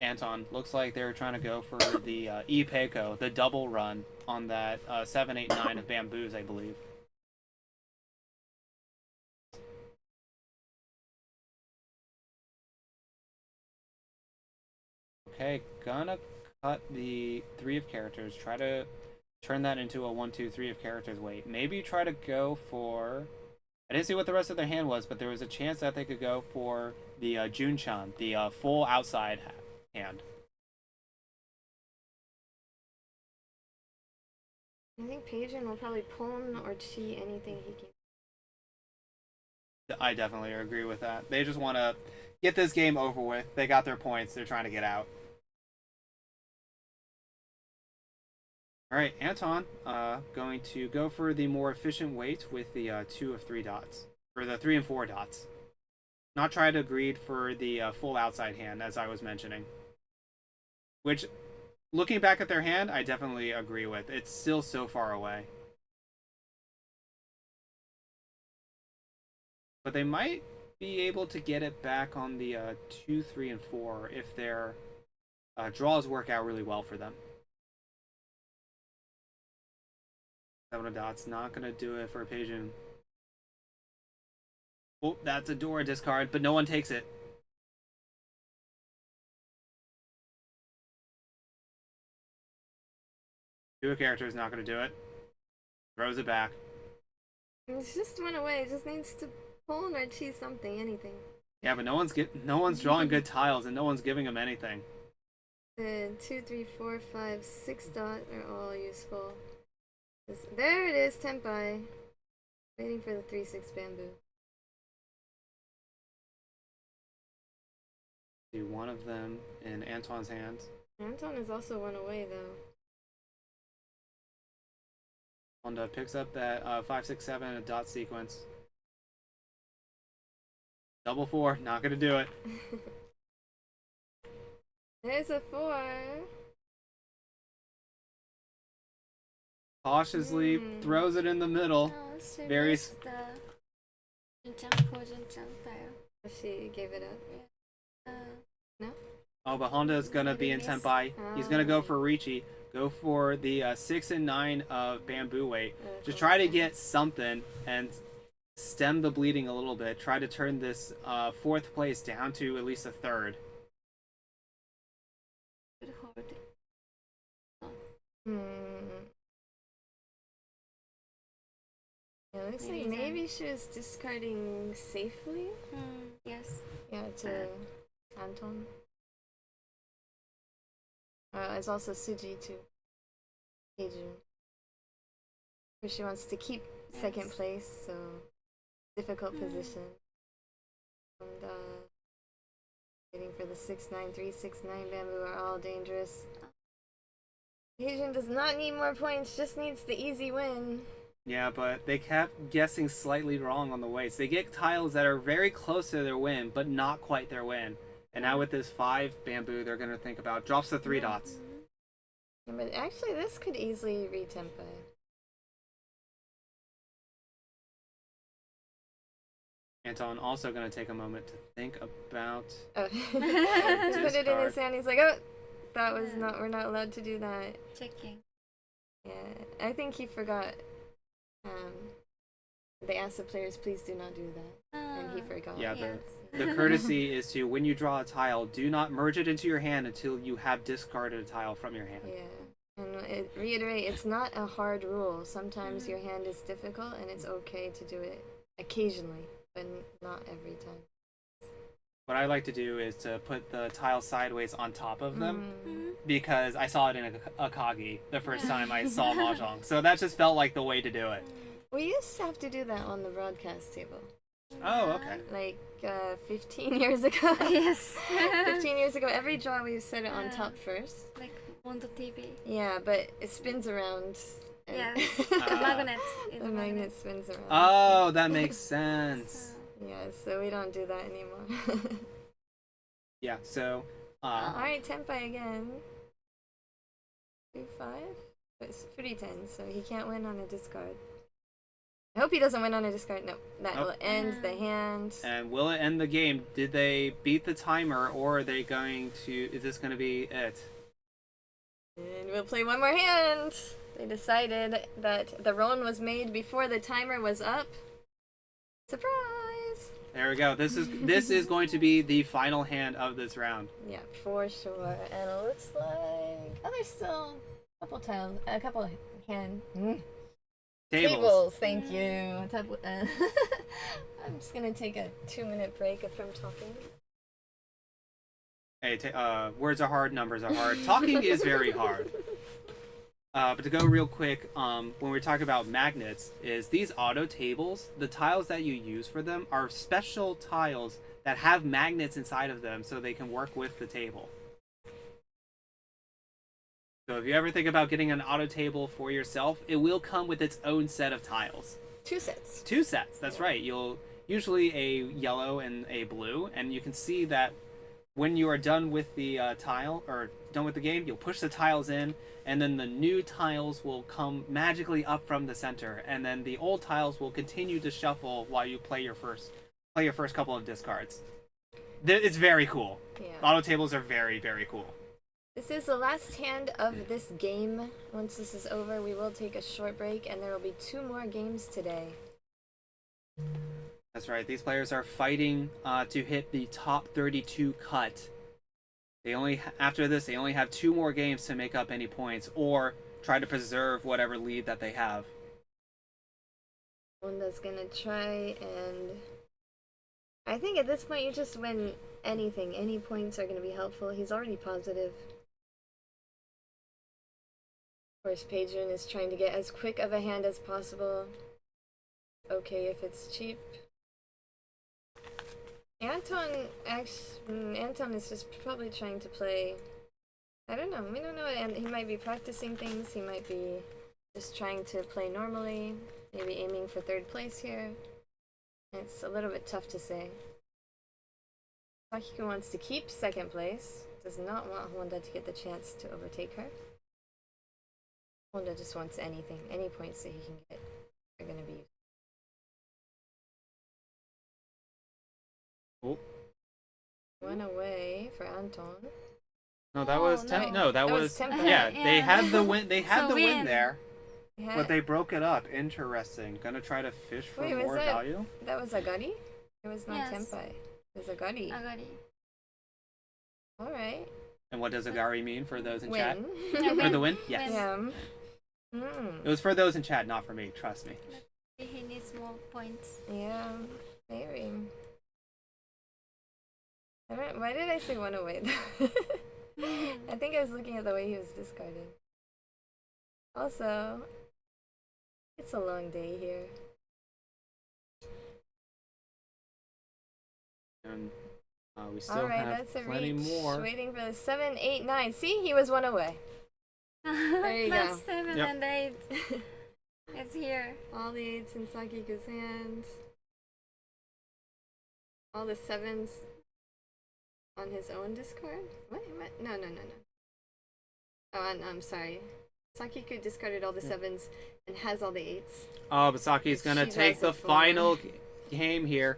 Anton, looks like they're trying to go for the Ipeiko, the double run on that 7, 8, 9 of bamboos, I believe. Okay, gonna cut the 3 of characters, try to turn that into a 1, 2, 3 of characters wait. Maybe try to go for... I didn't see what the rest of their hand was, but there was a chance that they could go for the Junchan, the full outside hand. I think Pei-jyun will probably Pon or Chee anything he can. I definitely agree with that. They just want to get this game over with. They got their points. They're trying to get out. Alright, Anton, going to go for the more efficient weight with the 2 of 3 dots. Or the 3 and 4 dots. Not try to greed for the full outside hand, as I was mentioning. Which, looking back at their hand, I definitely agree with. It's still so far away. But they might be able to get it back on the 2, 3, and 4 if their draws work out really well for them. 7 of dots, not gonna do it for Pei-jyun. Oh, that's a door discard, but no one takes it. Do a character is not gonna do it. Throws it back. It's just one away. It just needs to pull or cheese something, anything. Yeah, but no one's drawing good tiles, and no one's giving them anything. The 2, 3, 4, 5, 6 dot are all useful. There it is, Tenpai. Waiting for the 3/6 bamboo. Do one of them in Anton's hands. Anton is also one away though. Honda picks up that 5, 6, 7 a dot sequence. Double 4, not gonna do it. There's a 4. Cautiously throws it in the middle. Very. She gave it up. No? Oh, but Honda's gonna be in Tenpai. He's gonna go for Riichi. Go for the 6 and 9 of bamboo weight. Just try to get something and stem the bleeding a little bit. Try to turn this 4th place down to at least a 3rd. It looks like maybe she was discarding safely. Yes. Yeah, to Anton. It's also Suji to Keijun. But she wants to keep second place, so difficult position. And waiting for the 6, 9, 3, 6, 9 bamboo are all dangerous. Keijun does not need more points, just needs the easy win. Yeah, but they kept guessing slightly wrong on the weights. They get tiles that are very close to their win, but not quite their win. And now with this 5 bamboo, they're going to think about drops the 3 dots. Yeah, but actually, this could easily re-tempo. Anton also going to take a moment to think about. Oh. Put it in his hand. He's like, oh, that was not. We're not allowed to do that. Checking. Yeah, I think he forgot. They asked the players, please do not do that, and he forgot. Yeah, the courtesy is to, when you draw a tile, do not merge it into your hand until you have discarded a tile from your hand. Yeah, and reiterate, it's not a hard rule. Sometimes your hand is difficult, and it's okay to do it occasionally, but not every time. What I like to do is to put the tile sideways on top of them, because I saw it in a Kagi the first time I saw Mahjong. So that just felt like the way to do it. We used to have to do that on the broadcast table. Oh, okay. Like 15 years ago. Yes. 15 years ago, every draw we set it on top first. Like Mondo TV. Yeah, but it spins around. Yes. The magnet. The magnet spins around. Oh, that makes sense. Yeah, so we don't do that anymore. Yeah, so. Alright, Tenpai again. 2-5? It's 3-10, so he can't win on a discard. I hope he doesn't win on a discard. No, that will end the hand. And will it end the game? Did they beat the timer, or are they going to? Is this going to be it? And we'll play one more hand. They decided that the roll was made before the timer was up. Surprise! There we go. This is going to be the final hand of this round. Yeah, for sure. And it looks like there's still a couple tiles, a couple hand. Tables, thank you. I'm just gonna take a 2-minute break from talking. Hey, words are hard, numbers are hard. Talking is very hard. But to go real quick, when we're talking about magnets, is these auto tables, the tiles that you use for them are special tiles that have magnets inside of them so they can work with the table. So if you ever think about getting an auto table for yourself, it will come with its own set of tiles. 2 sets. 2 sets, that's right. You'll usually a yellow and a blue, and you can see that when you are done with the tile, or done with the game, you'll push the tiles in, and then the new tiles will come magically up from the center, and then the old tiles will continue to shuffle while you play your first couple of discards. It's very cool. Yeah. Auto tables are very, very cool. This is the last hand of this game. Once this is over, we will take a short break, and there will be 2 more games today. That's right. These players are fighting to hit the top 32 cut. After this, they only have 2 more games to make up any points or try to preserve whatever lead that they have. Honda's gonna try, and I think at this point you just win anything. Any points are gonna be helpful. He's already positive. Of course, Pei-jyun is trying to get as quick of a hand as possible. Okay, if it's cheap. Anton is just probably trying to play. I don't know. We don't know. And he might be practicing things. He might be just trying to play normally. Maybe aiming for 3rd place here. It's a little bit tough to say. Sakiku wants to keep 2nd place. Does not want Honda to get the chance to overtake her. Honda just wants anything. Any points that he can get are going to be used. Oh. 1 away for Anton. No, that was no. no, that was Tempo. yeah. They had the win. They had the win there, Yeah. but they broke it up. Interesting. Gonna try to fish for Wait, was more value. That was Agari? It was not Yes. Tempai. It was Agari. Agari. Alright. And what does Agari mean for those in Win. chat? Yeah, For the win. win? Yes. Yeah. It was for those in chat, not for me. Trust me. He needs more points. Yeah, maybe. Why did I say 1 away? I think I was looking at the way he was discarded. Also, it's a long day here. And we still Alright, have that's a plenty reach. more. Waiting for the 7, 8, 9. See, he was 1 away. There you go. That's 7 Yep. and 8. It's here. All the 8s in Sakiku's hands. All the 7s on his own discard? What? No. Oh, I'm sorry. Sakiku discarded all the 7s and has all the 8s. Oh, but Saki's gonna She take the does it for final game here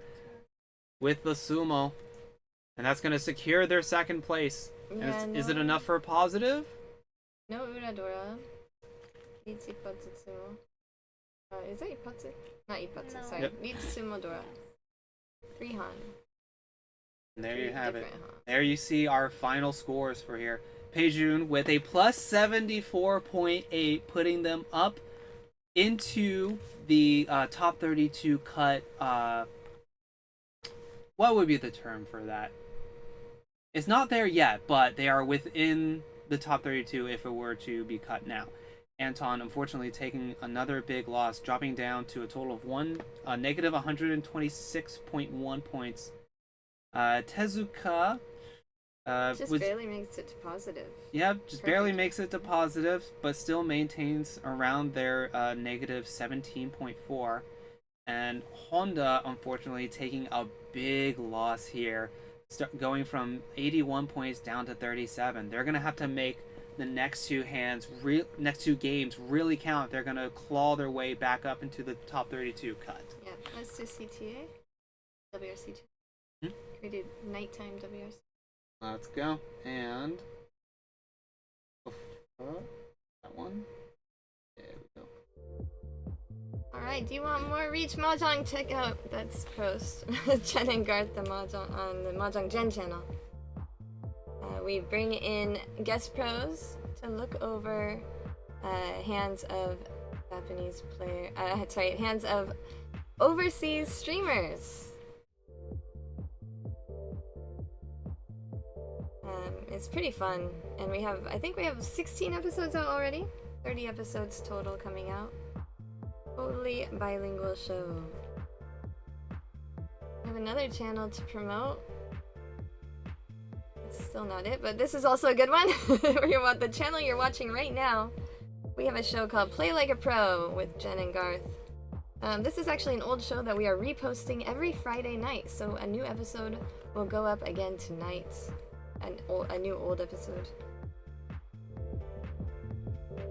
with the sumo, and that's gonna secure their 2nd place. And Yeah, is it no. enough for a positive? No Uradora. Riichi Ippatsu. Is that Ippatsu? Not Ippatsu, No. sorry. Yep. Riichi Sumo Dora. 3 Han. And there you have it. Different Han. There you see our final scores for here. Pei-jyun with a plus 74.8, putting them up into the top 32 cut. What would be the term for that? It's not there yet, but they are within the top 32 if it were to be cut now. Anton, unfortunately, taking another big loss, dropping down to a total of negative 126.1 points. Tezuka Just was barely makes it to positive. just barely makes it to positive, but still maintains around their negative 17.4. And Honda, unfortunately, taking a big loss here, going from 81 points down to 37. They're gonna have to make the next 2 games really count. They're gonna claw their way back up into the top 32 cut. Yeah, let's do CTA. WRC2. Hmm? Can we do nighttime WRC? Let's go. And that one. There we go. Alright, do you want more Reach Mahjong? Check out that's post Jenn and Garthe the Mahjong on the Mahjong Jenn channel. We bring in guest pros to look over hands of Japanese hands of overseas streamers. It's pretty fun, and I think we have 16 episodes out already. 30 episodes total coming out. Totally bilingual show. I have another channel to promote. It's still not it, but this is also a good one. The channel you're watching right now, we have a show called Play Like a Pro with Jenn and Garthe. This is actually an old show that we are reposting every Friday night, so a new episode will go up again tonight. A new old episode.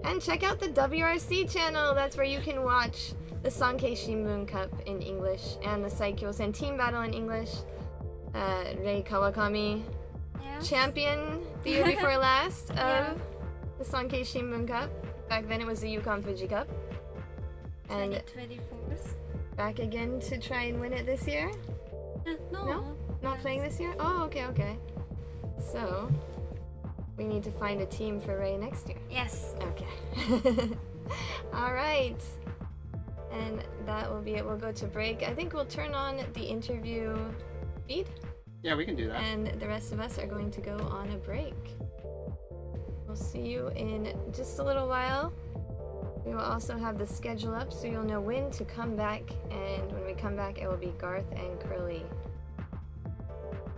And check out the WRC channel. That's where you can watch the Sankei Shimbun Cup in English and the Saikyo-sen Team Battle in English. Rei Kawakami champion the year before last of the Sankei Shimbun Cup. Back then it was the Yukon Fuji Cup. And 2024. back again to try and win it this year? No. Not playing this year? Oh, okay. So, we need to find a team for Rei next year. Yes. Okay. Alright. And that will be it. We'll go to break. I think we'll turn on the interview feed. Yeah, we can do that. And the rest of us are going to go on a break. We'll see you in just a little while. We will also have the schedule up so you'll know when to come back. And when we come back, it will be Garthe and Kurly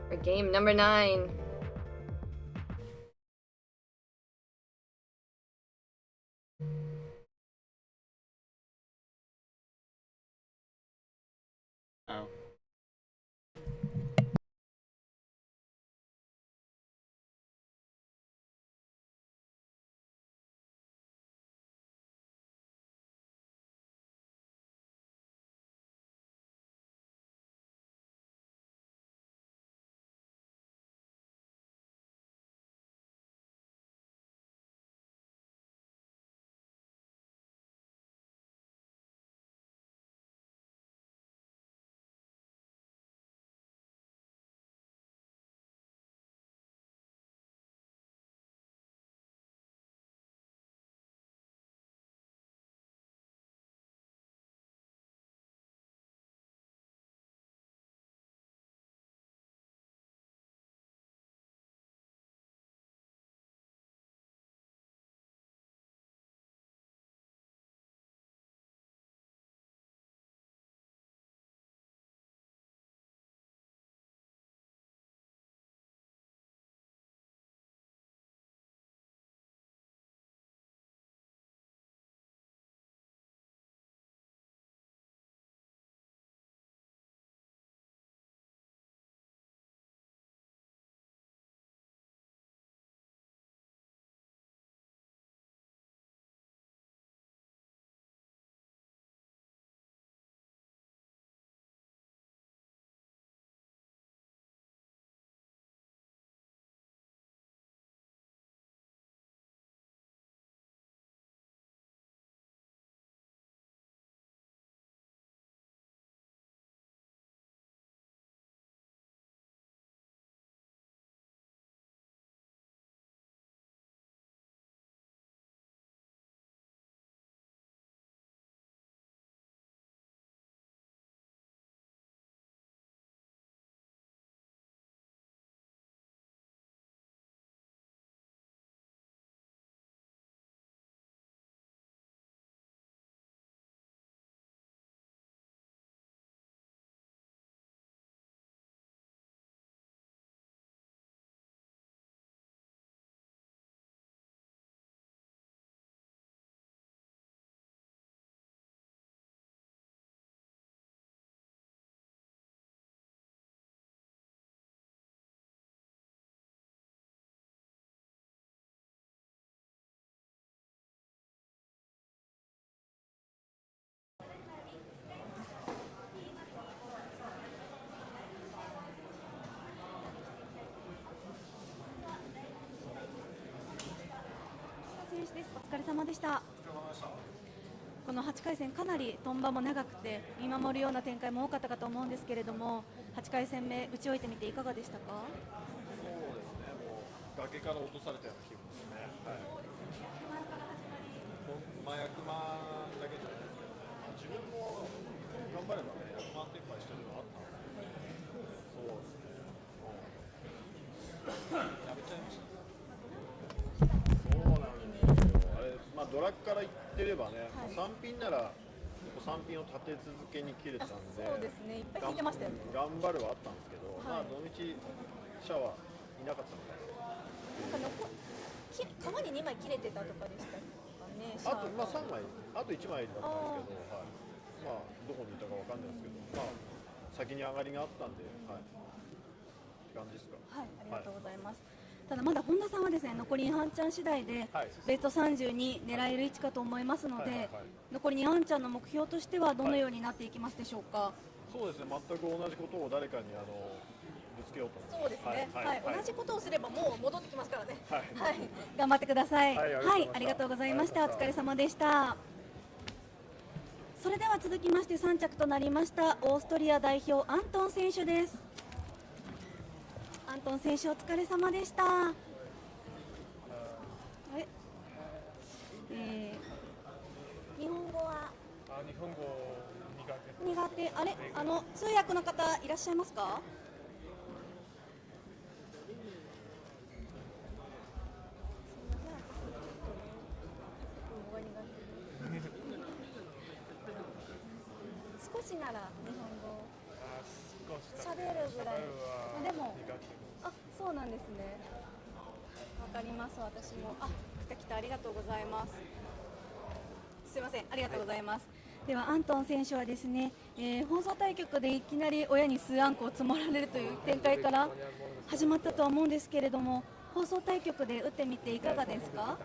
for game number 9. Oh.お疲れ様でした。この8回戦かなりトンバも長くて見守るような展開も多かったかと思うんですけれども、8回戦目打ち終えてみていかがでしたか？そうですね、もう崖から落とされたような気分ですね。はい。役満だけじゃないですけど、自分も頑張ればね、役満転敗してるのはあったんですけど、そうですね。やめちゃいました。そうなんですよ。あれ、ドラッグから言ってればね、3ピンなら3ピンを立て続けに切れたんで、そうですね、いっぱい聞いてましたよね。頑張るはあったんですけど、土日シャワーいなかったので。皮に2枚切れてたとかでしたかね。あと3枚、あと1枚だったんですけど、どこにいたかわかんないですけど、先に上がりがあったんで、って感じですか。はい、ありがとうございます。ただまだ本田さんはですね、残り2半チャン次第でベスト30に狙える位置かと思いますので、残り2半チャンの目標としてはどのようになっていきますでしょうか。そうですね、全く同じことを誰かにぶつけようと思そうですね。はい、同じことをすればもう戻ってきますからね。はいはい、頑張ってください。はいはい、ありがとうございました。お疲れ様でした。それでは続きまして3着となりましたオーストリア代表アントン選手です。アントン選手お疲れ様でした。日本語は日本語苦手。あれ、通訳の方いらっしゃいますか？少しなら日本語喋るぐらい。でも、そうなんですね。わかります。私も。来たありがとうございます。すいません、ありがとうございます。ではアントン選手はですね、放送対局でいきなり親に数あんこを積もられるという展開から始まったとは思うんですけれども、放送対局で打ってみていかがですか？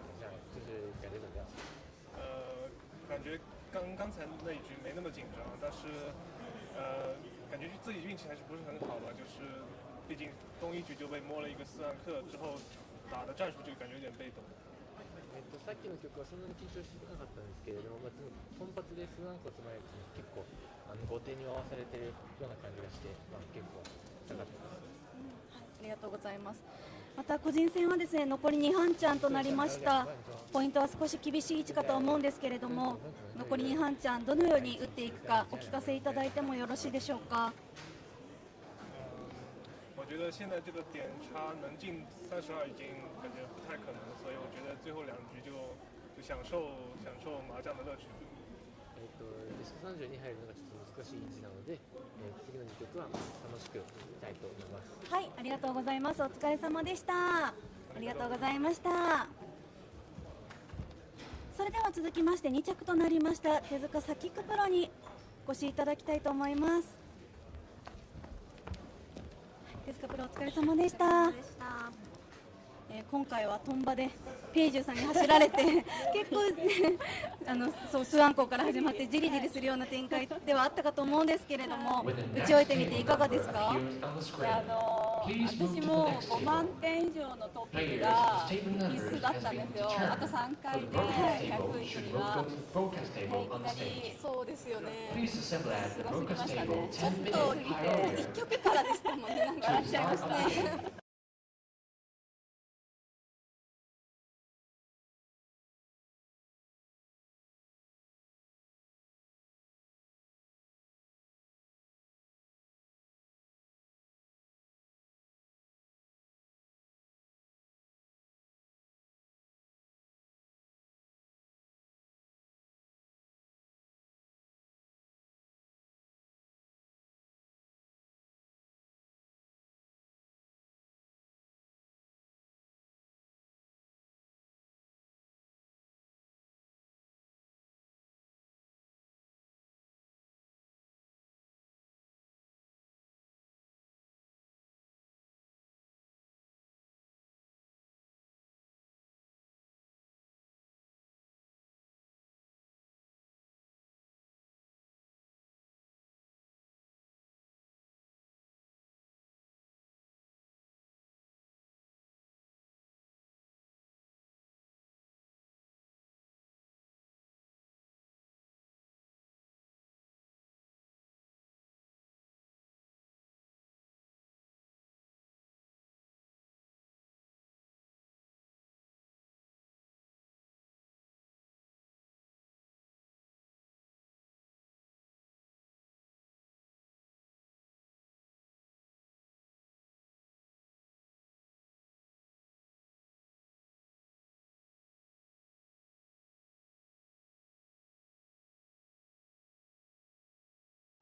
感觉刚才那一局没那么紧张，但是感觉自己运气还是不是很好吧，就是毕竟东一局就被摸了一个4暗克之后，打的战术就感觉有点被动。さっきの曲はそんなに緊張してなかったんですけれども、トンパツで数何個積まれて結構後手に合わされてるような感じがして、結構下がってます。ありがとうございます。また個人戦はですね、残り2半チャンとなりました。ポイントは少し厳しい位置かと思うんですけれども、残り2半チャンどのように打っていくかお聞かせいただいてもよろしいでしょうか？我觉得现在这个点差能进32已经感觉不太可能，所以我觉得最后2局就享受麻将的乐趣。ベスト30に入るのがちょっと難しい位置なので、次の2局は楽しくいきたいと思います。はい、ありがとうございます。お疲れ様でした。ありがとうございました。それでは続きまして2着となりました手塚サキクプロにお越しいただきたいと思います。手塚プロお疲れ様でした。今回はトンバでペイジュさんに走られて結構そうスワンコから始まってじりじりするような展開ではあったかと思うんですけれども、打ち終えてみていかがですか？私も5万点以上のトップが必須だったんですよ。あと3回で100位にはいきなりそうですよね。すごすぎましたね。ちょっと1曲からでしたもんね。なんか笑っちゃいましたね。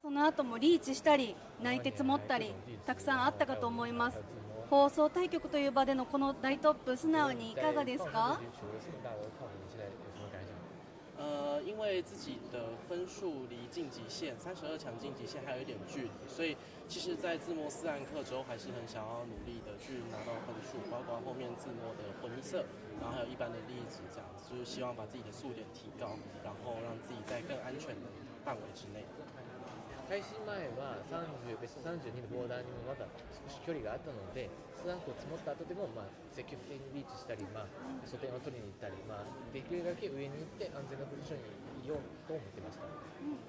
その後もリーチしたり泣いて積もったりたくさんあったかと思います。放送対局という場でのこの大トップ素直にいかがですか？因为自己的分数离晋级线32强晋级线还有一点距离，所以其实，在自摸4暗克之后，还是很想要努力的去拿到分数，包括后面自摸的混色，然后还有一般的例子，这样子就是希望把自己的速点提高，然后让自己在更安全的范围之内。開始前はベスト32のボーダーにもまだ少し距離があったので、スランクを積もった後でも、積極的にリーチしたり、素点を取りに行ったり、できるだけ上に行って安全なポジションにいようと思ってました。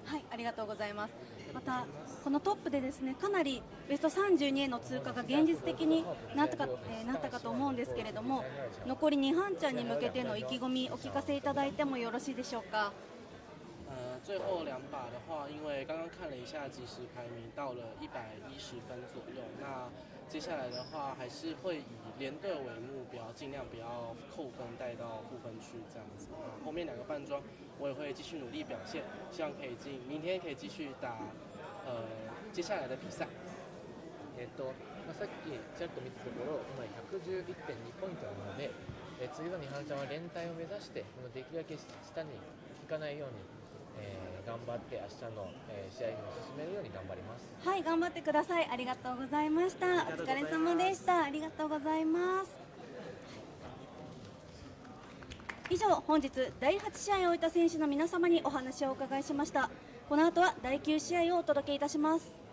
はい、ありがとうございます。またこのトップでですね、かなりベスト32への通過が現実的になったかと思うんですけれども、残り2班ちゃんに向けての意気込みお聞かせいただいてもよろしいでしょうか。最后2把的话，因为刚刚看了一下即时排名，到了110分左右。那接下来的话，还是会以连队为目标，尽量不要扣分带到负分区这样子。后面2个半装，我也会继续努力表现，希望可以明天可以继续打接下来的比赛。さっきちらっと見たところ、今111.2ポイントなので、次の2班ちゃんは連帯を目指して、できるだけ下に引かないように。頑張って明日の、試合に進めるように頑張ります。はい、頑張ってください。ありがとうございました。お疲れ様でした。ありがとうございます。以上、本日第8試合を終えた選手の皆様にお話をお伺いしました。この後は第9試合をお届けいたします。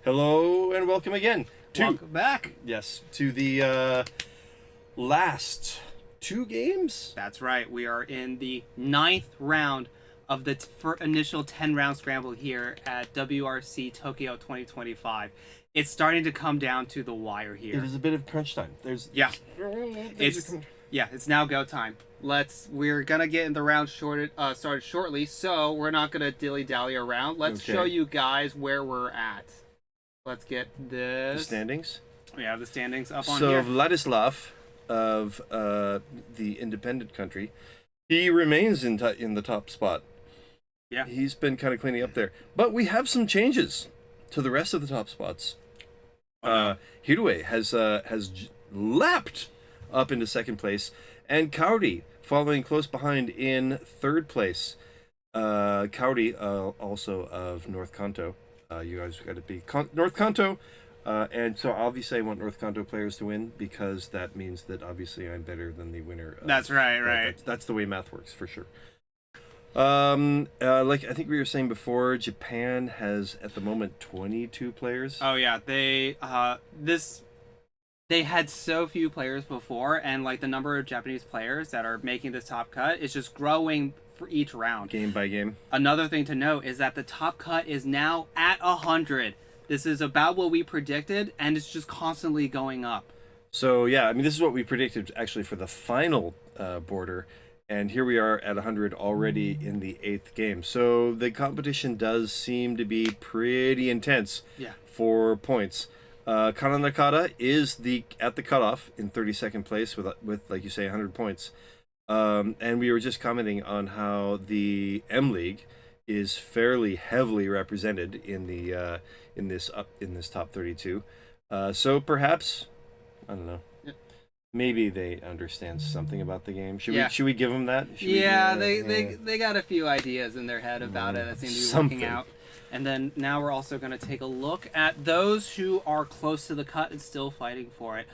Hello and welcome again. Welcome back. Yes, to the last 2 games. That's right. We are in the 9th round of the initial 10-round scramble here at WRC Tokyo 2025. It's starting to come down to the wire here. It is a bit of crunch time. It's now go time. We're gonna get in the round started shortly, so we're not gonna dilly-dally around. Let's show you guys where we're at. Let's get this. The standings? We have the standings up on so here. Vladislav of the independent country, he remains in the top spot. Yeah. He's been kind of cleaning up there. But we have some changes to the rest of the top spots. Hirue has leapt up into 2nd place, and Kauri following close behind in 3rd place. Kauri, also of North Kanto. You guys got to be North Kanto, and so obviously I want North Kanto players to win because that means that obviously I'm better than the winner. That's right. That's the way math works for sure. Like I think we were saying before, Japan has at the moment 22 players. Oh yeah, they had so few players before, and like the number of Japanese players that are making this top cut is just growing for each round, game by game. Another thing to note is that the top cut is now at 100. This is about what we predicted, and it's just constantly going up. So yeah, I mean this is what we predicted actually for the final border, and here we are at 100 already in the 8th game. So the competition does seem to be pretty intense. Yeah. For points. Kana Nakada is at the cutoff in 32nd place with like you say 100 points. And we were just commenting on how the M League is fairly heavily represented in the in this top 32. So perhaps I don't know. Maybe they understand something about the game. Should we give them that? They got a few ideas in their head about it that seem to be working out. And then now we're also going to take a look at those who are close to the cut and still fighting for it.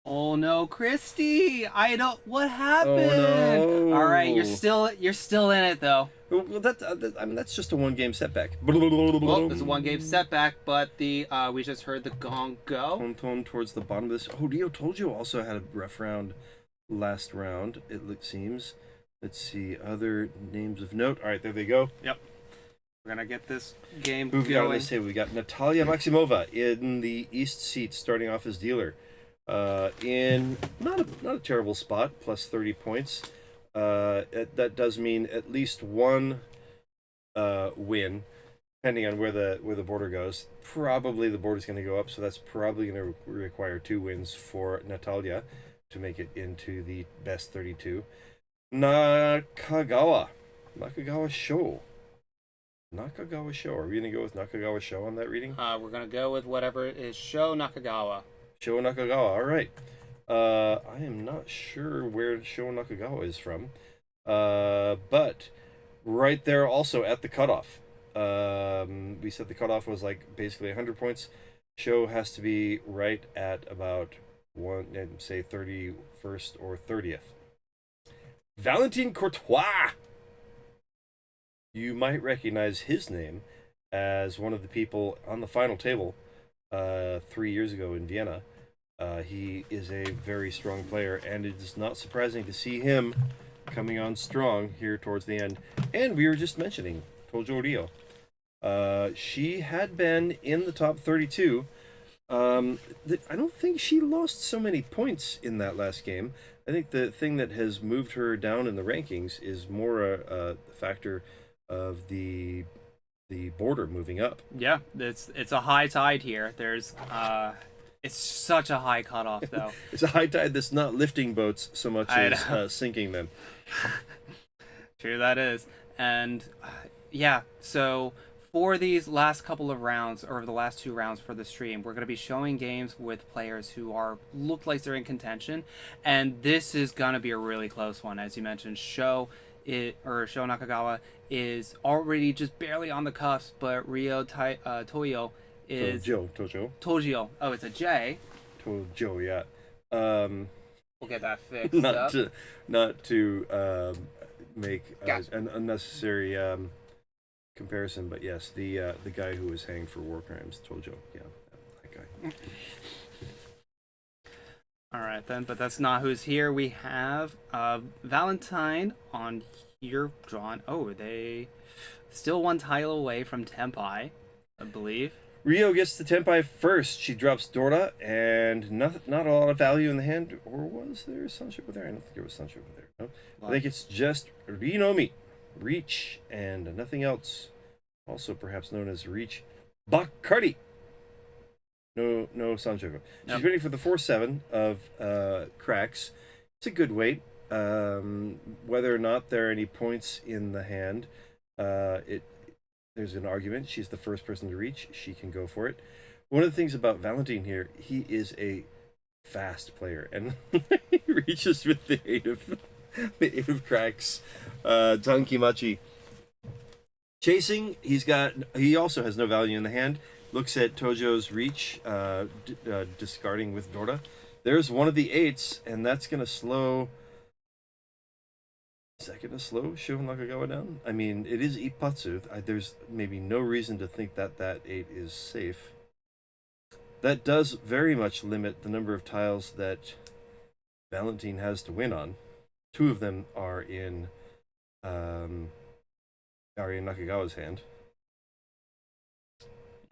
Oh no, Christy! What happened? Oh, no. All right, you're still in it though. Well, that's just a 1-game setback. Well, it's a 1-game setback, but we just heard the gong go. Tone towards the bottom of this. Oh, Rio Tojyo also had a rough round last round. It seems. Let's see other names of note. All right, there they go. Yep. We're gonna get this game going. We got Natalya Maximova in the east seat, starting off as dealer. In not a terrible spot, plus 30 points. That does mean at least 1 win, depending on where the border goes. Probably the border's going to go up, so that's probably going to require 2 wins for Natalya to make it into the best 32. Nakagawa Sho. Are we going to go with Nakagawa Sho on that reading? We're gonna go with whatever is Sho Nakagawa. Sho Nakagawa, all right. I am not sure where Sho Nakagawa is from, but right there also at the cutoff. We said the cutoff was like basically 100 points. Sho has to be right at about 31st or 30th. Valentin Courtois. You might recognize his name as one of the people on the final table 3 years ago in Vienna. He is a very strong player, and it is not surprising to see him coming on strong here towards the end. And we were just mentioning Tojyo Rio. She had been in the top 32. I don't think she lost so many points in that last game. I think the thing that has moved her down in the rankings is more a factor of the border moving up. Yeah, it's a high tide here. There's it's such a high cutoff though. It's a high tide that's not lifting boats so much as sinking them. True, that is. And yeah, so for these last couple of rounds, or the last 2 rounds for the stream, we're going to be showing games with players who look like they're in contention, and this is going to be a really close one. As you mentioned, Sho Nakagawa is already just barely on the cusp, but Rio Tojyo is Tojyo. Oh, it's a J. Tojyo, yeah. We'll get that fixed. Not to make an unnecessary comparison, but yes, the guy who was hanged for war crimes, Tojyo, yeah, that guy. All right then, but that's not who's here. We have Valentine on here drawn. Oh, they still one tile away from Tenpai, I believe. Rio gets the Tenpai first. She drops Dorda, and not a lot of value in the hand. Or was there Sunship with there? I don't think there was Sunship with there. No, I think it's just Rinomi, Riichi, and nothing else. Also perhaps known as Riichi Bacardi. No Sunship. She's waiting for the 4/7 of cracks. It's a good weight. Whether or not there are any points in the hand, there's an argument. She's the first person to reach. She can go for it. One of the things about Valentine here, he is a fast player, and he reaches with the eight of cracks. Tankimachi. Chasing, he also has no value in the hand. Looks at Tojo's reach, discarding with Dorda. There's one of the 8s, and that's going to slow... Is that going to slow Sho Nakagawa down? I mean, it is Ippatsu. There's maybe no reason to think that 8 is safe. That does very much limit the number of tiles that Valentine has to win on. 2 of them are in Nakagawa's hand.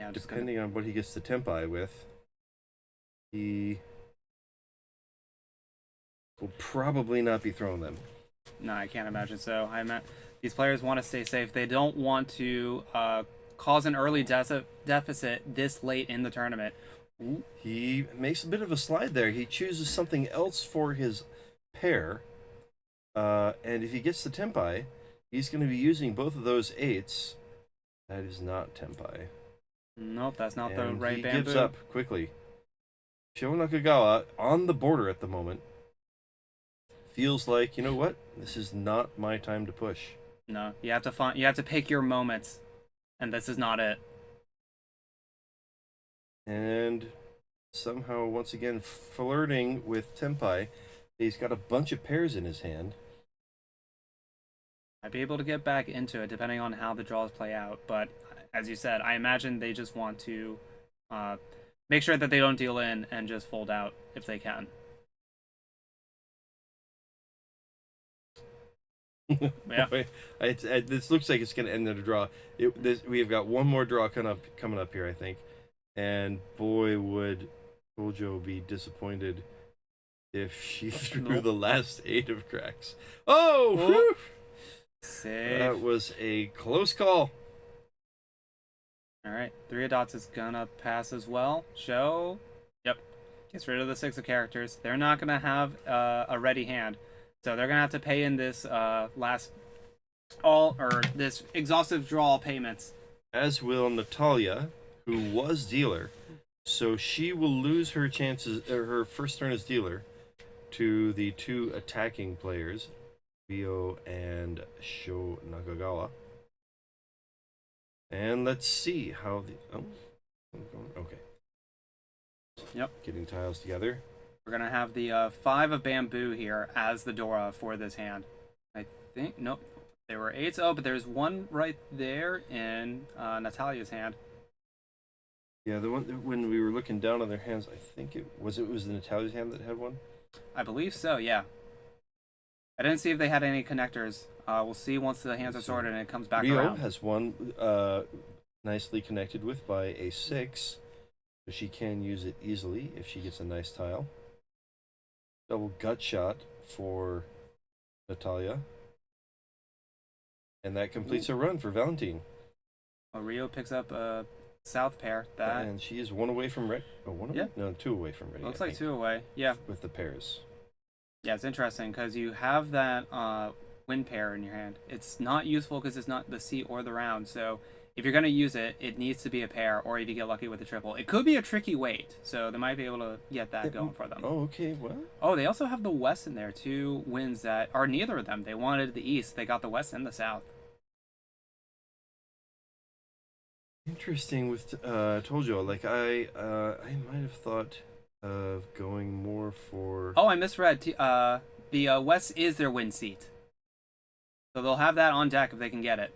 Yeah, depending on what he gets to Tenpai with, he will probably not be throwing them. No, I can't imagine so. These players want to stay safe. They don't want to cause an early deficit this late in the tournament. He makes a bit of a slide there. He chooses something else for his pair, and if he gets the Tenpai, he's going to be using both of those 8s. That is not Tenpai. Nope, that's not the right he bamboo. Gives up quickly. Sho Nakagawa, on the border at the moment, feels like, you know what? This is not my time to push. No, you have to pick your moments, and this is not it. And somehow, once again, flirting with Tenpai. He's got a bunch of pairs in his hand. I'd be able to get back into it depending on how the draws play out, but as you said, I imagine they just want to make sure that they don't deal in and just fold out if they can. Yeah. This looks like it's going to end in a draw. We have got one more draw coming up here, I think. And boy, would Tojyo be disappointed if she threw the last 8 of cracks. Oh! Safe. That was a close call. Alright, 3 of dots is gonna pass as well. Sho, yep, gets rid of the 6 of characters. They're not gonna have a ready hand, so they're gonna have to pay in this this exhaustive draw payments. As will Natalya, who was dealer, so she will lose her chances, her first turn as dealer, to the 2 attacking players, Rio and Sho Nakagawa. And let's see how okay. Yep. Getting tiles together. We're gonna have the 5 of bamboo here as the Dora for this hand. I think, nope, there were 8s. Oh, but there's one right there in Natalya's hand. Yeah, the one when we were looking down on their hands, I think it was the Natalya's hand that had one. I believe so, yeah. I didn't see if they had any connectors. We'll see once the hands are sorted and it comes back Rio around. has one nicely connected with by a 6, so she can use it easily if she gets a nice tile. Double gut shot for Natalya. And that completes a run for Valentine. Rio picks up a south pair. And she is 1 away from ready. Oh, 1 away? Yeah. No, 2 away from ready. Looks like 2 away, yeah. With the pairs. Yeah, it's interesting because you have that win pair in your hand. It's not useful because it's not the seat or the round, so if you're going to use it, it needs to be a pair, or if you get lucky with a triple. It could be a tricky weight, so they might be able to get that going for them. Oh, okay, well. Oh, they also have the West in there, 2 wins that are neither of them. They wanted the East, they got the West and the South. Interesting with Tojyo. Like, I might have thought of going more for... Oh, I misread. The West is their win seat. So they'll have that on deck if they can get it.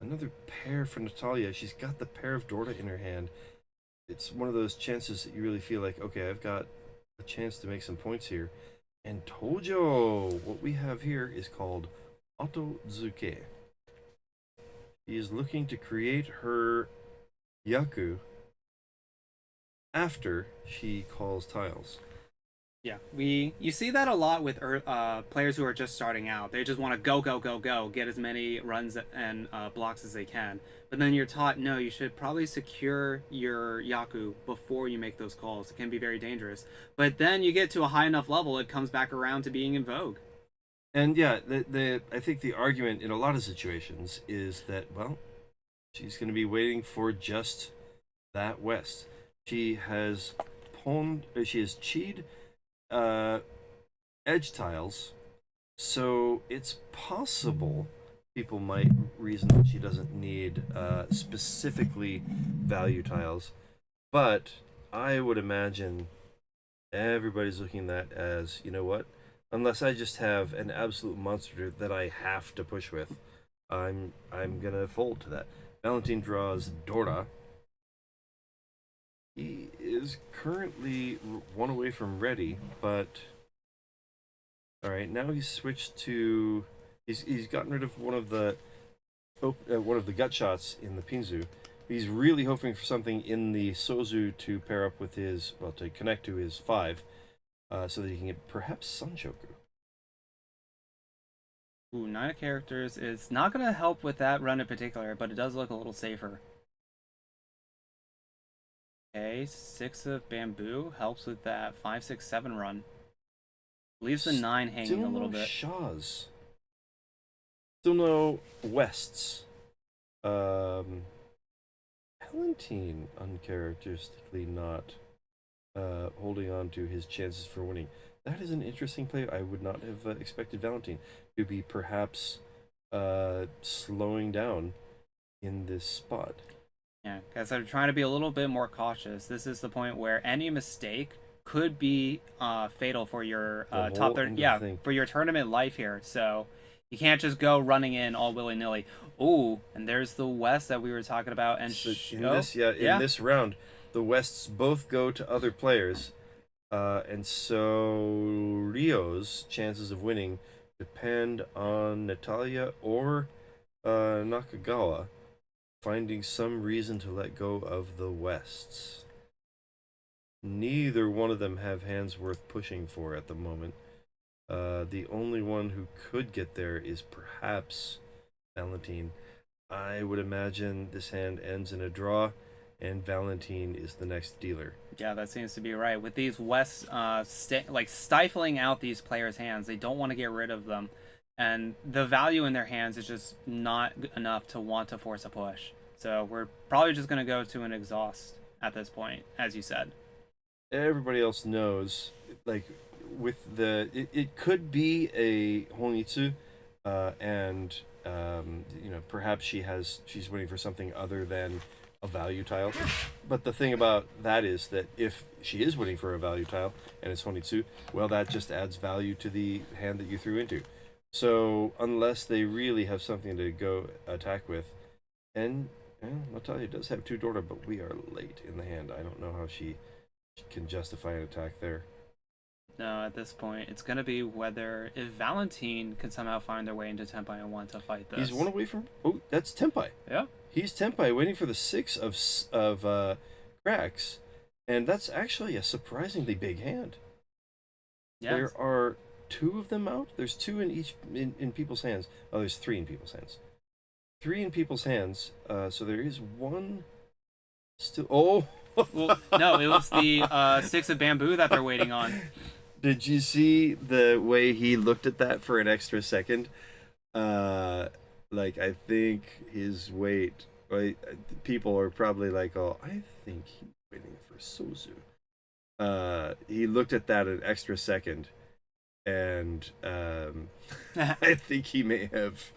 Another pair for Natalya. She's got the pair of Dorda in her hand. It's one of those chances that you really feel like, okay, I've got a chance to make some points here. And Tojyo, what we have here is called Otozuke. She is looking to create her Yaku after she calls tiles. Yeah, you see that a lot with players who are just starting out. They just want to go, get as many runs and blocks as they can. But then you're taught, no, you should probably secure your Yaku before you make those calls. It can be very dangerous. But then you get to a high enough level, it comes back around to being in vogue. And yeah, I think the argument in a lot of situations is that, well, she's going to be waiting for just that west. She has cheed edge tiles, so it's possible people might reason that she doesn't need specifically value tiles, but I would imagine everybody's looking at that as, you know what, unless I just have an absolute monster that I have to push with, I'm gonna fold to that. Valentine draws Dora. He is currently one away from ready, but all right, now he's switched to he's gotten rid of one of the gut shots in the Pinzu. He's really hoping for something in the Sozu to pair up with his, well, to connect to his 5, so that he can get perhaps Sunshoku. Ooh, 9 of characters is not going to help with that run in particular, but it does look a little safer. Okay, 6 of bamboo helps with that 5, 6, 7 run. Leaves the 9 hanging a little bit. Shahs. Still no Wests. Valentine uncharacteristically not holding on to his chances for winning. That is an interesting play. I would not have expected Valentine to be perhaps slowing down in this spot. Yeah, because I'm trying to be a little bit more cautious. This is the point where any mistake could be fatal for your top 30. Yeah, for your tournament life here. So you can't just go running in all willy-nilly. Ooh, and there's the West that we were talking about. And so in this round, the Wests both go to other players. And so Rio's chances of winning depend on Natalya or Nakagawa finding some reason to let go of the Wests. Neither one of them have hands worth pushing for at the moment. The only one who could get there is perhaps Valentine. I would imagine this hand ends in a draw, and Valentine is the next dealer. Yeah, that seems to be right. With these Wests stifling out these players' hands, they don't want to get rid of them. And the value in their hands is just not enough to want to force a push. So we're probably just going to go to an exhaust at this point, as you said. Everybody else knows, like, with the... It could be a Honitsu, and, you know, perhaps she's waiting for something other than a value tile. But the thing about that is that if she is waiting for a value tile and it's Honitsu, well, that just adds value to the hand that you threw into. So unless they really have something to go attack with, and Natalya does have 2 Dorda, but we are late in the hand. I don't know how she can justify an attack there. No, at this point, it's going to be whether if Valentine can somehow find their way into Tenpai and want to fight this. He's one away from... Oh, that's Tenpai. Yeah. He's Tenpai waiting for the 6 of cracks, and that's actually a surprisingly big hand. Yeah. There are 2 of them out. There's 2 in people's hands. Oh, there's 3 in people's hands. 3 in people's hands. So there is 1 still. Oh. Well, no, it was the 6 of bamboo that they're waiting on. Did you see the way he looked at that for an extra second? Like, I think his weight, right? People are probably like, oh, I think he's waiting for Sozu. He looked at that an extra second, and I think he may have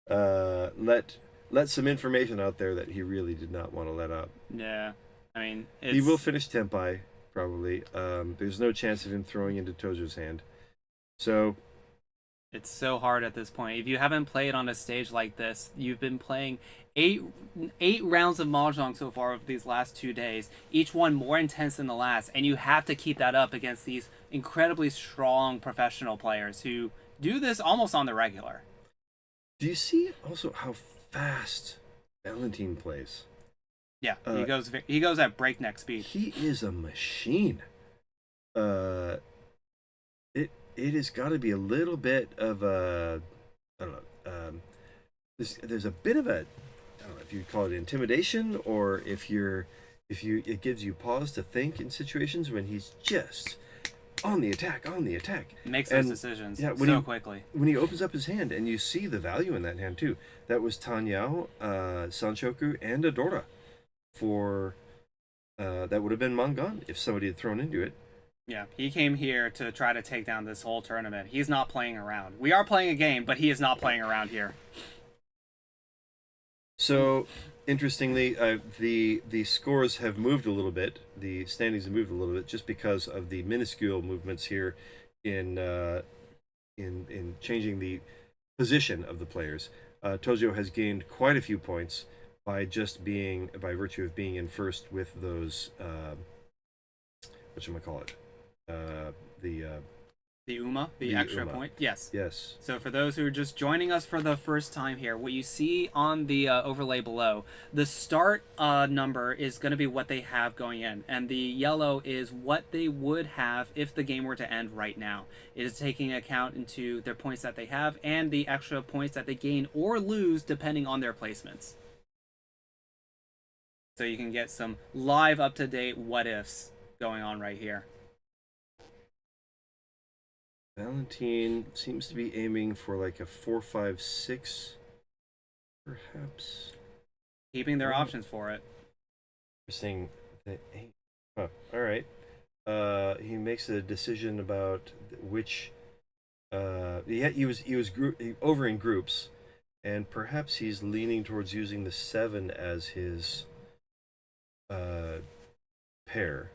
let some information out there that he really did not want to let out. Yeah, I mean, he will finish Tenpai, probably. There's no chance of him throwing into Tojo's hand. So, It's so hard at this point. If you haven't played on a stage like this, you've been playing eight rounds of mahjong so far over these last 2 days, each one more intense than the last, and you have to keep that up against these incredibly strong professional players who do this almost on the regular. Do you see also how fast Valentine plays? Yeah, he goes at breakneck speed. He is a machine. It has got to be a little bit of a, I don't know. There's a bit of a, I don't know if you call it intimidation or if it gives you pause to think in situations when he's just on the attack. Makes those decisions quickly. When he opens up his hand and you see the value in that hand too. That was Tanyao, Sanshoku, and Adora. For that would have been Mangan if somebody had thrown into it. Yeah, he came here to try to take down this whole tournament. He's not playing around. We are playing a game, but he is not playing around here. So, interestingly, the scores have moved a little bit. The standings have moved a little bit just because of the minuscule movements here in changing the position of the players. Tojyo has gained quite a few points by virtue of being in first with those whatchamacallit, the extra point. Yes. Yes. So for those who are just joining us for the first time here, what you see on the overlay below, the start number is going to be what they have going in, and the yellow is what they would have if the game were to end right now. It is taking account into their points that they have and the extra points that they gain or lose depending on their placements. So you can get some live up-to-date what-ifs going on right here. Valentine seems to be aiming for like a 4-5-6, perhaps. Keeping their options for it. Saying that, all right. He makes a decision about which. He was over in groups, and perhaps he's leaning towards using the 7 as his pair.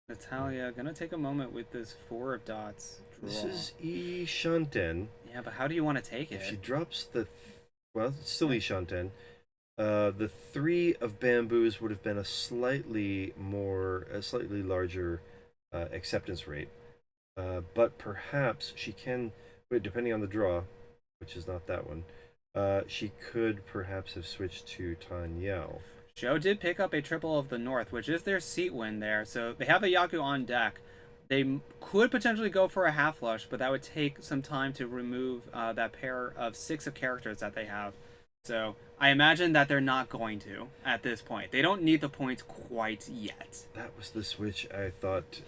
Natalya, gonna take a moment with this 4 of dots. Draw. This is E Shanten. Yeah, but how do you want to take it? If she drops it's still E Shanten. The 3 of bamboos would have been a slightly larger acceptance rate. But perhaps she can, depending on the draw, which is not that one, she could perhaps have switched to Tanyao. Sho did pick up a triple of the north, which is their seat win there. So they have a Yaku on deck. They could potentially go for a half flush, but that would take some time to remove that pair of 6 of characters that they have. So I imagine that they're not going to at this point. They don't need the points quite yet. That was the switch I thought.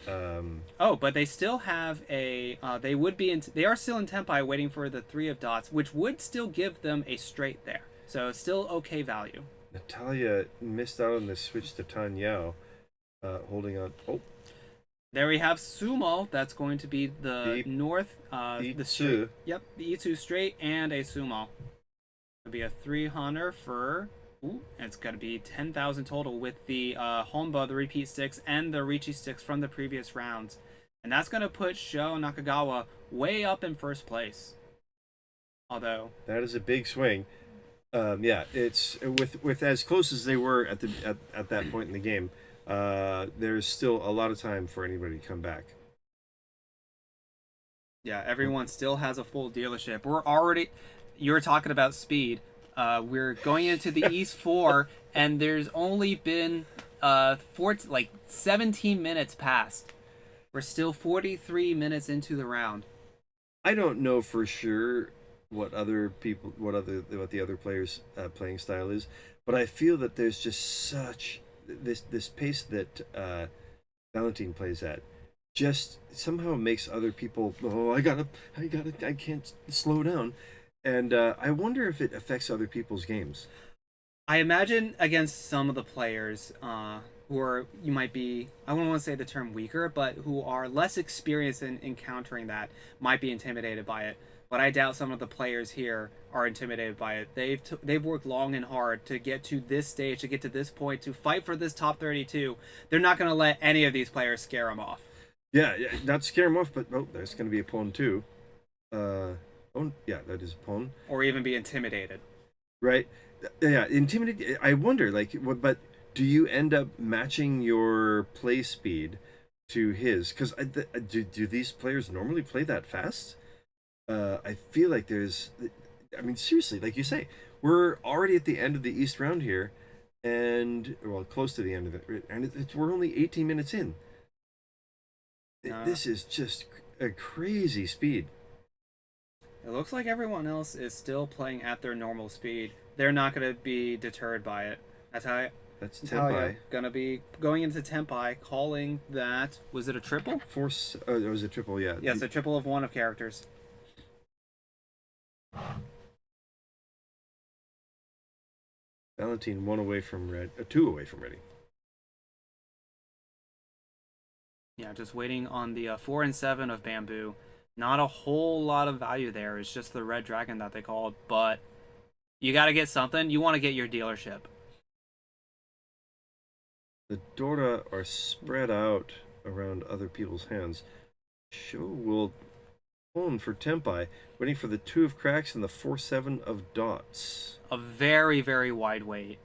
Oh, but they still have a. They are still in tempi, waiting for the 3 of dots, which would still give them a straight there. So still okay value. Natalya missed out on the switch to Tanyao, holding on. Oh. There we have sumo. That's going to be the north. The straight. Yep, the E2 straight and a sumo. It'll be a 300 for. Ooh, and it's going to be 10,000 total with the Honba, the repeat sticks, and the Riichi sticks from the previous rounds. And that's going to put Sho Nakagawa way up in first place. Although that is a big swing. Yeah, it's with as close as they were at that point in the game. There's still a lot of time for anybody to come back. Yeah, everyone still has a full dealership. You were talking about speed. We're going into the East 4, and there's only been 17 minutes past. We're still 43 minutes into the round. I don't know for sure what the other players' playing style is, but I feel that there's just such this pace that Valentine plays at just somehow makes other people I can't slow down, and I wonder if it affects other people's games. I imagine against some of the players who are, you might be, I don't want to say the term weaker, but who are less experienced in encountering that, might be intimidated by it. But I doubt some of the players here are intimidated by it. They've worked long and hard to get to this stage, to get to this point, to fight for this top 32. They're not going to let any of these players scare them off. Yeah, not scare him off, but there's going to be a pawn too. Yeah, that is a pawn. Or even be intimidated. Right. Yeah, intimidate. I wonder, but do you end up matching your play speed to his? Because do these players normally play that fast? I feel like there's. I mean, seriously, like you say, we're already at the end of the East round here, and close to the end of it, and we're only 18 minutes in. This is just a crazy speed. It looks like everyone else is still playing at their normal speed. They're not going to be deterred by it. That's Tenpai. Going to be going into Tenpai, calling that... Was it a triple? Force. It was a triple, yeah. Yes, a triple of one of characters. Valentine 1 away from red. 2 away from ready. Yeah, just waiting on the 4 and 7 of Bamboo. Not a whole lot of value there. It's just the red dragon that they called, but you got to get something. You want to get your dealership. The Dora are spread out around other people's hands. Sho will phone for Tenpai, waiting for the 2 of cracks and the 4-7 of dots. A very, very wide weight.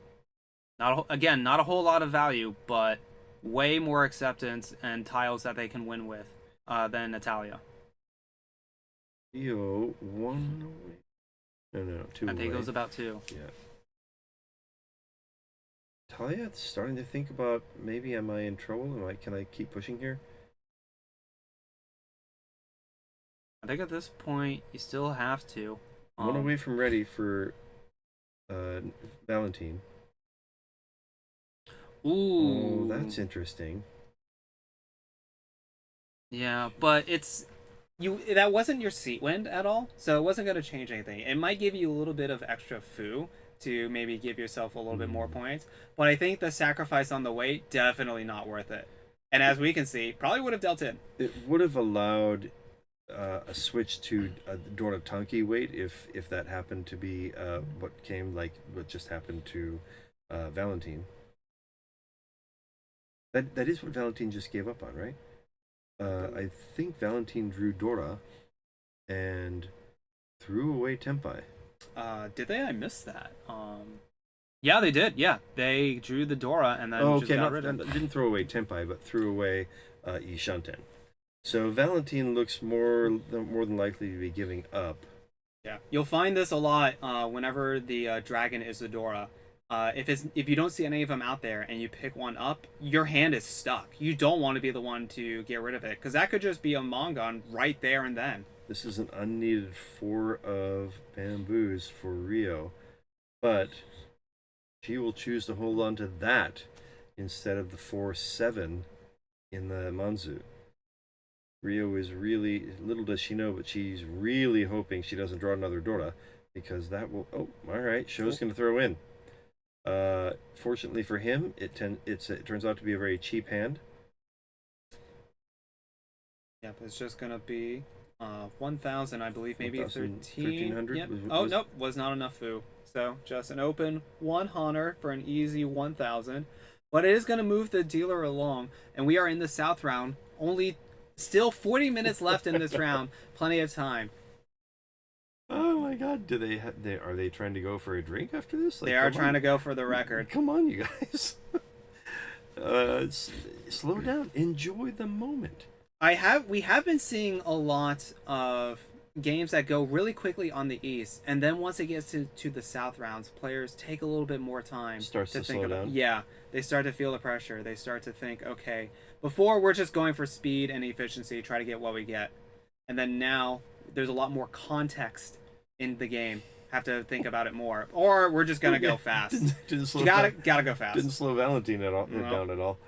Not a whole lot of value, but way more acceptance and tiles that they can win with than Natalya. Rio 1 away. No, 2 away. I think it goes about 2. Yeah. Natalya starting to think about, maybe am I in trouble? Can I keep pushing here? I think at this point you still have to. 1 away from ready for Valentine. Ooh. Oh, that's interesting. Yeah, but that wasn't your seat wind at all, so it wasn't going to change anything. It might give you a little bit of extra foo to maybe give yourself a little bit more points, but I think the sacrifice on the weight, definitely not worth it. And as we can see, probably would have dealt in. It would have allowed a switch to Dora Tanki weight if that happened to be what just happened to Valentine. That is what Valentine just gave up on, right? I think Valentine drew Dora and threw away Tenpai. Did they? I missed that. Yeah, they did. Yeah, they drew the Dora and then just got rid of it. Didn't throw away Tenpai, but threw away Ishanten. So Valentine looks more than likely to be giving up. Yeah, you'll find this a lot whenever the dragon is the Dora. If you don't see any of them out there and you pick one up, your hand is stuck. You don't want to be the one to get rid of it, because that could just be a Mongon right there and then. This is an unneeded 4 of bamboos for Rio, but she will choose to hold on to that instead of the 4-7 in the Manzu. Rio is really, little does she know, but she's really hoping she doesn't draw another Dora, because that will... Oh, all right, Sho's going to throw in. Fortunately for him, it turns out to be a very cheap hand. Yep, it's just gonna be 1,000, I believe, maybe 1,300. Yep. Nope, was not enough foo. So just an open 1 Honor for an easy 1,000, but it is gonna move the dealer along, and we are in the South round. Only still 40 minutes left in this round. Plenty of time. Oh my God! Are they trying to go for a drink after this? They are trying to go for the record. Come on, you guys. Slow down. Enjoy the moment. We have been seeing a lot of games that go really quickly on the East, and then once it gets to the South rounds, players take a little bit more time to think slow down. Yeah, they start to feel the pressure. They start to think, okay, before we're just going for speed and efficiency, try to get what we get, and then now there's a lot more context in the game. Have to think about it more, or we're just gonna go fast. Didn't slow you gotta go fast. Didn't slow Valentine down at all.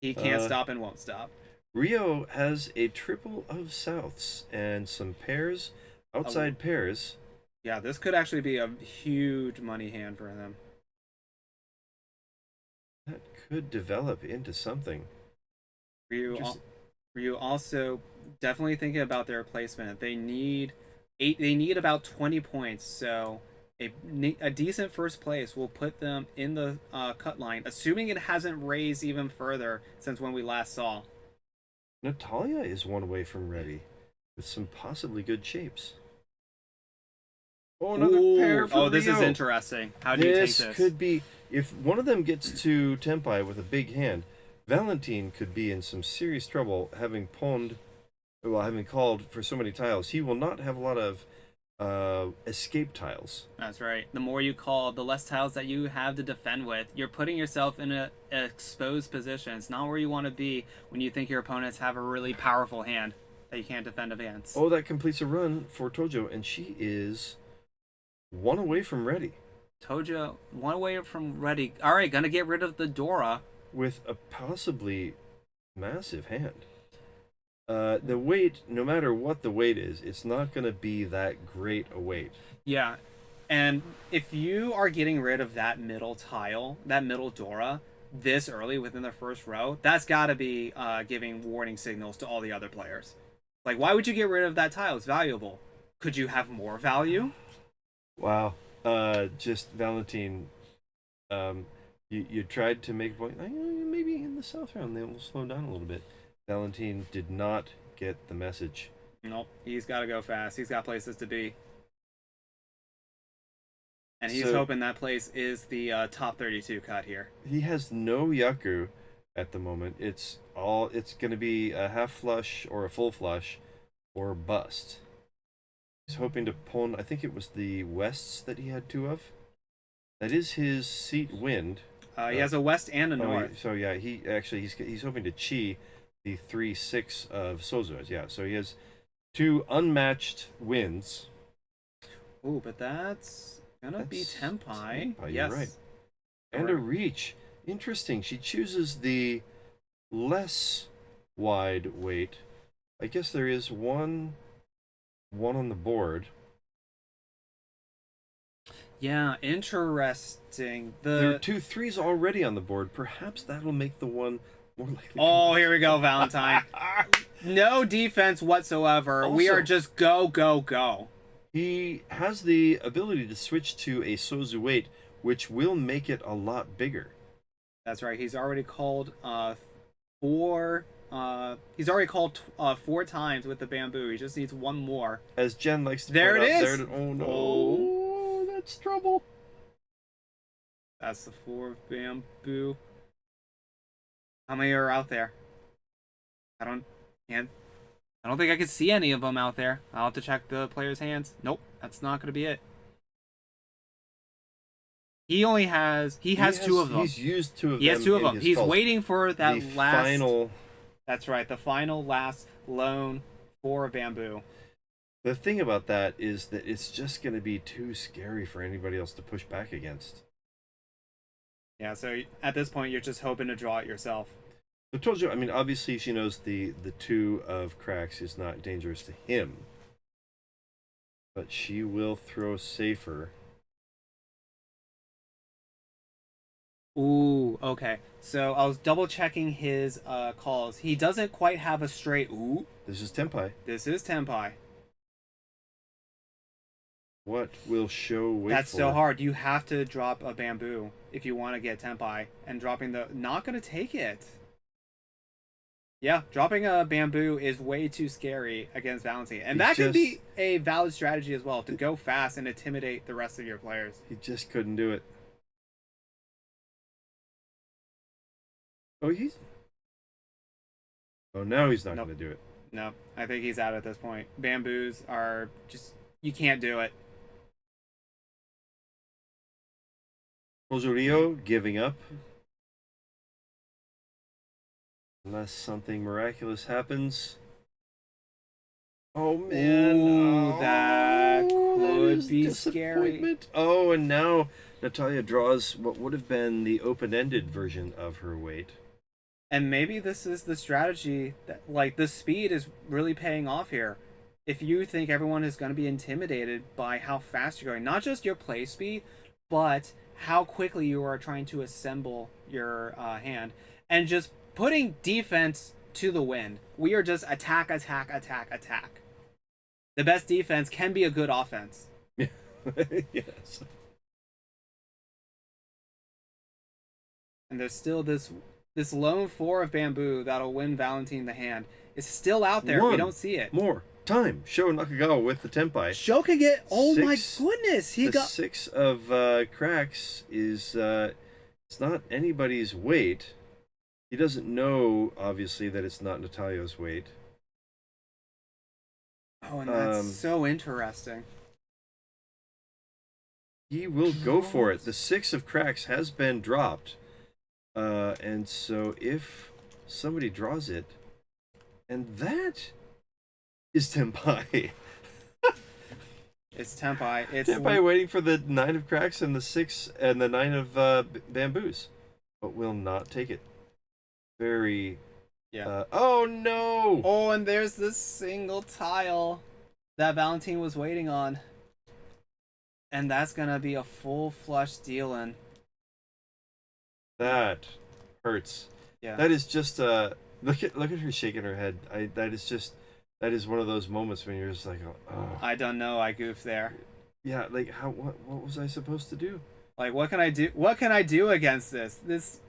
He can't stop and won't stop. Rio has a triple of Souths and some pairs, outside pairs. Yeah, this could actually be a huge money hand for him. That could develop into something. Ryu also definitely thinking about their placement. They need about 20 points, so a decent first place will put them in the cut line, assuming it hasn't raised even further since when we last saw. Natalya is one away from ready, with some possibly good shapes. Oh, another pair for Oh, this is Rio. interesting. How do you take this? This could be, if one of them gets to Tenpai with a big hand, Valentine could be in some serious trouble, having called for so many tiles. He will not have a lot of escape tiles. That's right. The more you call, the less tiles that you have to defend with. You're putting yourself in an exposed position. It's not where you want to be when you think your opponents have a really powerful hand that you can't defend against. Oh, that completes a run for Tojyo, and she is one away from ready. Tojyo, one away from ready. All right, gonna get rid of the Dora. With a possibly massive hand. The weight, no matter what the weight is, it's not going to be that great a weight. Yeah, and if you are getting rid of that middle tile, that middle Dora, this early within the first row, that's got to be giving warning signals to all the other players. Like, why would you get rid of that tile? It's valuable. Could you have more value? Wow. Just Valentine, you tried to make a point. Maybe in the south round they will slow down a little bit. Valentine did not get the message. Nope. He's got to go fast. He's got places to be. And he's hoping that place is the top 32 cut here. He has no Yaku at the moment. It's going to be a half flush or a full flush or bust. He's hoping to pull, I think it was the Wests that he had two of. That is his seat wind. He has a West and a North. So yeah, he's hoping to Chee the 3-6 of Sozu's. Yeah, so he has two unmatched wins. Ooh, but that's gonna be Tenpai. You're right. And a Riichi. Interesting. She chooses the less wide weight. I guess there is one on the board. Yeah, interesting. There are 2 3s already on the board. Perhaps that'll make the one more likely. Oh, here we go, Valentine. No defense whatsoever. Also, we are just go, go, go. He has the ability to switch to a Sozu weight, which will make it a lot bigger. That's right. He's already called 4. He's already called 4 times with the bamboo. He just needs one more. As Jenn likes to there point it out, is. Oh no! Oh, that's trouble. That's the 4 of bamboo. How many are out there? I don't think I can see any of them out there. I'll have to check the player's hands. Nope, that's not going to be it. He has 2 of them. He's used 2 of them. He has 2 of them. He's calls. waiting for that last final. That's right, the final last lone 4 of bamboo. The thing about that is that it's just going to be too scary for anybody else to push back against. Yeah, so at this point, you're just hoping to draw it yourself. I told you, I mean, obviously she knows the 2 of cracks is not dangerous to him. But she will throw safer. Ooh, okay. So I was double checking his calls. He doesn't quite have a straight ooh. This is Tenpai. This is Tenpai. What will Sho wait That's for? so hard. You have to drop a bamboo if you want to get Tenpai. And dropping the... Not going to take it. Yeah, dropping a bamboo is way too scary against Valentine. And that could be a valid strategy as well, to go fast and intimidate the rest of your players. He just couldn't do it. Oh, now he's not going to do it. No, I think he's out at this point. Bamboos are just... You can't do it. Rio giving up. Unless something miraculous happens. Oh man, Ooh, that could be scary. Oh, and now Natalya draws what would have been the open-ended version of her weight. And maybe this is the strategy that, like, the speed is really paying off here. If you think everyone is going to be intimidated by how fast you're going, not just your play speed, but how quickly you are trying to assemble your hand, and just putting defense to the wind. We are just attack, attack, attack, attack. The best defense can be a good offense. Yes. And there's still this lone 4 of bamboo that'll win Valentine the hand. It's still out there. We don't see it. More time. Sho Nakagawa with the Tenpai. Sho can get. Oh my Six- goodness! He the got 6 of cracks is it's not anybody's weight. He doesn't know, obviously, that it's not Natalya's weight. Oh, and that's so interesting. He will go for it. The 6 of cracks has been dropped. And so if somebody draws it, and that is Tenpai. It's Tenpai. It's Tenpai waiting for the 9 of cracks and the 6 and the 9 of bamboos, but will not take it. Very. Yeah. Oh no! Oh, and there's this single tile that Valentine was waiting on. And that's gonna be a full flush deal-in. That hurts. Yeah. That is just look at her shaking her head. That is one of those moments when you're just like, oh. I don't know, I goofed there. Yeah, like what was I supposed to do? Like what can I do? What can I do against this? This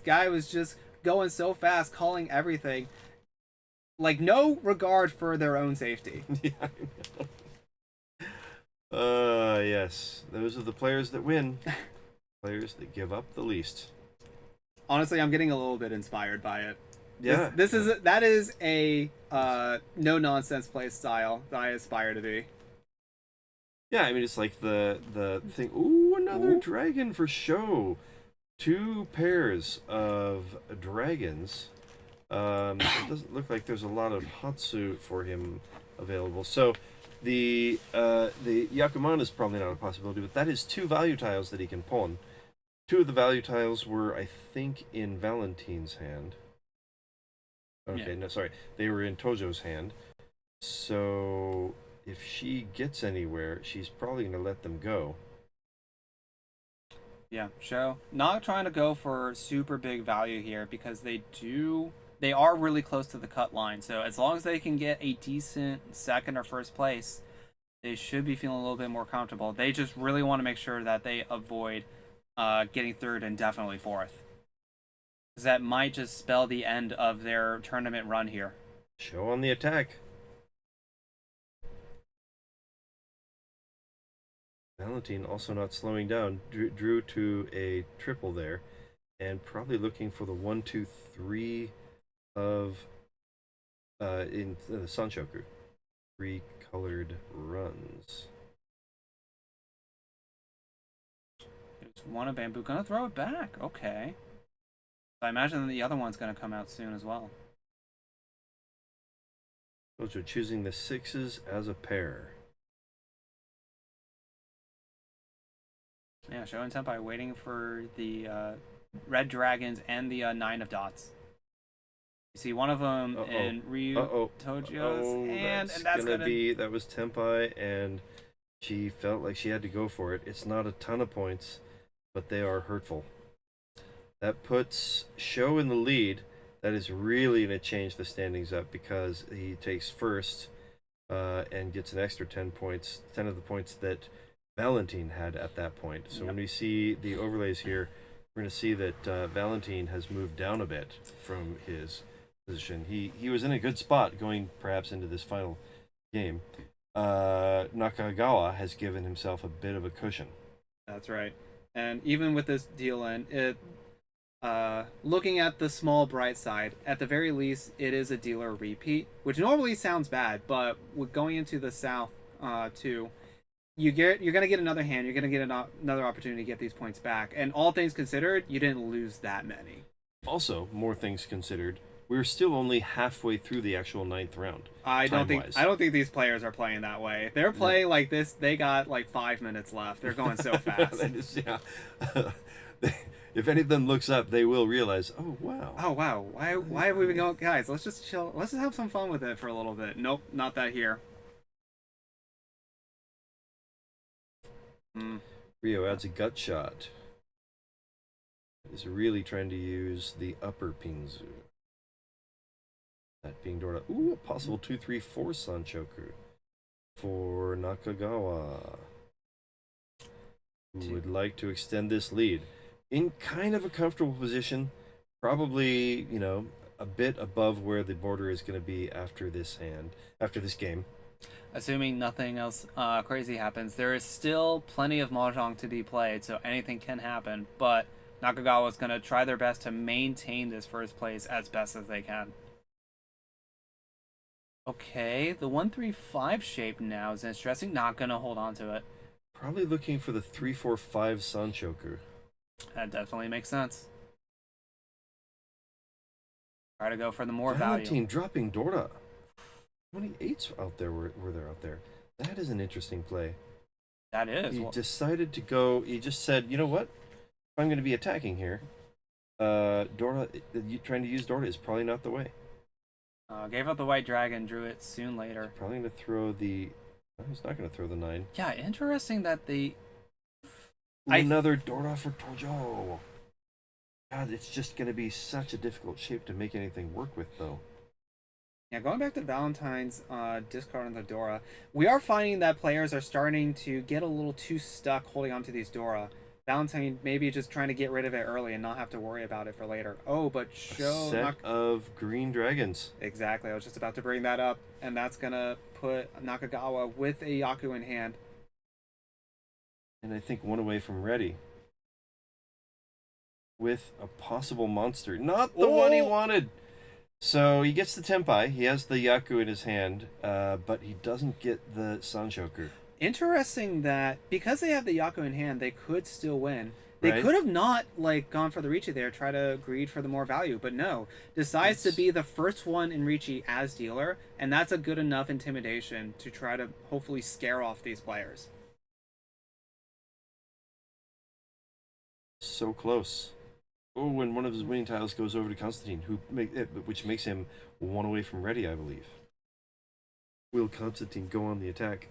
guy was just going so fast, calling everything. Like no regard for their own safety. Yeah, I know. Yes. Those are the players that win. Players that give up the least. Honestly, I'm getting a little bit inspired by it. Yeah. That is a no nonsense play style that I aspire to be. Yeah, I mean it's like the thing. Ooh, another dragon for Sho. 2 pairs of dragons. It doesn't look like there's a lot of Hatsu for him available. So the Yakuman is probably not a possibility, but that is 2 value tiles that he can pawn. 2 of the value tiles were, I think, in Valentine's hand. Okay, no, sorry. They were in Tojo's hand. So if she gets anywhere, she's probably going to let them go. Yeah, Sho not trying to go for super big value here because they are really close to the cut line. So as long as they can get a decent second or first place, they should be feeling a little bit more comfortable. They just really want to make sure that they avoid getting third and definitely fourth. Because that might just spell the end of their tournament run here. Sho on the attack. Valentine also not slowing down, drew to a triple there, and probably looking for the 1, 2, 3 of in the Sanshoku. 3 colored runs. There's one of bamboo gonna throw it back. Okay. I imagine the other one's gonna come out soon as well. Those are choosing the 6s as a pair. Yeah, Sho and Senpai waiting for the red dragons and the 9 of dots. You see one of them in Rio Tojyo's hand, and that's gonna be that was Tenpai, and she felt like she had to go for it. It's not a ton of points, but they are hurtful. That puts Sho in the lead. That is really going to change the standings up because he takes first and gets an extra 10 points, 10 of the points that Valentine had at that point. So when we see the overlays here, we're going to see that Valentine has moved down a bit from his position. He was in a good spot going perhaps into this final game. Nakagawa has given himself a bit of a cushion. That's right. And even with this deal in, looking at the small bright side, at the very least, it is a dealer repeat, which normally sounds bad, but with going into the south too, you're gonna get another hand. You're gonna get another opportunity to get these points back. And all things considered, you didn't lose that many. Also, more things considered, we're still only halfway through the actual 9th round. I don't think these players are playing that way. They're playing like this. They got like 5 minutes left. They're going so fast. If any of them looks up, they will realize, oh wow. Oh wow. Why have we been going, guys? Let's just chill. Let's just have some fun with it for a little bit. Nope, not that here. Rio adds a gut shot. Is really trying to use the upper Pinzu. That being Dora. Ooh, a possible 2, 3, 4 Sanchoku for Nakagawa, who would like to extend this lead in kind of a comfortable position. Probably, a bit above where the border is going to be after this game. Assuming nothing else crazy happens, there is still plenty of mahjong to be played, so anything can happen. But Nakagawa is going to try their best to maintain this first place as best as they can. Okay, the 1-3-5 shape now is interesting. Not going to hold on to it. Probably looking for the 3-4-5 Sanshoku. That definitely makes sense. Try to go for the more Valentine value. dropping Dora. 28s out there were there out there. That is an interesting play. That is. He decided to go. He just said, you know what? If I'm going to be attacking here, Dora, trying to use Dora is probably not the way. Gave up the white dragon, drew it soon later. Probably going to throw the. No, he's not going to throw the 9. Yeah, interesting that the. Another Dora for Tojyo. God, it's just going to be such a difficult shape to make anything work with, though. Yeah, going back to Valentine's discard on the Dora, we are finding that players are starting to get a little too stuck holding on to these Dora. Valentine maybe just trying to get rid of it early and not have to worry about it for later. Oh, but Sho... Set of green dragons. Exactly, I was just about to bring that up, and that's going to put Nakagawa with a Yaku in hand. And I think one away from ready. With a possible monster. Not the one he wanted! So he gets the Tenpai, he has the Yaku in his hand, but he doesn't get the Sanshoku. Interesting that because they have the Yaku in hand, they could still win. They Right. could have not gone for the Riichi there, try to greed for the more value, but no. Decides to be the first one in Riichi as dealer, and that's a good enough intimidation to try to hopefully scare off these players. So close. Oh, and one of his winning tiles goes over to Constantine, which makes him one away from ready, I believe. Will Constantine go on the attack?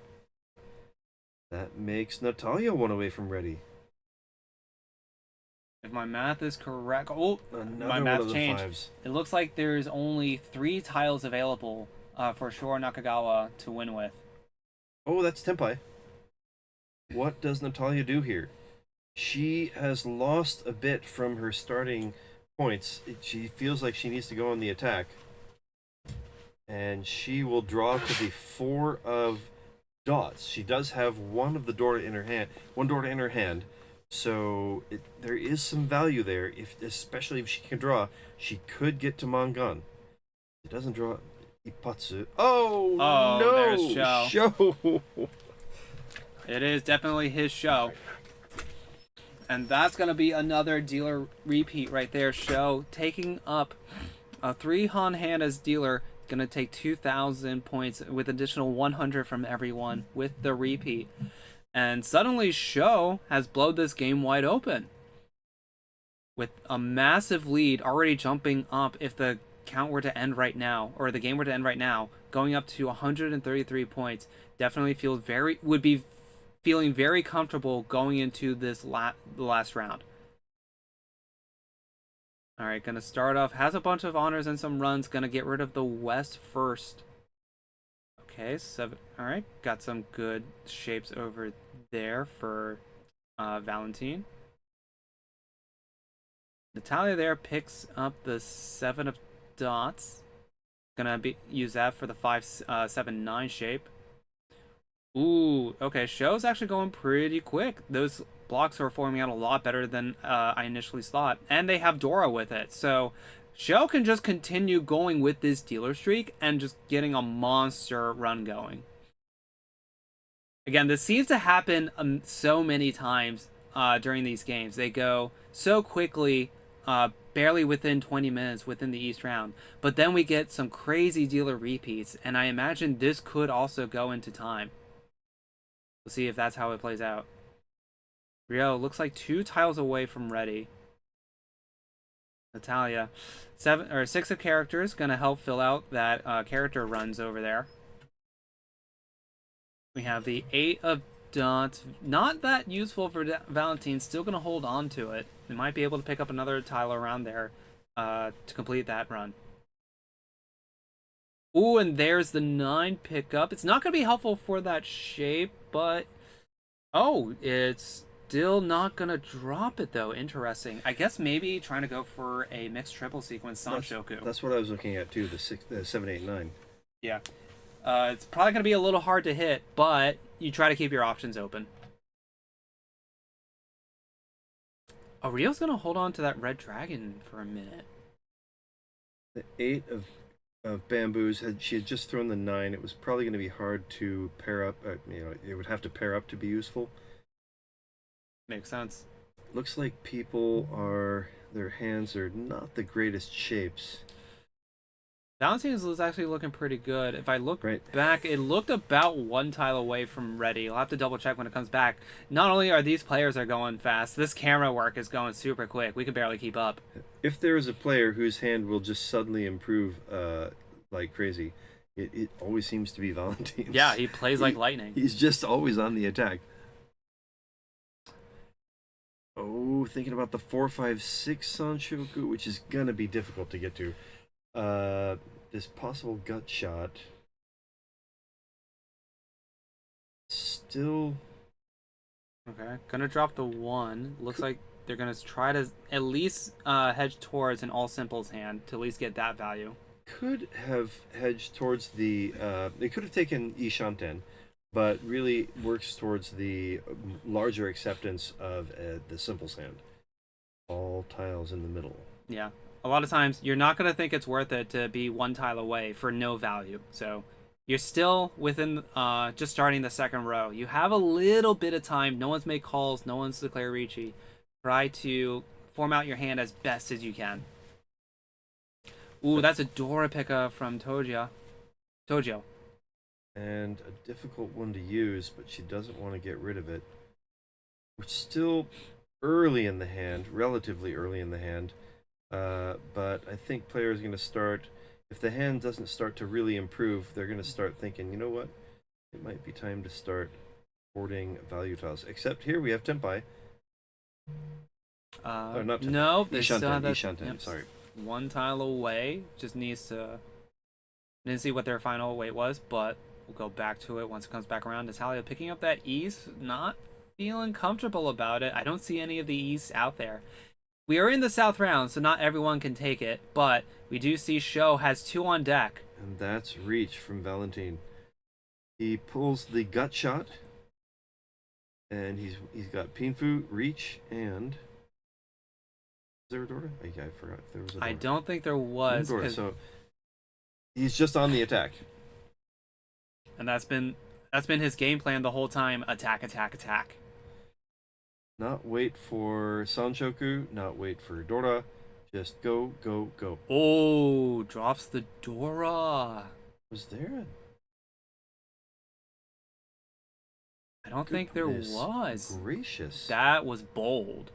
That makes Natalya one away from ready. If my math is correct... Oh, Another my one math of the changed. 5s. It looks like there's only 3 tiles available for Sho Nakagawa to win with. Oh, that's Tenpai. What does Natalya do here? She has lost a bit from her starting points. She feels like she needs to go on the attack. And she will draw to the 4 of dots. She does have one of the Dora in her hand. So there is some value there, especially if she can draw. She could get to Mangan. It doesn't draw Ipatsu. Oh no! There's Sho. Sho. It is definitely his show. And that's going to be another dealer repeat right there. Sho taking up a 3 Han hand as dealer. Going to take 2,000 points with additional 100 from everyone with the repeat. And suddenly Sho has blown this game wide open. With a massive lead already jumping up if the count were to end right now, or the game were to end right now, going up to 133 points. Definitely would be feeling very comfortable going into this the last round. Alright, gonna start off, has a bunch of honors and some runs, gonna get rid of the West first. Okay, 7. Alright, got some good shapes over there for Valentine. Natalya there picks up the 7 of dots. Gonna use that for the 5-7-9 shape. Ooh, okay, Sho's actually going pretty quick. Those blocks are forming out a lot better than I initially thought. And they have Dora with it. So Sho can just continue going with this dealer streak and just getting a monster run going. Again, this seems to happen so many times during these games. They go so quickly, barely within 20 minutes within the East round. But then we get some crazy dealer repeats. And I imagine this could also go into time. We'll see if that's how it plays out. Rio looks like 2 tiles away from ready. Natalya, 6 of characters, gonna help fill out that character runs over there. We have the 8 of dots, not that useful for Valentine. Still gonna hold on to it. They might be able to pick up another tile around there to complete that run. Ooh, and there's the 9 pickup. It's not gonna be helpful for that shape, but oh, it's Still not gonna drop it though. Interesting. I guess maybe trying to go for a mixed triple sequence Sanshoku. That's what I was looking at too. The 7, 8, 9. Yeah. It's probably gonna be a little hard to hit, but you try to keep your options open. Rio's gonna hold on to that red dragon for a minute. The 8 of bamboos. She had just thrown the 9. It was probably going to be hard to pair up. It would have to pair up to be useful. Makes sense. Looks like their hands are not the greatest shapes. Valentine's was actually looking pretty good. If I look back, it looked about 1 tile away from ready. I'll have to double check when it comes back. Not only are these players are going fast, this camera work is going super quick. We can barely keep up. If there is a player whose hand will just suddenly improve like crazy, it always seems to be Valentine's. Yeah, he plays like lightning. He's just always on the attack. Oh, thinking about the 4, 5, 6 Sanshoku, which is gonna be difficult to get to. This possible gut shot. Still. Okay, gonna drop the 1. Looks like they're gonna try to at least hedge towards an all simples hand to at least get that value. Could have hedged towards the. They could have taken Ishanten, but really works towards the larger acceptance of the simples hand. All tiles in the middle. Yeah. A lot of times, you're not going to think it's worth it to be 1 tile away for no value. So, you're still within just starting the second row. You have a little bit of time. No one's made calls. No one's declared Riichi. Try to form out your hand as best as you can. Ooh, that's a Dora Pika from Tojyo. And a difficult one to use, but she doesn't want to get rid of it. We're still early in the hand, relatively early in the hand. But I think players are going to start, if the hand doesn't start to really improve, they're going to start thinking, you know what, it might be time to start hoarding value tiles. Except here we have Tenpai. Not Tenpai. No, Ishanten, yep. Sorry. 1 tile away. Just needs to. Didn't see what their final weight was, but we'll go back to it once it comes back around. Natalya picking up that East, not feeling comfortable about it. I don't see any of the East out there. We are in the South round, so not everyone can take it, but we do see Sho has 2 on deck. And that's Reach from Valentine. He pulls the gut shot, and he's got Pinfu, Reach, and is there a Dora? I forgot if there was a Dora. I don't think there was. Dora, so he's just on the attack. And that's been his game plan the whole time. Attack, attack, attack. Not wait for Sanshoku, not wait for Dora. Just go, go, go. Oh, drops the Dora. Was there a... I don't think there was. Gracious. That was bold.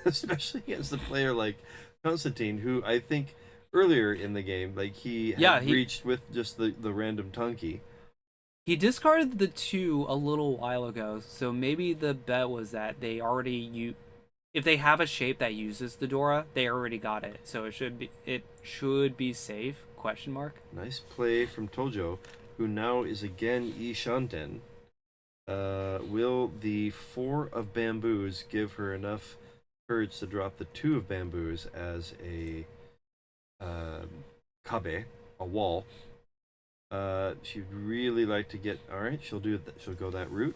Especially against a player like Constantine, who I think earlier in the game, like he reached with just the random Tunky. He discarded the 2 a little while ago, so maybe the bet was that they already if they have a shape that uses the Dora, they already got it. So it should be safe? Question mark. Nice play from Tojyo, who now is again Ishanten. Will the 4 of bamboos give her enough courage to drop the 2 of bamboos as a kabe, a wall? She'd really like to get. All right, she'll do that. She'll go that route.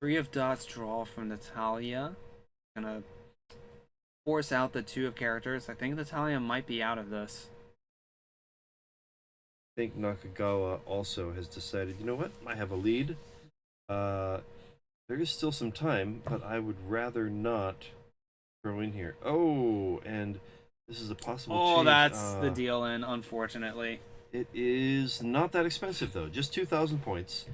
3 of dots draw from Natalya. Gonna force out the 2 of characters. I think Natalya might be out of this. I think Nakagawa also has decided. You know what? I have a lead. There is still some time, but I would rather not throw in here. Oh, and. This is a possible change. Oh, that's the deal in, unfortunately. It is not that expensive, though. Just 2,000 points.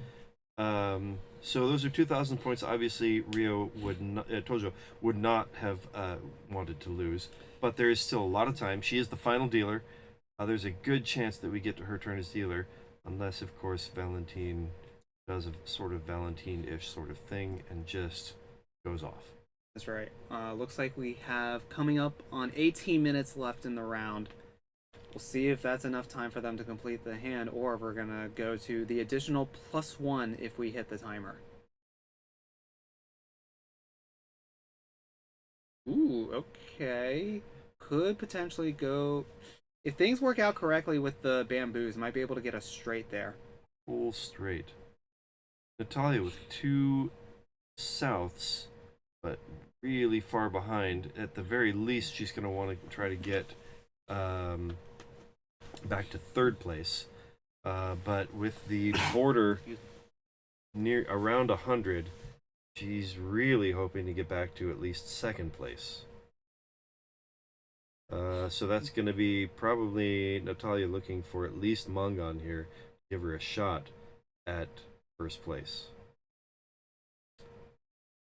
So those are 2,000 points. Obviously, Tojyo would not have wanted to lose. But there is still a lot of time. She is the final dealer. There's a good chance that we get to her turn as dealer. Unless, of course, Valentine does a sort of Valentine-ish sort of thing and just goes off. That's right. Looks like we have coming up on 18 minutes left in the round. We'll see if that's enough time for them to complete the hand, or if we're gonna go to the additional +1 if we hit the timer. Ooh, okay. Could potentially go... If things work out correctly with the bamboos, might be able to get us straight there. Full straight. Natalya with 2 souths, but really far behind. At the very least, she's going to want to try to get back to 3rd place. But with the border near around 100, she's really hoping to get back to at least 2nd place. So that's going to be probably Natalya looking for at least Mangan here, give her a shot at 1st place.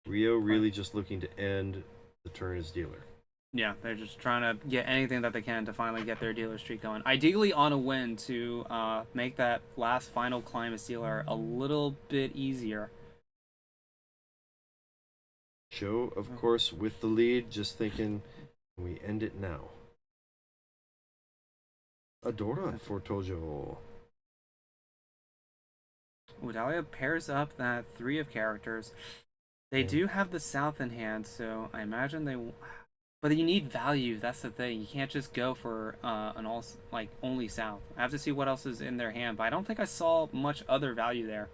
Rio really just looking to end the turn as dealer. Yeah, they're just trying to get anything that they can to finally get their dealer streak going. Ideally on a win to make that last final climb as dealer a little bit easier. Sho, of course, with the lead, just thinking, we end it now. Adora for Tojyo. Natalya pairs up that 3 of characters. They do have the south in hand, so I imagine they... But you need value, that's the thing. You can't just go for an all only south. I have to see what else is in their hand, but I don't think I saw much other value there.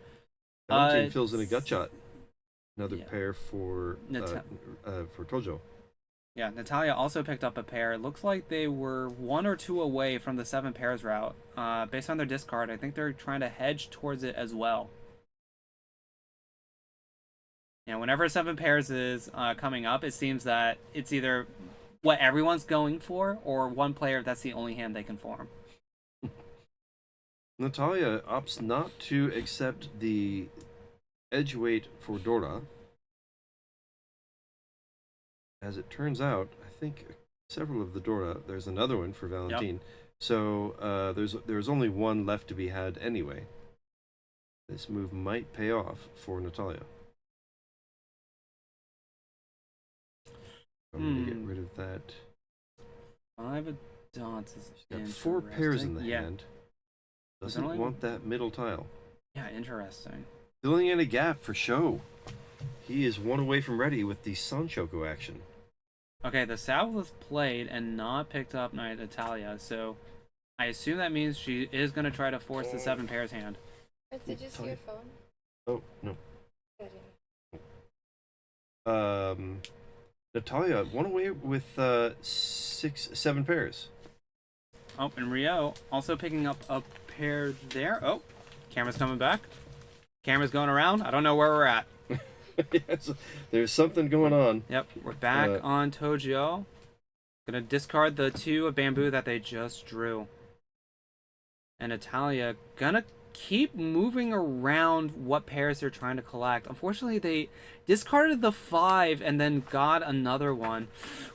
Team fills in a gut shot. Another pair for Tojyo. Yeah, Natalya also picked up a pair. It looks like they were 1 or 2 away from the 7 pairs route. Based on their discard, I think they're trying to hedge towards it as well. Yeah, whenever 7 pairs is coming up, it seems that it's either what everyone's going for or one player that's the only hand they can form. Natalya opts not to accept the edge weight for Dora. As it turns out, I think several of the Dora, there's another one for Valentine. Yep. So there's only one left to be had anyway. This move might pay off for Natalya. I'm going to get rid of that. 5 of dots is got 4 pairs in the hand. Doesn't want that middle tile. Yeah, interesting. Filling in a gap for Sho. He is 1 away from ready with the Sanchoku action. Okay, the south was played and not picked up by Natalya, so I assume that means she is going to try to force the 7 pairs hand. Did you see your phone? Oh, no. Natalya 1 away with 7 pairs. Oh, and Rio also picking up a pair there. Oh, camera's coming back. Camera's going around. I don't know where we're at. Yes, there's something going on. Yep, we're back on Tojyo. Gonna discard the 2 of bamboo that they just drew. And Natalya gonna keep moving around what pairs they're trying to collect. Unfortunately, they discarded the 5 and then got another one.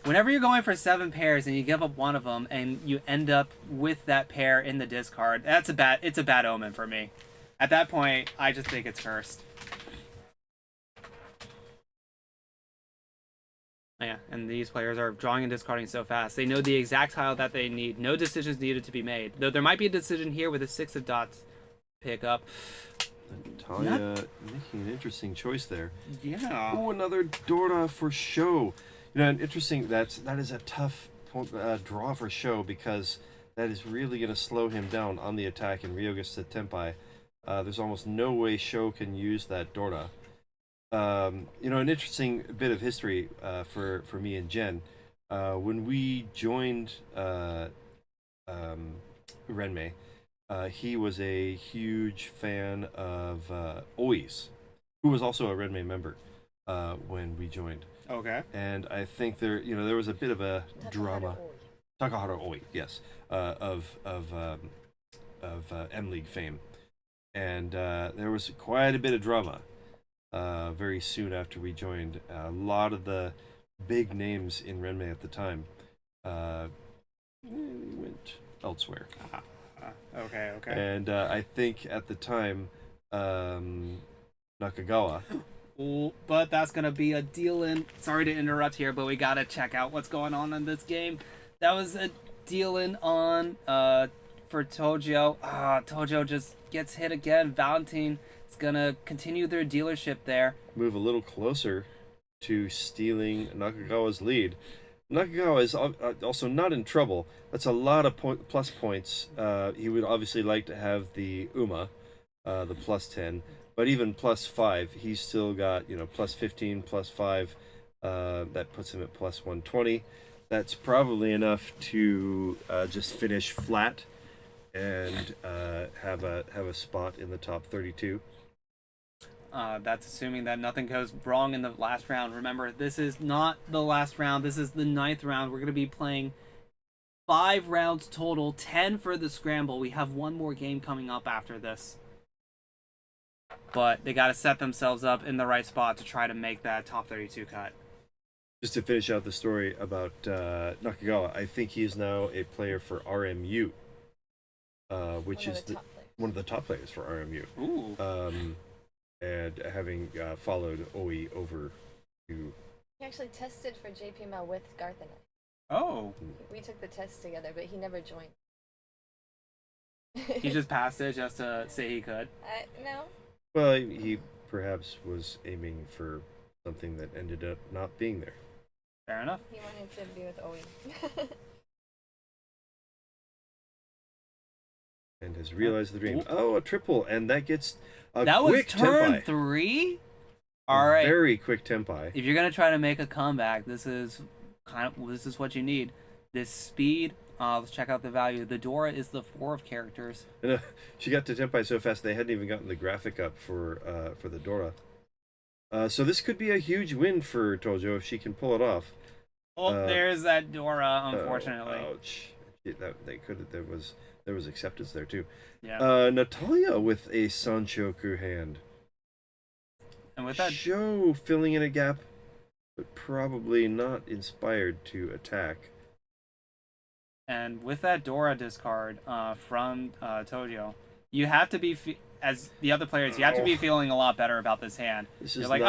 Whenever you're going for 7 pairs and you give up 1 of them and you end up with that pair in the discard, it's a bad omen for me. At that point, I just think it's cursed. Yeah, and these players are drawing and discarding so fast. They know the exact tile that they need. No decisions needed to be made. Though there might be a decision here with a 6 of dots pick up. Natalya making an interesting choice there. Yeah. Oh, another Dora for Sho. You know, and interesting, that is a tough draw for Sho, because that is really going to slow him down on the attack, and Rio gets to Tenpai. There's almost no way Sho can use that Dora. You know, an interesting bit of history for me and Jenn. When we joined Renmei, he was a huge fan of Oi's, who was also a Renmei member when we joined. Okay. And I think there was a bit of a drama. Takahara Oi, yes, of M League fame, and there was quite a bit of drama. Very soon after we joined, a lot of the big names in Renmei at the time went elsewhere. Okay. And I think at the time, Nakagawa. But that's going to be a deal in. Sorry to interrupt here, but we got to check out what's going on in this game. That was a dealing on for Tojyo. Tojyo just gets hit again. Valentine is gonna continue their dealership there. Move a little closer to stealing Nakagawa's lead. Nakagawa is also not in trouble. That's a lot of plus points. He would obviously like to have the Uma, the plus 10, but even plus 5, he's still got, plus 15, plus 5. That puts him at plus 120. That's probably enough to just finish flat and have a spot in the top 32. That's assuming that nothing goes wrong in the last round. Remember, this is not the last round. This is the 9th round. We're going to be playing 5 rounds total, 10 for the scramble. We have one more game coming up after this. But they got to set themselves up in the right spot to try to make that top 32 cut. Just to finish out the story about Nakagawa, I think he is now a player for RMU, which is one of the top players for RMU. Ooh. And having followed Oi over to... He actually tested for JPML with Garthe and I. Oh. We took the test together, but he never joined. He just passed it just to say he could? No. Well, he perhaps was aiming for something that ended up not being there. Fair enough. He wanted to be with Oi. And has realized the dream. Oh, a triple, and that gets a that quick was turn tempi. 3? All right. Very quick tempi. If you're gonna try to make a comeback, this is what you need. This speed. Let's check out the value. The Dora is the 4 of characters. And, she got to tempi so fast they hadn't even gotten the graphic up for the Dora. So this could be a huge win for Tojyo if she can pull it off. Oh, there's that Dora, unfortunately. Ouch. There was acceptance there too. Yeah. Natalya with a Sanchoku hand. And with that, Sho filling in a gap, but probably not inspired to attack. And with that Dora discard from Tojyo, you have to be as the other players. You have to be feeling a lot better about this hand. You're like,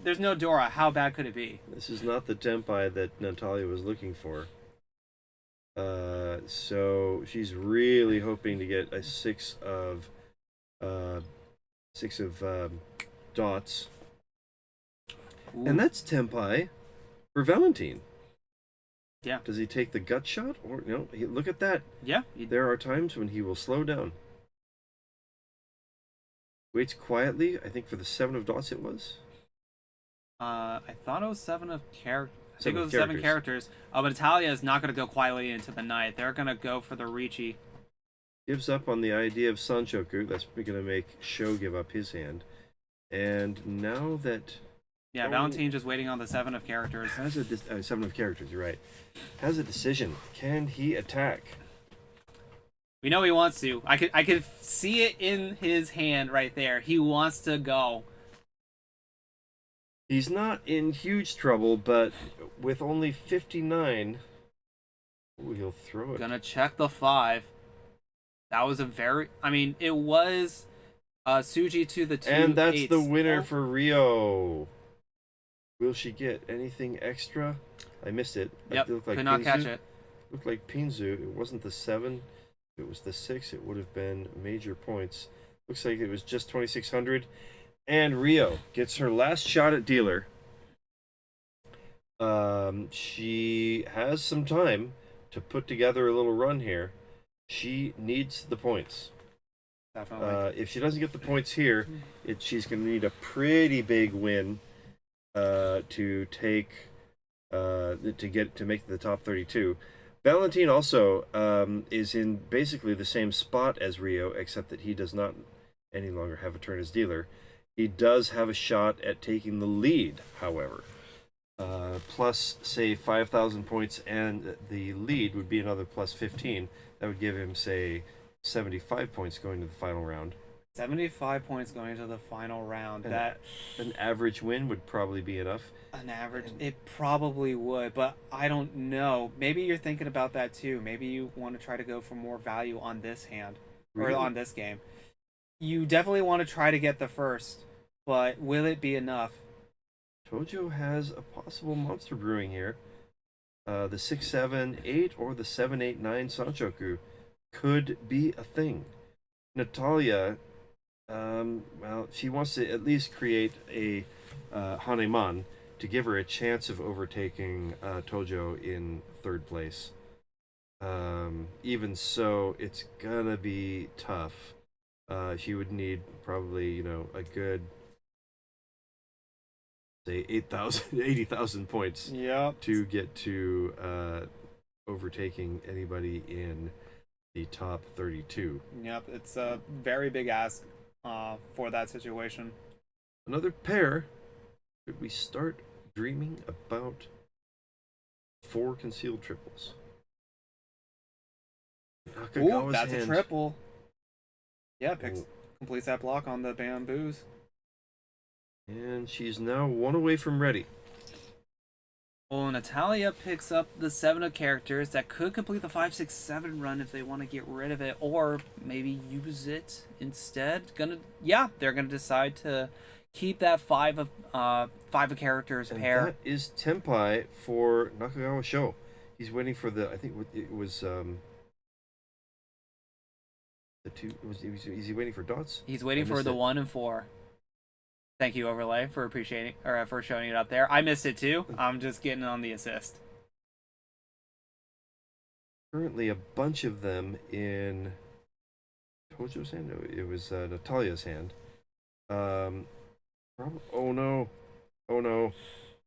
there's no Dora. How bad could it be? This is not the tempi that Natalya was looking for. So she's really hoping to get a 6 of dots. Ooh. And that's tempi for Valentine. Yeah. Does he take the gut shot or no? Look at that. Yeah. There are times when he will slow down. Waits quietly. I think for the 7 of dots it was. I thought it was 7 of characters. I think it was 7 characters. But Natalya is not going to go quietly into the night. They're going to go for the Riichi. Gives up on the idea of Sanchoku. That's going to make Sho give up his hand. And now that... Yeah, Valentine just waiting on the 7 of characters. Has a 7 of characters, you're right. Has a decision. Can he attack? We know he wants to. I could see it in his hand right there. He wants to go. He's not in huge trouble, but with only 59, he'll throw it. Gonna check the 5. That was a very... I mean, it was Tsuji to the 2 And that's 8s. the winner for Rio. Will she get anything extra? I missed it. Yep, it looked like could not Pinzu. catch it. Looked like Pinzu. It wasn't the 7. If it was the 6, it would have been major points. Looks like it was just 2,600. And Rio gets her last shot at dealer. She has some time to put together a little run here. She needs the points. Definitely. If she doesn't get the points here, she's going to need a pretty big win to take to make the top 32. Valentine also is in basically the same spot as Rio, except that he does not any longer have a turn as dealer. He does have a shot at taking the lead, however. Plus, say, 5,000 points, and the lead would be another plus 15. That would give him, say, 75 points going to the final round. 75 points going to the final round. And that an average win would probably be enough. An average, it probably would, but I don't know. Maybe you're thinking about that too. Maybe you want to try to go for more value on this hand, or on this game. You definitely want to try to get the first, but will it be enough? Tojyo has a possible monster brewing here. the 6-7-8 or the 7-8-9 Sanchoku could be a thing. Natalya, well, she wants to at least create a Haneman to give her a chance of overtaking Tojyo in third place. Even so, it's gonna be tough. She would need probably, a good, say, 80,000 points to get to overtaking anybody in the top 32. Yep, it's a very big ask for that situation. Another pair. Could we start dreaming about 4 concealed triples? Ooh, that's a triple. Yeah, completes that block on the bamboos. And she's now 1 away from ready. Well, Natalya picks up the 7 of characters that could complete the 5-6-7 run if they want to get rid of it, or maybe use it instead. They're gonna decide to keep that 5 of characters And pair. that is Tenpai for Nakagawa Sho. He's waiting for the, I think it was the 2. Is he waiting for dots? He's waiting for the 1 and 4. Thank you, Overlay, for appreciating or for showing it up there. I missed it too. I'm just getting on the assist. Currently, a bunch of them in Tojo's hand. No, it was Natalya's hand. Oh no! Oh no!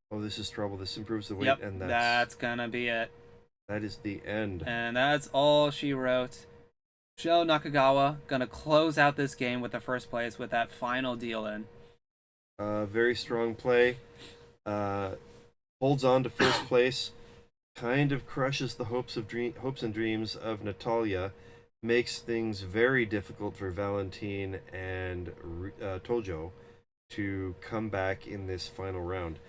Oh, this is trouble. This improves the weight, Yep, and that's gonna be it. That is the end. And that's all she wrote. Sho Nakagawa gonna close out this game with the first place with that final deal in. Very strong play. Holds on to first place. Kind of crushes the hopes and dreams of Natalya. Makes things very difficult for Valentine and Tojyo to come back in this final round.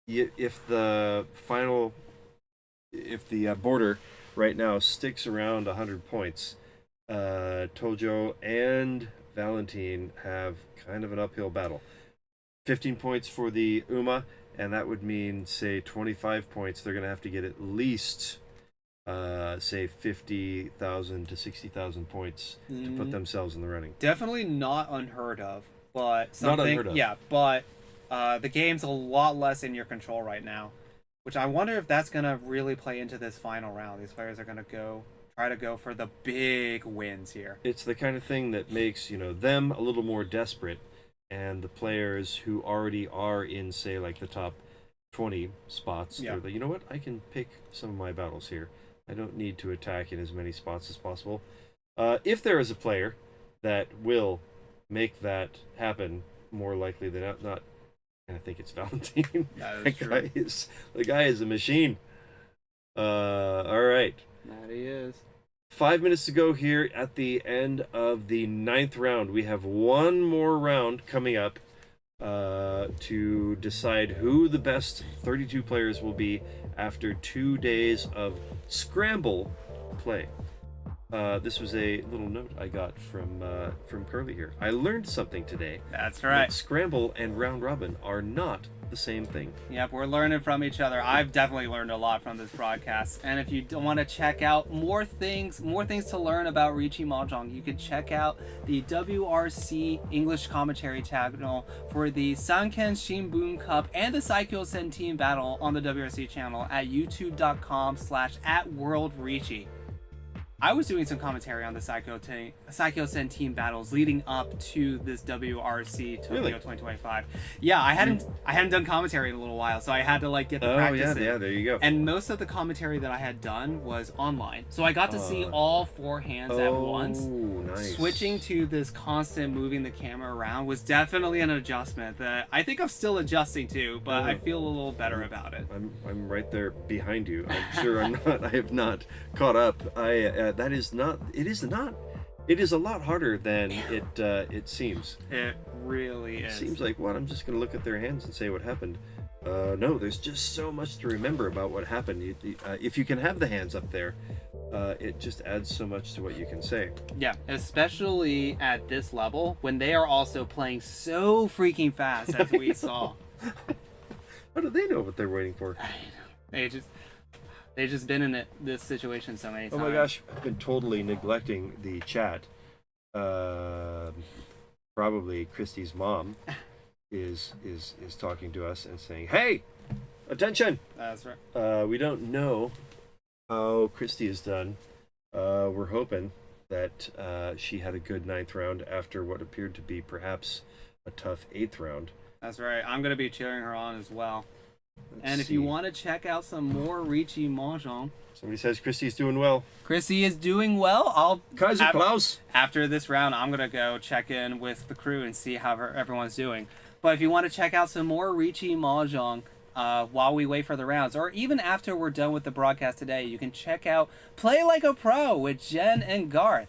If the border right now sticks around 100 points, Tojyo and Valentine have kind of an uphill battle. 15 points for the Uma, and that would mean, say, 25 points. They're going to have to get at least, say, 50,000 to 60,000 points to put themselves in the running. Definitely not unheard of, but something. Not unheard of. Yeah, but the game's a lot less in your control right now, which I wonder if that's going to really play into this final round. These players are going to try to go for the big wins here. It's the kind of thing that makes, them a little more desperate, and the players who already are in, say, like the top 20 spots, they're like, you know what, I can pick some of my battles here. I don't need to attack in as many spots as possible. If there is a player that will make that happen, more likely than not, and I think it's Valentine. That is true. The guy is a machine. All right. That he is. 5 minutes to go here at the end of the 9th round. We have one more round coming up to decide who the best 32 players will be after 2 days of scramble play. This was a little note I got from Kurly here. I learned something today. That's right. That scramble and round robin are not the same thing. Yep, we're learning from each other. I've definitely learned a lot from this broadcast. And if you want to check out more things to learn about Riichi Mahjong, you can check out the WRC English commentary channel for the Sanken Shinbun Cup and the Saikyo-sen team battle on the WRC channel at youtube.com/@worldriichi. I was doing some commentary on the Saikyo-sen team battles leading up to this WRC Tokyo 2025. Yeah, I hadn't done commentary in a little while, so I had to get the practice in. Yeah, there you go. And most of the commentary that I had done was online, so I got to see all 4 hands at once. Nice. Switching to this constant moving the camera around was definitely an adjustment that I think I'm still adjusting to, but I feel a little better about it. I'm right there behind you. I'm sure I have not caught up. It is a lot harder than it seems. It really is. It seems like, I'm just going to look at their hands and say what happened. No, there's just so much to remember about what happened. If you can have the hands up there, it just adds so much to what you can say. Yeah, especially at this level, when they are also playing so freaking fast, as we saw. How do they know what they're waiting for? They just... They've just been in this situation so many Oh times. my gosh, I've been totally neglecting the chat. Probably Christy's mom is talking to us and saying, "Hey, attention!" That's right. We don't know how Christy is done. We're hoping that she had a good 9th round after what appeared to be perhaps a tough 8th round. That's right. I'm going to be cheering her on as well. And if see. you want to check out some more Riichi Mahjong, Somebody says Christy's doing well. Chrissy is doing well. Kaiser Klaus. After this round, I'm going to go check in with the crew and see how everyone's doing. But if you want to check out some more Riichi Mahjong while we wait for the rounds, or even after we're done with the broadcast today, you can check out Play Like a Pro with Jenn and Garthe.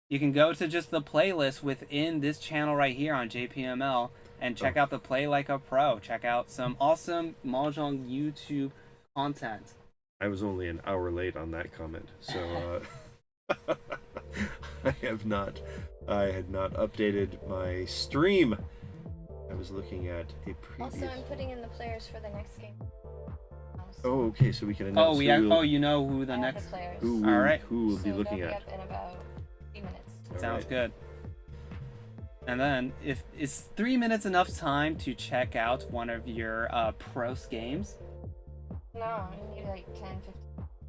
You can go to just the playlist within this channel right here on JPML and check out the Play Like a Pro. Check out some awesome Mahjong YouTube content. I was only an hour late on that comment, so I had not updated my stream. I was looking at a previous. Also, I'm putting in the players for the next game. Oh, okay, so we can announce. You know who the next. Who we'll be looking they'll at. Be up in about 3 minutes. Sounds good. And then, if is 3 minutes enough time to check out one of your pros games? No, you need like 10, 15.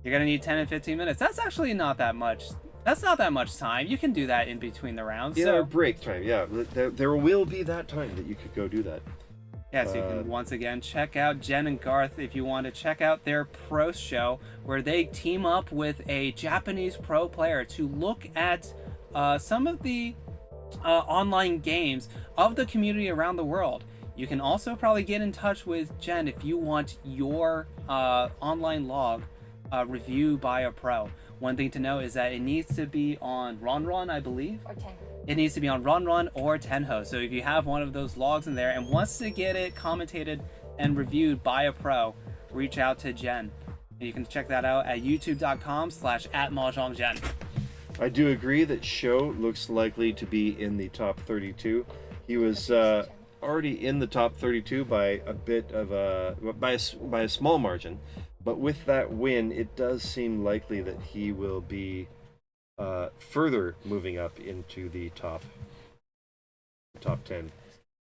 You're gonna need 10 and 15 minutes. That's actually not that much. That's not that much time. You can do that in between the rounds. Yeah, so. break time. Yeah, there will be that time that you could go do that. Yeah, so you can once again check out Jenn and Garthe if you want to check out their pro show where they team up with a Japanese pro player to look at some of the online games of the community around the world. You can also probably get in touch with Jenn if you want your online log reviewed by a pro. One thing to know is that it needs to be on Ronron, I believe. Or Tenho. It needs to be on Ronron or Tenho. So if you have one of those logs in there and wants to get it commentated and reviewed by a pro, reach out to Jenn. And you can check that out at youtube.com/@mahjongjen. I do agree that Sho looks likely to be in the top 32. He was already in the top 32 by a bit of by a small margin, but with that win, it does seem likely that he will be further moving up into the top 10.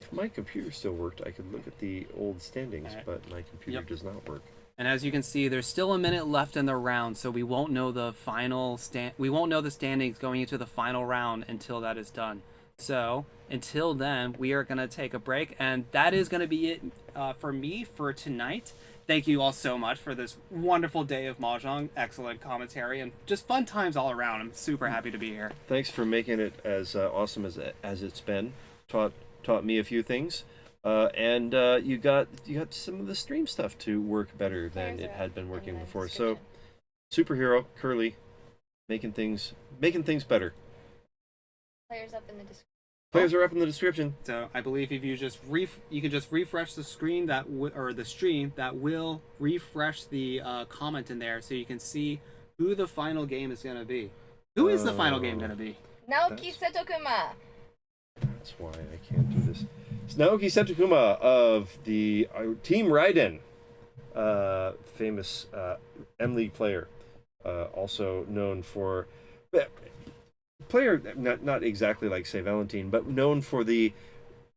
If my computer still worked, I could look at the old standings, but my computer does not work. And as you can see, there's still a minute left in the round, so we won't know the we won't know the standings going into the final round until that is done. So until then, we are gonna take a break, and that is gonna be it for me for tonight. Thank you all so much for this wonderful day of Mahjong, excellent commentary, and just fun times all around. I'm super happy to be here. Thanks for making it as awesome as it's been. Taught me a few things. And you got some of the stream stuff to work better than it had been working before. So, Superhero Kurly, making things better. Players up in the description. Players are up in the description. So I believe if you just you can just refresh the screen or the stream, that will refresh the comment in there, so you can see who the final game is gonna be. Who is the final game gonna be? Naoki Setokuma. That's why I can't do this. It's Naoki Setokuma of the Team Raiden, famous M-League player, also known for player not exactly like say Valentine, but known for the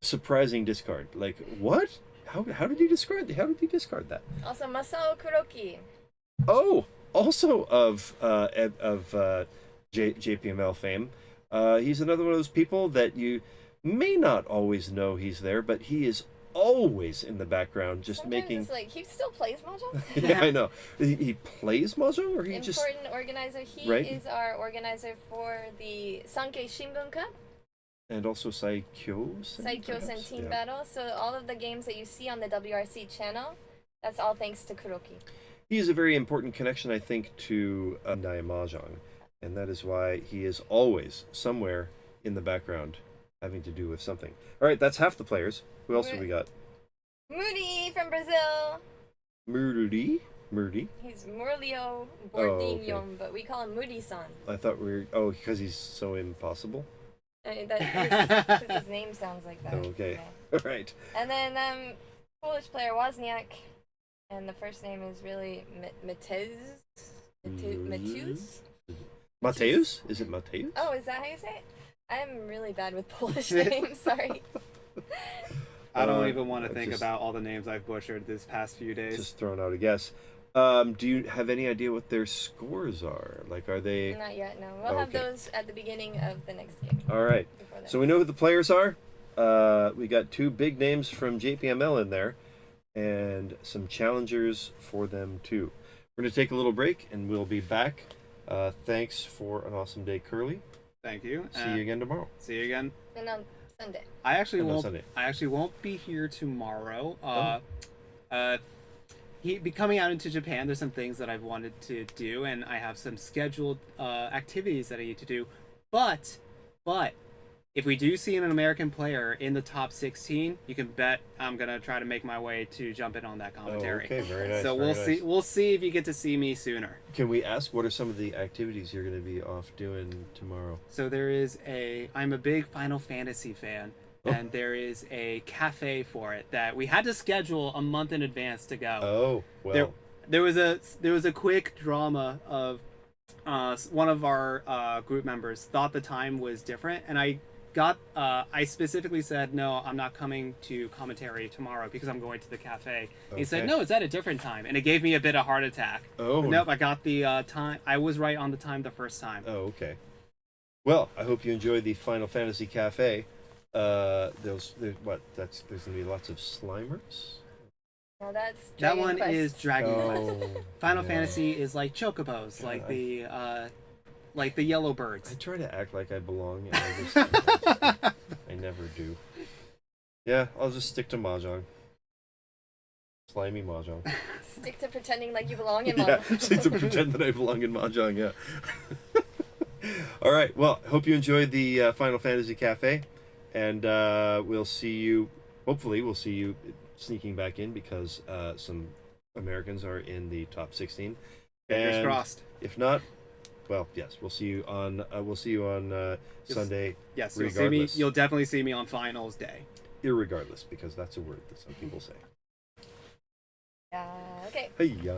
surprising discard. Like what? How did he discard that? Also Masao Kuroki. Oh, also of JPML fame. He's another one of those people that you may not always know he's there, but he is always in the background, just Sometimes making. It's like he still plays mahjong. Yeah, I know. He plays mahjong, or he Important just organizer. He right? is our organizer for the Sankei Shimbun Cup. And also Saikyo Saikyo-sen Team Battle. So all of the games that you see on the WRC channel, that's all thanks to Kuroki. He is a very important connection, I think, to Nai Mahjong, and that is why he is always somewhere in the background, having to do with something. All right, that's half the players. Who else have we got? Moody from Brazil. Murdy. He's Murlio Oh, Bordinho, okay. but we call him Moody-san. I thought because he's so impossible. Because his name sounds like that. Okay, Yeah. all right. And then Polish player Wozniak, and the first name is really Matez. Mateus? Mateus? Is it Mateus? Oh, is that how you say it? I'm really bad with Polish names. Sorry. I don't even want to think about all the names I've butchered this past few days. Just throwing out a guess. Do you have any idea what their scores are? Like, are they... Not yet, no. We'll have those at the beginning of the next game. All right. So we know who the players are. We got 2 big names from JPML in there, and some challengers for them too. We're going to take a little break, and we'll be back. Thanks for an awesome day, Kurly. Thank you. See you again tomorrow. See you again. And on Sunday. I actually won't. Sunday. I actually won't be here tomorrow. He be coming out into Japan. There's some things that I've wanted to do, and I have some scheduled activities that I need to do. But if we do see an American player in the top 16, you can bet I'm gonna try to make my way to jump in on that commentary. Okay, very nice. So we'll see. We'll see if you get to see me sooner. Can we ask what are some of the activities you're going to be off doing tomorrow? So there is I'm a big Final Fantasy fan, and there is a cafe for it that we had to schedule a month in advance to go. Oh, well. There was a quick drama of one of our group members thought the time was different, and I specifically said, no, I'm not coming to commentary tomorrow because I'm going to the cafe. Okay. He said, no, it's at a different time. And it gave me a bit of heart attack. Oh. But nope, I got the time. I was right on the time the first time. Oh, okay. Well, I hope you enjoy the Final Fantasy Cafe. There's going to be lots of Slimers? No, that's That Dragon one Quest. is Dragon Quest. Final yeah. Fantasy is like Chocobos, Yeah, like the yellow birds. I try to act like I belong, and I never do. Yeah, I'll just stick to Mahjong. Slimy Mahjong. Stick to pretending like you belong in Yeah, Mahjong. stick to pretend that I belong in Mahjong, yeah. All right, well, hope you enjoyed the Final Fantasy Cafe, and we'll see you, hopefully we'll see you sneaking back in because some Americans are in the top 16. Fingers crossed. If not, well, yes, we'll see you on Sunday. Yes, regardless. you'll definitely see me on finals day. Irregardless, because that's a word that some people say. Okay. Hey-ya.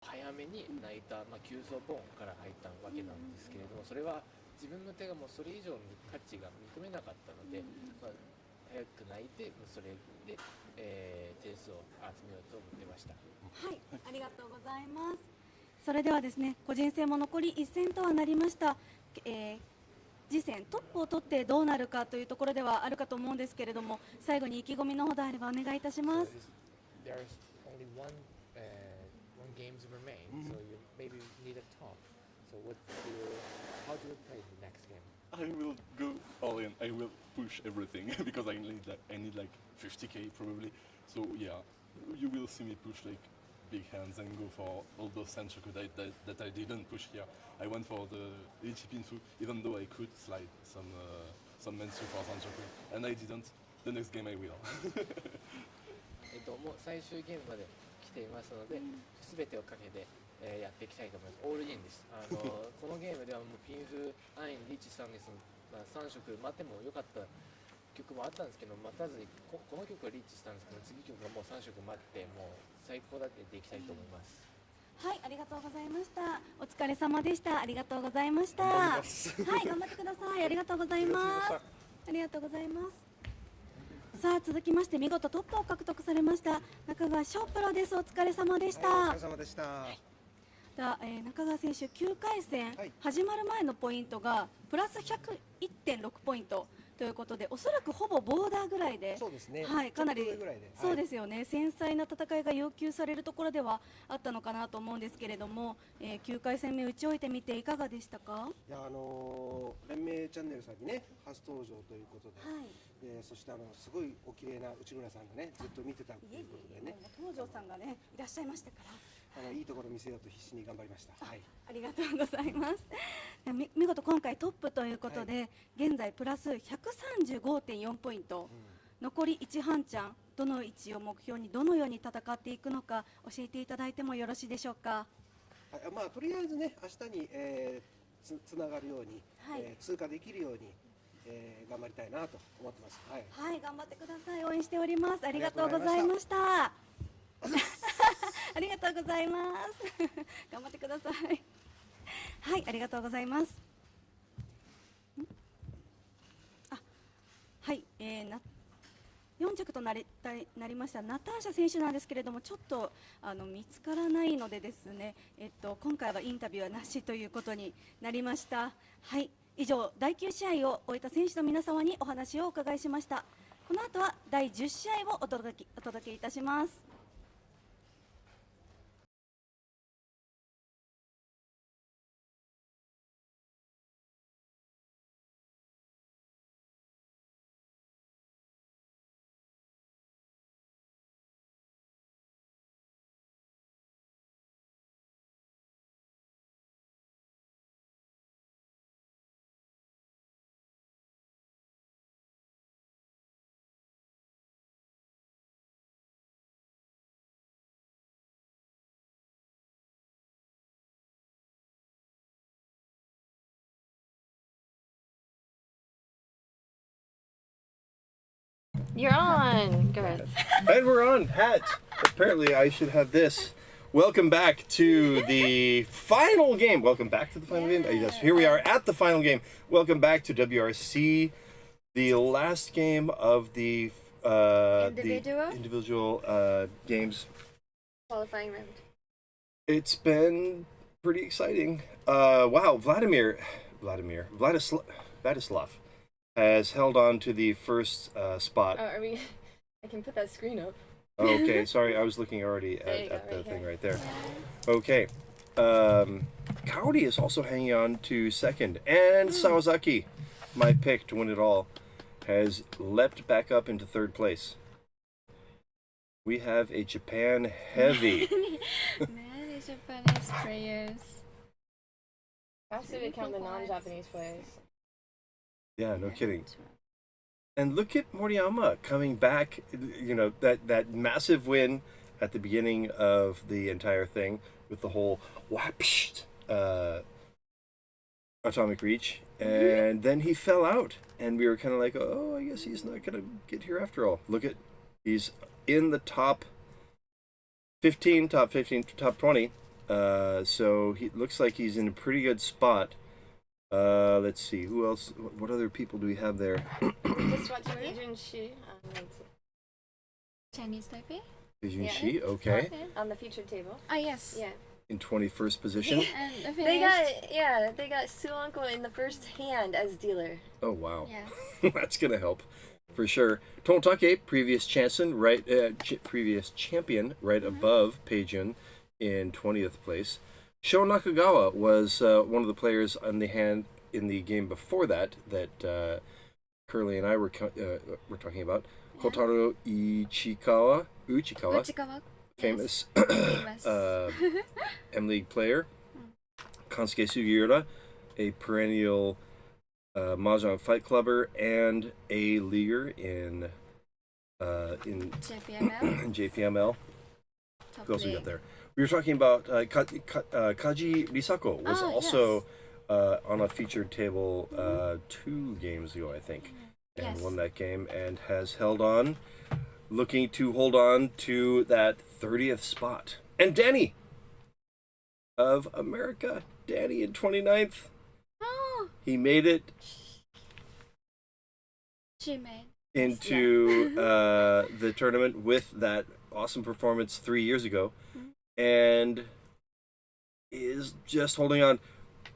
早めに泣いた、急走ボーンから入ったわけなんですけれども、それは自分の手がもうそれ以上の価値が認めなかったので、早く泣いてそれで、点数を集めようと思ってました。はい、ありがとうございます。それではですね、個人戦も残り1戦とはなりました。次戦トップを取ってどうなるかというところではあるかと思うんですけれども、最後に意気込みのほどあればお願いいたします。There's only one games remain, so you maybe need a talk. So how do you play the next game? I will go all in. I will push everything because I need like 50k probably. So yeah, you will see me push like big hands and go for all those Sanchoku that I didn't push here. I went for the Riichi Pinfu, even though I could slide some Mensu for Sanchoku, and I didn't. The next game I will. もう最終ゲームまで来ていますので、すべてをかけて、やっていきたいと思います。オールインです。このゲームではもうピンフ、アイン、リーチしたんです。3色待っても良かった曲もあったんですけど、待たずにこの曲はリーチしたんですけど、次曲はもう3色待ってもう最高だってでいきたいと思います。はい、ありがとうございました。お疲れ様でした。ありがとうございました。はい、頑張ってください。ありがとうございます。ありがとうございます。さあ、続きまして見事トップを獲得されました中川翔プロです。お疲れ様でした。お疲れ様でした。中川選手9回戦、始まる前のポイントがプラス101.6ポイントということで、おそらくほぼボーダーぐらいで、そうですね、はい、かなり、そうですよ。よね、繊細な戦いが要求されるところではあったのかなと思うんですけれども、9回戦目打ち終えてみていかがでしたか？いや、連盟チャンネルさんにね、初登場ということで、そしてすごいお綺麗な内村さんがね、ずっと見てたということでね、東條さんがね、いらっしゃいましたから。いいところ見せようと必死に頑張りました。はい。ありがとうございます。見事今回トップということで、現在プラス135.4ポイント、残り1半チャン、どの位置を目標にどのように戦っていくのか教えていただいてもよろしいでしょうか。まあとりあえずね、明日に、つながるように、通過できるように、頑張りたいなと思ってます。はい。はい、頑張ってください。応援しております。ありがとうございました。ありがとうございます。頑張ってください。はい、ありがとうございます。はい、4着となりましたナターシャ選手なんですけれども、ちょっと見つからないのでですね、今回はインタビューはなしということになりました。はい、以上第9試合を終えた選手の皆様にお話をお伺いしました。この後は第10試合をお届けいたします。You're on, Garth. And we're on. Hat. Apparently, I should have this. Welcome back to the final game. Welcome back to the final game. Yes, here we are at the final game. Welcome back to WRC, the last game of the individual games. Qualifying round. It's been pretty exciting. Wow, Vladislav has held on to the first spot. I can put that screen up. Okay, sorry, I was looking already at the thing right there. Okay. Kaori is also hanging on to second. And Sawazaki, my pick to win it all, has leapt back up into third place. We have a Japan heavy. Many Japanese players. After we count the non-Japanese players. Yeah, no kidding. And look at Moriyama coming back, you know, that massive win at the beginning of the entire thing with the whole whapsht, atomic reach. And then he fell out. And we were kind of like, oh, I guess he's not going to get here after all. Look at, he's in the top 15, top 20. So he looks like he's in a pretty good spot. Let's see, who else, what other people do we have there? Just watch Keijun Shih Chinese Taipei? Keijun Shih, okay. On the featured table. Ah, yes. Yeah. In 21st position. And they got Zubenko in the first hand as dealer. Oh, wow. Yes. That's going to help, for sure. Tomotake, previous champion, right above Pei-jyun in 20th place. Sho Nakagawa was one of the players on the hand in the game before that Kurly and I were talking about. Kotaro Uchikawa, famous M-League player. Kansuke Sugiura, a perennial Mahjong Fight Clubber and a leaguer in JPML. JPML. Who else we got there? We were talking about Kaji Risako was also on a featured table 2 games ago, I think, and won that game and has held on, looking to hold on to that 30th spot. And Danny of America, Danny, in 29th. Oh, He made it she made. into the tournament with that awesome performance 3 years ago, and is just holding on.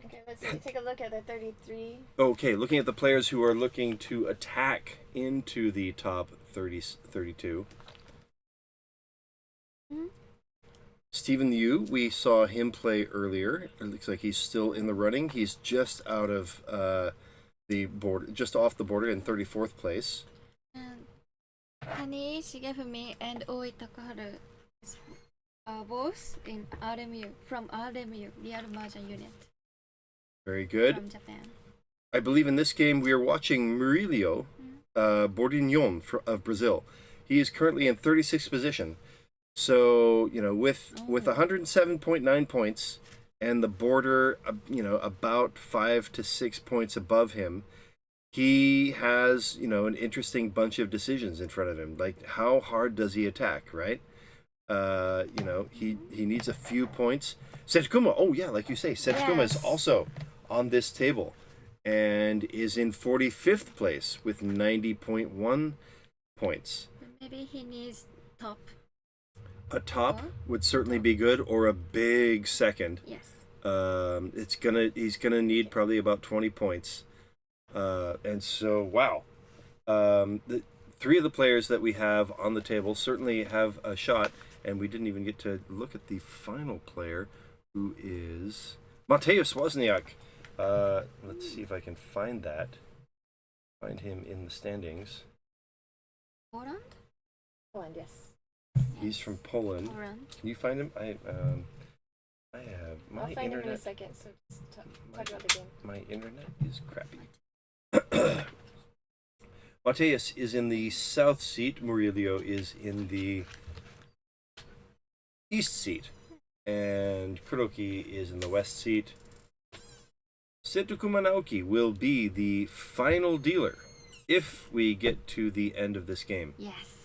Okay, let's see. Take a look at the 33. Okay, looking at the players who are looking to attack into the top 32. Stephen Yu, we saw him play earlier. It looks like he's still in the running. He's just out of the border, just off the border in 34th place. And Hani Shigefumi and Oi Takaharu are both in RMU, from RMU, Real Mahjong Unit, Very good. from Japan. I believe in this game we are watching Murillo Bordinhon of Brazil. He is currently in 36th position. So, with 107.9 points and the border, about 5 to 6 points above him, he has, an interesting bunch of decisions in front of him. Like, how hard does he attack, right? He needs a few points. Setakuma, oh yeah, like you say, Setakuma is also on this table and is in 45th place with 90.1 points. Maybe he needs top. A top would certainly be good, or a big second. Yes. He's gonna need probably about 20 points. And so, wow. The three of the players that we have on the table certainly have a shot, and we didn't even get to look at the final player, who is Mateusz Wozniak. Let's see if I can find him in the standings. Poland? Poland, yes. He's from Poland. Can you find him? I have my I'll find him internet. in a second, so just talk about the game. My internet is crappy. Mateusz is in the south seat. Murillo is in the east seat. And Kuroki is in the west seat. Setakuma Naoki will be the final dealer if we get to the end of this game. Yes.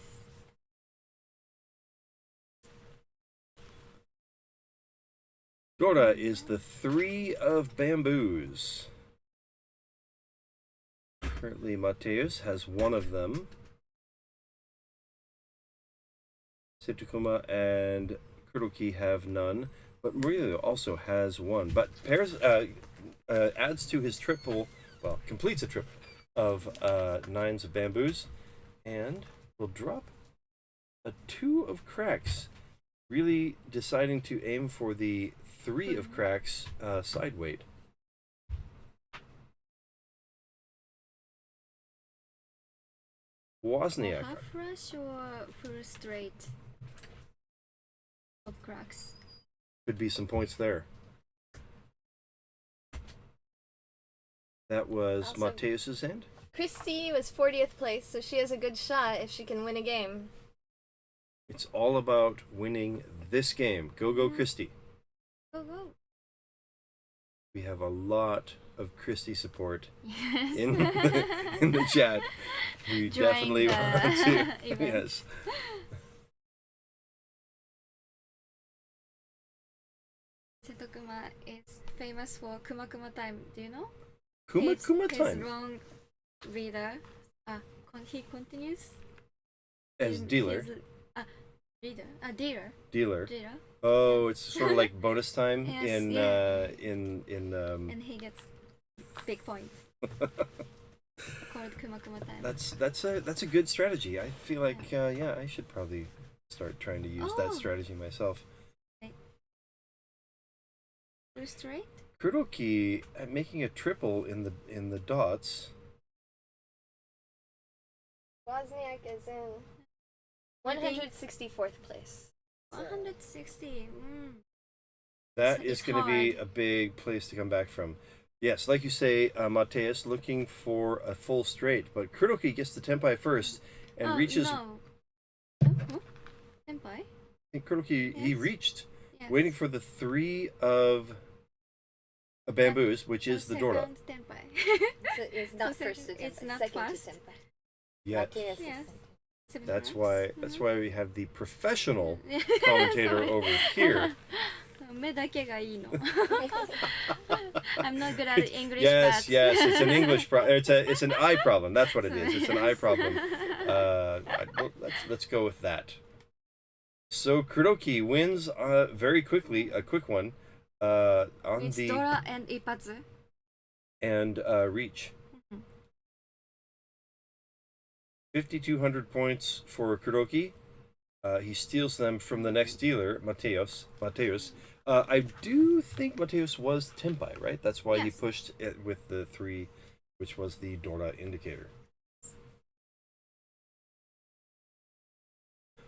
Dora is the 3 of bamboos. Currently, Mateusz has 1 of them. Setakuma and Kuroki have none, but Murillo also has 1. But pairs adds to his triple, completes a triple of 9s of bamboos, and will drop a 2 of cracks. Really deciding to aim for the 3 of cracks side weight. Wozniak. Half rush or full straight of cracks? Could be some points there. That was Awesome. Mateusz's end. Christy was 40th place, so she has a good shot if she can win a game. It's all about winning this game. Go, go, Christy. Go, go. We have a lot of Christy support Yes. in the chat. We During definitely the want to. event. Yes. Setakuma is famous for Kuma Kuma time. Do you know? Kuma Kuma His time. long reader. He continues. As dealer. Dealer. Dealer. Dealer. Oh, it's sort of like bonus time Yes, in yeah. in And he gets big points. Called Kuma Kuma time. That's a good strategy. I feel like I should probably start trying to use that strategy myself. Full straight. Kuroki making a triple in the dots. Wozniak is in 164th place. 160. That It's is going to be hard. a big place to come back from. Yes, like you say, Mateusz looking for a full straight, but Kuroki gets the tempai first and reaches. No. Senpai? I think Kuroki he Yes. reached, Yes. waiting for the 3 of bamboos, which is the Dora. Second Senpai. It's not So first to it's senpai, not second fast. to senpai. Yet. Mateusz is Yes. senpai. That's why we have the professional commentator over here. 目だけがいいの。I'm not good at English. Yes, but... yes, it's an English problem. It's an eye problem. That's what it is. It's an eye problem. Let's go with that. So Kuroki wins very quickly, a quick one, on It's the Dora and Ipatsu. and Reach. 5,200 points for Kuroki. He steals them from the next dealer, Mateus. I do think Mateus was Tenpai, right? That's why he pushed it with the 3, which was the Dora indicator.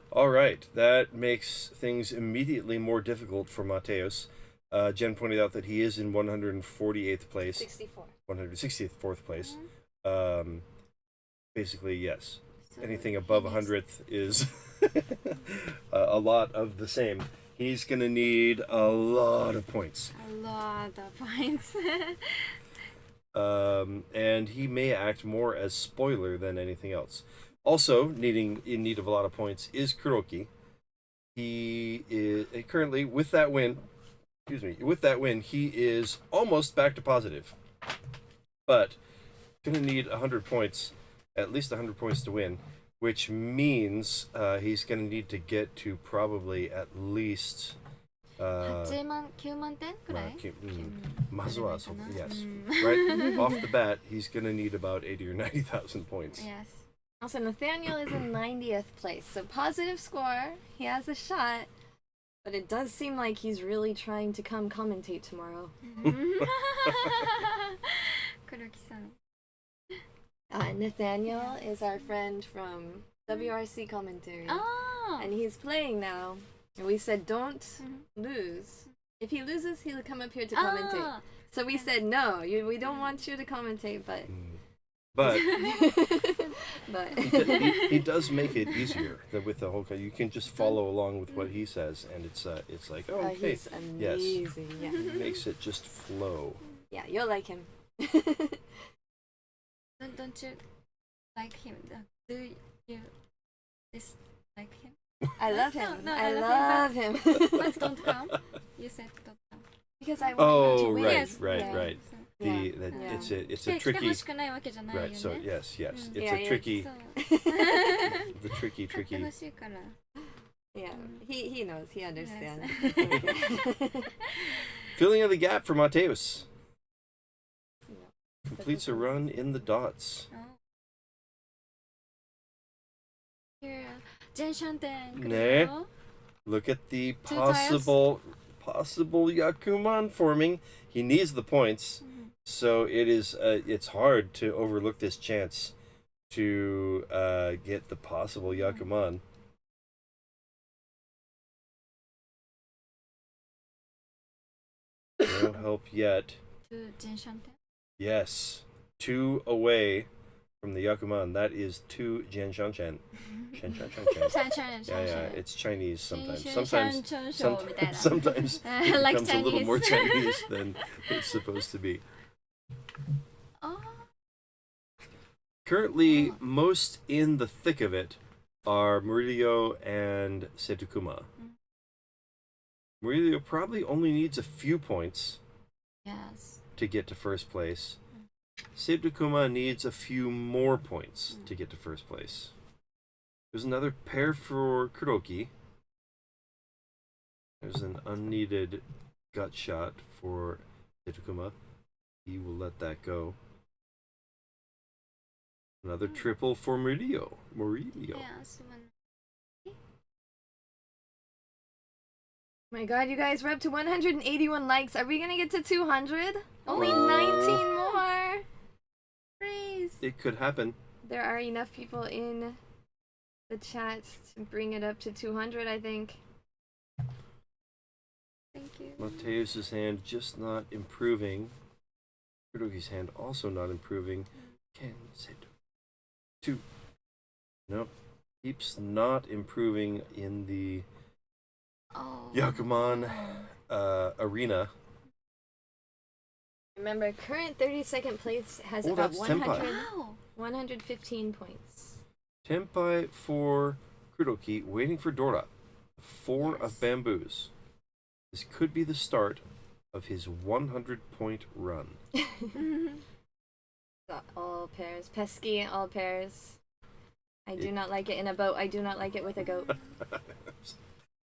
All right, that makes things immediately more difficult for Mateus. Jenn pointed out that he is in 148th place. 164th place. Basically, yes. Anything above 100th is a lot of the same. He's going to need a lot of points. And he may act more as spoiler than anything else. Also, in need of a lot of points is Kuroki. He is currently, with that win, he is almost back to positive. But going to need 100 points, at least 100 points to win, which means he's going to need to get to probably at least 8万9万点くらい? Yes. Right off the bat, he's going to need about 80 or 90,000 points. Yes. Also, Nathaniel is in 90th place, so positive score. He has a shot, but it does seem like he's really trying to come commentate tomorrow. Nathaniel is our friend from WRC commentary, and he's playing now. And we said don't lose. If he loses, he'll come up here to commentate. So we said no, we don't want you to commentate, but he does make it easier with the whole. You can just follow along with what he says, and it's like, oh, okay, he's amazing. Yes, Yeah. He makes it just flow. Yeah, you'll like him. Don't you like him? Do you dislike him? I love him. No, I love him. But don't come. You said don't come. Because I want him to win. Right. It's a tricky. Right. So yes, it's a tricky. The tricky. Yeah, he knows. He understands. Filling in the gap for Mateus. Completes a run in the dots. Look at the possible Yakuman forming. He needs the points, so it's hard to overlook this chance to get the possible Yakuman. No help yet. Yes, 2 away from the Yakuman. That is 2 Jianshanshan. Yeah, it's Chinese sometimes. Sometimes it like becomes a little more Chinese than it's supposed to be. Currently, most in the thick of it are Murillo and Setukuma. Murillo probably only needs a few points to get to first place. Setukuma needs a few more points to get to first place. There's another pair for Kuroki. There's an unneeded gut shot for Setukuma. He will let that go. Another triple for Murillo. My god, you guys, we're up to 181 likes. Are we gonna get to 200? Only 19 more. Please. It could happen. There are enough people in the chat to bring it up to 200, I think. Thank you. Mateus's hand just not improving. Kuroki's hand also not improving. Two. Nope. Keeps not improving in the Yakuman arena. Remember, current 32nd place has about 115 points. Tenpai for Kuroki, waiting for Dora. 4 of bamboos. This could be the start of his 100-point run. All pairs. Pesky, all pairs. I do not like it in a boat. I do not like it with a goat.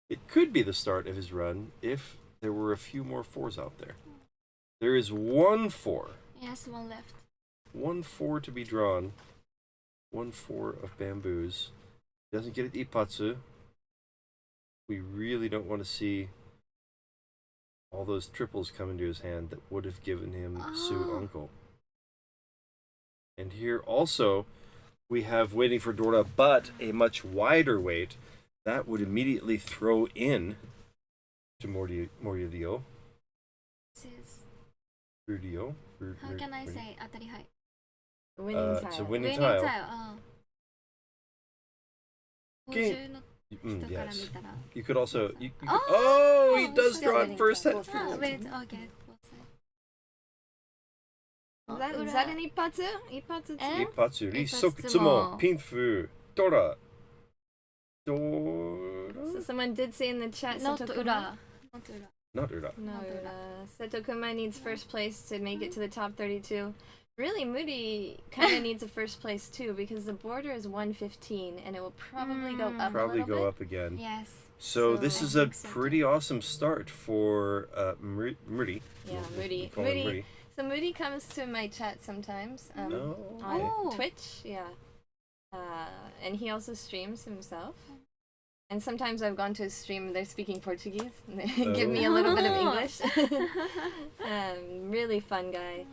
It could be the start of his run if there were a few more 4s out there. There is 1 4. Yes, one left. 1 4 to be drawn. 1 4 of bamboos. He doesn't get it Ipatsu. We really don't want to see all those triples come into his hand that would have given him Su Uncle. And here also, we have waiting for Dora, but a much wider weight that would immediately throw in to Moririo. This is... Rudio. How can I say atari high? Winning tile. It's a winning tile. Yes. You could also... You could, he does draw it first. Wait, okay. Is that an Ipatsu? Ipatsu? Ipatsu. Risokutsumo. Pinfu. Dora. So someone did say in the chat, Not Setokuma. Ura. Not Ura. Not Ura. Setokuma needs first place to make it to the top 32. Really, Moody kind of needs a first place too, because the border is 115 and it will probably go up Probably a little go bit. up again. Yes. So this is a pretty awesome start for Moody. Yeah, Moody. Moody. So Moody comes to my chat sometimes Oh. on Twitch, yeah. And he also streams himself. And sometimes I've gone to his stream, they're speaking Portuguese. And they give me a little bit of English. Really fun guy.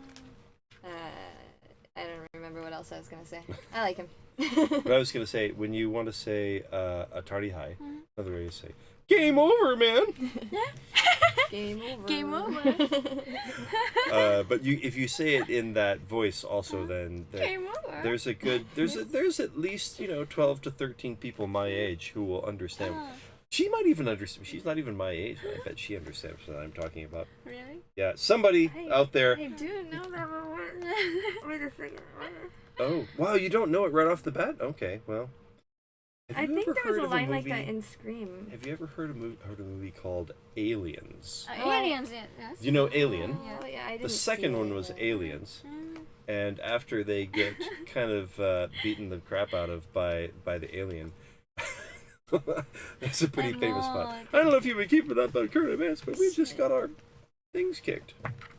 I don't remember what else I was going to say. I like him. But I was going to say, when you want to say Atari High, another way to say, game over, man! Game over. Game over. But if you say it in that voice also, then Game over. there's a good, there's at least, 12 to 13 people my age who will understand. She might even understand. She's not even my age. I bet she understands what I'm talking about. Really? Yeah, somebody out there. I do know that word. Wait a second. Oh, wow, you don't know it right off the bat? Okay, well. I think there was a line like that in Scream. Have you ever heard a movie called Aliens? Aliens, yes. You know Alien? Oh, yeah, I didn't The second see one it, was but- Aliens. And after they get kind of beaten the crap out of by the alien. That's a pretty famous spot. I don't know if you've been keeping up on current events, but we just got our things kicked.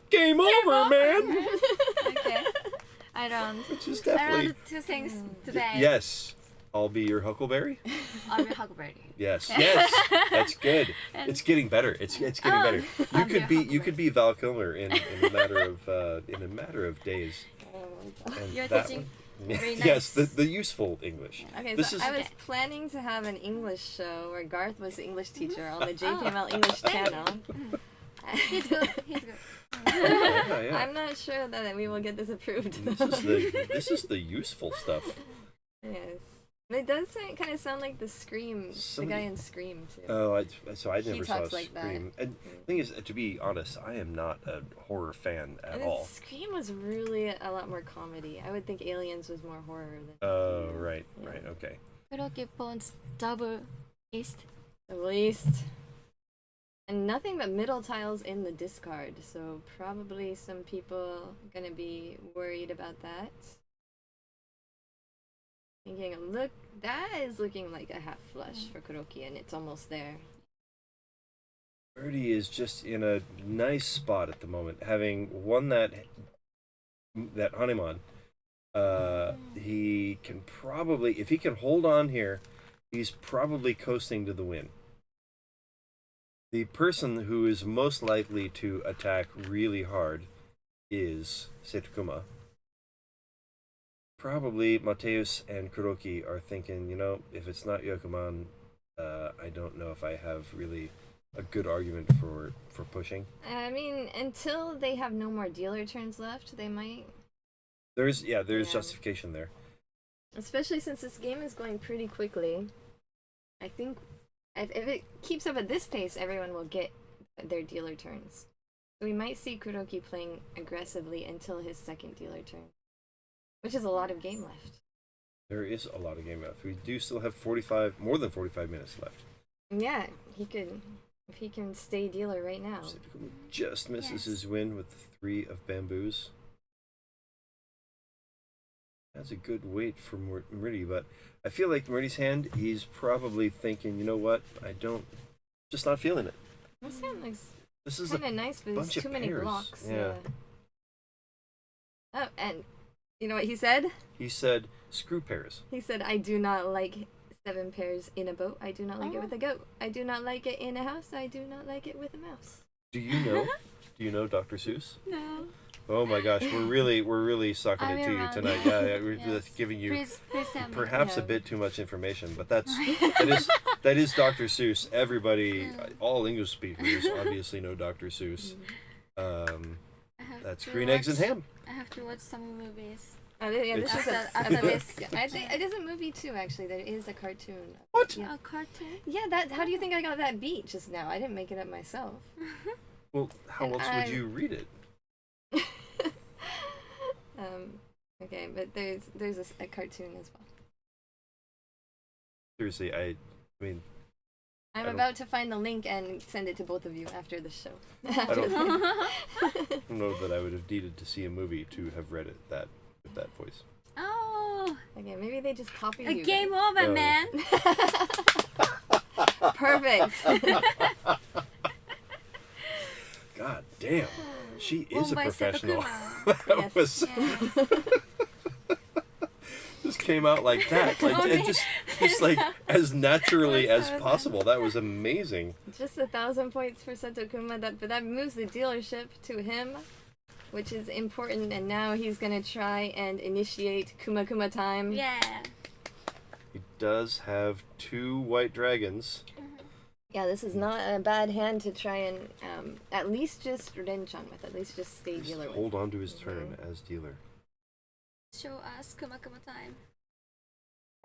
Game over, man! Okay. I don't. Which is I definitely... learned 2 things today. Yes. I'll be your Huckleberry? I'll be Huckleberry. Yes. Yes. That's good. It's getting better. It's getting better. You could be Val Kilmer in a matter of days. And You're that teaching one- very Yes, nice. the useful English. Okay, This so is I was planning to have an English show where Garth was the English teacher on the JPML English channel. He's good. He's good. yeah. I'm not sure that we will get this approved. This is the useful stuff. Yes. But it does kind of sound like the Scream, the guy in Scream too. Oh, I He never saw talks like that. Scream. And the thing is, to be honest, I am not a horror fan at And all. Scream was really a lot more comedy. I would think Aliens was more horror than. Oh, right, okay. Kuroki Pond's double east. Double east. And nothing but middle tiles in the discard, so probably some people gonna be worried about that. Thinking, look, that is looking like a half flush for Kuroki, and it's almost there. Birdie is just in a nice spot at the moment, having won that Hanemon. He can probably, if he can hold on here, he's probably coasting to the win. The person who is most likely to attack really hard is Setokuma. Probably Mateus and Kuroki are thinking, if it's not Yokoman, I don't know if I have really a good argument for pushing. I mean, until they have no more dealer turns left, they might. There's justification there. Especially since this game is going pretty quickly. I think if it keeps up at this pace, everyone will get their dealer turns. So we might see Kuroki playing aggressively until his second dealer turn. Which is a lot of game left. There is a lot of game left. We do still have more than 45 minutes left. Yeah, he could If he can stay dealer right now. Just misses his win with the 3 of bamboos. That's a good weight for Murdy, but I feel like Murdy's hand, he's probably thinking, you know what, just not feeling it. This hand looks this is kind of nice, but there's too many blocks. Yeah. Oh, and you know what he said? He said, screw pairs. He said, I do not like 7 pairs in a boat. I do not like it with a goat. I do not like it in a house. I do not like it with a mouse. Do you know? Do you know Dr. Seuss? No. Oh my gosh, we're really sucking it to you tonight. Yeah, we're just giving you perhaps a bit too much information, but that is Dr. Seuss. Everybody, all English speakers, obviously know Dr. Seuss. That's Green Eggs and Ham. I have to watch some movies. This is after this. I think it is a movie too. Actually, there is a cartoon. What? Yeah. A cartoon? Yeah. That. How do you think I got that beat just now? I didn't make it up myself. Well, how else would you read it? Okay, but there's a cartoon as well. Seriously, I mean. I'm about to find the link and send it to both of you after the show. I don't know that I would have needed to see a movie to have read it with that voice. Oh. Okay, maybe they just copy a you. Game over, man. Perfect. God damn, she is a professional. That was just came out like that, like just like as naturally as possible. That was amazing. Just 1,000 points for Seto Kuma, but that moves the dealership to him, which is important. And now he's gonna try and initiate Kuma Kuma time. Yeah. He does have 2 white dragons. Yeah, this is not a bad hand to try and at least just Renchan with. At least just stay dealer with. Hold on to his turn as dealer. Show us Kuma Kuma time.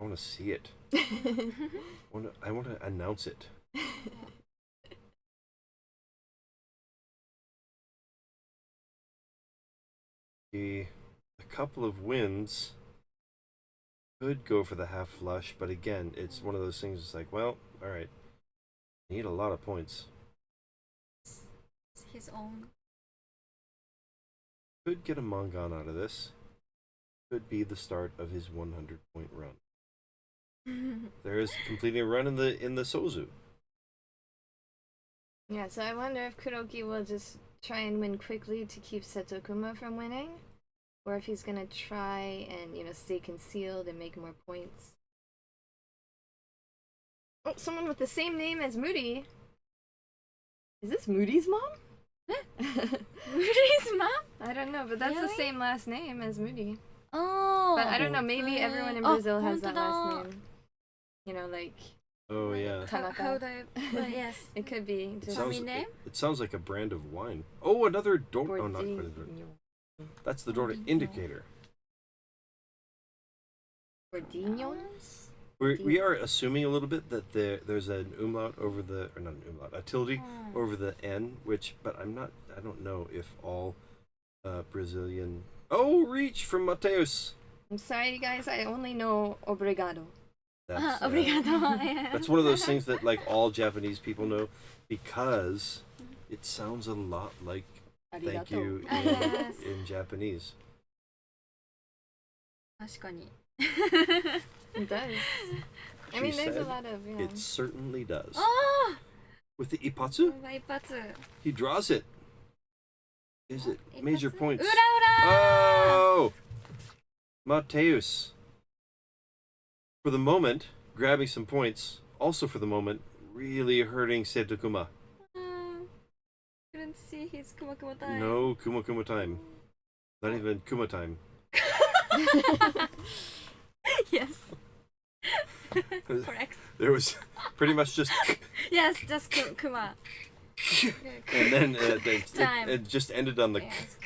I want to see it. I want to announce it. A couple of wins could go for the half flush, but again, it's one of those things. It's like, well, all right, need a lot of points. It's his own. Could get a Mangan out of this. Could be the start of his 100-point run. There is completing a run in the Sozu. Yeah, so I wonder if Kuroki will just try and win quickly to keep Seto Kuma from winning, or if he's gonna try and stay concealed and make more points. Oh, someone with the same name as Moody. Is this Moody's mom? Moody's mom? I don't know, but that's the Really? same last name as Moody. Oh. But I don't know, maybe everyone in Brazil has that last name. Like Oh yeah. Tanaka. How do I, yes. It could be. It Just sounds like a brand of wine. Oh, another door. Oh, not quite a door. That's the door indicator. Rodino? We are assuming a little bit that there's an umlaut over the, or not an umlaut, a tilde over the N, but I don't know if all Brazilian. Oh, reach from Mateus. I'm sorry, guys. I only know obrigado. That's, obrigado. That's one of those things that like all Japanese people know because it sounds a lot like thank you in Japanese. 確かに It does. I mean, there's a lot of. It certainly does. Oh! With the Ipatsu? 一発 He draws it. Is it major points? 裏裏 Oh! Mateus. For the moment, grabbing some points. Also for the moment, really hurting Seto Kuma. Couldn't see his Kuma Kuma time. No Kuma Kuma time. Not even Kuma time. Yes. Correct. There was pretty much just... Yes, just Kuma. And then Time. it just ended on the... Yes.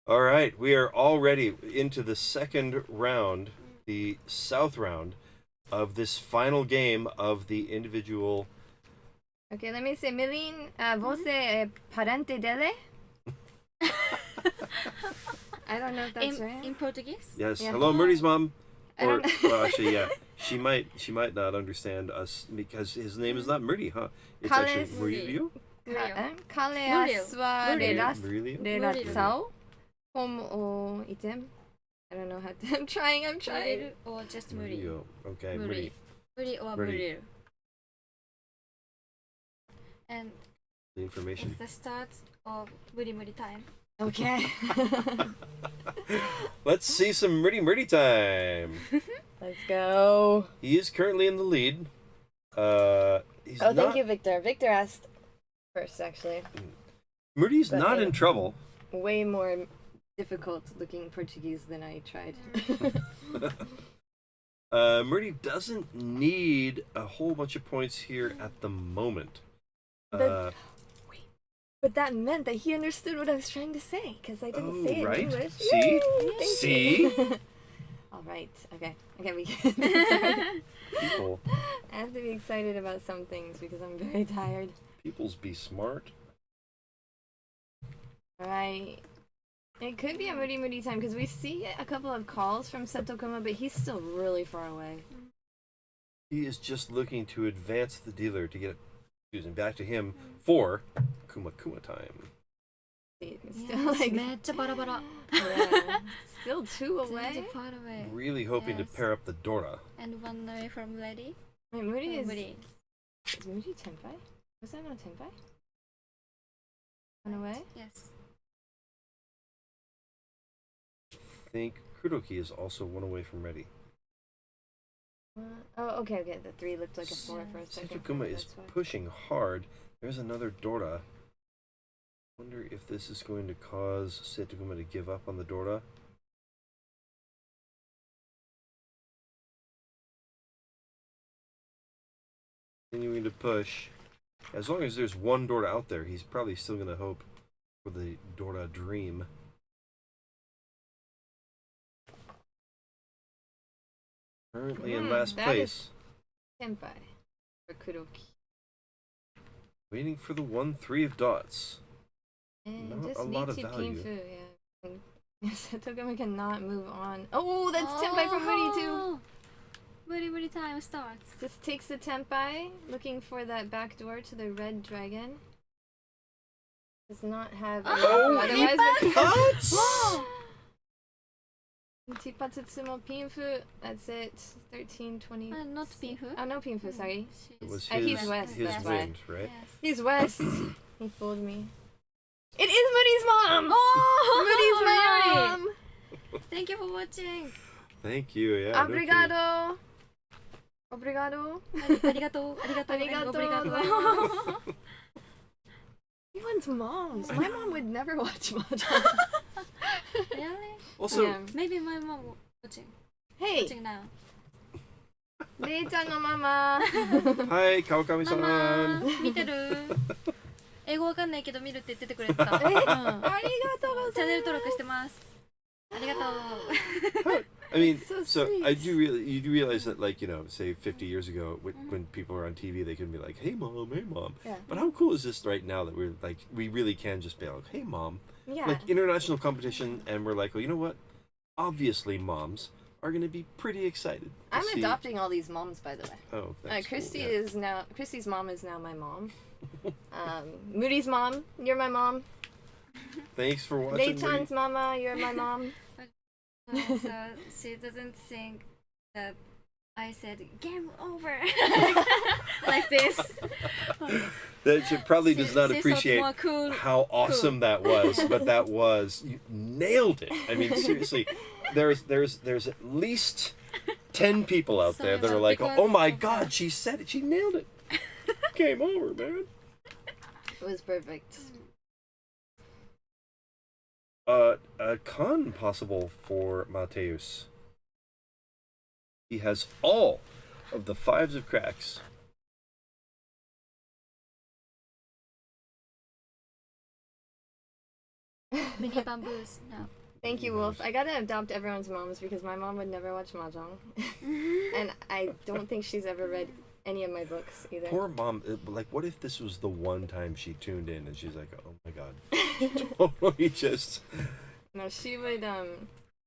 All right, we are already into the second round, the South round, of this final game of the individual... Okay, let me say, Melin, você parente dele? I don't know if that's right. In Portuguese? Yes. Yeah. Hello, Murdy's mom. I don't know. Well, actually, yeah, she might not understand us because his name is not Muri, huh? It's actually Murillo. Kaleas wa Murillo? relação como item. I don't know how to. I'm trying. Murillo or just Muri? Murillo. Okay, Muri. Muri or Murillo. And the information. it's the start of Muri Muri time. Okay. Let's see some Muri time. Let's go. He is currently in the lead. He's Thank you, Victor. Victor asked first, actually. Murdy's not in trouble. Way more difficult looking Portuguese than I tried. Murdy doesn't need a whole bunch of points here at the moment. But that meant that he understood what I was trying to say, because I didn't say it in English. See? Yay! See? All right. Okay. We can. People. I have to be excited about some things because I'm very tired. Peoples be smart. All right. It could be a Moody time because we see a couple of calls from Setokuma, but he's still really far away. He is just looking to advance the dealer to get it back to him for Kuma time. Still still 2 away. Really hoping to pair up the Dora. And 1 away from Lady. Wait, Moody is... Moody. Is Moody Tenpai? Was that not Tenpai? 1 away? Yes. I think Kuroki is also 1 away from ready. Okay. The 3 looked like a 4 for a second. Setokuma is pushing hard. There's another Dora. Wonder if this is going to cause Setokuma to give up on the Dora. Continuing to push. As long as there's 1 Dora out there, he's probably still going to hope for the Dora dream. Currently in last place. Tenpai for Kuroki. Waiting for the 1-3 of dots. And Not just a lot of Riichi value. Pinfu, yeah. Setokuma cannot move on. Oh, that's Tenpai from Moody too. Moody time starts. Just takes the Tenpai, looking for that back door to the red dragon. Does not have. Otherwise, Tipatutsumo Pinfu. That's it. 13:20. Not Pinfu. Oh no, Pinfu. Sorry. It was he's west. his That's wind, why. right? Yes. He's west. He fooled me. It is Moody's mom. Oh, Moody's mom. Thank you for watching. Thank you. Yeah. Obrigado. Obrigado. Arigato. Arigato. Everyone's moms. My mom would never watch Mahjong. Really? Also, yeah. Maybe my mom watching. Hey. Watching now. Rei-chan no mama. Hi, Kawakami-san. 見てる英語わかんないけど見るって言っててくれてた。ありがとうございます。チャンネル登録してます。ありがとう。 I mean, so so sweet. you do realize that, like, you know, say 50 years ago, when people were on TV, they could be like, "Hey mom, hey mom." Yeah. But how cool is this right now that we're like, we really can just be like, "Hey mom." Yeah. Like international competition, and we're like, well, you know what? Obviously, moms are going to be pretty excited. I'm adopting all these moms, by the way. Oh, that's Christy cool, yeah. is now. Christy's mom is now my mom. Moody's mom, you're my mom. Thanks for watching. Rei-chan's mama, you're my mom. So she doesn't think that I said game over like this. That she probably does not She thought appreciate more cool. how awesome that was, but that was, you nailed it. I mean, seriously, there's at least 10 people out there that are like, oh my God, she said it, she nailed it. Game over, man. It was perfect. A con possible for Mateus. He has all of the 5s of cracks. Mini bamboos. No. Thank you, Wolf. I gotta adopt everyone's moms because my mom would never watch Mahjong. And I don't think she's ever read any of my books either. Poor mom. Like, what if this was the one time she tuned in and she's like, oh my God. Totally just... No, she would,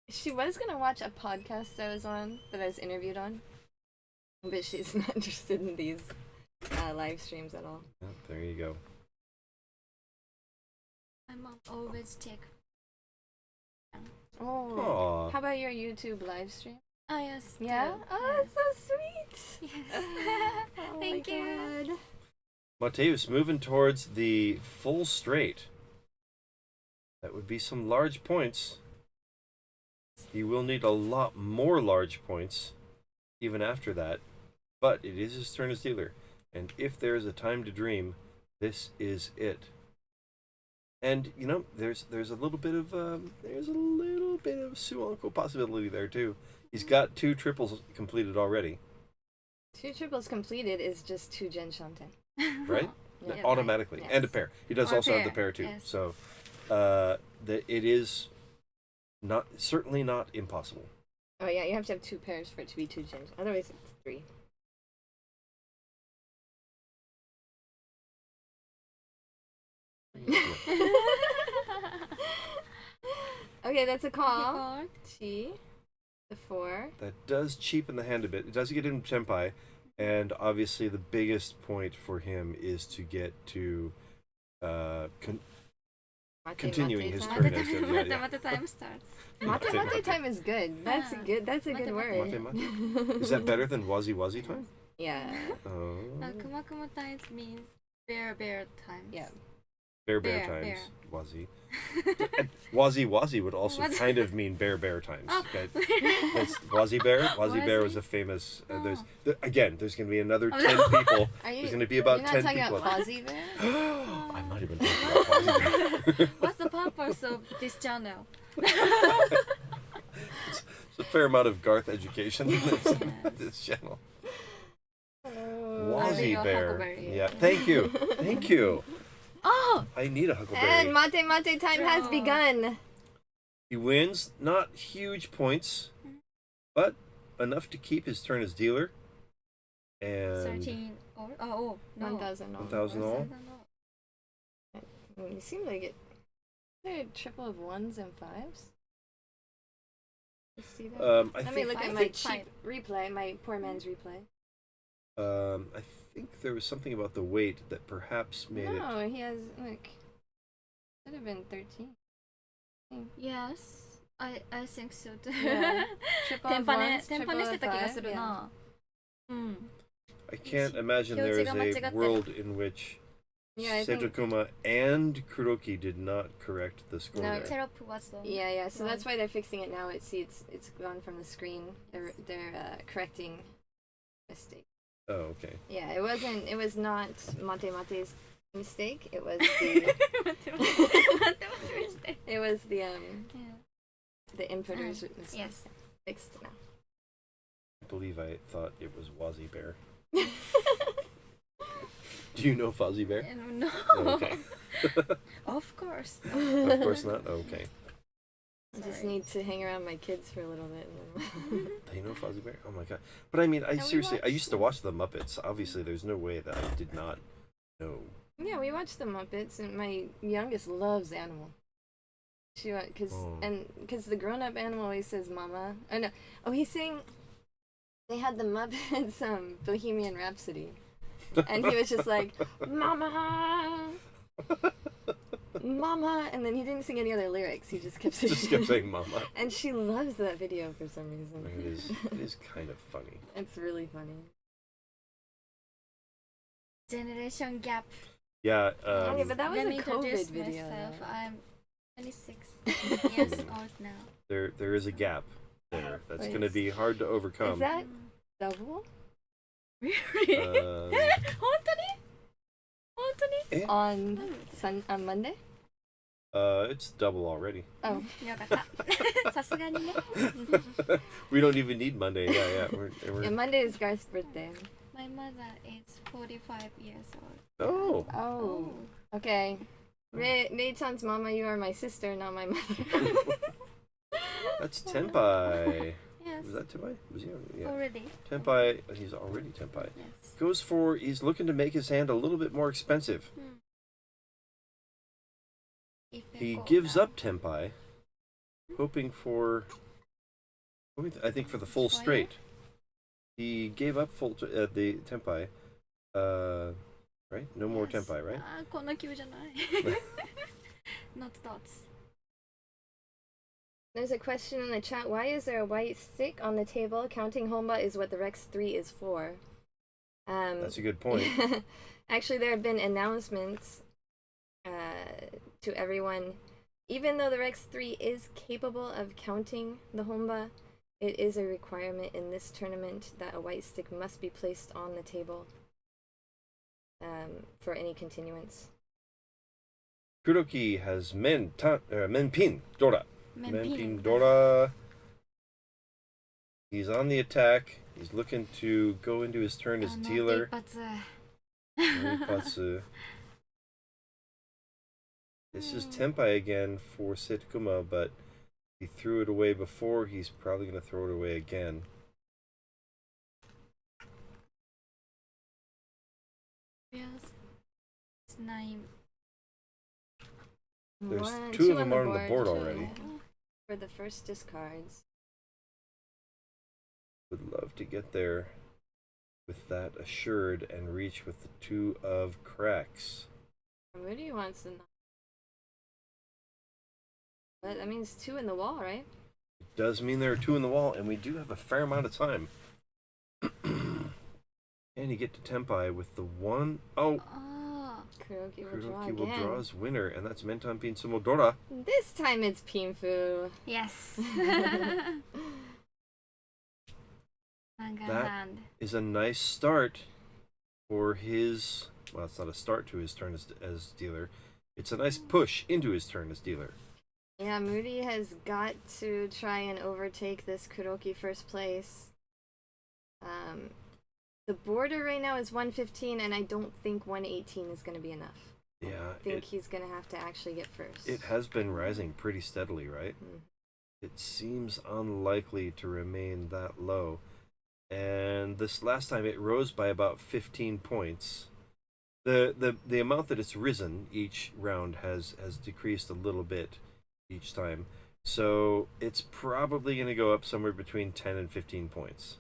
She was gonna watch a podcast I was on, that I was interviewed on, but she's not interested in these live streams at all. Oh, there you go. My mom always check. Oh, Aw. how about your YouTube live stream? Oh yes. Yeah? too. Oh, that's so sweet. Yes. Oh Thank my you. God. Mateus moving towards the full straight. That would be some large points. He will need a lot more large points even after that, but it is his turn as dealer, and if there is a time to dream, this is it. And you know, there's a little bit of Suanko possibility there too. He's got 2 triples completed already, 2 triples completed is just 2 Jenn Shanten. right? Yeah. Automatically, Yes. and a pair. He does Or also have pair, the pair too. yes. So, it is certainly not impossible. Oh yeah, you have to have 2 pairs for it to be 2 Jenn. Otherwise it's 3. Okay, that's a call. Chee, the 4. That does cheapen the hand a bit. It does get him Senpai, and obviously the biggest point for him is to get to continuing his turn as the Mate time starts. Mate time is good. That's a good. That's a good word. Mate. Is that better than Wazi Wazi time? Yeah. Oh. Kuma Kuma times means bear times. Yeah. Bear Bear, times Wazi. And Wazi would also Wazi. kind of mean bear times. Oh. Okay. That's Wazi Bear was a famous. There's going to be another 10 people. There's going to be about 10 people. You're not talking about Fozzie Bear? I might have been talking about Wazi Bear. What's the purpose of this channel? It's a fair amount of Garthe education in this channel. Wazi Bear. Huckleberry. Yeah. Thank you. Thank you. Oh! I need a Huckleberry. And mate time has begun. He wins, not huge points, but enough to keep his turn as dealer. And 13 or no. 1,000 all. 1,000 all. It seemed like it. Is there a triple of 1s and 5s? You see that? I Let me think- look at my cheap replay, my poor man's replay. I think there was something about the weight that perhaps made it. No, he has, look. Could have been 13. Yes, I think so too. Yeah. Triple of 1s, テンパ triple ネしてた気が of する 5, な。うん。 I can't imagine there is a world in which Yeah, I think- Setokuma and Kuroki did not correct the score. No, there. Yeah, so wrong. that's why they're fixing it now. It's gone from the screen. They're correcting mistake. Oh, okay. Yeah, it was not Mate's mistake. It was the it was the inputter's mistake. Yes. Fixed now. I believe I thought it was Wazi Bear. Do you know Fuzzy Bear? No. Oh, okay. Of course. Of course not? Okay. I just need to hang around my kids for a little bit. And then They know Fuzzy Bear? Oh my god. But I mean, I we seriously, I watched used to watch the Muppets. Obviously, there's no way that I did not know. Yeah, we watched the Muppets, and my youngest loves Animal. She because the grown-up Animal always says "Mama." Oh no! Oh, he's saying they had the Muppets Bohemian Rhapsody, and he was just like "Mama, Mama," and then he didn't sing any other lyrics. He just kept singing. Just kept saying "Mama." And she loves that video for some reason. It is kind of funny. It's really funny. Generation gap. Yeah. Okay, but that was Let a me COVID introduce video. myself. though. I'm 26 years old now. There is a gap there. That's Wait, going to be hard to overcome. Is that double? Really? 本当に？本当に？ On Monday? It's double already. Oh. よかった。さすがにね。 We don't even need Monday. Yeah. Yeah, Monday is Garth's birthday. My mother is 45 years old. Oh. Oh. Okay. Rei-chan's mama, you are my sister, not my mother. That's Tenpai. Yes. Was that Tenpai? Was he already? Yeah. Already. Tenpai. He's already Tenpai. Yes. Goes for. He's looking to make his hand a little bit more expensive. He gives up Tenpai, hoping for I think for the full straight. He gave up the tenpai. Right? No more tenpai, right? こんな急じゃない Not dots. There's a question in the chat. Why is there a white stick on the table? Counting Honba is what the Rex 3 is for. That's a good point. Actually, there have been announcements to everyone. Even though the Rex 3 is capable of counting the Honba, it is a requirement in this tournament that a white stick must be placed on the table for any continuance. Kuroki has Menpin Dora. Menpin Dora. He's on the attack. He's looking to go into his turn as dealer. This is tenpai again for Setkuma, but he threw it away before. He's probably going to throw it away again. Yes. It's 9. There's two of them on the board already. For the first discards. Would love to get there with that assured and reach with the 2 of cracks. Moody wants to. But that means 2 in the wall, right? It does mean there are 2 in the wall, and we do have a fair amount of time. And you get to tenpai with the 1. Oh! Kuroki Kuroki will draw his winner, and that's Mentan Pin Sumo Dora. This time it's Pinfu. Yes. That is a nice start for his. Well, it's not a start to his turn as dealer. It's a nice push into his turn as dealer. Yeah, Moody has got to try and overtake this Kuroki first place. The border right now is 115, and I don't think 118 is going to be enough. Yeah, I think he's going to have to actually get first. It has been rising pretty steadily, right? It seems unlikely to remain that low. And this last time it rose by about 15 points. The amount that it's risen each round has decreased a little bit each time. So it's probably going to go up somewhere between 10 and 15 points.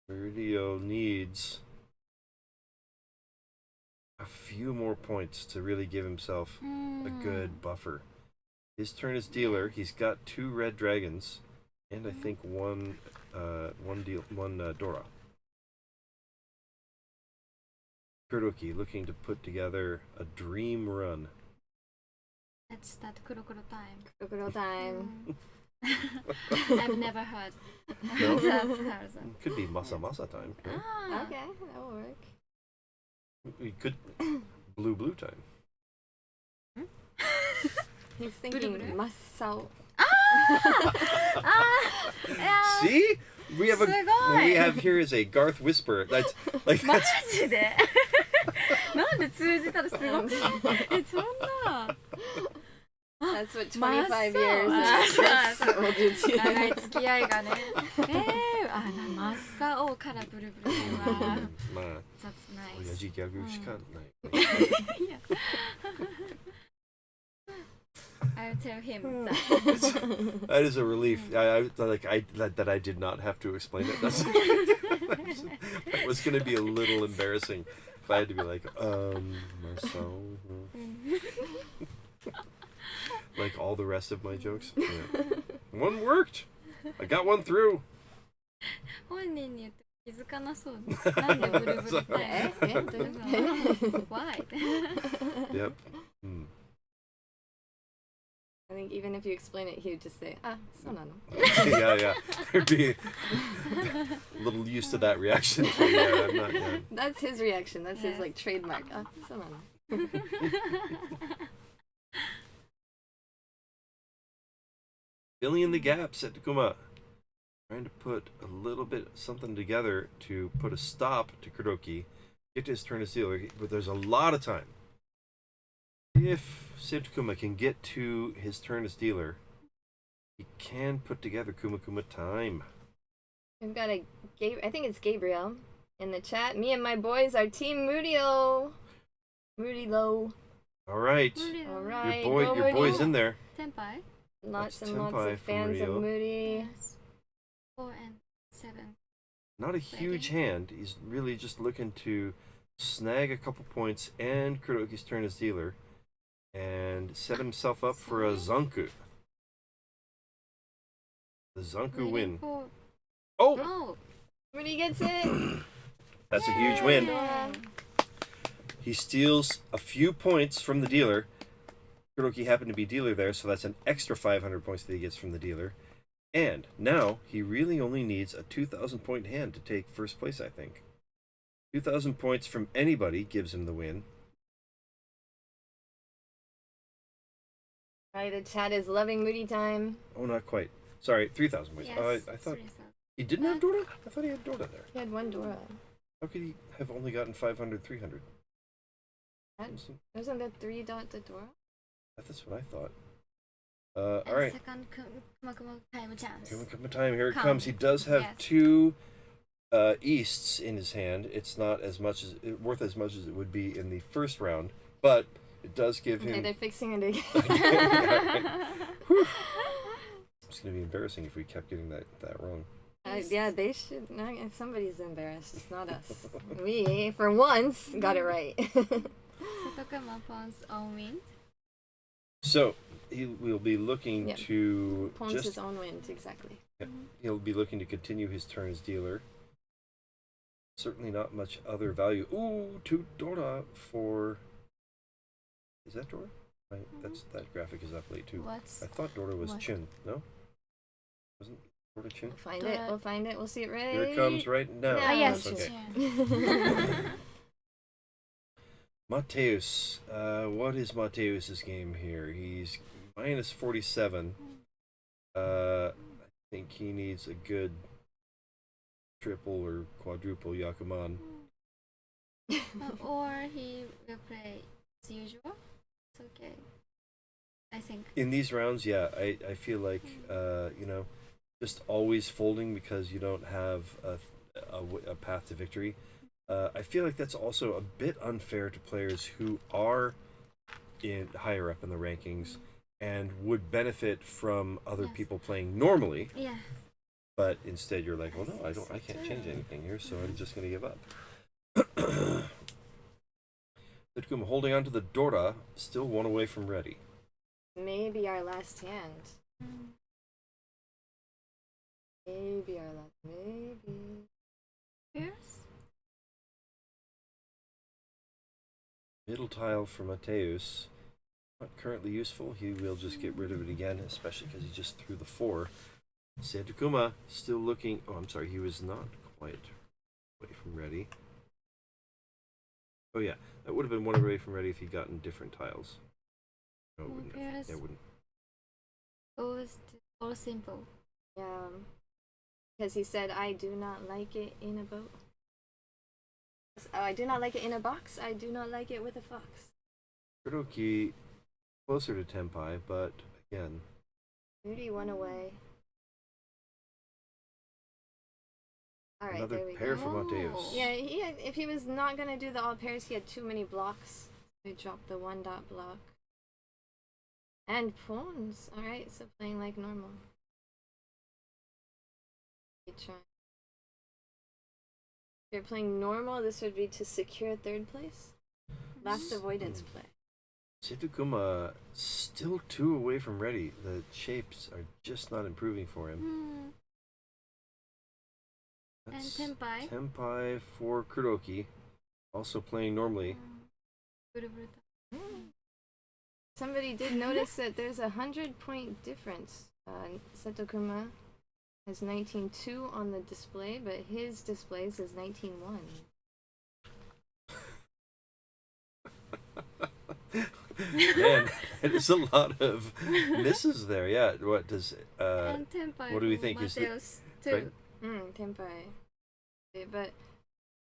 Rio needs a few more points to really give himself a good buffer. His turn as dealer. He's got 2 red dragons, and I think one Dora. Kuroki looking to put together a dream run. Let's start Kurokuro time. Kurokuro time. I've never heard. No? That's Could be Masa time. Right? Okay, that will work. We could blue time. He's thinking Masao. See? We have here is a Garth whisper. That's like that's マジでなんで通じたらすごいそんな That's what 25 years will do to you. 長い付き合いがねマッサオからブルブルはまあ That's nice. 親父ギャグしかない。I'll tell him that is a relief. That I did not have to explain it. That was going to be a little embarrassing if I had to be like, Marcel. Like all the rest of my jokes. Yeah. One worked. I got one through. 本人に言って気づかなそう。なんでブルブルってWhy? Yep. I think even if you explain it, he would just say, so nano. Yeah. There'd be a little used to that reaction from there. I'm not, yeah. That's his reaction. That's his like trademark. So nano. Filling in the gaps at Takuma. Trying to put a little bit something together to put a stop to Kuroki. Get to his turn as dealer, but there's a lot of time. If Takuma can get to his turn as dealer, he can put together Kuma time. We've got I think it's Gabriel in the chat. Me and my boys are Team Moodio. Moody low. All right. All right. Your boy's in there. Tenpai? Lots That's and lots Tenpai of from fans of Rio. Moody. Yes. 4 and 7. Not a huge hand. He's really just looking to snag a couple points and Kuroki's turn as dealer and set himself up for a Zanku. The Zanku win. For... Oh! Moody gets it! That's a huge win. Yeah. He steals a few points from the dealer. Kuroki happened to be dealer there, so that's an extra 500 points that he gets from the dealer. And now he really only needs a 2,000 point hand to take first place, I think. 2,000 points from anybody gives him the win. Alright, the chat is loving Moody time. Oh, not quite. Sorry, 3,000 points. Yes, I thought he didn't have Dora? I thought he had Dora there. He had one Dora. How could he have only gotten 500, 300? Wasn't there 3 dot to Dora? That's what I thought. And Alright. second Kuma time chance. Kuma time, here it comes. He does have Yes. 2 Easts in his hand. It's not as much as worth as much as it would be in the first round, but it does give him. Okay, they're fixing it again. It's going to be embarrassing if we kept getting that wrong. Yeah, they should. Not, somebody's embarrassed. It's not us. We, for once, got it right. Kuma pawns own win. So he will be looking to Pawns just his own wins, exactly. yeah, he'll be looking to continue his turn as dealer. Certainly not much other value. Ooh, 2 Dora for. Is that Dora? Right, that graphic is up late too. I thought Dora was Chin. No, wasn't Dora Chin? We'll find it. We'll find it. We'll see it right. Here it comes right now. Ah, yes. Okay. Yeah. Mateus. What is Mateus's game here? He's minus 47. I think he needs a good triple or quadruple Yakuman. Or he will play as usual. It's okay. I think. In these rounds, yeah, I feel like, just always folding because you don't have a path to victory. I feel like that's also a bit unfair to players who are higher up in the rankings and would benefit from other people playing normally. Yeah. But instead you're like, well, no, I can't change anything here, so I'm just going to give up. Tezuka holding on to the Dora, still 1 away from ready. Maybe our last hand. Maybe our last. Maybe. Yes. Middle tile for Mateus. Not currently useful. He will just get rid of it again, especially because he just threw the 4. Tezuka still looking. Oh, I'm sorry. He was not quite away from ready. Oh yeah, that would have been 1 away from ready if he'd gotten different tiles. No, it wouldn't. Yes. It wouldn't. All simple. Yeah. Because he said, I do not like it in a boat. Oh, I do not like it in a box. I do not like it with a fox. Kuroki closer to Tenpai, but again. Moody 1 away. Alright, Another there we pair go. for Mateus. Yeah, if he was not going to do the all pairs, he had too many blocks. He dropped the 1 dot block. And pawns. Alright, so playing like normal. If you're playing normal, this would be to secure 3rd place. Last avoidance play. Tezuka still 2 away from ready. The shapes are just not improving for him. That's And Tenpai. Tenpai for Kuroki, also playing normally. Somebody did notice that there's a 100-point difference. Setokuma has 19.2 on the display, but his display says 19.1. Man, there's a lot of misses there. Yeah, what does And Tenpai what do we for think Mateus too. right? Tenpai. But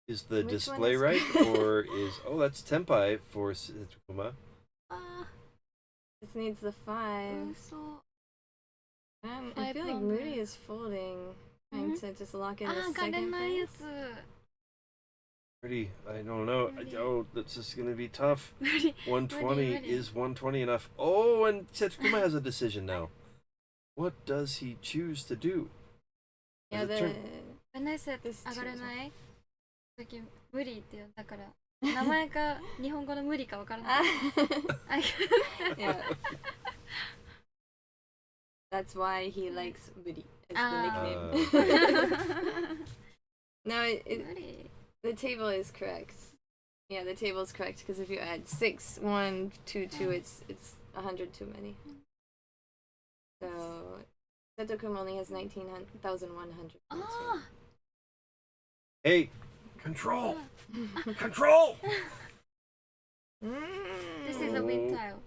Is the which display one is- right, or is that's Tenpai for Tezuka? this needs the 5. So I feel like Moody is folding, trying to just lock in the second place. Pretty, I don't know. Oh, this is going to be tough. 120 ready. is 120 enough. Oh, and Tezuka has a decision now. what does he choose to do? Yeah, Does it turn- When I said 上がれない時無理って言うんだから名前か日本語の無理かわからない。Yeah. That's why he likes Woody as the nickname. No, the table is correct. Yeah, the table is correct because if you add 6, 1, 2, 2, it's 100 too many. So Seto-kun only has 19,100. Hey, control! Control! This is a wind tile.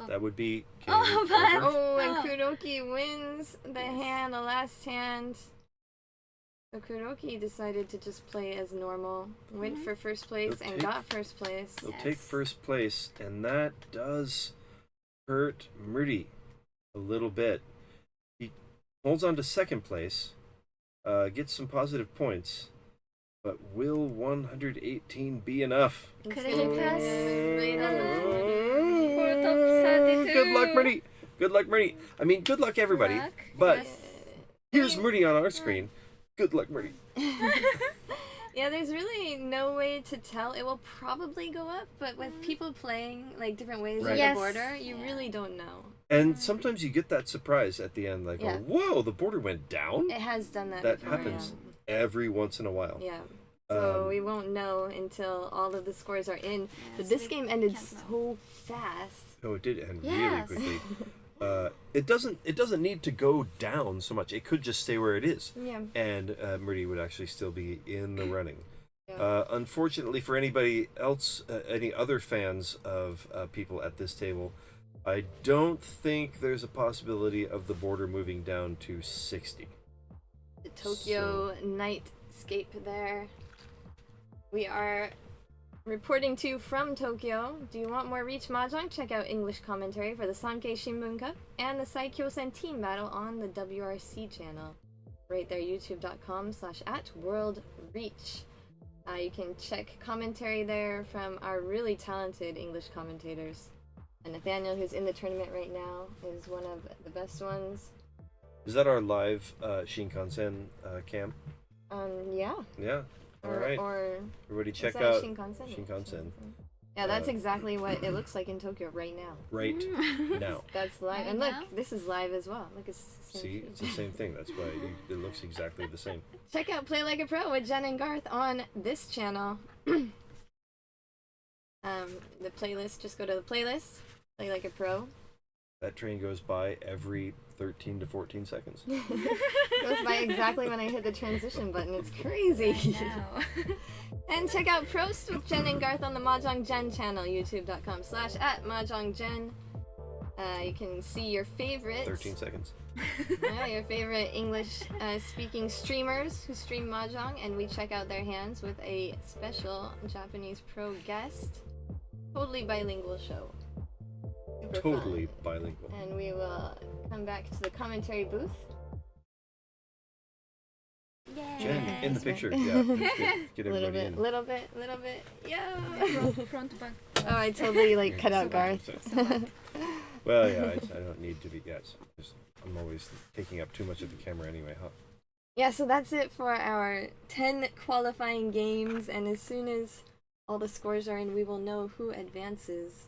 That would be. Oh, but oh, and Kuroki wins the hand, the last hand. So Kuroki decided to just play as normal, went for first place, and got first place. He'll take first place, and that does hurt Murdy a little bit. He holds on to second place, gets some positive points, but will 118 be enough? Could it pass? Good luck, Murdy. Good luck, Murdy. I mean, good luck, everybody. But here's Murdy on our screen. Good luck, Murdy. Yeah, there's really no way to tell. It will probably go up, but with people playing like different ways of the border, you really don't know. And sometimes you get that surprise at the end, like, Yeah. oh, whoa, the border went down? It has done that That before, happens every once in a while. Yeah. So we won't know until all of the scores are in. But this game ended so fast. Oh, it did end Yes. really quickly. It doesn't need to go down so much. It could just stay where it is. Yeah. And Murdy would actually still be in the running. Yeah. Unfortunately for anybody else, any other fans of people at this table, I don't think there's a possibility of the border moving down to 60. The Tokyo nightscape there. We are reporting to you from Tokyo. Do you want more Reach Mahjong? Check out English commentary for the Sankei Shimbun Cup and the Saikyosen team battle on the WRC channel. Right there, youtube.com/@worldreach. You can check commentary there from our really talented English commentators. And Nathaniel, who's in the tournament right now, is one of the best ones. Is that our live Shinkansen cam? Yeah. Yeah. All right. Or everybody is check that out Shinkansen? Shinkansen. Yeah, that's exactly what it looks like in Tokyo right now. Right now. That's live. Right And look, now? this is live as well. Look, it's the same See, thing. it's the same thing. That's why it looks exactly the same. Check out Play Like a Pro with Jenn and Garth on this channel. The playlist, just go to the playlist, Play Like a Pro. That train goes by every 13 to 14 seconds. Goes by exactly when I hit the transition button. It's crazy. And check out Prost with Jenn and Garth on the Mahjong Jenn channel, youtube.com/@MahjongJenn. You can see your favorite 13 seconds. your favorite English speaking streamers who stream Mahjong, and we check out their hands with a special Japanese pro guest. Totally bilingual show. Super Totally fun. bilingual. And we will come back to the commentary booth. Jen, in the picture. Yeah, get Little everybody bit, in. little bit. Yeah. Front back. Oh, I totally like cut out Garth. Well, yeah, I don't need to be. Yes, I'm always taking up too much of the camera anyway, huh? Yeah, so that's it for our 10 qualifying games, and as soon as all the scores are in, we will know who advances.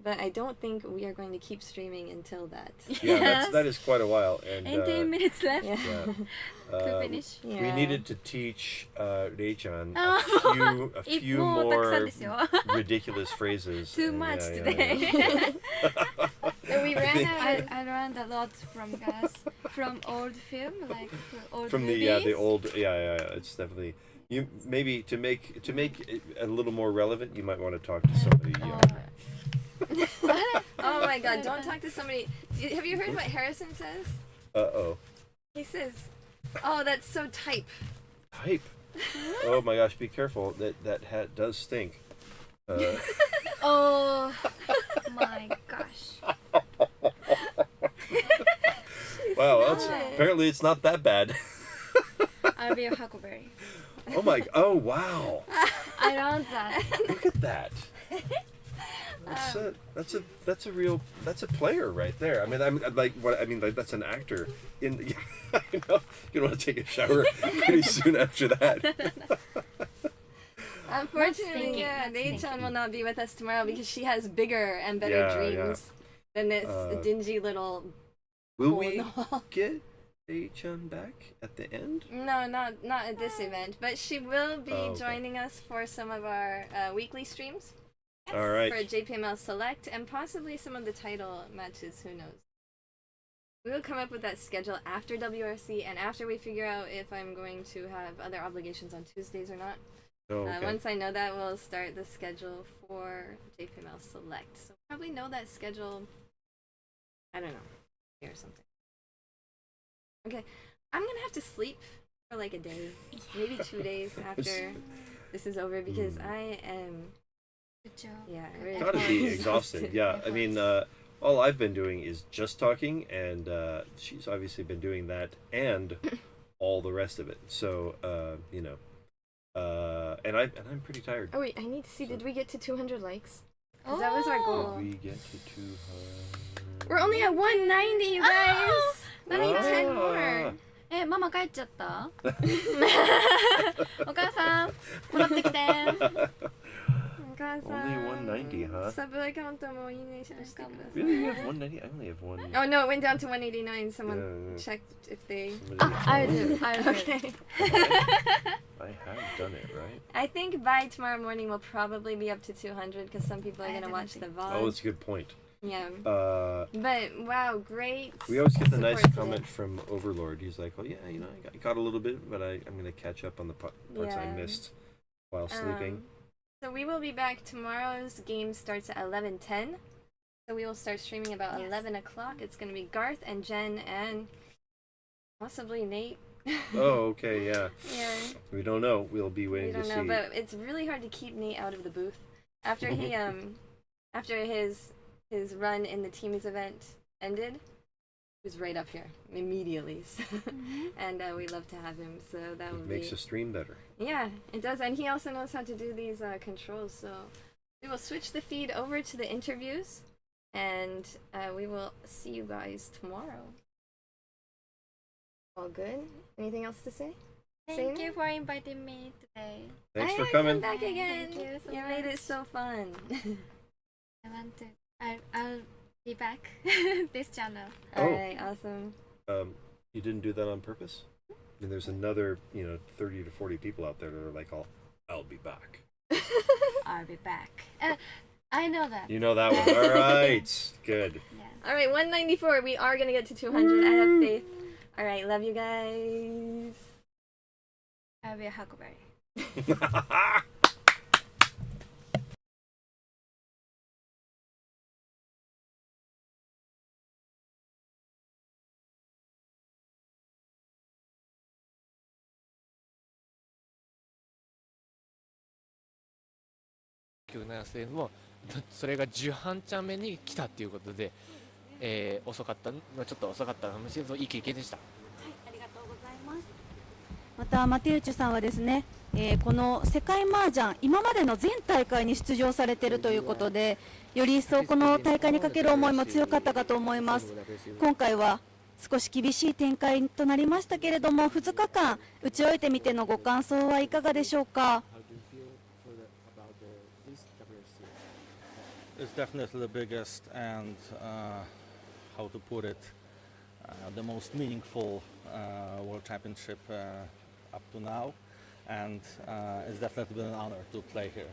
But I don't think we are going to keep streaming until that. Yeah, that is quite a while. And 18 minutes left to finish. We needed to teach Rei-chan Oh. a few more ridiculous phrases. Too and much yeah, today. So we ran out. I learned a lot from guys from old film, like old from the movies. the old it's definitely you maybe to make it a little more relevant you might want to talk to somebody young. Oh my god, don't talk to somebody. Have you heard what Harrison says? He says, oh, that's so type. Type. Oh my gosh, be careful. That hat does stink. Oh my gosh. Wow, apparently it's not that bad. I'll be a huckleberry. Oh wow. I learned that. Look at that. That's a real player right there. I mean, that's an actor. You know, you don't want to take a shower pretty soon after that. Unfortunately, Rei-chan will not be with us tomorrow because she has bigger and better dreams than this dingy little. Will we get Rei-chan back at the end? No, not at this event, but she will be joining us for some of our weekly streams. All right. For JPML Select and possibly some of the title matches. Who knows? We will come up with that schedule after WRC and after we figure out if I'm going to have other obligations on Tuesdays or not. Once I know that, we'll start the schedule for JPML Select. So probably know that schedule, I don't know, or something. Okay, I'm gonna have to sleep for like a day, maybe 2 days after this is over because I am. Good job. Yeah, really Gotta be exhausted. Yeah, I mean, all I've been doing is just talking, and she's obviously been doing that and all the rest of it. So you know. And I'm pretty tired. Oh wait, I need to see. Did we get to 200 likes? Because that was our goal. We get to 200. We're only at 190, you guys. That ain't 10 more. ママ帰っちゃったお母さん戻ってきてお母さん Only 190, huh? サブアカウントもいいねしてください Really? You have 190? I only have one. Oh no, it went down to 189. Someone checked if they. I do. Okay. I have done it, right? I think by tomorrow morning we'll probably be up to 200 because some people are gonna watch the VOD. Oh, that's a good point. Yeah. But wow, great. We always get the nice support comment from Overlord. He's like, "Oh yeah, you know, I got a little bit, but I'm gonna catch up on the parts I missed while sleeping." So we will be back. Tomorrow's game starts at 11:10. So we will start streaming about 11 o'clock. It's gonna be Garthe and Jenn and possibly Nate. Oh, okay, yeah. Yeah. We don't know. We'll be waiting to see. We don't know, but it's really hard to keep Nate out of the booth after he after his run in the teams event ended. He was right up here immediately, so, and we love to have him. So that would makes the stream better. Yeah, it does, and he also knows how to do these controls. So we will switch the feed over to the interviews, and we will see you guys tomorrow. All good? Anything else to say? Thank you for inviting me today. Thanks for coming. Come back again. Thank you so You much. made it so fun. I want to. I'll be back this channel. Alright, awesome. You didn't do that on purpose? I mean, there's another, 30 to 40 people out there that are like, I'll be back. I'll be back. I know that. You know that one. All right. Good. Yeah. Alright, 194. We are gonna get to 200. I have faith. Alright, love you guys. I'll be a huckleberry. なんですけれども、それが10半チャン目に来たっていうことで、遅かった、ちょっと遅かったかもしれないけどいい経験でした。はい、ありがとうございます。またマテウチさんはですね、この世界麻雀今までの全大会に出場されているということで、より一層この大会にかける思いも強かったかと思います。今回は少し厳しい展開となりましたけれども、2日間打ち終えてみてのご感想はいかがでしょうか。It's definitely the biggest and how to put it, the most meaningful World Championship up to now, and it's definitely been an honor to play here.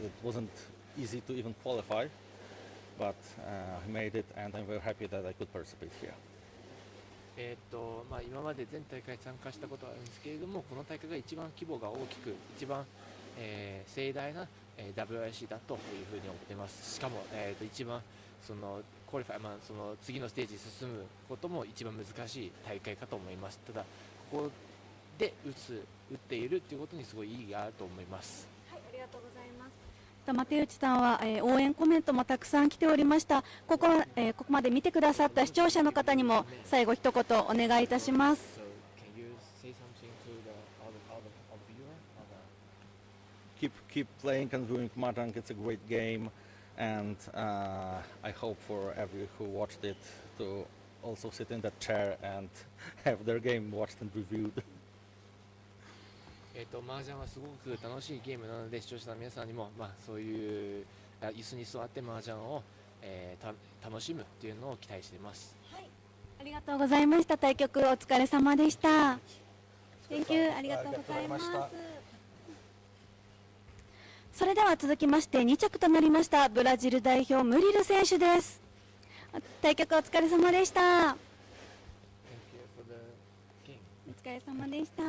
It wasn't easy to even qualify, but I made it, and I'm very happy that I could participate here. 今まで全大会参加したことはあるんですけれども、この大会が一番規模が大きく、一番、盛大なWRC だというふうに思っています。しかも、一番そのクオリファイ、その次のステージに進むことも一番難しい大会かと思います。ただここで打っているということにすごい意義があると思います。はい、ありがとうございます。マテウチさんは、応援コメントもたくさん来ておりました。ここまで見てくださった視聴者の方にも最後一言お願いいたします。Keep playing and doing Mahjong. It's a great game. and I hope for every who watched it to also sit in that chair and have their game watched and reviewed. 麻雀はすごく楽しいゲームなので、視聴者の皆さんにも、そういう椅子に座って麻雀を、楽しむっていうのを期待しています。はい、ありがとうございました。対局お疲れ様でした。Thank you、ありがとうございます。それでは続きまして2着となりましたブラジル代表ムリル選手です。対局お疲れ様でした。お疲れ様でした。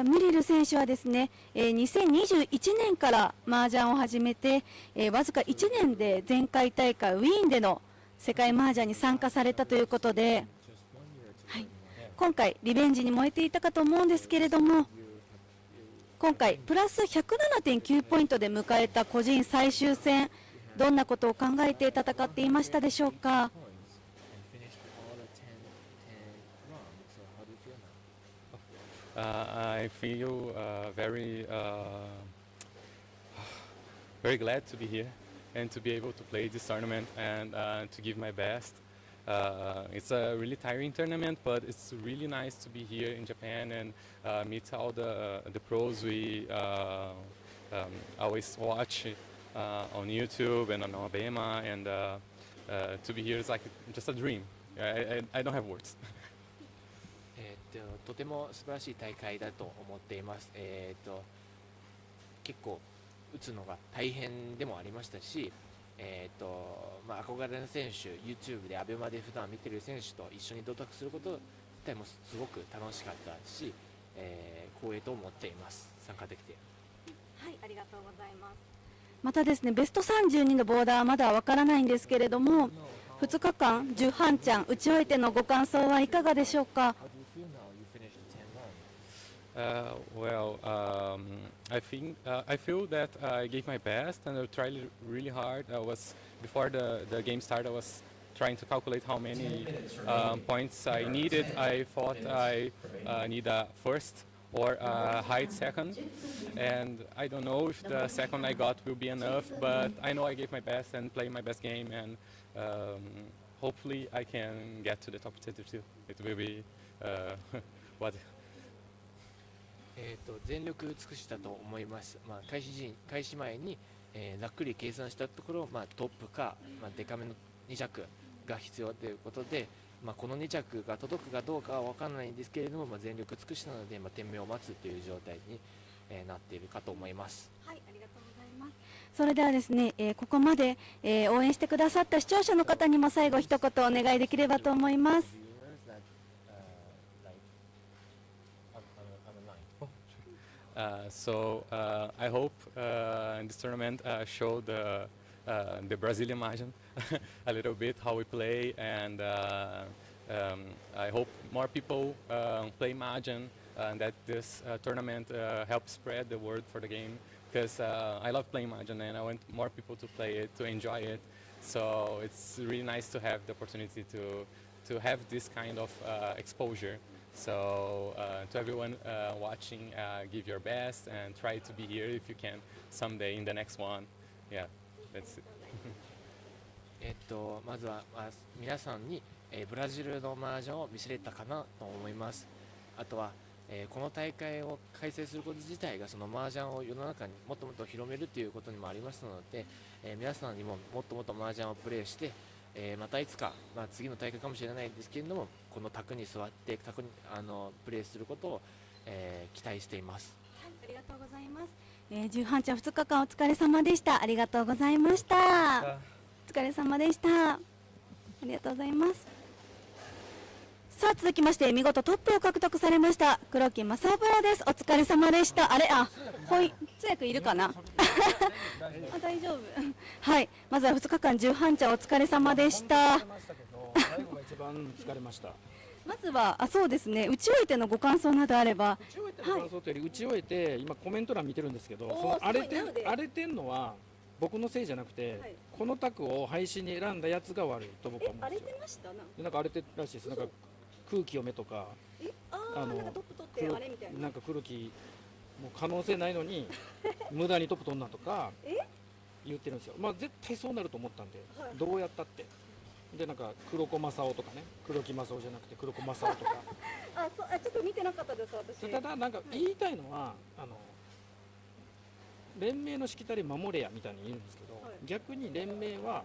ムリル選手はですね、2021年から麻雀を始めて、わずか1年で前回大会ウィーンでの世界麻雀に参加されたということで、はい、今回リベンジに燃えていたかと思うんですけれども、今回プラス 107.9 ポイントで迎えた個人最終戦、どんなことを考えて戦っていましたでしょうか。I feel very glad to be here and to be able to play this tournament and to give my best. It's a really tiring tournament, but it's really nice to be here in Japan and meet all the pros we always watch on YouTube and on Abema, and to be here is like just a dream. I don't have words. とても素晴らしい大会だと思っています。結構打つのが大変でもありましたし、憧れの選手、YouTube で ABEMA で普段見てる選手と一緒に同卓すること自体もすごく楽しかったし、光栄と思っています。参加できて。はい、ありがとうございます。またですね、ベスト32のボーダーはまだわからないんですけれども、2日間10半チャン打ち終えてのご感想はいかがでしょうか。I feel that I gave my best and I tried really hard. Before the game started, I was trying to calculate how many points I needed. I thought I need a first or a high second, and I don't know if the second I got will be enough, but I know I gave my best and played my best game, and hopefully I can get to the top 32. It will be what. 全力尽くしたと思います。開始前に、ざっくり計算したところ、トップか、デカめの2着が必要ということで、この2着が届くかどうかは分からないんですけれども、全力尽くしたので、天命を待つという状態に、なっているかと思います。はい、ありがとうございます。それではですね、ここまで、応援してくださった視聴者の方にも最後一言お願いできればと思います。I hope this tournament showed the Brazilian Mahjong a little bit, how we play, and I hope more people play Mahjong, and that this tournament helps spread the word for the game, because I love playing Mahjong and I want more people to play it, to enjoy it. So it's really nice to have the opportunity to have this kind of exposure. So to everyone watching, give your best and try to be here if you can someday in the next one. Yeah, that's it. まずは皆さんにブラジルの麻雀を見せれたかなと思います。あとはこの大会を開催すること自体がその麻雀を世の中にもっともっと広めるということにもありますので、皆さんにももっともっと麻雀をプレーして、またいつか、次の大会かもしれないですけれども、この卓に座って卓にプレーすることを、期待しています。はい、ありがとうございます。10半チャン2日間お疲れ様でした。ありがとうございました。お疲れ様でした。ありがとうございます。さあ続きまして見事トップを獲得されました黒木正油です。お疲れ様でした。あれ通訳いるかな大丈夫はい、まずは2日間10半チャンお疲れ様でした。最後が一番疲れました。まずはそうですね、打ち終えてのご感想などあれば。打ち終えての感想というより、打ち終えて今コメント欄見てるんですけど、その荒れてんのは僕のせいじゃなくて、はい、この卓を廃止に選んだやつが悪いと僕は思うんですよ。荒れてましたなんか荒れてるらしいです。なんか空気読めとか、なんかトップ取ってあれみたいな。なんか黒木もう可能性ないのに無駄にトップ取んなとか、言ってるんですよ。まあ絶対そうなると思ったんで、はいどうやったって。でなんか黒子正雄とかね、黒木正雄じゃなくて黒子正雄とか。ちょっと見てなかったです私。ただなんか言いたいのは、連盟のしきたり守れやみたいに言うんですけど、逆に連盟は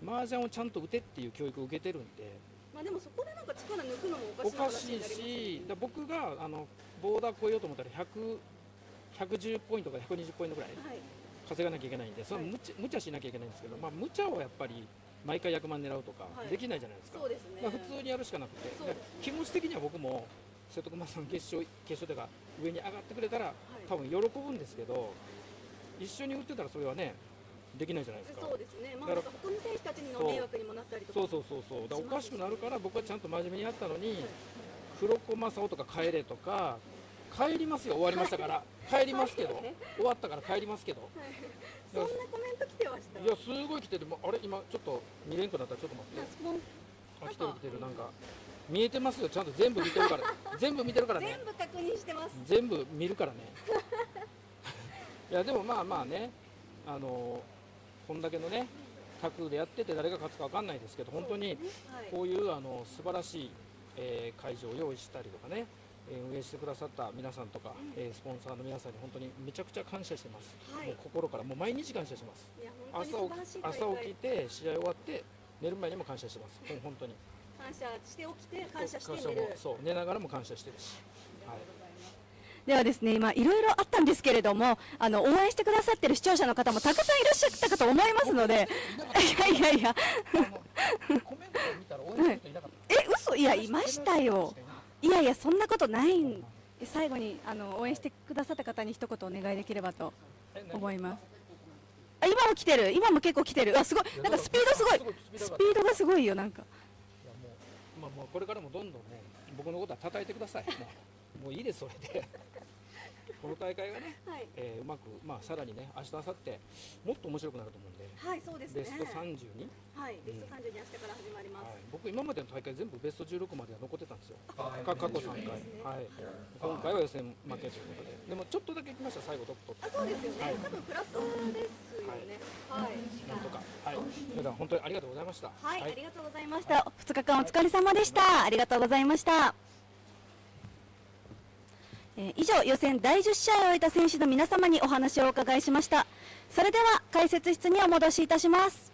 麻雀をちゃんと打てっていう教育を受けてるんで。まあでもそこでなんか力抜くのもおかしいし、僕がボーダー超えようと思ったら110ポイントか120ポイントぐらい稼がなきゃいけないんで、それは無茶しなきゃいけないんですけど、まあ無茶はやっぱり毎回100万狙うとかできないじゃないですか。そうですね。普通にやるしかなくて、気持ち的には僕も瀬戸熊さん決勝というか上に上がってくれたら多分喜ぶんですけど、一緒に打ってたらそれはねできないじゃないですか。そうですね。まあなんか他の選手たちの迷惑にもなったりとか。そうだからおかしくなるから、僕はちゃんと真面目にやったのに、黒子正雄とか帰れとか、帰りますよ、終わりましたから、帰りますけど、終わったから帰りますけど。そんなコメント来てました。いや、すごい来てて、あれ、今ちょっと見れんくなったらちょっと待って。あ、来てる、なんか見えてますよ、ちゃんと全部見てるから、全部見てるからね。全部確認してます。全部見るからね。いや、でもまあね、こんだけのね、タクでやってて誰が勝つか分かんないですけど、本当にこういう素晴らしい、会場を用意したりとかね、運営してくださった皆さんとか、スポンサーの皆さんに本当にめちゃくちゃ感謝してます。もう心からもう毎日感謝してます。朝起きて試合終わって寝る前にも感謝してます。本当に。感謝して起きて感謝して寝る。そう寝ながらも感謝してるし。はい。ではですね、今いろいろあったんですけれども、応援してくださってる視聴者の方もたくさんいらっしゃったかと思いますので、いや嘘、いやいましたよ。いやそんなことないん。最後に応援してくださった方に一言お願いできればと思います。今も来てる、今も結構来てる。すごい、なんかスピードすごい、スピードがすごいよなんか。もうこれからもどんどんね、僕のことは叩いてください。もういいです、それで。この大会がね、うまく、さらにね、明日、明後日もっと面白くなると思うんで、そうですね、ベスト30に、ベスト30に明日から始まります。僕、今までの大会、全部ベスト16までは残ってたんですよ、過去3回、今回は予選負けということで、でもちょっとだけ行きました、最後、トップ取って。そうですよね、多分プラスですよね。なんとか、それでは本当にありがとうございました。ありがとうございました。2日間お疲れ様でした。ありがとうございました。以上、予選第10試合を終えた選手の皆様にお話をお伺いしました。それでは解説室にお戻しいたします。